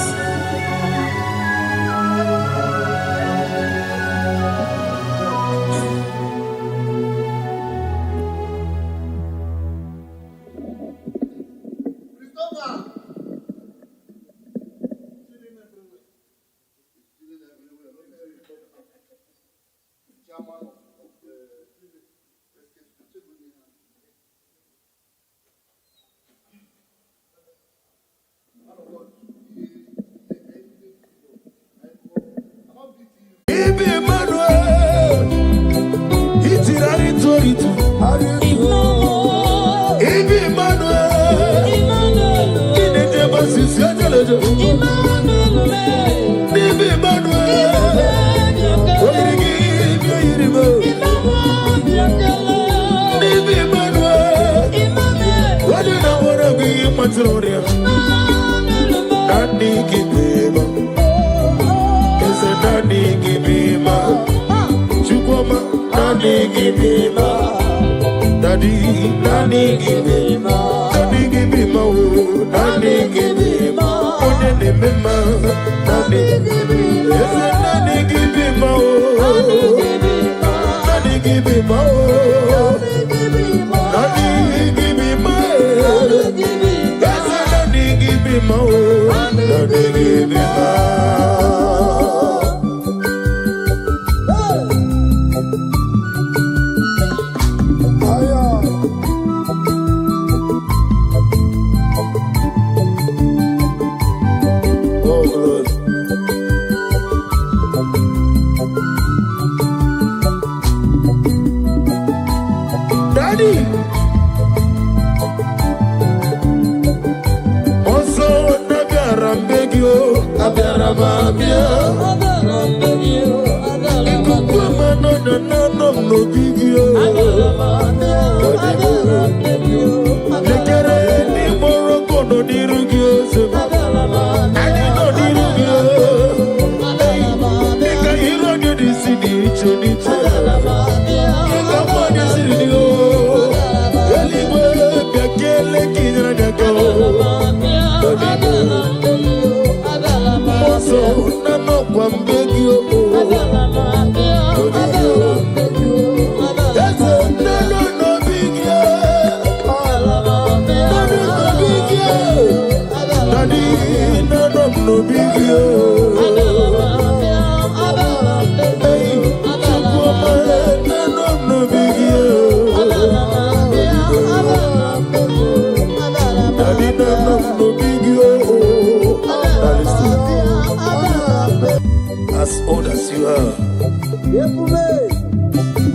As old as you are,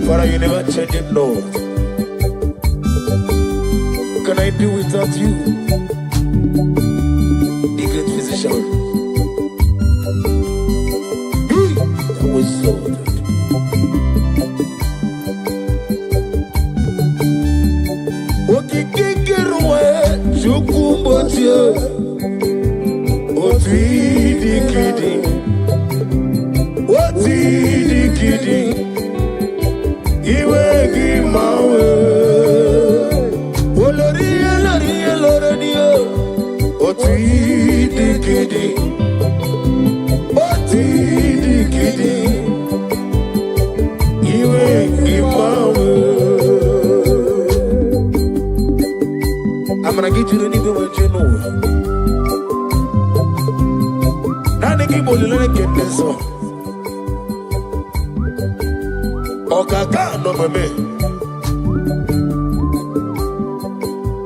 Father, you never change it, Lord. Can I do without you? The great physician. That was so I'm gonna get you the nigga what you know. Now they keep on the get this song. Okaka no mame.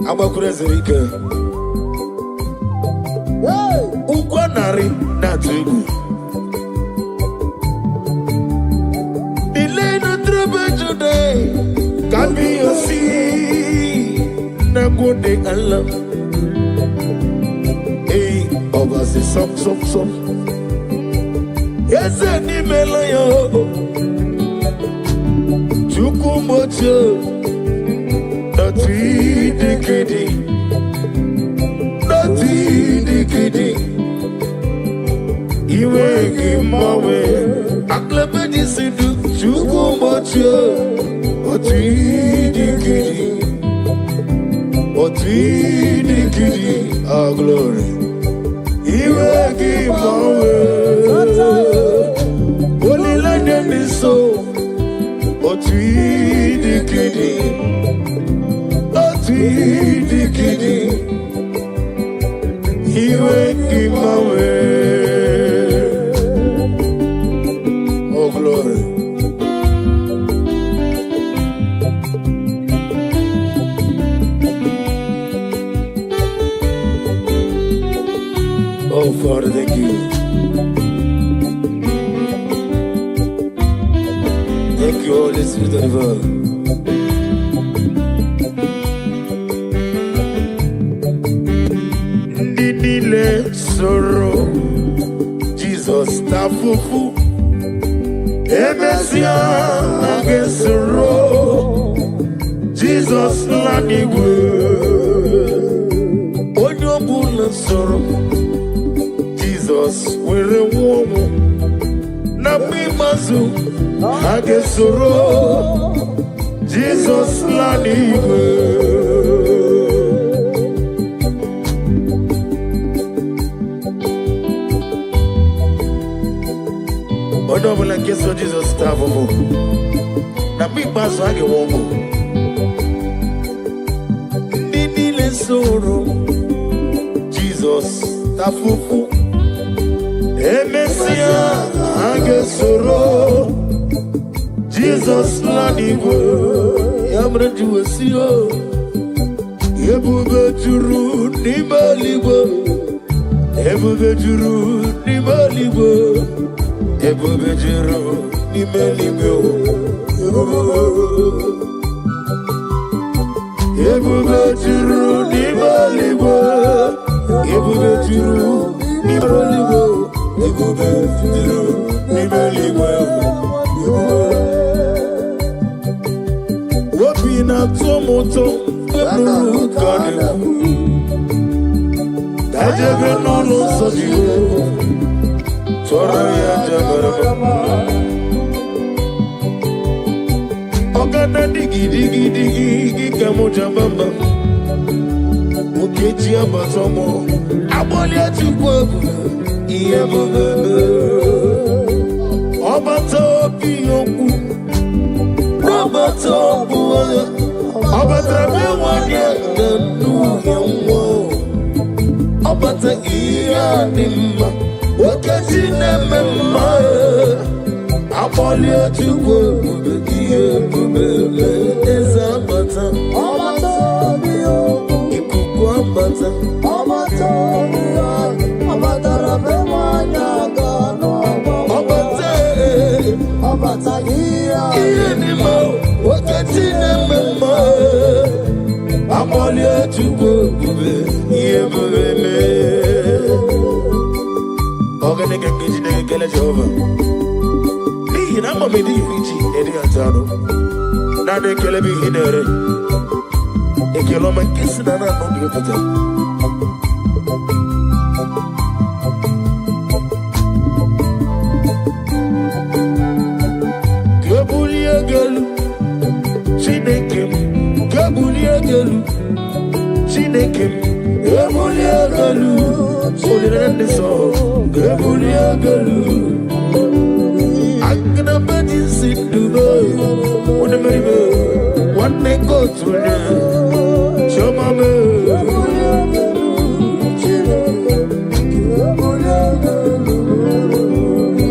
I'm a crazy rika. Ukwanari na tugu. Delay no trouble today. Can be your sea. Na good day Allah. Hey, over the some. Yes, any melayo. Chukumocho. Not the Not the You ain't give my way. Aklebedi sindu. Chukumocho. Not the our glory. You will give my way. Only let them be so. But we the kidding. You will give my way. Oh glory. Father, thank you. Thank you, Holy Spirit of God. Ndidile soro, Jesus tafufu. Emesia age soro, Jesus lanigwe. Onyobula soro, Jesus were womo. Nabimazu age soro, Jesus lanigwe. Odobola keso Jesus tavomo. Nabimazu age womo. Nidile soro, Jesus tafufu. Emesia age soro, Jesus lanigwe. Yamre juwesio, ebube juru ni maligwe, ebube juru ni maligwe, ebube juru ni maligwe, ebube juru ni maligwe, ebube juru ni maligwe, ebube juru ni maligwe. Wapina tomoto eburu kane, dajebe nono sadiyo, tora ya jagarama. Ogana digi digi digi kamo jambamba, ukechi abatomo, aboli atukwabu, iye mbebe, obato biyoku. Obato buwa, obatra biwanye nanu yamwo, obata iya nimma, wakati nememma, aboli atukwe bube iye bube eza bata, obato biyo, ikuku ambata, obato biyo, obatra biwanye gano, obata iya nimma, wakati nememma, aboli atukwe bube iye bube. Organic engaging the Gala Jova. Me, I'm a midi, Eddie Antano. Now they kill me in there. They kill on my kiss and I'm not going to tell. Gabulia girl, she named Gabulia girl, she named Gabulia girl. Olirende so, Gabulia galu. Angna badi sinduboy, one meribe, one neko tune, chomame.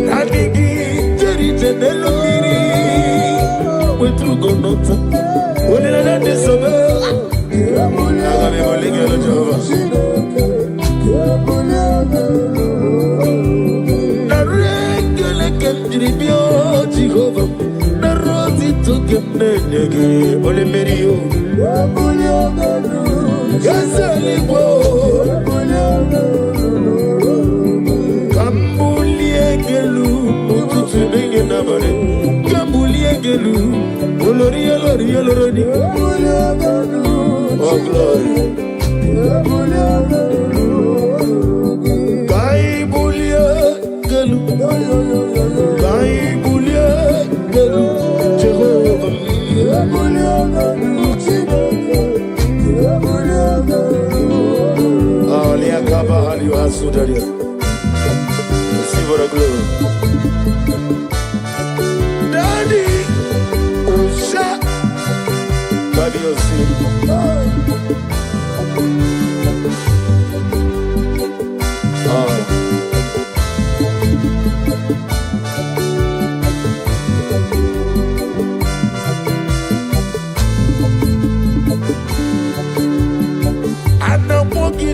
Nagigi jeri tenelo miri, wetru gonota, olirende so, Agabe boligelo jova. Jehovah, na roti to nege, ole merio. Gazali bo, Kambulie gelu, mututu nege nabare. Kambulie gelu, oloria loria loroni. Oh glory. Kai bulia gelu, kai bulia gelu, Jehovah. Alia kaba ali wasudaria. See what a glory. Daddy, Usha, Baby Osi.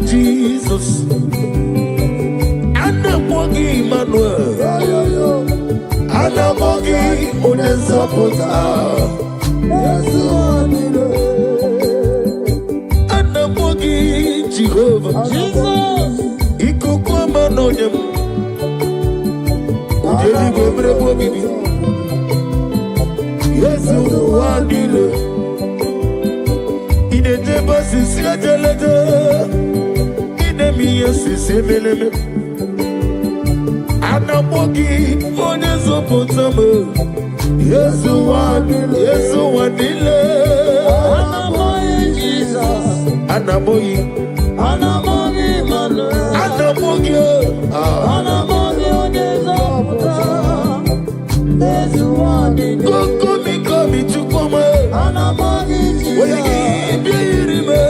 Jesus, onye nzọpụta Yesu ọdịle anamọ gị Jehova ikuku ọma n'onye m onye eluigwe mere bụ obibi Yesu ụwa niile ị na-edebe osisi ejelede ị na-eme ihe osisi emeleme anamọ gị onye nzọpụta m Yesu ụwa niile Anamogi komi chukome biayirime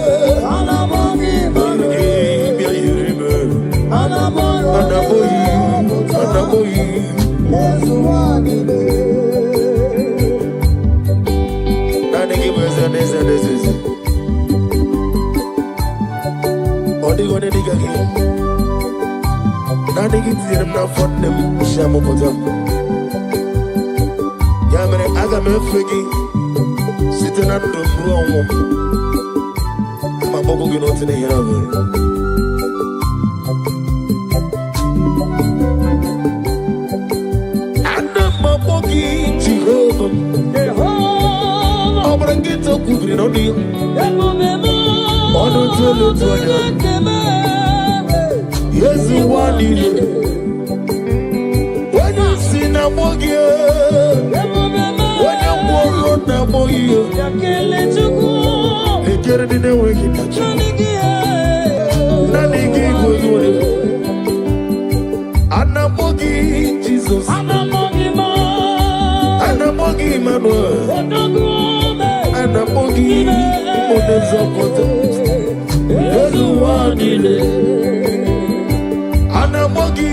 Odigone digagi na digi tirim na fondem shamu potam yamere aga mefegi sitena ndumru onwo mabobu gino tine hirawe anda mabogi Jehova obrangito kubri no dio Onu tolu tonya Yesu wanile Wanya sina mogie Wanya mworo na mogie Nekere dine weki tacho Nanigi kwenye Anamogi Jesus Anamogi Emmanuel Anamogi Onezokoto Yesu wanile Anamogi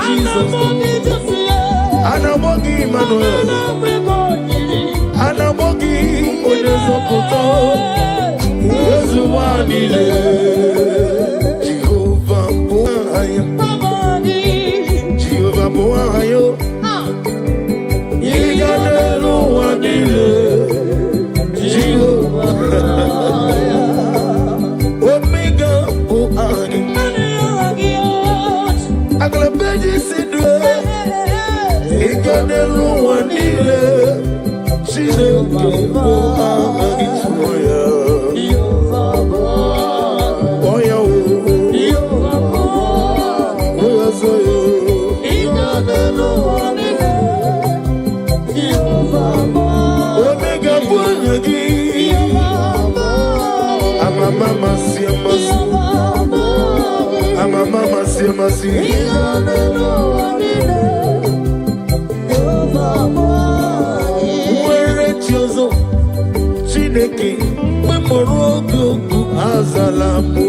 Jesus Anamogi Emmanuel Anamogi Onezokoto Yesu wanile Jehovah Boahayo Jehovah Boahayo Iganelu wanile Omega Boahayo Aglabeji sidwe Iganelu wanile Chineke Boahayo Oya Oya Zoyo Omega Boahayo Mama siamasi Mama siamasi Where chozo Chineke Memorogo Azalamu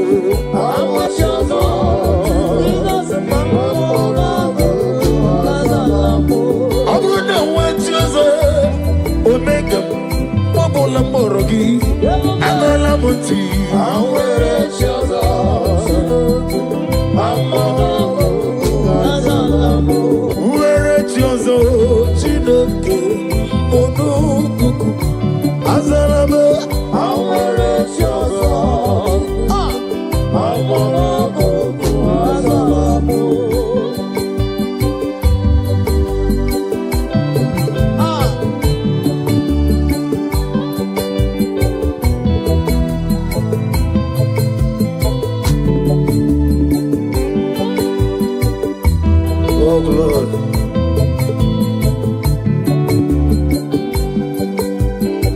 Chozo Abuna Wachozo Omega Mobola Morogi Azalamuti Where chozo Chineke Onukuku Azalame Where chozo Onukuku Azalame Oh Lord,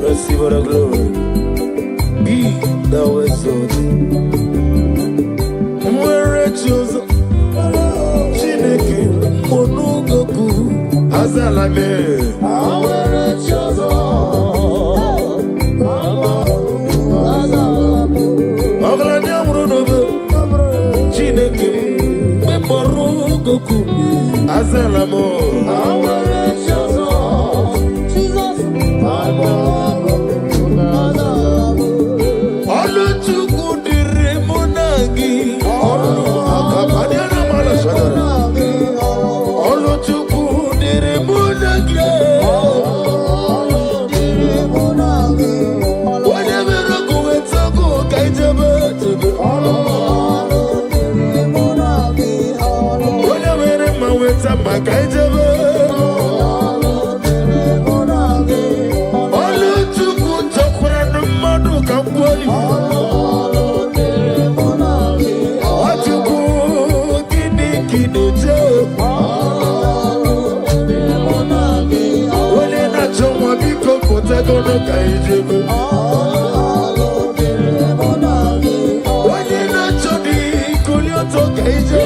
receive the glory. Be thou exalted. Where chosen, Chineke Onugoku Azalame. Where chosen, Azalame. Oglanya Brunobe, Chineke Onugoku Azalamo. Oluchukwu dịrị mụ na gị ọrụ akabadịana mara shadara. Oluchukwu dịrị mụ na gị gonna guide you. When you're not so deep, could you talk guide you?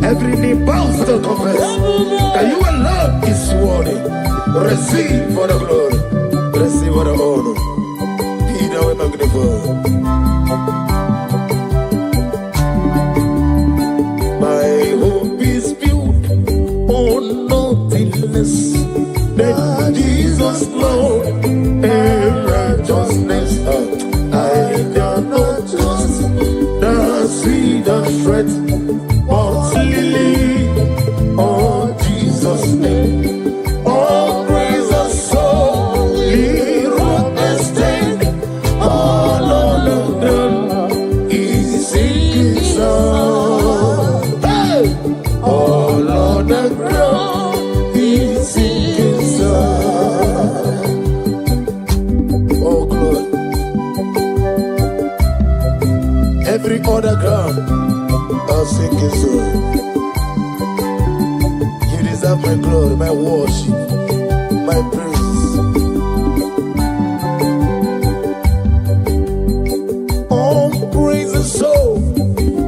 Every knee bows to confess that you alone is worthy. Receive for the glory, receive for the honor. Be thou magnified. My hope is built on nothing less than Jesus' Lord and righteousness. I cannot trust the sweetest threat. Oh, Jesus' name. Oh, praise the soul. He wrote and stand. All on the ground. He's singing song. Hey! All on the ground. He's singing song. Oh, glory. Every other ground. I'll sing his song. You deserve my glory, my worship, my praise. Oh, praise the soul.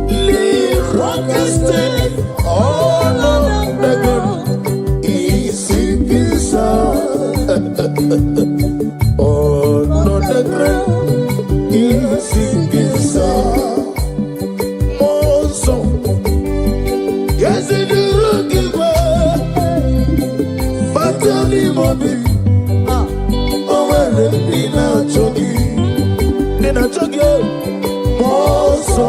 Live rock and stay. All on the ground. He's singing song. All on the ground. He's singing song. Yes, it is looking well. But tell me, mommy, oh, well, in a chuggy, more so.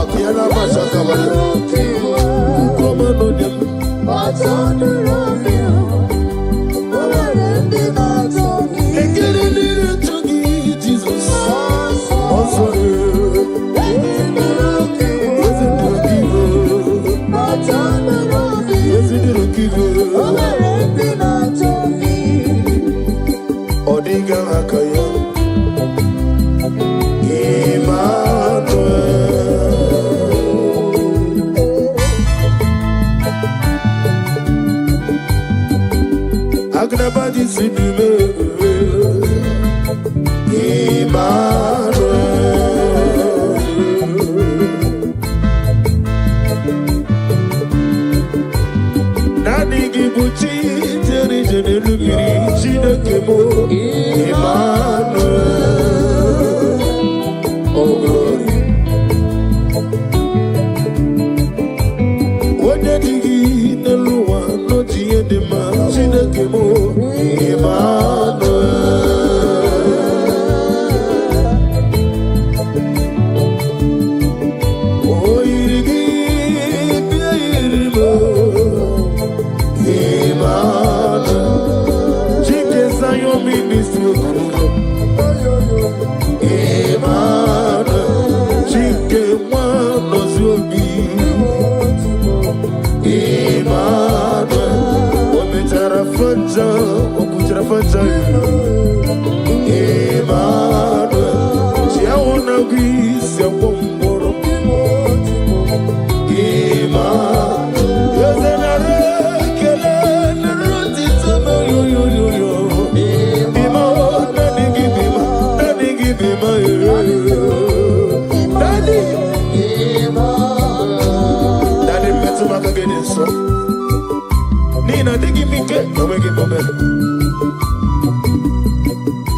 Akiana Mashakabaya. Jesus. Also, Odiga Akaya Emmanuel Agnabadi Sidime Emmanuel Nani Gibuchi Teri Jenelugiri Chinakemo Emmanuel Oh glory Onyedigi Neluwa No Tiendema Chinakemo Emmanuel Oh Irigi Biairimo Emmanuel Chike Zion Ministry Emmanuel Chike Mwano Zobi Emmanuel Ometara Fanja Okutara Fanja Emmanuel Chiawana Gwisi Apomboro Emmanuel Yozenare Kele Neruti Tama Yo Emmanuel Nani Gibima Daddy Daddy Metumaka Gedeso Nina Digi Mike Omegi Mome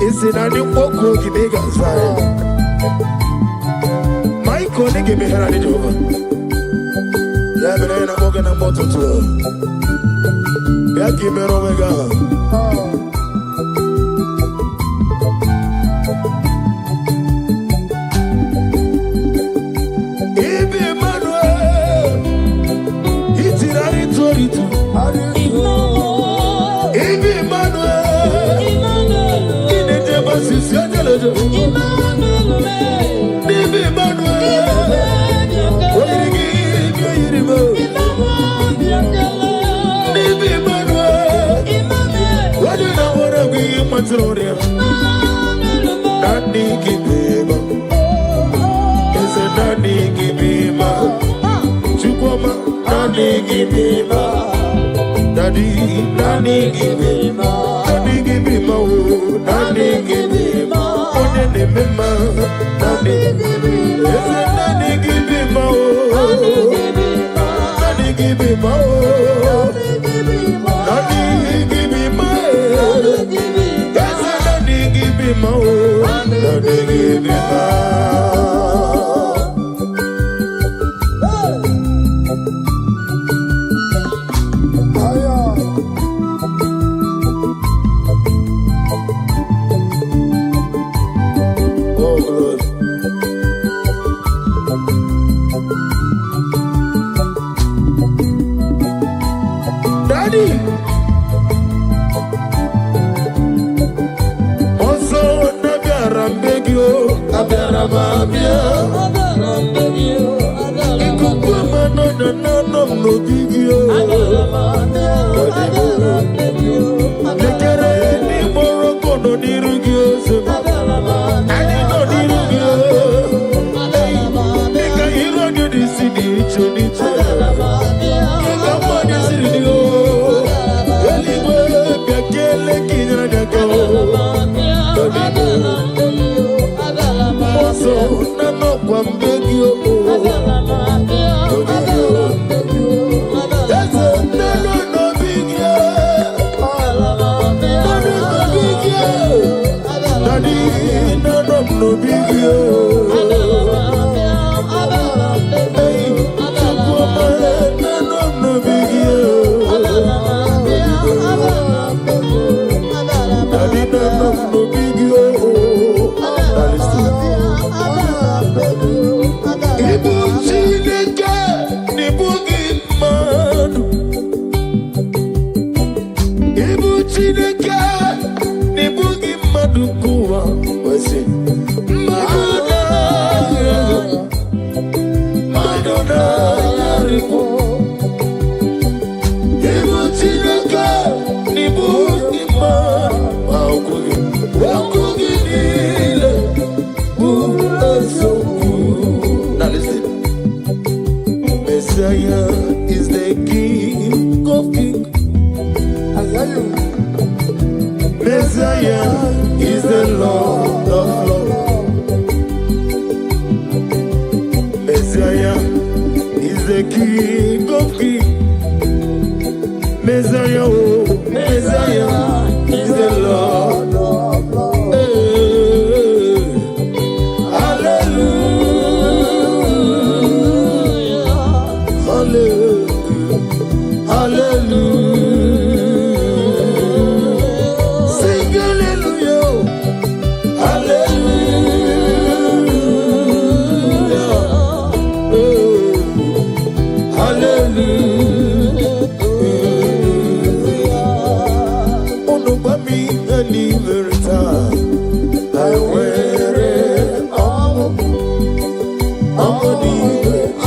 Isi Nani Oko Gidega Zai Michael Nigi Mihera Nijova Yabina Mogana Mototo Yaki Meromega Ibi Emmanuel Itirari Toritu Ibi Emmanuel Inete Basisi Ajalejo Ibi Emmanuel Oyirigi Yirimo Ibi Emmanuel Wadina Wara Gwi Matroria Nani Kibeba Nani Gibima Chukwama Nani Gibima Daddy Nani Gibima Nani Gibima Nani Gibima Onene Mema Nani Gibima Nani Gibima Nani Gibima Nani Gibima Nani Gibima Nani Gibima Daddy Oso Nabiara Mbegio Abiara Mabia Ikukwe Manoda Nanom Nogigio Nekere Ni Moroko No Nirugio Ani No Nirugio Nika Hiro Nyo Disi Nicho Nicho Nika Mwani Siridio Eligwe Biakele Kinyana Nyako Oso Nano Kwa Mbegio Now listen. Messiah is the King of Kings. Messiah is the Lord of Lords. Messiah is the King of Kings. Messiah, oh, Messiah is the Lord of Lords. Hallelujah, hallelujah, hallelujah. Sing hallelujah, hallelujah, hallelujah. Onubami deliverita, I wear it all. Amoni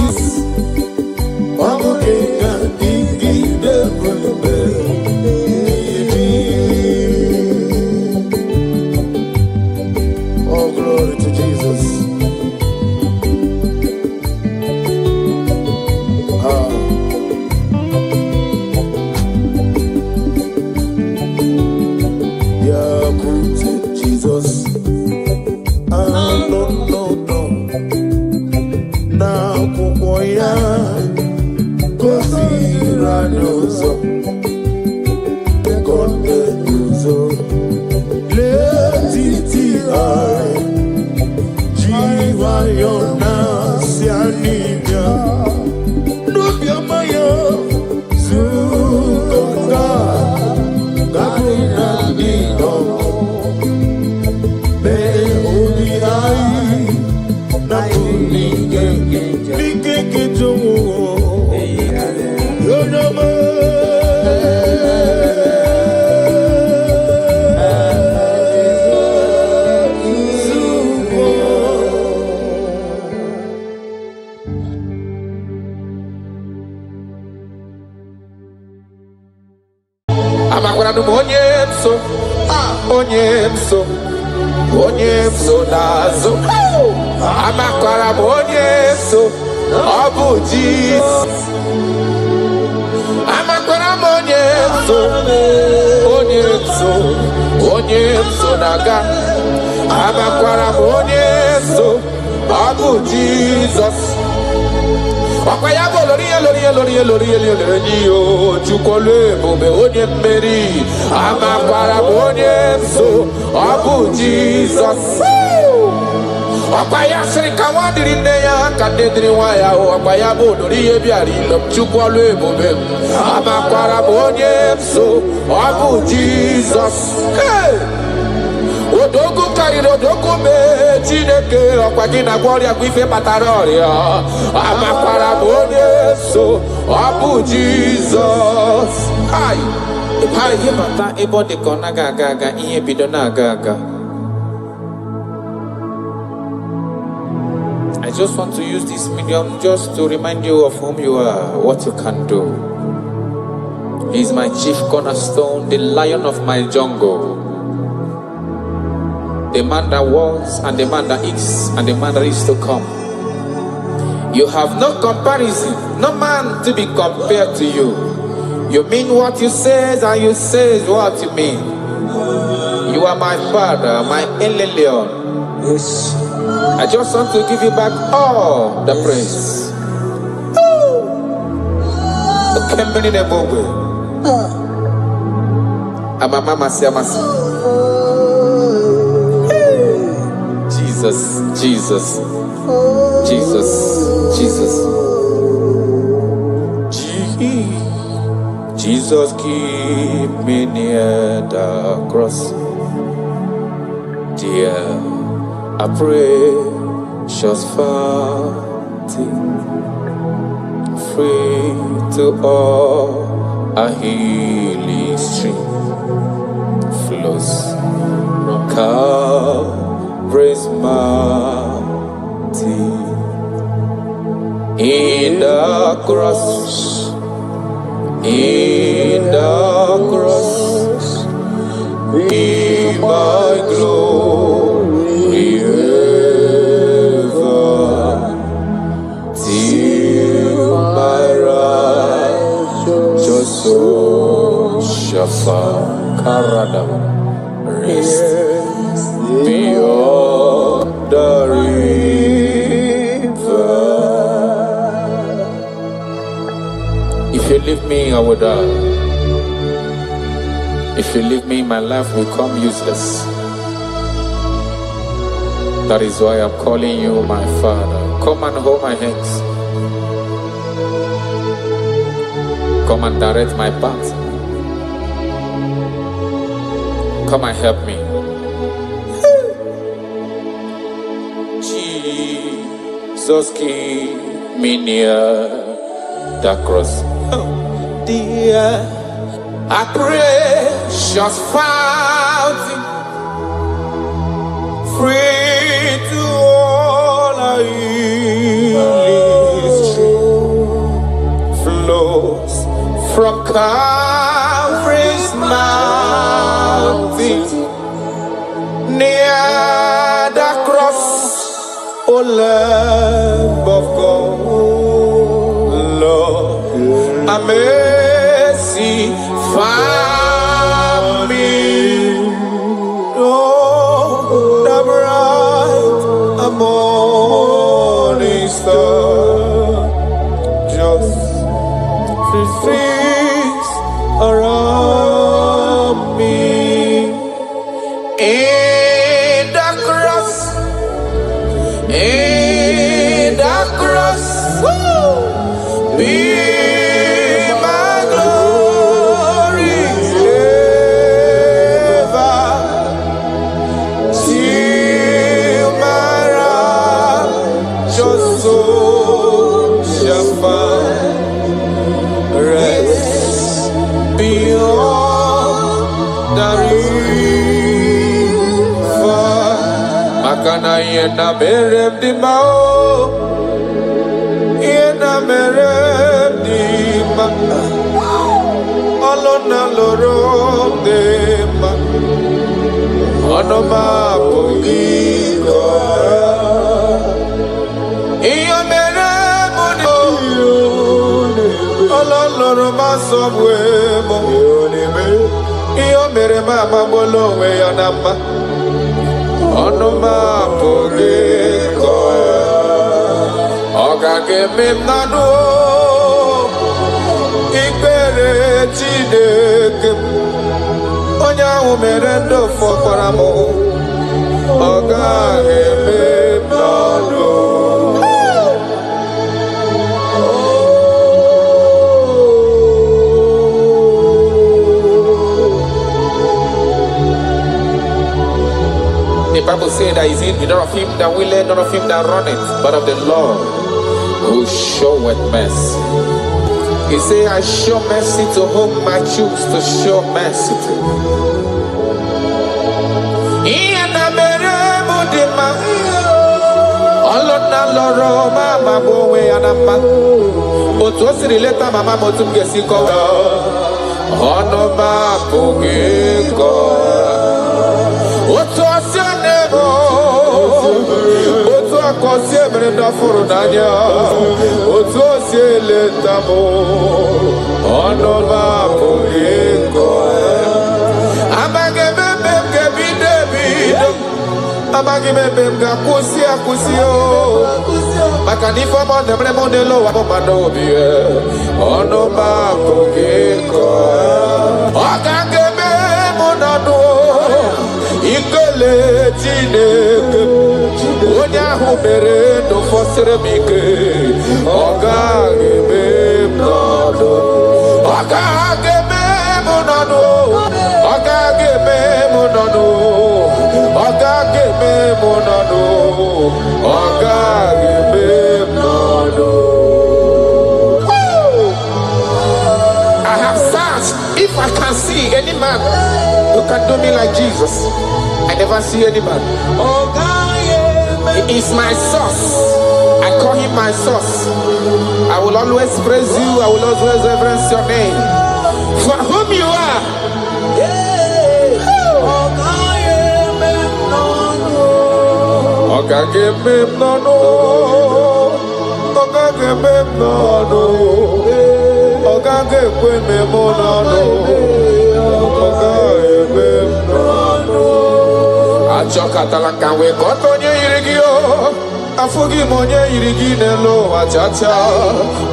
is Amokenga Dingi Devil. Oh, glory to Jesus. Yeah, good Jesus. No. Now, Kukoya, Kosiranoso, Kondenuso, Letiti-ai, Jiwayona, Sianimia, Nubiamaya, Zukonga, Gabuna, Nino, Beodiai, Onyemso nazo amakwara onyemso obu Jesus amakwara onyemso naga amakwara onyemso obu Jesus Wakayabo lori chukole bobe onye mmeri amakwara onyemso obu Jesus Wakaya sirika wadiri nne ya kadediri waya wakayabo lori ebiari lom chukole bobe amakwara onyemso obu Jesus Odogu kariri odogu me Chineke ọkwagina gworia gwife pataroria amakwara onyemso obu Jesus Hai mata ebo diko naga ihe bido naga I just want to use this medium just to remind you of whom you are, what you can do. He is my chief cornerstone, the lion of my jungle. The man that was, and the man that is, and the man that is to come. You have no comparison, no man to be compared to you. You mean what you say, and you say what you mean. You are my father, my Elelion. Yes. I just want to give you back all the praise. Jesus. Jesus, keep me near the cross. Dear, I pray, just free to all a healing stream flows from Calvary's mountain. In the cross, in the cross, be my glory ever, till my righteous soul shall find rest beyond the river. If you leave me, I will die. If you leave me, my life will come useless. That is why I'm calling you my Father. Come and hold my hands. Come and direct my path. Come and help me. Jesus, keep me near the cross. Dear, I precious fountain, free to all I flows from Calvary's mountain, near the cross, O Lamb of God, Lord, a mercy found me. Oh, the bright morning star, just things around me. In the cross, in the cross, be my glory ever, till my righteous soul shall find rest beyond the river. Makana yena merem di mau, yena merem di ma, alona lorom de ma, onoma pogiko. Iyo merem uni, alona ma sobwe mo. Iyo merem amabolo we yanama. Onoma pogiko, ogage mimnano, ikere chideke, onya umerendo fokoramo, ogage mimnano. The Bible says that is in none of him that willeth, none of him that runneth, but of the Lord who showeth mercy. He said, I show mercy to whom I choose to show mercy to. Brenda Furunanya, Otosie Letamo, Onova Purico, Amagabem David, Amagabem Gapusia Cusio, Macanifa Mondemondelo, Amadobie, Onova Purico, Ogagabem Monado, Ikole Tineke. Onya humere no fosere mike, ogage me mnodo, ogage me mnodo, ogage me mnodo, ogage me mnodo, ogage me mnodo. I have searched if I can see any man who can do me like Jesus. I never see any man. He is my source. I call him my source. I will always praise you. I will always reverence your name. For whom you are. Achokatala can we got on your irigio. Afugi monye irigi nelo achacha.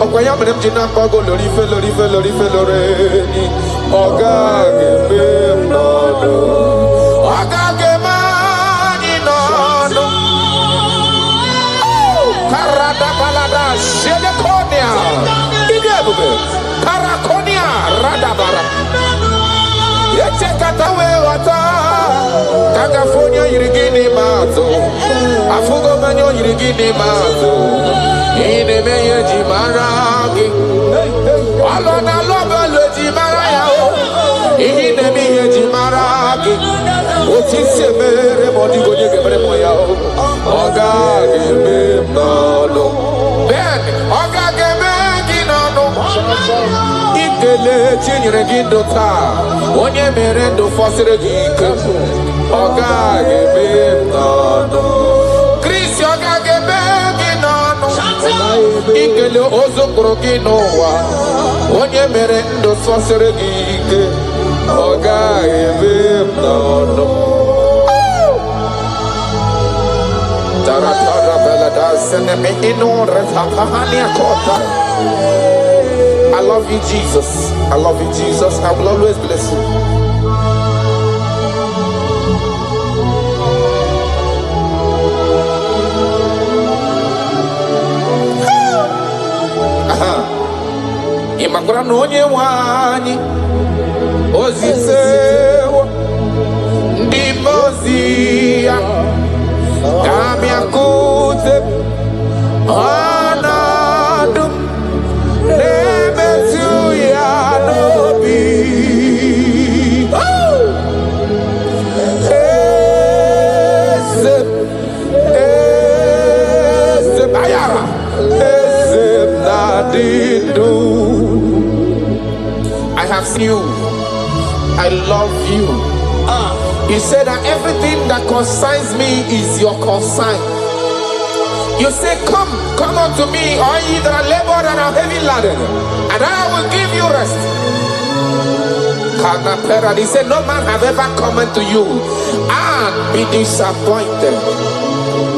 Okwaya mrem jina kogo lori feloreni. Oga gebe nono. Oga gemani nono. Karada balada shedekonia. Idebube. Karakonia radabara. Yechekatawe wata. Kagafonia irigini mazo. Afugo manyo irigini mazo. Ine meye jimaragi. Alona loba le jimaraya. Ine meye jimaragi. Otise mere modi gonye gebre moya. Oga gebe nalo. Ben oga gebe ginano. Ikele chinyere gindota. Onye mere ndo fosire gike. Oga gebe nalo. Chris oga gebe ginano. Ikele ozokoro ginowa. Onye mere ndo fosire gike. Oga gebe nalo. I love you, Jesus. I love you, Jesus. I will always bless you. Imakura nonye wani ozisewo ndimozia kami akute anadum nebetu ya nobi esep ayara esep nadidu. I have seen you. I love you. You said that everything that concerns me is your concern. You say, come unto me, all ye that are labored and are heavy laden, and I will give you rest. He said, no man have ever come unto you and be disappointed.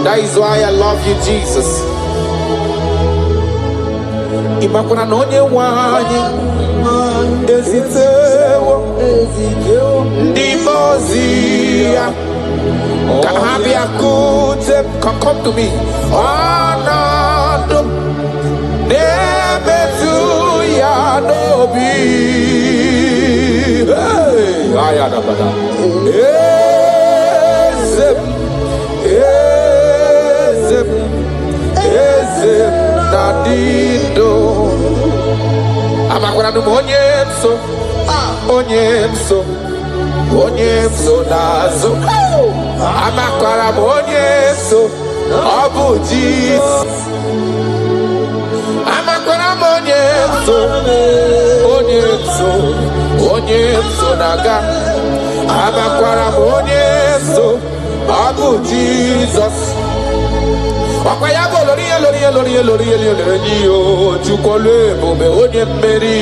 That is why I love you, Jesus. Imakuna nonye wanye ezitewo ndimozia kahabia kute. Come to me. Anado nebetu ya nobi. Hey, ayada bada. Ezem nadido. Amakura no onyemso nazo. Amakura onyemso obuji. Amakura onyemso naga. Amakura onyemso obuji Jesus. Okwayabo lori chukole bobe onye mmeri.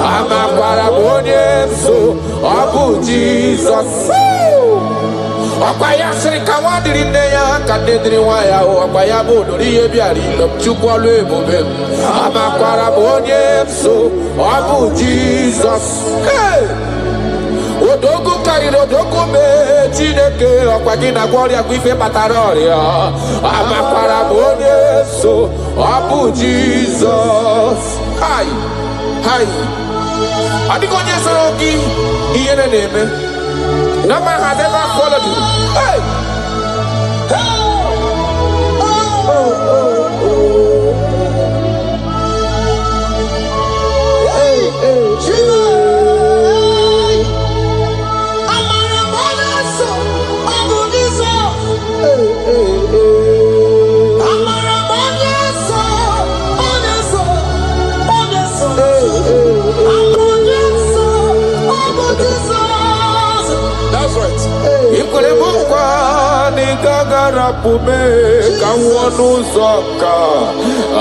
Amakwara onyemso obu Jesus. Okwaya siri kawadiri neya kadediri waya. Okwayabo lori ebiari lom chukole bobe. Amakwara onyemso obu Jesus. Hey! Odogu kariro dogu me Chineke okwagina gloria kwife pataroria. Amakwara onyemso obu Jesus. Hi. Adikonye soroki iyene neme. No man has ever followed you. Hey. arapume kawonuzoka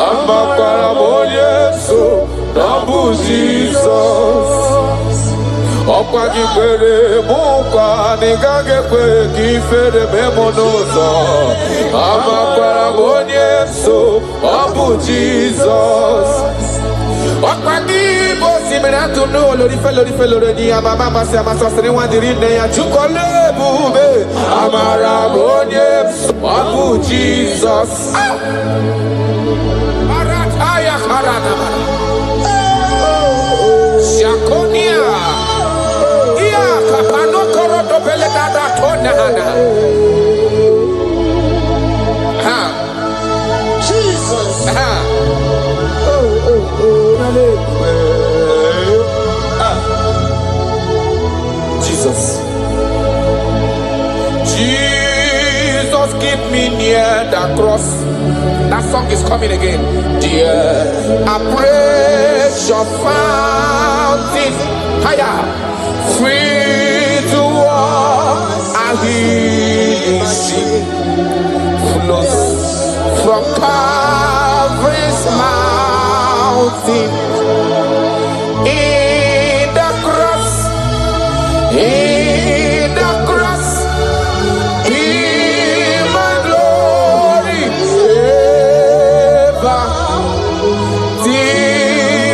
amakwara monyeso nabu Jesus ọkwa gị kwere mụkwa n'ịgaghị ekwe ka ifere memo n'ụzọ amakwara m onye nso ọ bụ Jizọs ọkwa gị bụ osimiri atụ n'olori ni amama amasị ọsịrị nwa dịrị nne ya chukọla ebube amara m onye nso ọ bụ Jizọs Shakonia Kapano koro do bele dada tona hana. Jesus. Jesus. Jesus, keep me near the cross. That song is coming again. Dear, I praise your fountain. Higher. Free to walk, and healing flows from Calvary's mountain. In the cross, in my glory ever.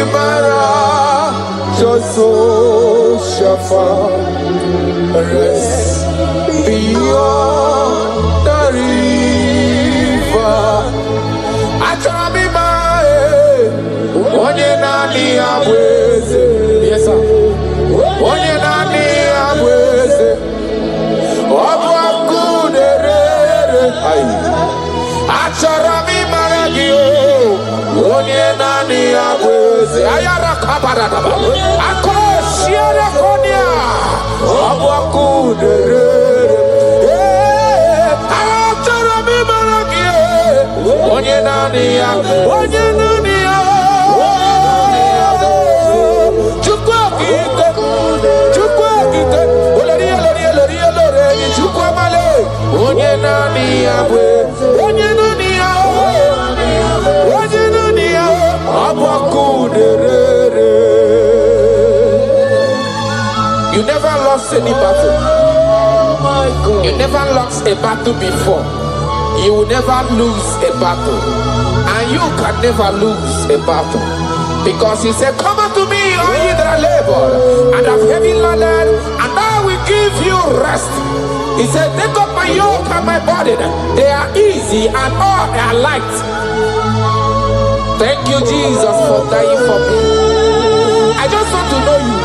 Timara, just so. Rest beyond the river. Achamima, onye nani abweze. Yes sir. Onye nani abweze. Obwa kuderere. Achamima gio. Onye nani abweze. Ayara kabara daba. Siara konia, abuakuderere. Achara mi marakie, onye nania. Chukwa kite, oloria, chukwa male, onye nania abuakuderere. You never lost any battle. You never lost a battle before. You will never lose a battle. And you can never lose a battle. Because he said, come unto me, all ye that are labored and have heavy laden, and I will give you rest. He said, take up my yoke and my burden. They are easy and all are light. Thank you, Jesus, for dying for me. I just want to know you.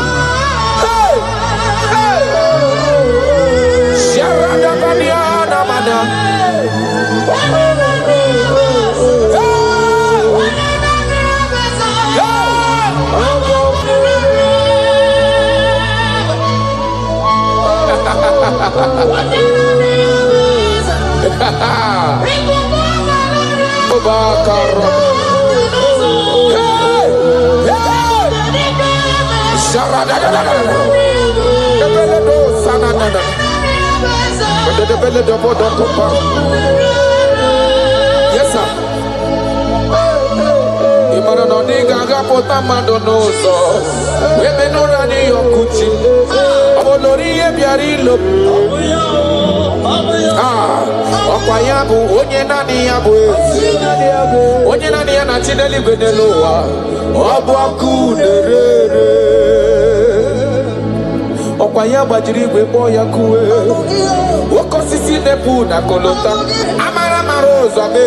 Yes, sir. Imano niga gapota mandonoso. Weme nora ni yokuchi. Olori ebiarilo. Okwayabu onye nani yabu. Onye nani yana chineli gweneloa. Obu akuderere. Okwayabu ajirigwe boya kuwe. Woko sisi nepu na kolota. Amara marozo me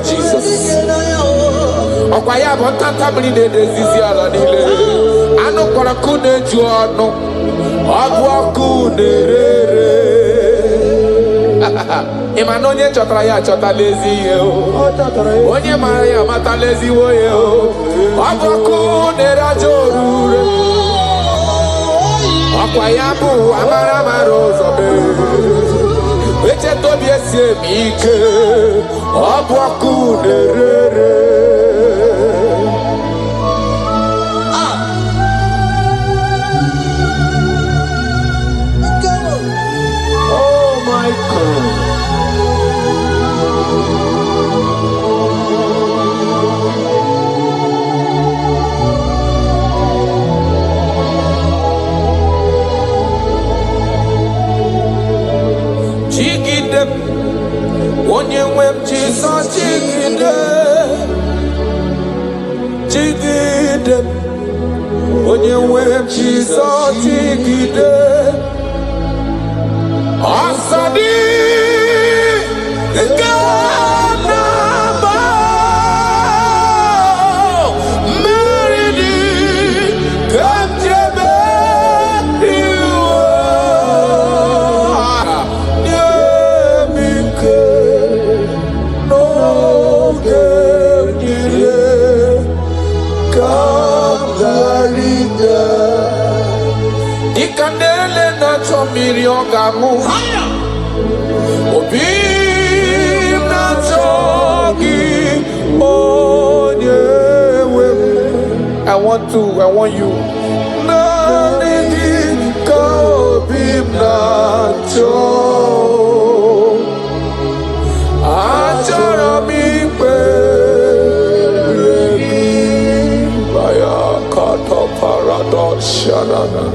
Jesus. Okwayabu tanta mride zizi ala nile. Ano kora kune juano. Obu akuderere. Imanonye chotara ya chota lezi yo. Onye mara ya mata lezi wo yo. Obu akunera jorure. Okwayabu amara marozo me. Weche tobi esi emike. Obu akuderere. onye nwe m Jizọs dịgide ọsọdị nke na-agba mmeri dị ka nchebe iwe nye m ike n'oge niile ka m gharịda dịka na-ele na-achọ mmiri ọ ga-aṅụ obi m na-achọ gị onye nwe m. I want you naanị gị ka obi m na-achọ achọrọ m ikpere gị baya kata paradox shanana.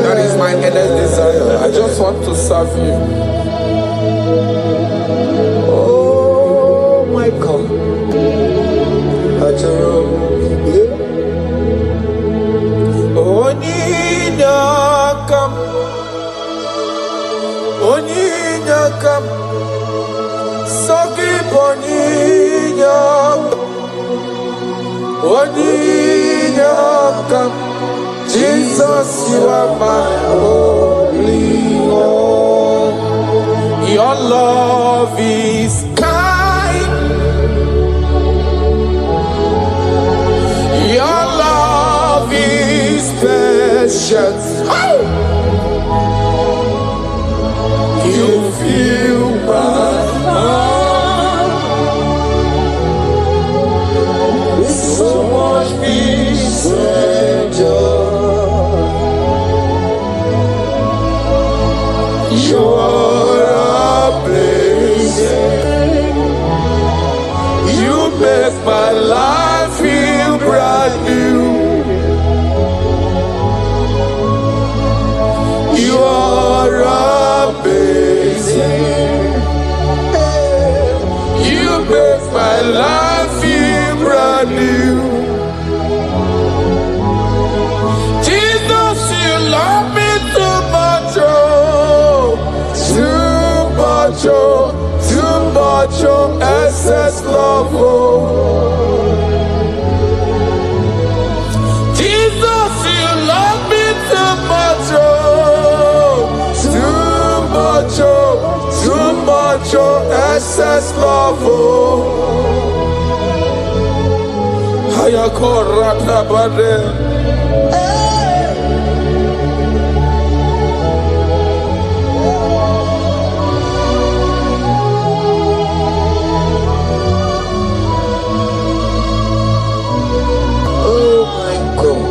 That is my earnest desire. I just want to serve you. Oh my God. Onyinakam Sogi Onyinakam Jesus, you are my only one. Your love is kind. Your love is precious. Oh! You fill my heart with so much peace and joy. You're amazing. You make my life feel brand new. You're amazing. You make my life feel brand new. Jesus, you love me too much, oh, too much, oh, too much, oh, excess love, oh. Jesus, you love me too much, oh, too much, oh, excess love, oh. Hayakorata bade. Oh my God.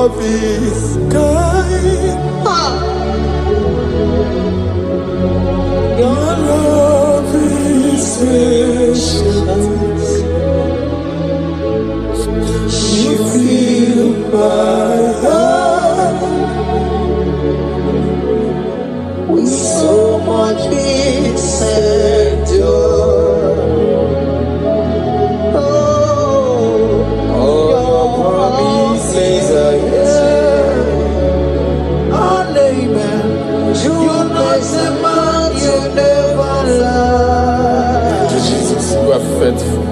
love is kind. Your love is patient. You fill my heart with so much peace and joy. Oh, your promises are yes and amen. You not a man, you never lie. Jesus, you are faithful.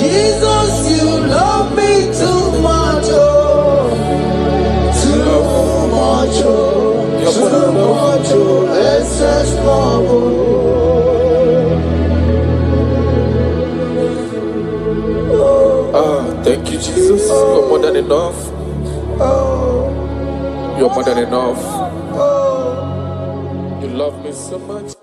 Jesus, you love me too much, oh, too much, oh, too much, oh, excess love, Ah, thank you, Jesus. You're more than enough. You're more than enough. You love me so much.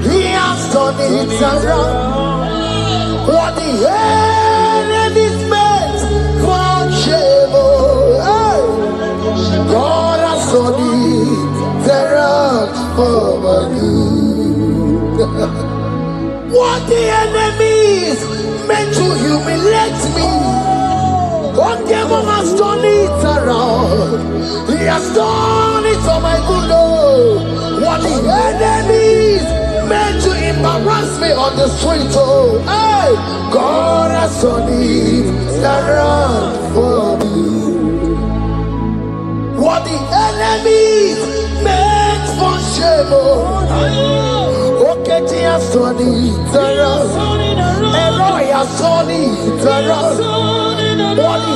He has done it around. What the enemy's meant for shame, hey, God has done it around for my good. What the enemy's meant to humiliate me, what devil has done it around. He has done it for my good. What the enemies meant to embarrass me on the street, oh, hey, God has done it around for me. What the enemies meant for shame, oh, okay, he has done it around. Elroy has done it around. What the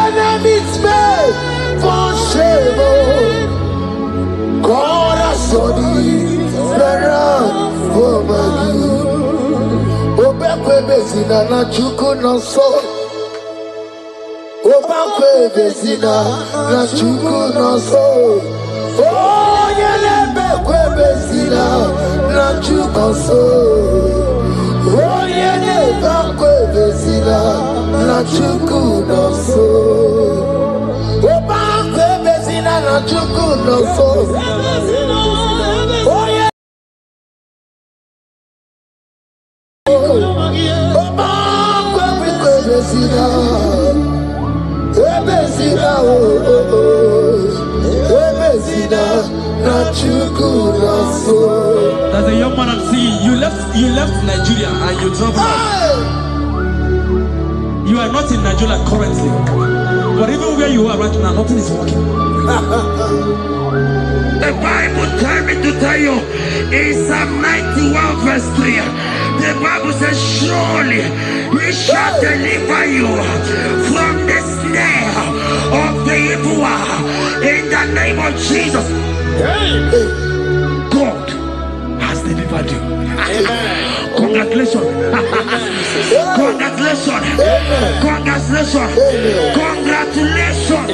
enemies meant for shame, oh, God has done it around for my good. Obekwe bezina na chuku no so. Obekwe bezina na chuku no so. Oh, yelebekwe bezina na chuku no so. Oh, yelebekwe bezina na chuku no so. Obekwe bezina na chuku no so. Oh, yeah. There's a young man I'm seeing. You left Nigeria and you traveled out. You are not in Nigeria currently, but even where you are right now, nothing is working. The Bible tells me to tell you in Psalm 91 verse 3, the Bible says, surely he shall deliver you from the snare of the evil one in the name of Jesus. God do. Congratulations. Congratulations. Congratulations. Congratulations.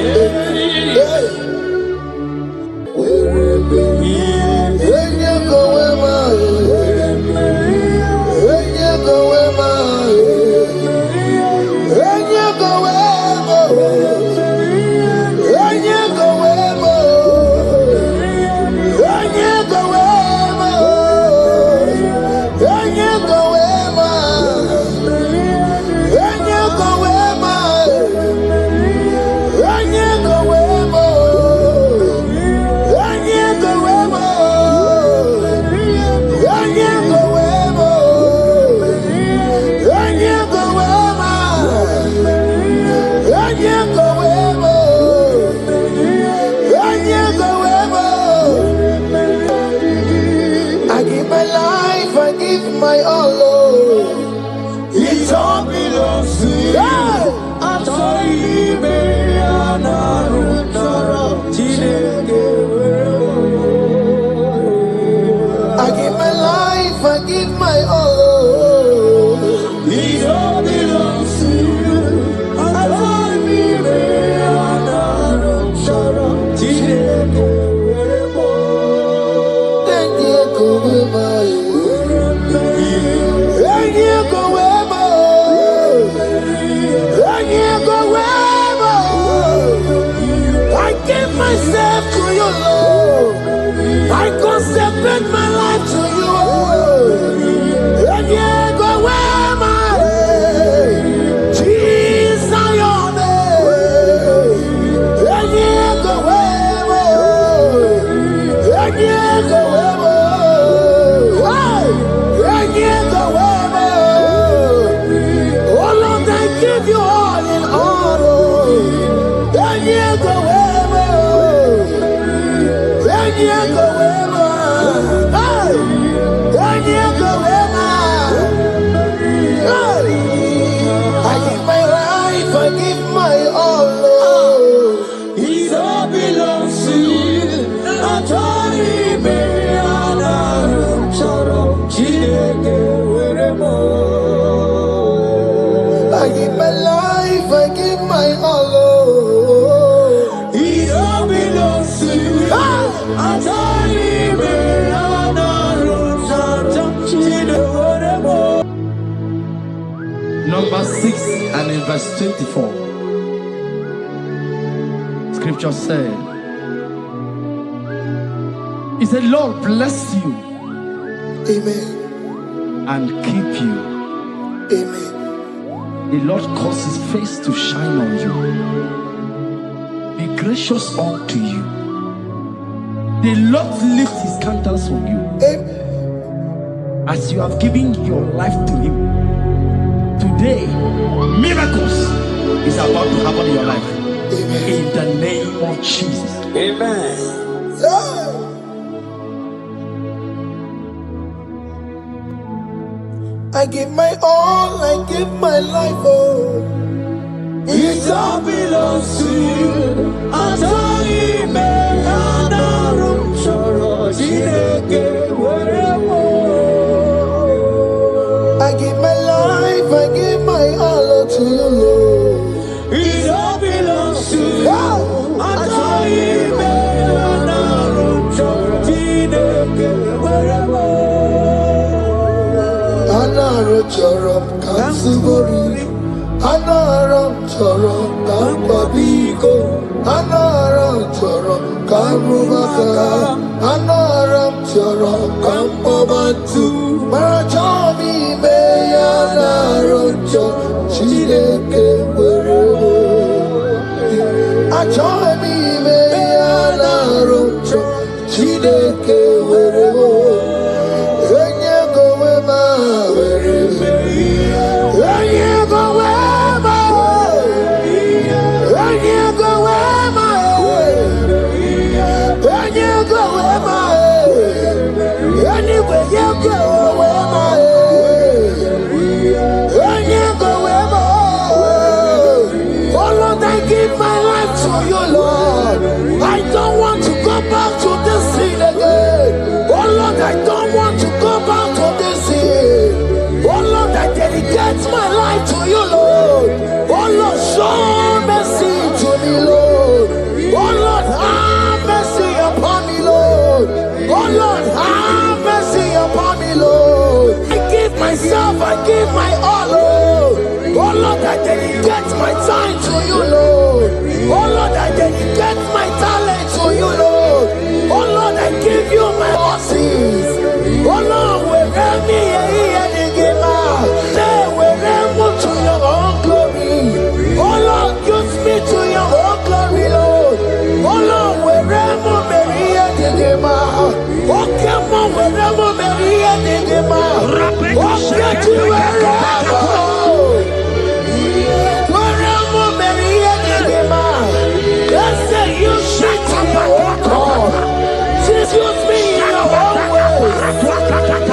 My all, Lord, it all belongs to you. I give my life, I give my all, Lord. It all belongs to you. Myself to you, Lord. I consecrate my life to you. And you go where my Jesus, your name. And you go where, and you go where, and you go where. Oh Lord, I give you all in all. And you go where. I give my life, I give my all, Lord. It all belongs to you. I give my life, I give my all, Lord. It all belongs to you. Number 6 and in verse 24. Scripture said, He said, Lord bless you. Amen. And keep you. Amen. The Lord cause His face to shine on you. Be gracious unto you. The Lord lift His countenance on you. Amen. As you have given your life to Him. Today, miracles is about to happen in your life. Amen. In the name of Jesus. Amen. I give my all, I give my life, oh. It all belongs to you. I give my life, I give my all to you, Lord. It all belongs to you. Anaram chorom kansugori, anaram chorom kampabiko, anaram chorom karubaka, anaram chorom kampabantu, marachomi me anaram chorom chideke werebo, achomi me anaram chorom chideke werebo. Back to this sin again. Oh Lord, I don't want to go back. time to you, Lord. Oh Lord, I dedicate my talent to you, Lord. Oh Lord, I give you my horses. Oh Lord, wherever me the game out, wherever to your own glory. Oh Lord, use me to your own glory, Lord. Oh Lord, wherever me the game out. Oh come on, wherever me the game out. Oh get you wherever. Wherever me the game out. Let's say you shut up, God. Just use me in your own ways.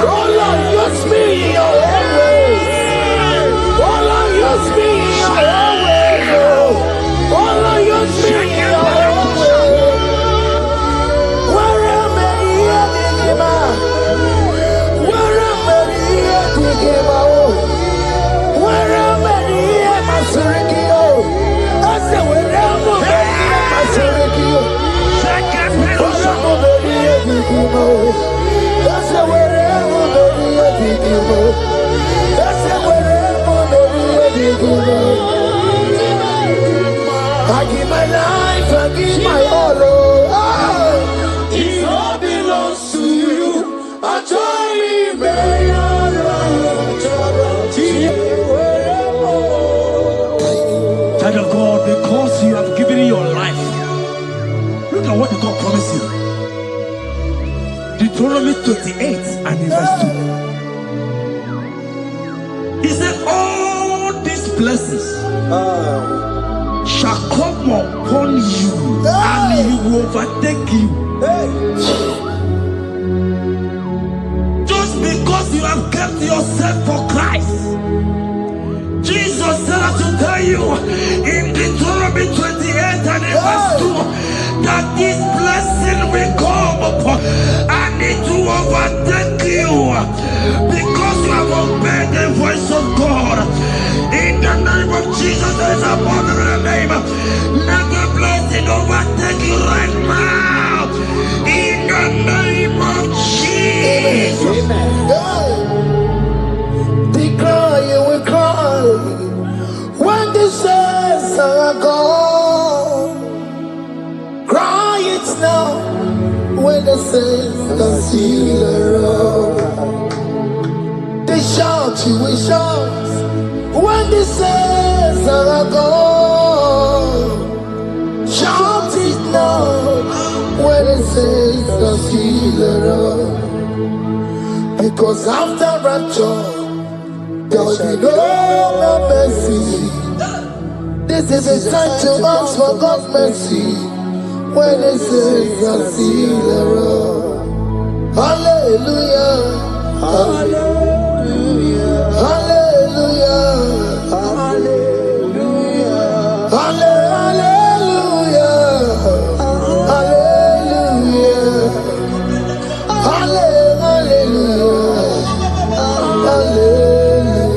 Oh Lord, use me in your own ways. Oh Lord, use me in your own ways. Oh Lord, use me in your own ways. Wherever you dig out, wherever you dig out, wherever you masuriki yo, I say wherever you masuriki yo. I give my life, I give my all. It all belongs to you. I join Child of God, because you have given your life, look at what God promised you. Deuteronomy 28 and in verse 2. He said, all these blessings shall come upon you and he will overtake you. Just because you have kept yourself for Christ. Jesus said I should tell you in Deuteronomy 28 and in verse 2 that this blessing will come upon and it will overtake you because you have obeyed the voice of God. In the name of Jesus, there is above every name. Let the blessing overtake you right now. In the name of Jesus. Declare you will cry when the saints are gone. Cry it now when the saints are still around. They shout, you will shout when the saints are gone. Shout it now when the saints are still around. Because after rapture there will be no mercy. This is a time to ask for God's mercy when the saints are still around. Hallelujah, hallelujah, hallelujah, hallelujah, hallelujah, hallelujah, hallelujah, hallelujah.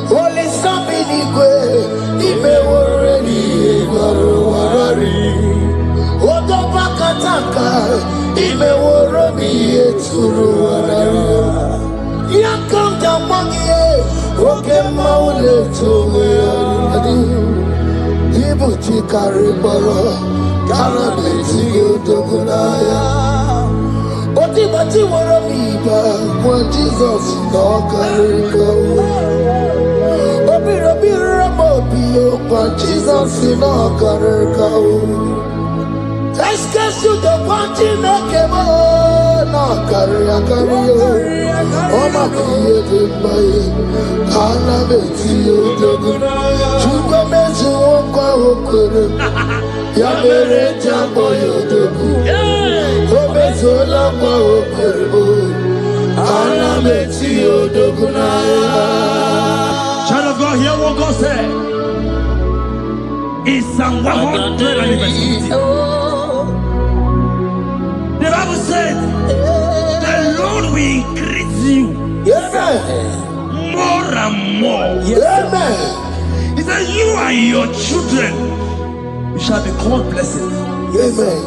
Holy somebody go, ime woreni warari. Odo bakataka, ime woroni eturu warari. Yakam jamangi, oke maule tuwe adi ibu chikari boro kara beti odogunaya oti bati woro miba kwa Jesus no karika obiro biro mobi kwa Jesus no karika Eskesu the party make mo no career Oma kiye de baye kana beti odogun Chuko mezu okwa okore Ya mere jambo yodogun Obezu lakwa okore Kana beti odogun Child of God, hear what God said. In Psalm 150. The Bible said, the Lord will increase you more and more. Amen. He said, you and your children, you shall be called blessed. Amen.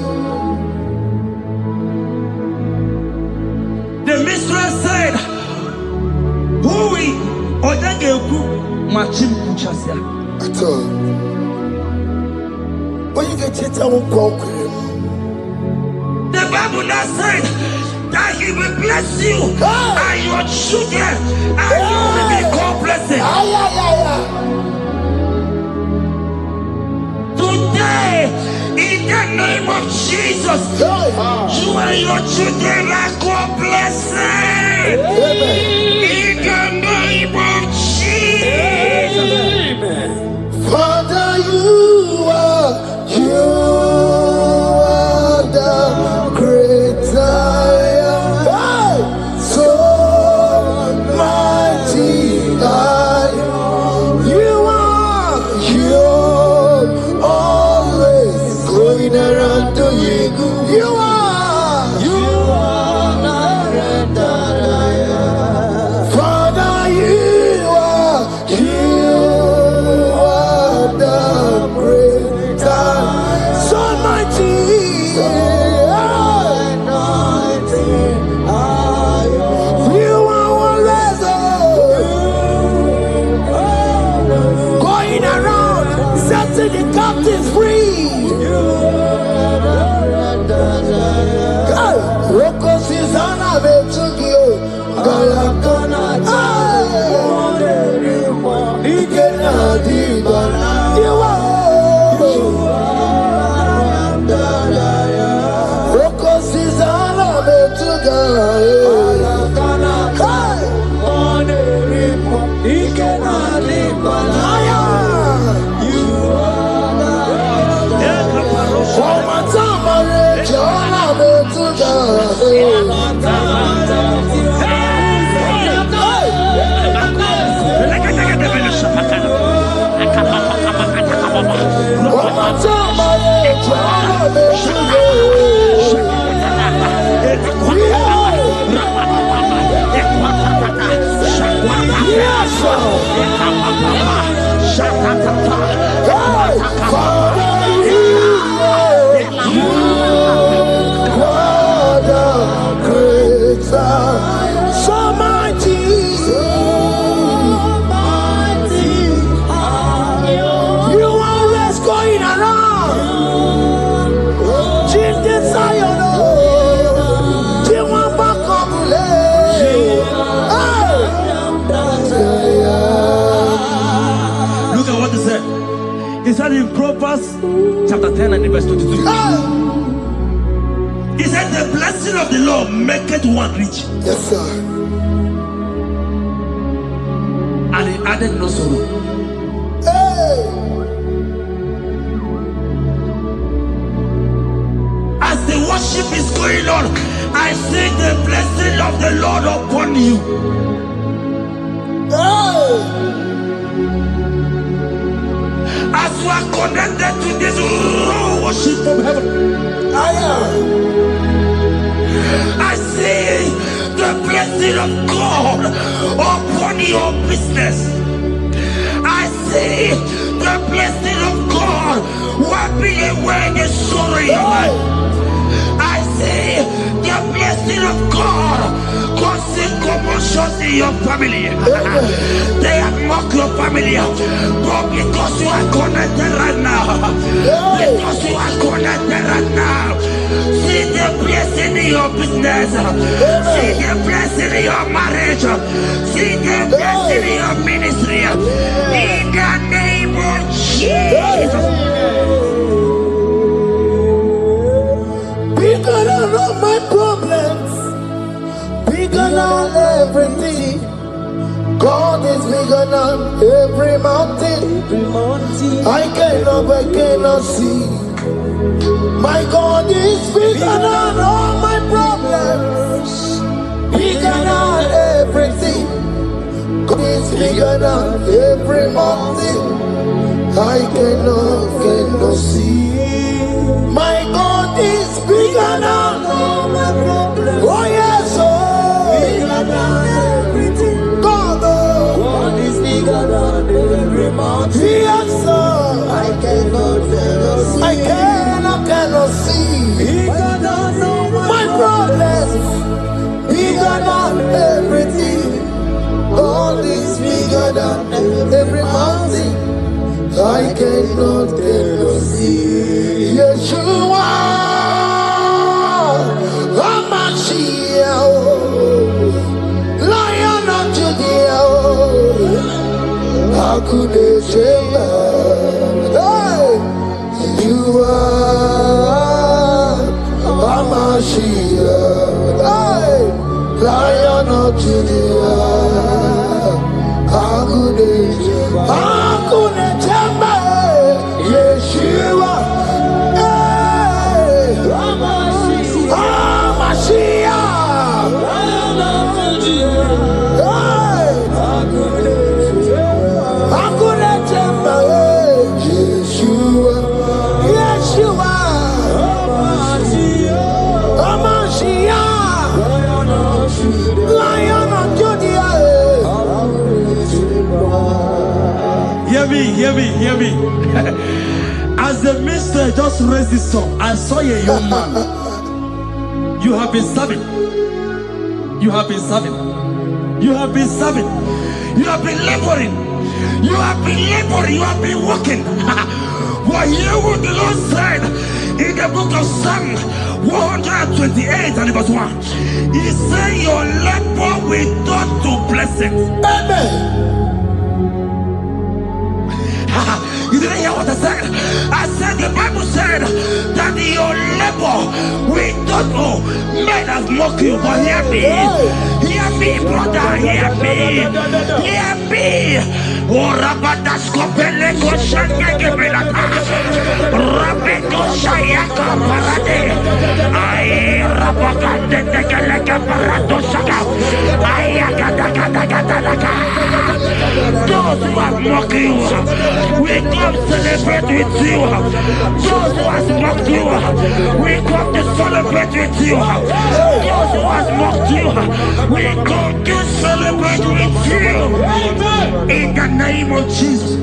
The mistress said, who will Odageku Machim Kuchasia? At all. When you get it, I won't walk with him. The Bible now said that he will bless you and your children and you will be called blessed. Today, in the name of Jesus, you and your children are called blessed. In the name of Jesus. Father, you are the great I am. So mighty I am. You always going around to you. You are that I am. Father, you are the great I am. So mighty, you are always going around, setting the captives free. Roko Susanna Betugio, Galakona, you are. Roko Susanna He said in Proverbs chapter 10 and verse 22. He said the blessing of the Lord maketh one rich. Yes, sir. And he added no sorrow. Hey. As the worship is going on, I see the blessing of the Lord upon you. Hey. As you are connected to this raw worship from heaven, I see the blessing of God upon your business. I see the blessing of God wiping away the sorrow in your life. I see the blessing of God causing commotions in your family. They have mocked your family, but because you are connected right now, because you are connected right now, see the blessing in your business, see the blessing in your marriage, see the blessing in your ministry. In the name of Jesus. Bigger than all my problems, bigger than everything. God is bigger than every mountain. I cannot see. My God is bigger than all my problems, bigger than everything. God is bigger than every mountain. I cannot see. My God is bigger than all my problems. Oh yes, oh, bigger than everything. God is bigger than every mountain. Yes, sir. I cannot see. I cannot see. Bigger than all my problems. Bigger than everything. God is bigger than every mountain. I cannot see. Yeshua, Hamashiach, Lion of Judah, Hakudeshema. You are Hamashiach, Lion of Judah, Hakudeshema. Yeshua, Hear me. As the minister just raised this song, I saw a young man. You have been serving. You have been serving. You have been serving. You have been laboring. You have been laboring. You have been working. But hear what the Lord said in the book of Psalm 128 and verse 1. He said, your labor will turn to blessings. Amen. You didn't hear what I said? I said the Bible said that your labor will not know. Men have mocked you, but hear me. Hear me, brother. Hear me. Hear me. Oh, Rabadaskopele Koshangeke Belata. Rabeko Shayaka Parade. I Rabakande Tekeleka Paradosaka. Ayakadakadakadaka. Those who have mocked you, we come celebrate with you. Those who have mocked you, we come to celebrate with you. Those who have mocked you, we come to celebrate with you. In the name of Jesus.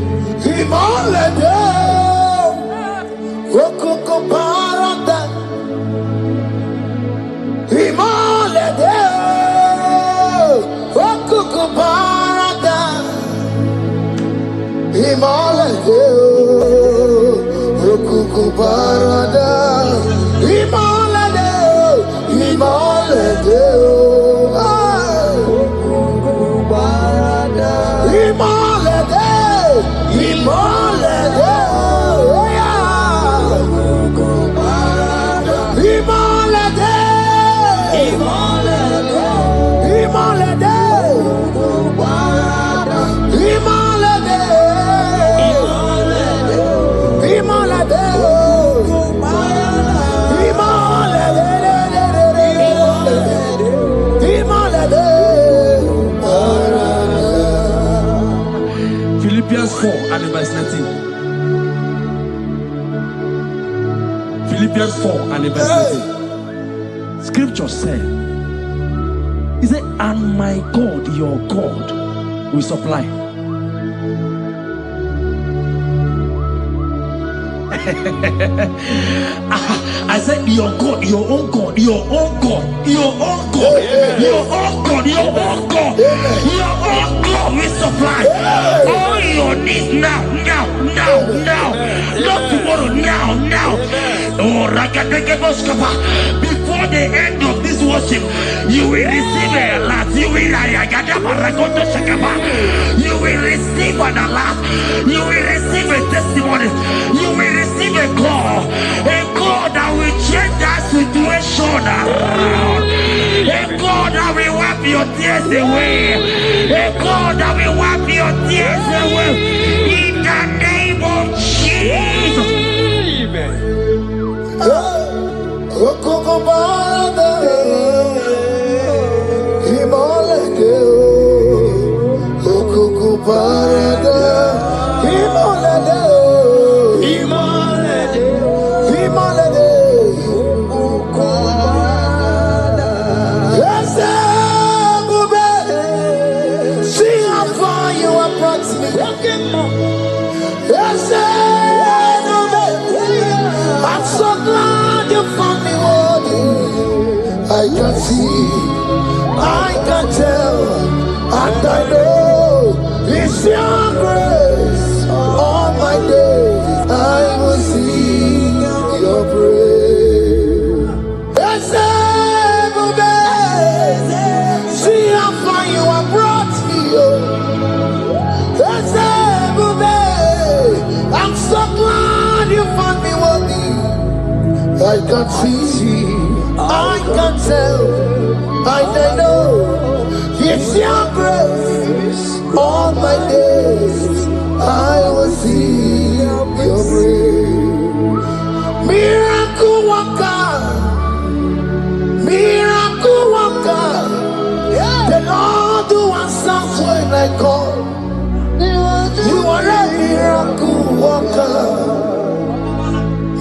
Philippians 4 and verse 19. Philippians 4 and verse 19. Scripture said, he said, and my God, your God, will supply. I said, your God, your own God, your own God, your own God, your own God, your own God, your own God will supply all your needs now. Not tomorrow, now. Oh, before the end of this worship, you will receive a lot. You will receive an alert. You will receive a testimony. You will receive a call that will change that situation around. A God that will wipe your tears away. A God that will wipe your tears away. In the name of Jesus. I'm so glad you found me worthy. I can see, I can tell, and I know it's your grace. All my days I will sing your praise. See how far you have brought me. I'm so glad you found me worthy. I can see, I can tell, I know it's your grace. All my days I will see your praise. Miracle worker, miracle worker. The Lord who answers when I call. You are a miracle worker.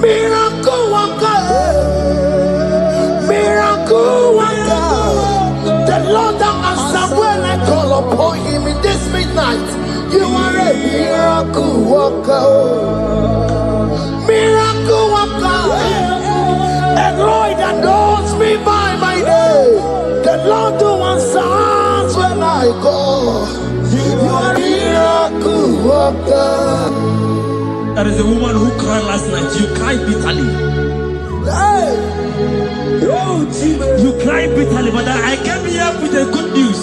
Miracle worker. Miracle worker. The Lord that answers when I call upon him in this midnight. You are a miracle worker. Miracle worker. Elroy that knows me by my name. The Lord who answers when I call. You are a miracle worker. There is a woman who cried last night. You cried bitterly. Hey. You cried bitterly, but I came here with the good news.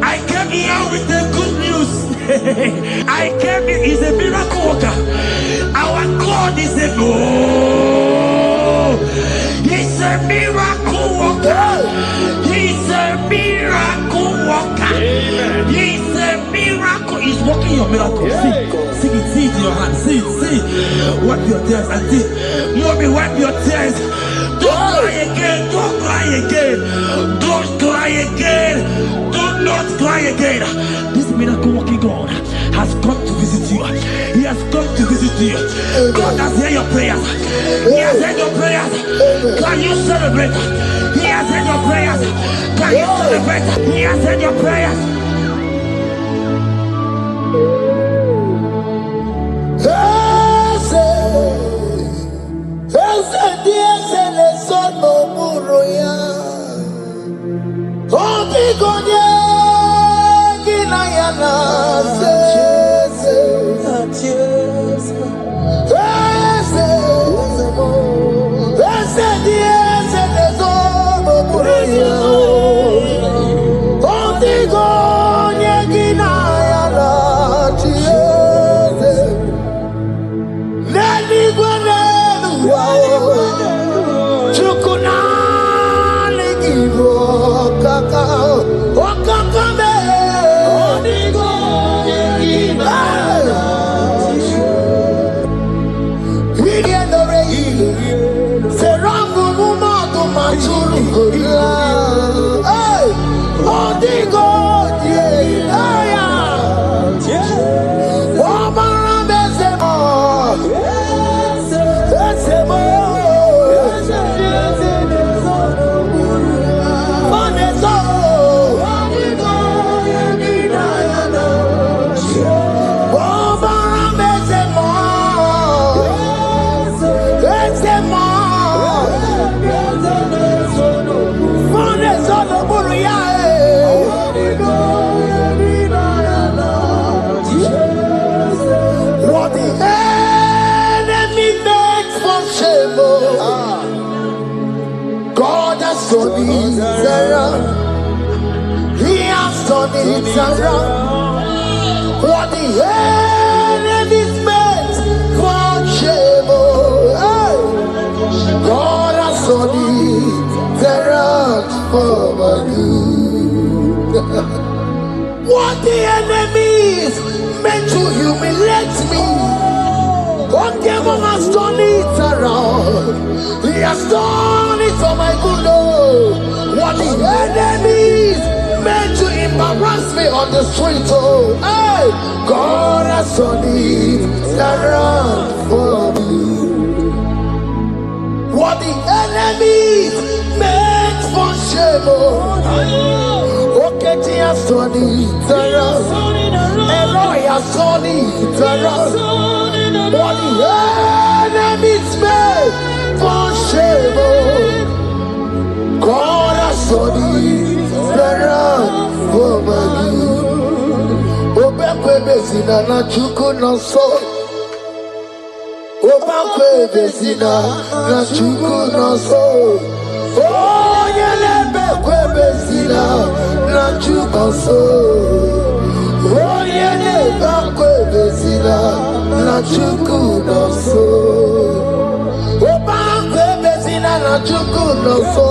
I came here with the good news. I came here, he's a miracle worker. Our God is a he's a miracle worker. He's a miracle worker. He's a miracle. He's working your miracle. See it in your hand. See it. Wipe your tears and see. Mommy, wipe your tears. Don't cry again. Don't cry again. Don't cry again. Do not cry again. This miracle working God has come to visit you. He has come to visit you. God has heard your prayers. He has heard your prayers. Can you celebrate? He has heard your prayers. Can you celebrate? He has heard your prayers. around. He has turned it around. What the enemy's meant for shame, hey, God has turned it around for my good. What the enemies meant to humiliate me, what devil has done it around. He has done it for my good. Oh, what the enemies meant to embarrass me on the street. Oh, hey, God has done it around for me. What the enemies meant for shame. Oh, okay, he has done it around. Eloi has done it around. What the enemies made for shame, oh, God has done it around for my good. Obekwe bezina na chuku no so. Obekwe bezina na chuku no so. Oh, yelebekwe bezina na chuku no so. Oh, yelebekwe bezina na chuku no so. Obekwe bezina na chuku no so.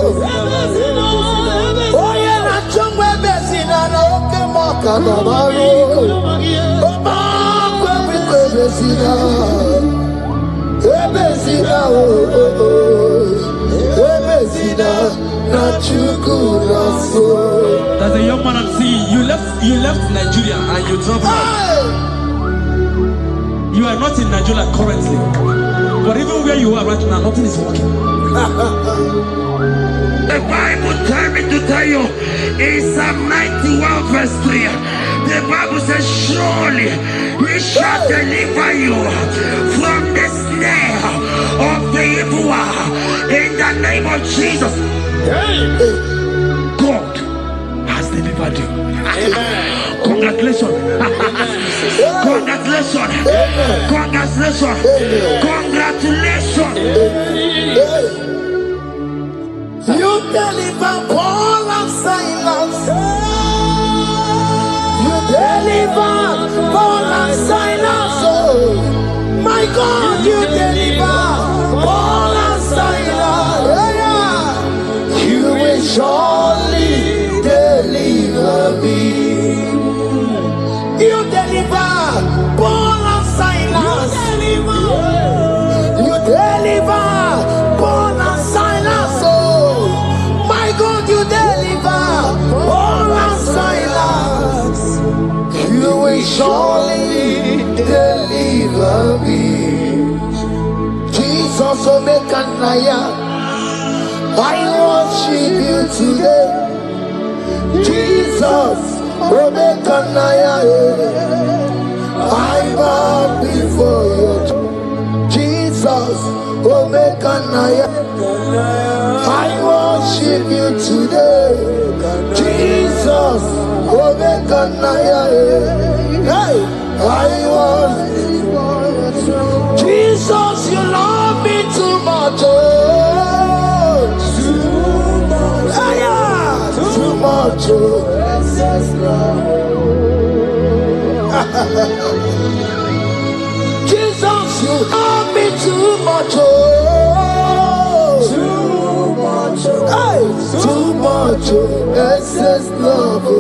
Oh, yeah, na chungwe bezina na oke moka na maru. Obekwe bezina. Ebezina oh oh oh. Ebezina na chuku no so. There's a young man I'm seeing. You left Nigeria and you traveled out. You are not in Nigeria currently, but even where you are right now, nothing is working. The Bible tells me to tell you in Psalm 91 verse 3, the Bible says, surely he shall deliver you from the snare of the evil one in the name of Jesus. God has delivered you. Congratulations. Congratulations. Congratulations. Congratulations. You deliver Paul and Silas. You deliver Paul and Silas. Oh, my God, you deliver Paul and Silas. Yeah. You will surely deliver me. You deliver Paul and Silas. You deliver Paul and Silas. Oh, my God, you deliver Paul and Silas. You will surely deliver me. Jesus, Omekanaya, I worship you today. Jesus, Omekanaya, I bow before you. Jesus, Omekanaya, I worship you today. Jesus, Omekanaya, hey, I worship you. Jesus, you love me too much. Oh, too much. Yeah, too much. Oh. Jesus, you love me too much. Oh, too much. Hey, too much. Excess love. Oh.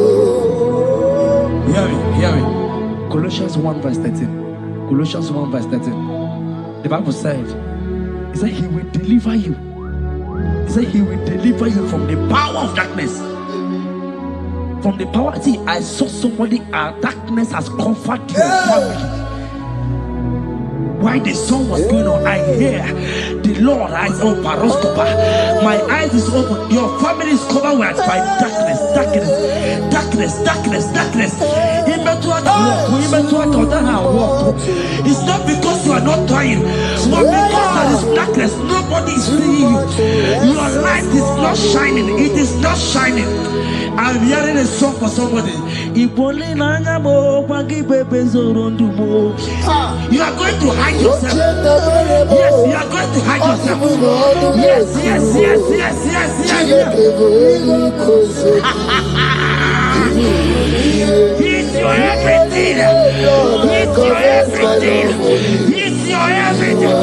Hear me. Colossians 1 verse 13. Colossians 1 verse 13. The Bible said, he said he will deliver you. He said he will deliver you from the power of darkness. From the power. See, I saw somebody, darkness has covered your family. While the song was going on, I hear the Lord eyes open, Paroscopa. My eyes is open. Your family is covered by darkness. It's not because you are not trying, but because there is darkness darkness. Nobody is seeing you. Your light is not shining. It is not shining. I'm hearing a song for somebody. You are going to hide yourself. Yes, you are going to hide yourself. Yes. He's your everything. He's your everything. He's your everything.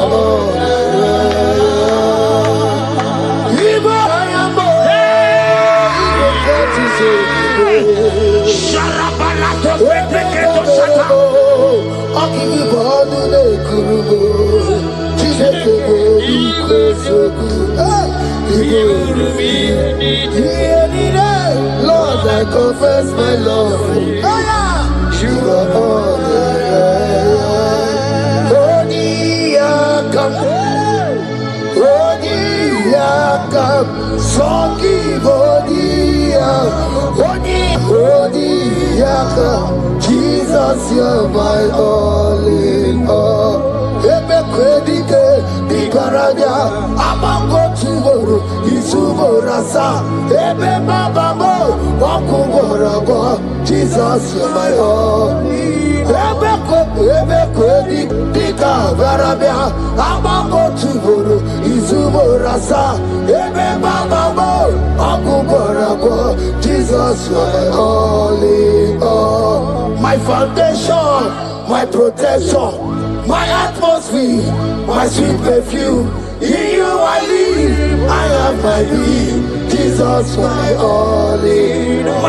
Lord, I confess my love. You are all Jesus, you're my all in all. Ebe kwedike dikaranya amango chigoro isuborasa ebe babamo wakugorabo. Jesus, you're my all. Ebe kwedike dikaranya amango chigoro isuborasa ebe babamo wakugorabo. Jesus, you're my all in all. My foundation, my protection, my atmosphere, my sweet perfume. In you I live, I have my being. Jesus, my all in all.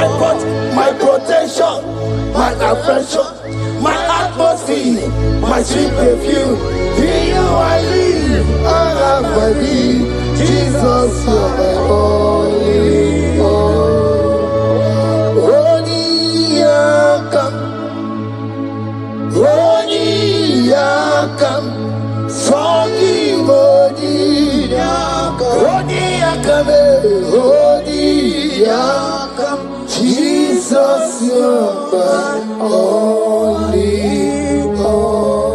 My protection, my affection, my atmosphere, my sweet perfume. In you I live, I have my being. Jesus, my all in all. Jesus, you're my only all.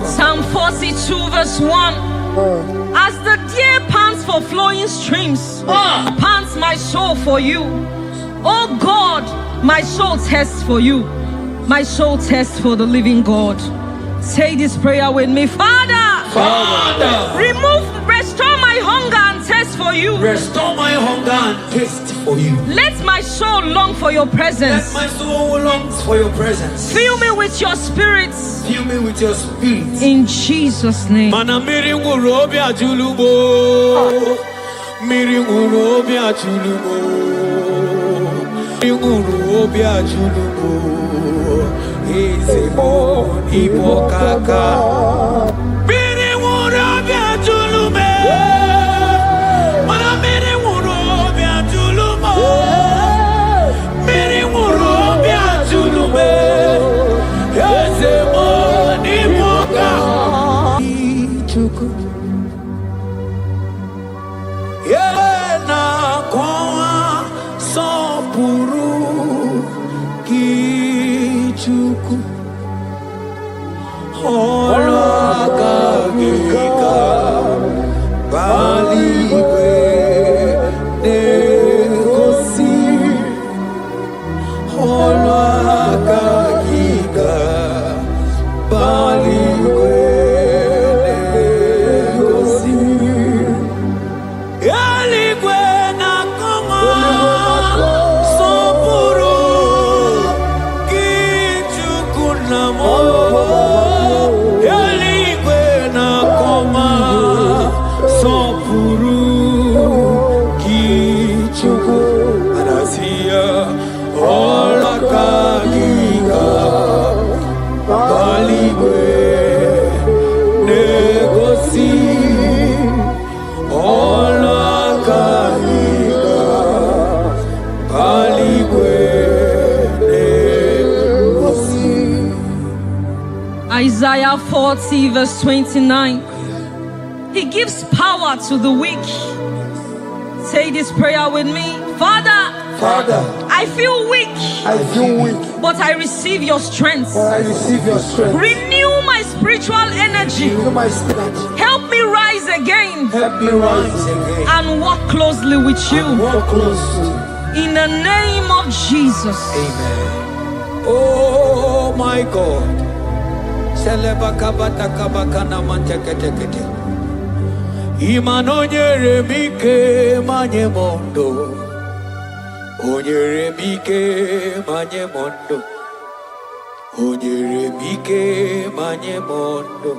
Psalm 42 verse 1. As the deer pants for flowing streams, pants my soul for you. Oh God, my soul thirsts for you. My soul thirsts for the living God. Say this prayer with me. Father, restore my hunger and thirst for you. Restore my hunger and taste for you. Let my soul long for your presence. Let my soul longs for your presence. Fill me with your spirit. Fill me with your spirit. In Jesus' name. Mana miri ngurobi ajulubo. Miri ngurobi ajulubo. Miri ngurobi ajulubo. Ezebo ibokaka. Miri ngurobi ajulume. Mana miri ngurobi ajulumo. Miri ngurobi ajulume. Ezebo ibokaka. Chuku. Yena kwa sopuru kichuku olakagika baligwe negosi Isaiah 40 verse 29. He gives power to the weak. Say this prayer with me. Father, I feel weak, but I receive your strength. Renew my spiritual energy. Help me rise again. And walk closely with you. In the name of Jesus. Amen. Oh my God. Imanonyere mike manye mondo. Onyere mike manye mondo. Onyere mike manye mondo.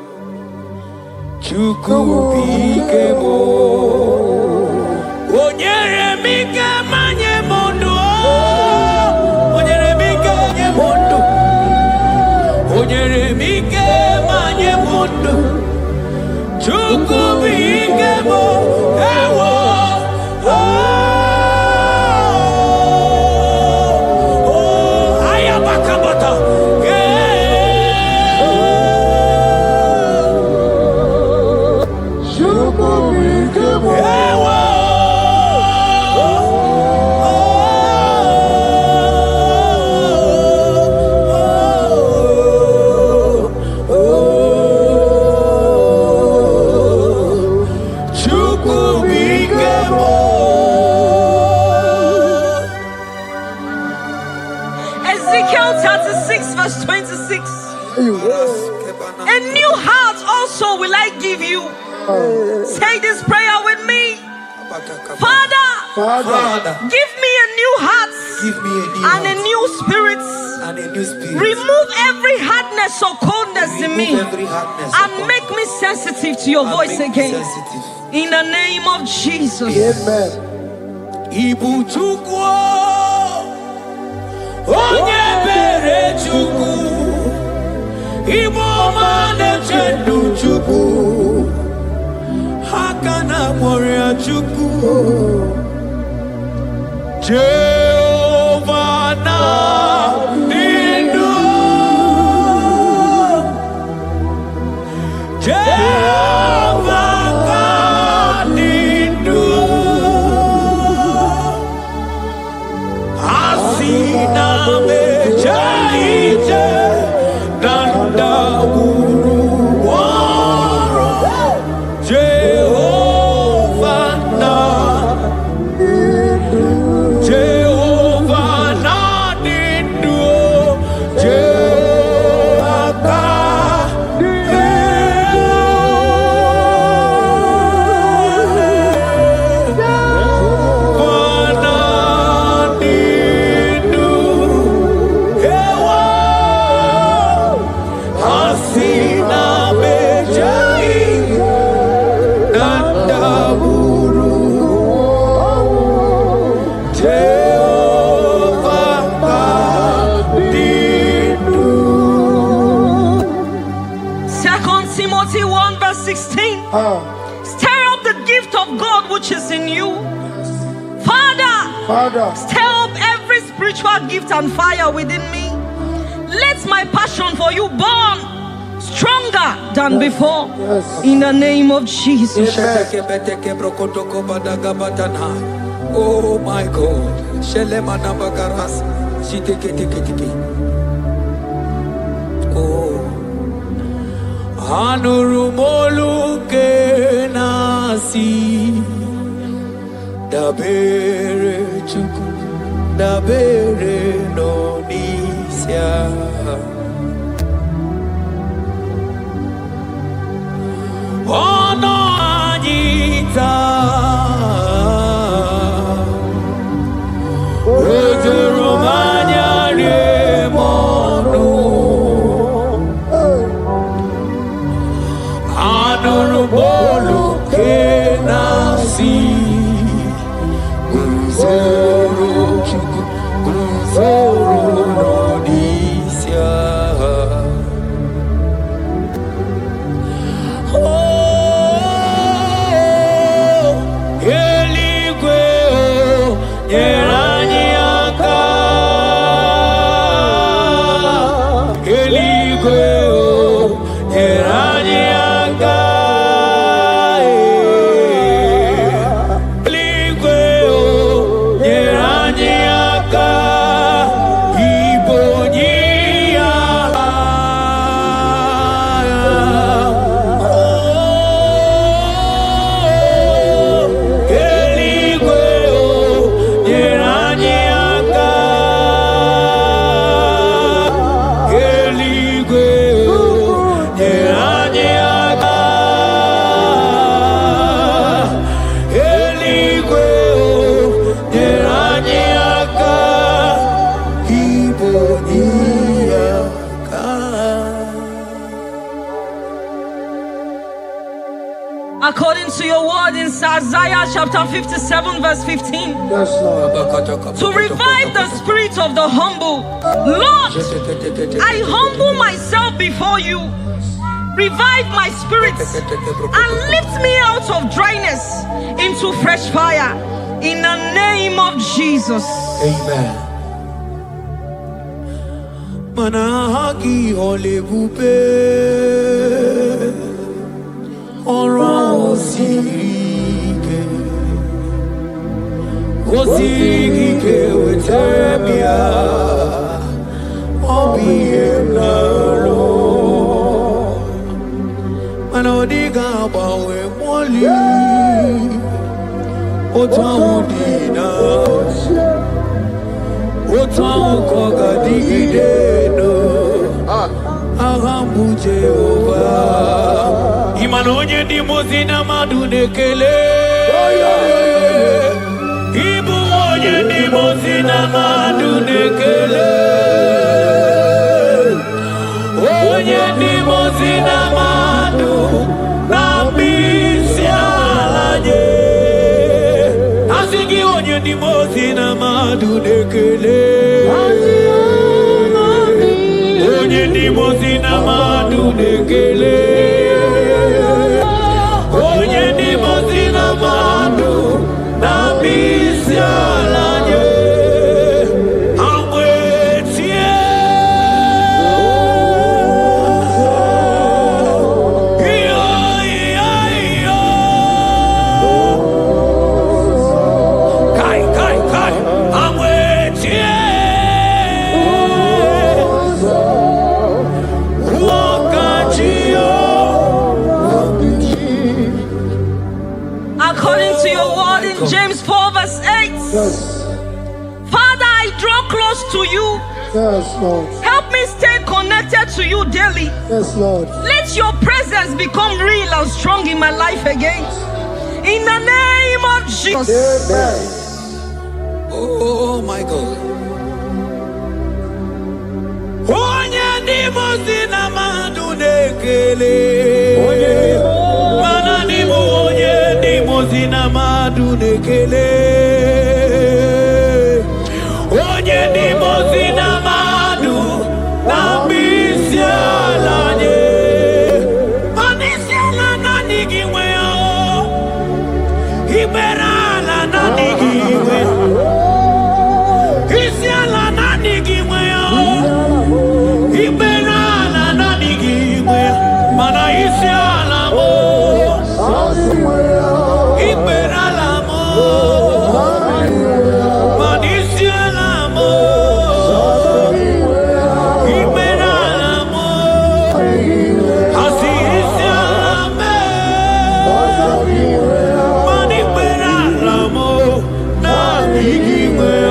Chuku bike mo. Onyere mike manye mondo. Onyere mike manye mondo. Onyere mike manye mondo. Chuku bike mo. Ewo. Ezekiel 36 verse 26. A new heart also will I give you. Say this prayer with me. Father, give me a new heart and a new spirit. Remove every hardness or coldness in me and make me sensitive to your voice again. In the name of Jesus. Amen. Ibu chukwu onye bere chukwu Ibu ọma na-eche ndụ chukwu aka na moria chukwu Jehovah na ndụ Jehovah ka ndụ asina meje ije nanda uru waro Jehovah na ndụ Jehovah ka Timothy 1 verse 16. Stir up the gift of God which is in you. Father, stir up every spiritual gift and fire within me. Let my passion for you burn stronger than before. In the name of Jesus. Oh my God. Oh. Anurumolu ke nasi dabere chuku dabere no nisia ono anita Romania remono Anurumolu ke nasi Gunzoro chuku Gunzoro no nisia to your word in Isaiah chapter 57 verse 15. Yes, Lord. To revive the spirit of the humble. Lord, I humble myself before you. Revive my spirit and lift me out of dryness into fresh fire. In the name of Jesus. Amen. Manahagi olebupe oro osige wetemia obiemnalo manodiga bawe moli otawudina otawokoga digideno ahambu Jehova imanonye ndi mozina madunekele ibu onye ndi mozina madunekele onye ndi mozina madu na bisialaje asigi onye ndi mozina madunekele onye ndi mozina madunekele onye ndi mozina madu na bisialaje amwetie James 4 verse 8. Yes. Father, I draw close to you. Yes, Lord. Help me stay connected to you daily. Yes, Lord. Let your presence become real and strong in my life again. In the name of Jesus. Amen. Oh my God. Onye ndi mozina madunekele. Mana ndi onye ndi mozina madunekele. Onye ndi mozina madu na bisialaje. Manisiala na nigiwe o. Iberala na nigiwe. Isiala na nigiwe o. Iberala na nigiwe. Mana isiala mo. Iberala mo. Mana isiala mo. Iberala mo. Asi isiala me. Mana iberala mo. Na nigiwe o.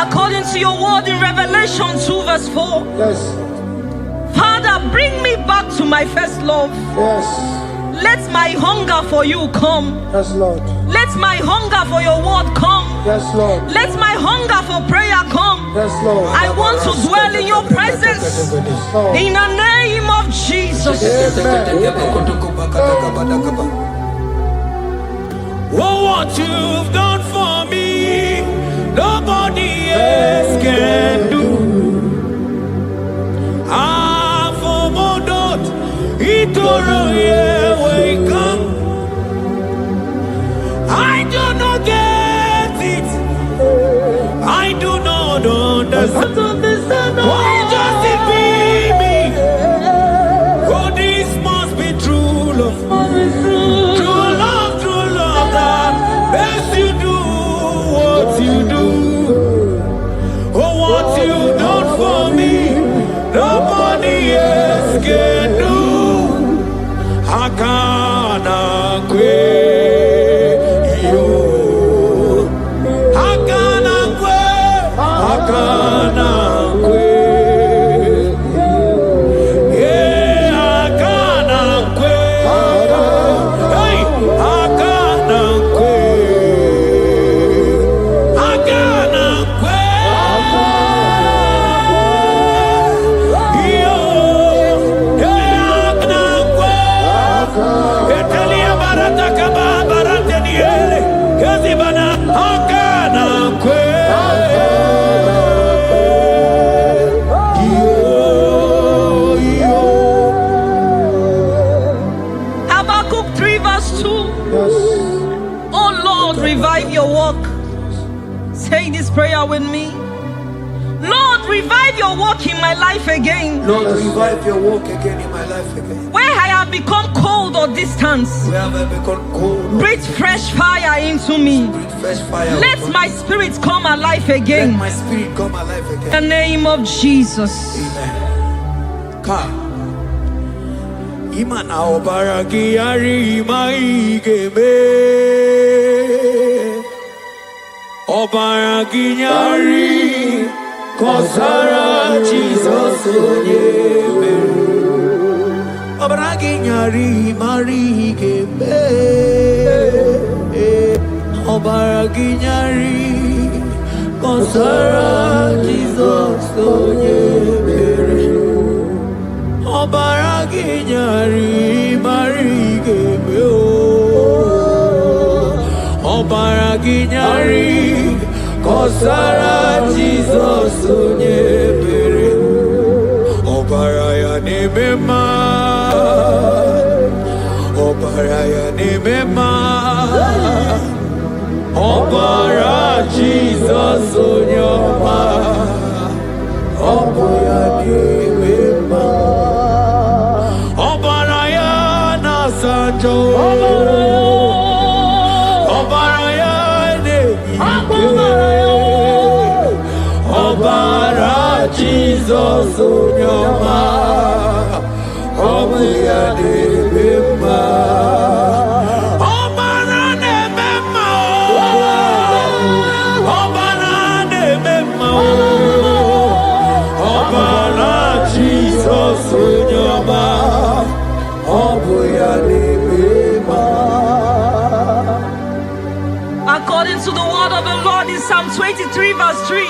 According to your word in Revelation 2 verse 4. Yes. Father, bring me back to my first love. Yes. Let my hunger for you come. Yes, Lord. Let my hunger for your word come. Yes, Lord. Let my hunger for prayer come. Yes, Lord. I want to dwell in your presence. Lord. In the name of Jesus. Oh, what you've done for me, nobody else can do. Ah, for Modot, Itoro, yeah, wake up. I do not get it. I do not understand. Why does it be me? Oh, this must be true love. True love that makes you do what you do. Oh, what you done for me, nobody else can do. Hakana kwe yo. Hakana kwe. Hakana kwe. Yeah, hakana kwe. Hey, hakana kwe. Hakana kwe. Yo. verse 2. Oh Lord, revive your work. Say this prayer with me. Lord, revive your work in my life again. Lord, revive your work again in my life again. Where I have become cold or distant, Where have I become cold? breathe fresh fire into me. Breathe fresh fire. Let my spirit come alive again. Let my spirit come alive again. In the name of Jesus. Amen. Ka. Imana obaragi ari maigeme. Obaragi nyari kosara Jesus onyebe. Obaragi nyari marigeme. Obaragi nyari kosara Jesus onyebe. Obaragi nyari marigeme. Obaragi nyari kosara Jesus onyebere. Obaraya nemema. Obaraya nemema. Obara Jesus onyoma. Obaraya nemema. Obaraya nasanjo. Obaraya Obara Jesus onyoma. Obuya nemema. Obara nemema. Obara nemema. Obara Jesus onyoma. Obuya nemema. According to the word of the Lord in Psalm 23 verse 3,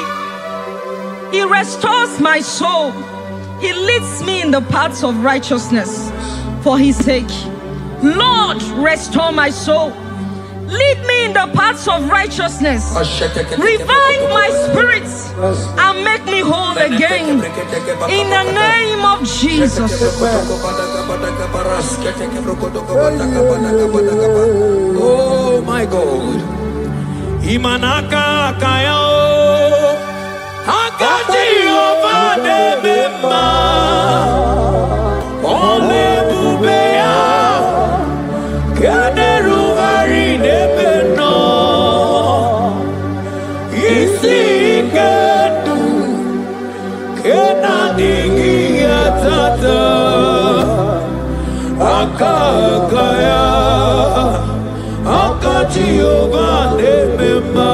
He restores my soul. He leads me in the paths of righteousness for His sake. Lord, restore my soul. Lead me in the paths of righteousness. Revive my spirit and make me whole again. In the name of Jesus. Oh my God. Imanaka kayao. Akati ovade mema. Ole bubeya. Kaderu vari nebeno. Isi kedu. Kena digi atata. Akakaya. Akati ovade mema.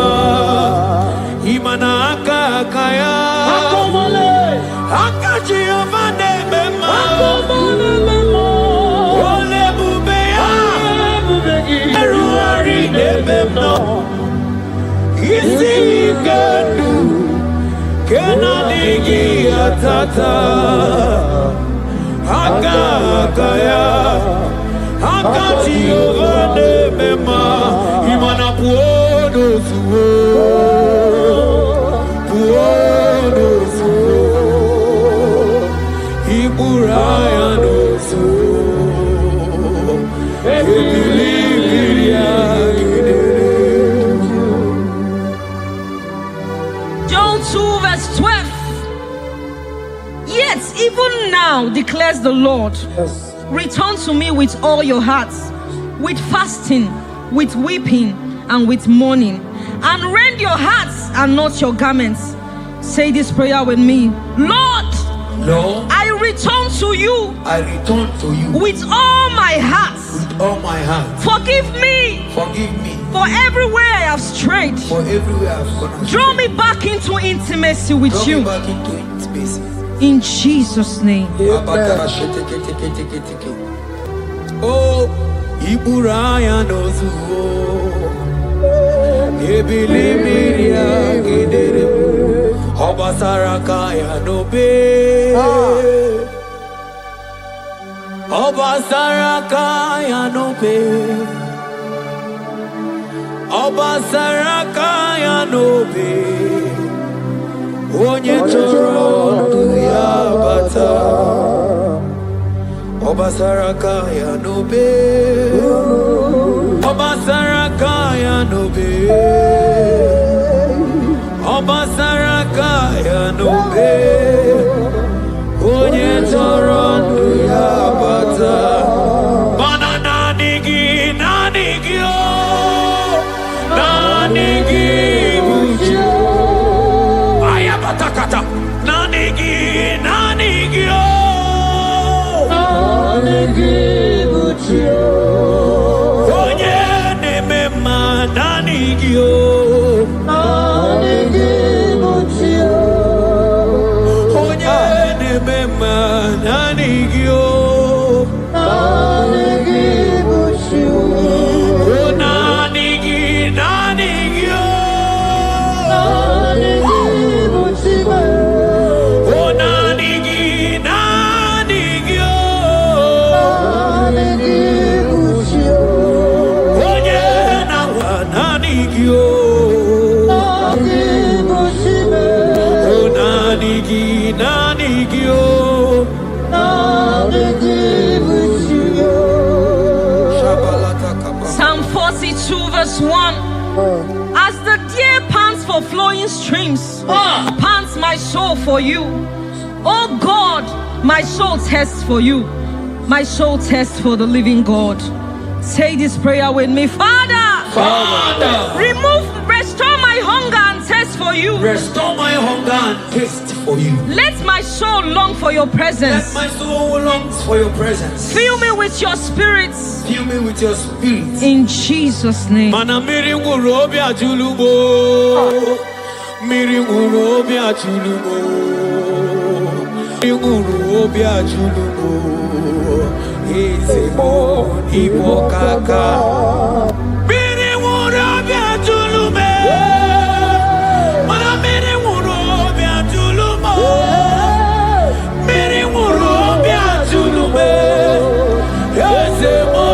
Imanaka kaya. Akati ovade mema. Ole bubeya. Eruari nebemno. Isi kedu. Kena digi atata. Akakaya. Akati ovade mema. Imana puodo suo. Puodo suo. Iburaya no suo. John 2 verse 12. Yet even now declares the Lord, return to me with all your hearts, with fasting, with weeping, and with mourning, and rend your hearts and not your garments. Say this prayer with me. Lord, Lord, I return to you I return to you with all my heart. with all my heart. Forgive me Forgive me for everywhere I have strayed. for everywhere I've gone astray. Draw me back into intimacy with Draw me you. back into intimacy. In Jesus' name. Oh, Iburaya nozuo. Ebilimiria gidere. Obasaraka ya nobe. Obasaraka ya nobe. Obasaraka ya nobe. Onye choro ndu ya bata. Obasaraka ya nobe. Psalm 42 verse 1. As the deer pants for flowing streams, pants my soul for you. Oh God, my soul thirsts for you. My soul thirsts for the living God. Say this prayer with me. Father, restore my hunger and thirst for you. Restore my hunger and taste for you. Let my soul long for your presence. Let my soul longs for your presence. Fill me with your spirit. Fill me with your spirit. In Jesus' name. Mana miri ngurobia julubo. Miri ngurobia julubo. Miri ngurobia julubo. Ezemo ibokaka. Miri ngurobia julume. Mana miri ngurobia julumo. Miri ngurobia julume. Ezemo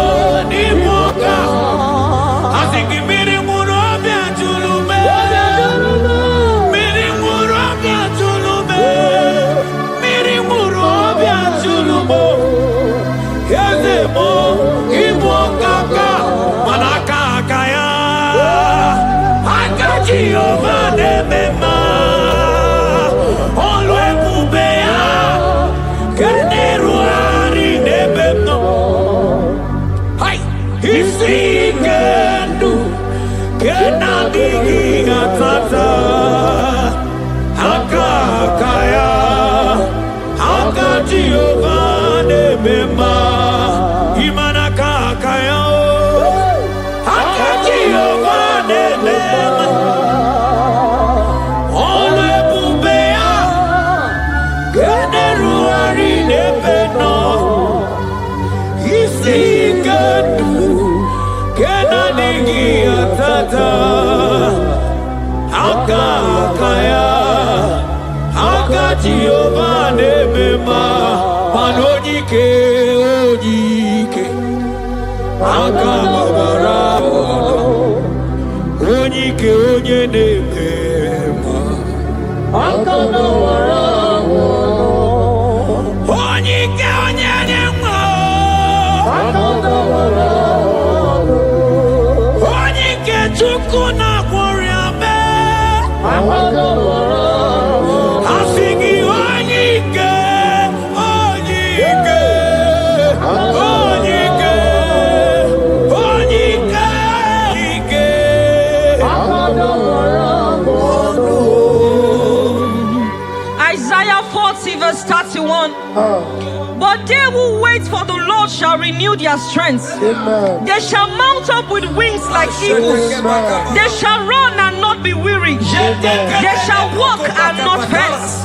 But they who wait for the Lord shall renew their strength. Amen. They shall mount up with wings like eagles. They shall run and not be weary. They shall walk and not faint.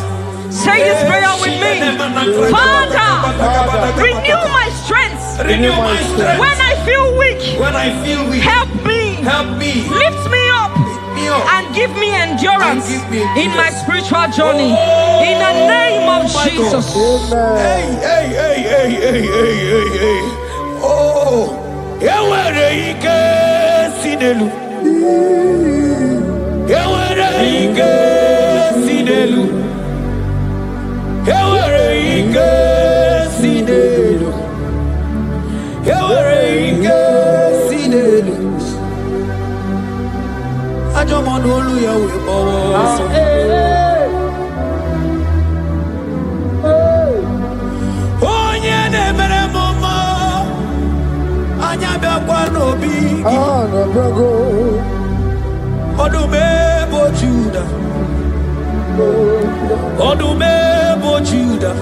Say this prayer with me. Father, renew my strength. Renew my strength. When I feel weak, help me. Lift me up. And give me endurance in my spiritual journey. In the name of Jesus. Oh, I don't want to lose your way. Oh, yeah, never mama. Anya bakwa no big. Odume bo Judah. Odume bo Judah.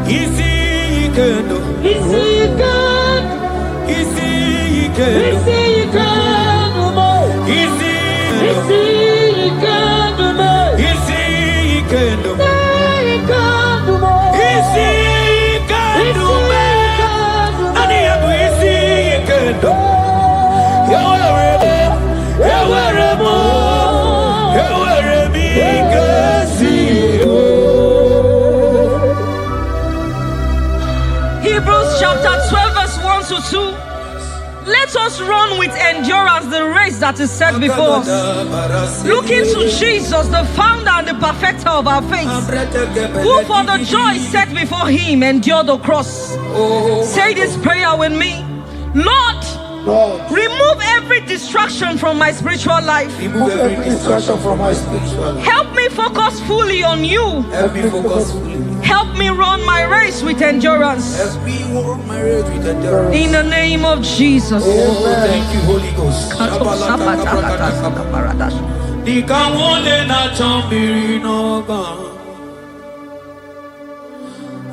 Isi ikendo. Let us run with endurance the race that is set before us. Looking to Jesus, the founder and the perfecter of our faith, who for the joy set before him endured the cross. Say this prayer with me. Lord, remove every distraction from my spiritual life. Remove every distraction from my spiritual life. Help me focus fully on you. Help me focus fully. Help me run my race with endurance. Help me run my race with endurance. In the name of Jesus. Oh, thank you, Holy Ghost.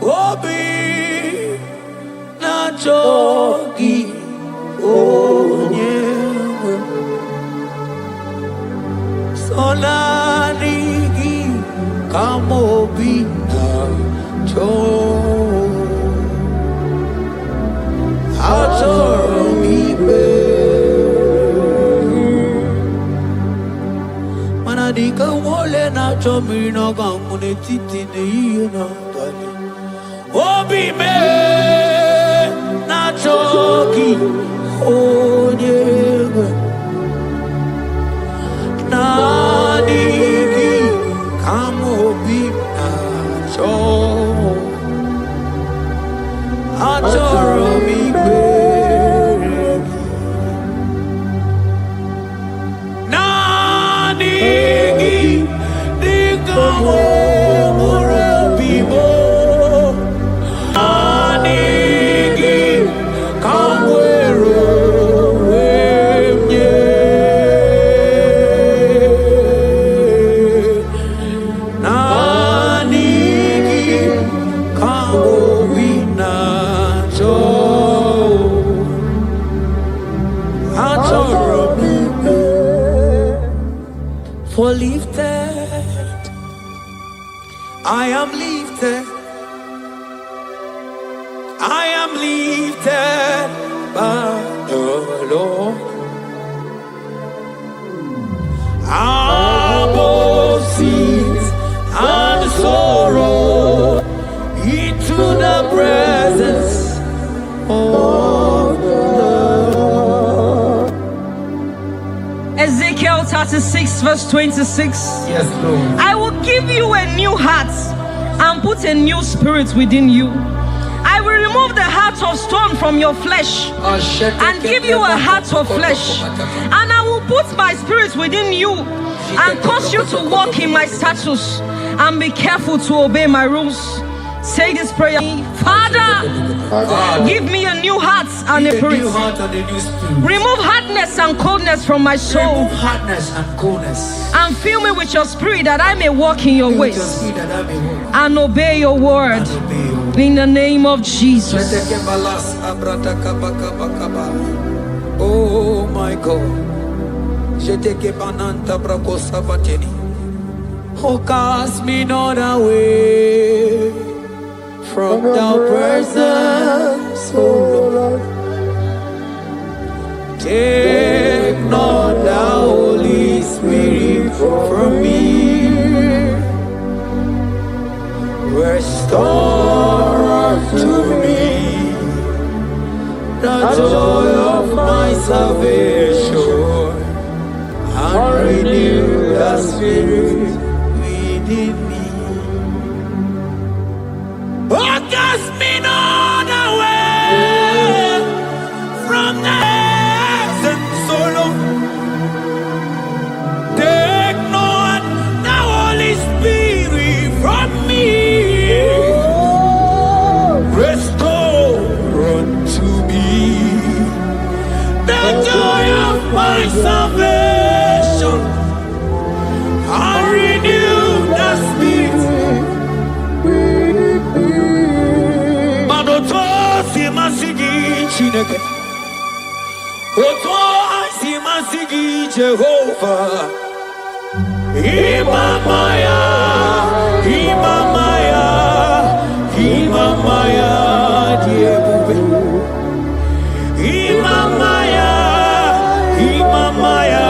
Obi na jogi onyewe solarigi kamobi na jo atoromibe manadika wole na chomiri na gamune titi ne yena tani obi me na choki onyewe na digi kamobi na cho atoromibe na digi digamo for lifted, I am lifted, I am lifted by the Lord. Above sins and sorrow, into the presence of the Lord. Ezekiel 36 verse 26. Yes, Lord. I will give you a new heart and put a new spirit within you. I will remove the heart of stone from your flesh and give you a heart of flesh. And I will put my spirit within you and cause you to walk in my statutes and be careful to obey my rules. Say this prayer. Father, give me a new heart and a spirit. Remove hardness and coldness from my soul. Remove hardness and coldness. And fill me with your spirit that I may walk in your ways and obey your word. In the name of Jesus. Oh my God. Oh, cast me not away from thy presence, oh Lord. Take not the Holy Spirit from me. Restore unto me the joy of my salvation and renew the spirit within me. Oh, cast me not away from the presence, oh Lord. Take not the Holy Spirit from me. Restore unto me the joy of my salvation and renew the spirit. Manoto si masigi chineke, oto si masigi Jehovah. Imamaya, Imamaya, Imamaya, Diebube. Imamaya, Imamaya,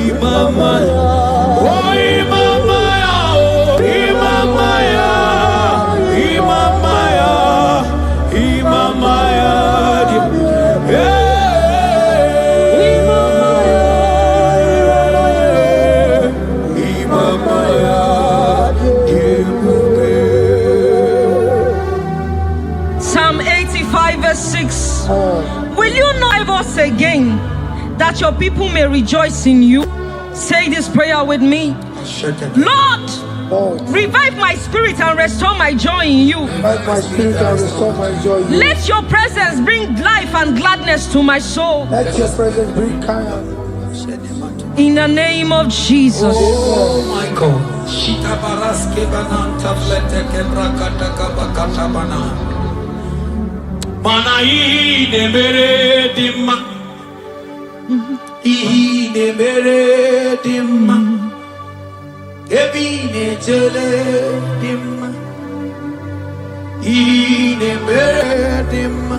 Imamaya. Oh, Imamaya, oh, Imamaya, Imamaya, Imamaya, Diebube. Yeah. revive us again, that your people may rejoice in you. Say this prayer with me. Lord, revive my spirit and restore my joy in you. Revive my spirit and restore my joy in you. Let your presence bring life and gladness to my soul. Let your presence bring kindness. In the name of Jesus. Oh my God. Shita baraske bananta flete kebrakata kabakata bana. Mana ine mere dimma. Ine mere dimma. Ebine jele dimma. Ine mere dimma.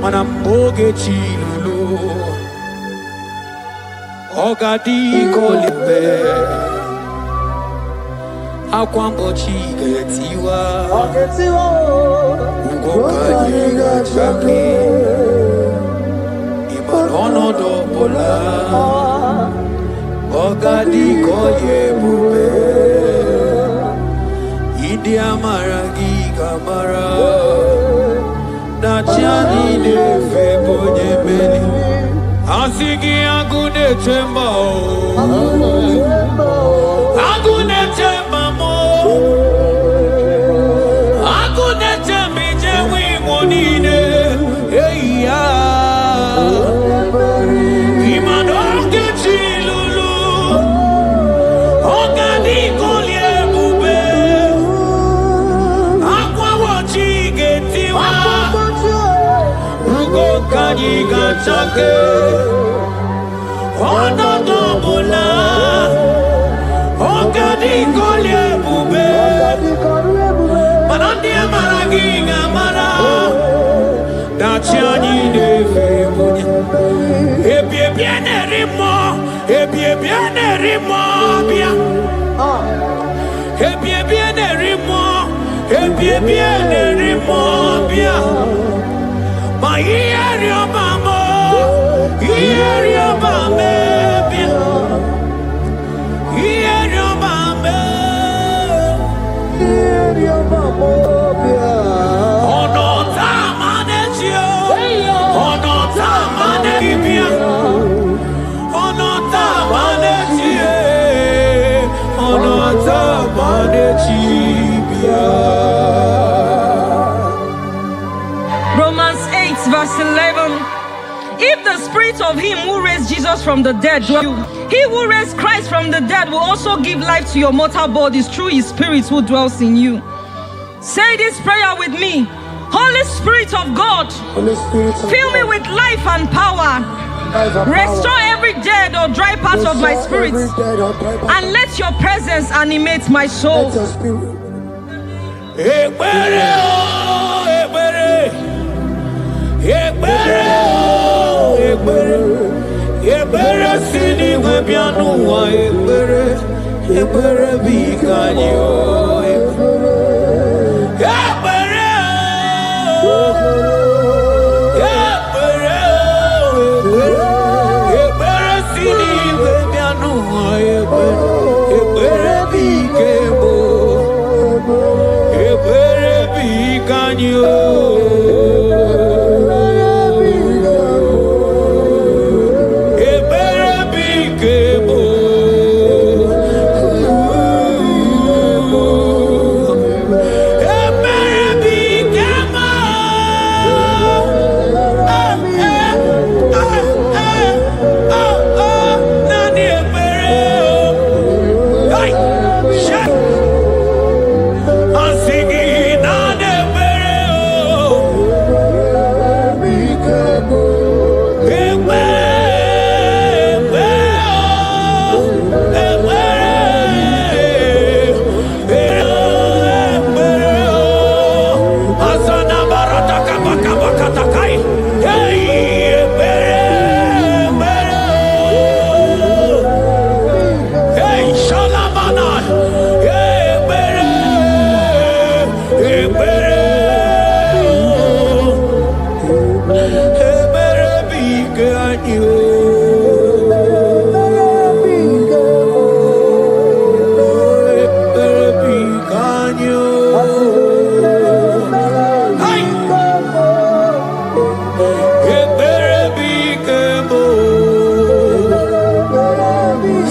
Manamboge chilulu Ogadi kolimbe Akwambo chigetiwa Ugoka yiga chaki Imanono dobola Ogadi koye bube Idi amaragi kamara Nachani de febonye beli Asigi agune temba Agune temba mo Agune tembi jewi monine Eya Imanoke chilulu Ogadi kolye bube Akwa wachi getiwa Kanyi gachake Ono dobola Ogadi kolye bube Manandi amaragi ngamara Nachani neve bunye Ebie biene rimo Ebie biene rimo bia Ebie biene rimo Ebie biene rimo bia Ma ieri obamo, ieri obame, ieri obame, ieri obamo. Ono tamane chio, ono tamane bibia, ono tamane chie, ono tamane chibia. Verse 11. If the spirit of him who raised Jesus from the dead dwell in you, he who raised Christ from the dead will also give life to your mortal bodies through his spirit who dwells in you. Say this prayer with me. Holy Spirit of God, fill me with life and power. Restore every dead or dry part of my spirit, and let your presence animate my soul. Ebere sini webianu wa ebere bikanyo ebere sini webianu wa ebere bikebo ebere bikanyo Oh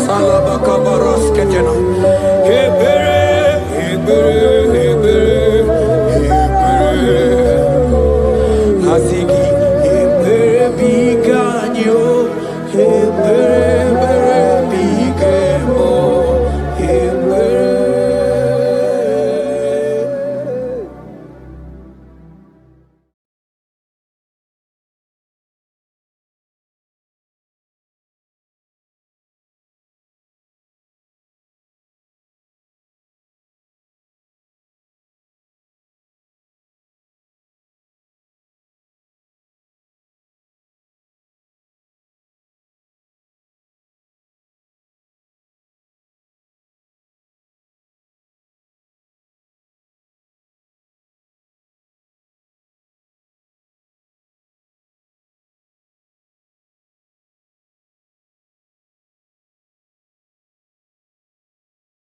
Salabaka Barasketena.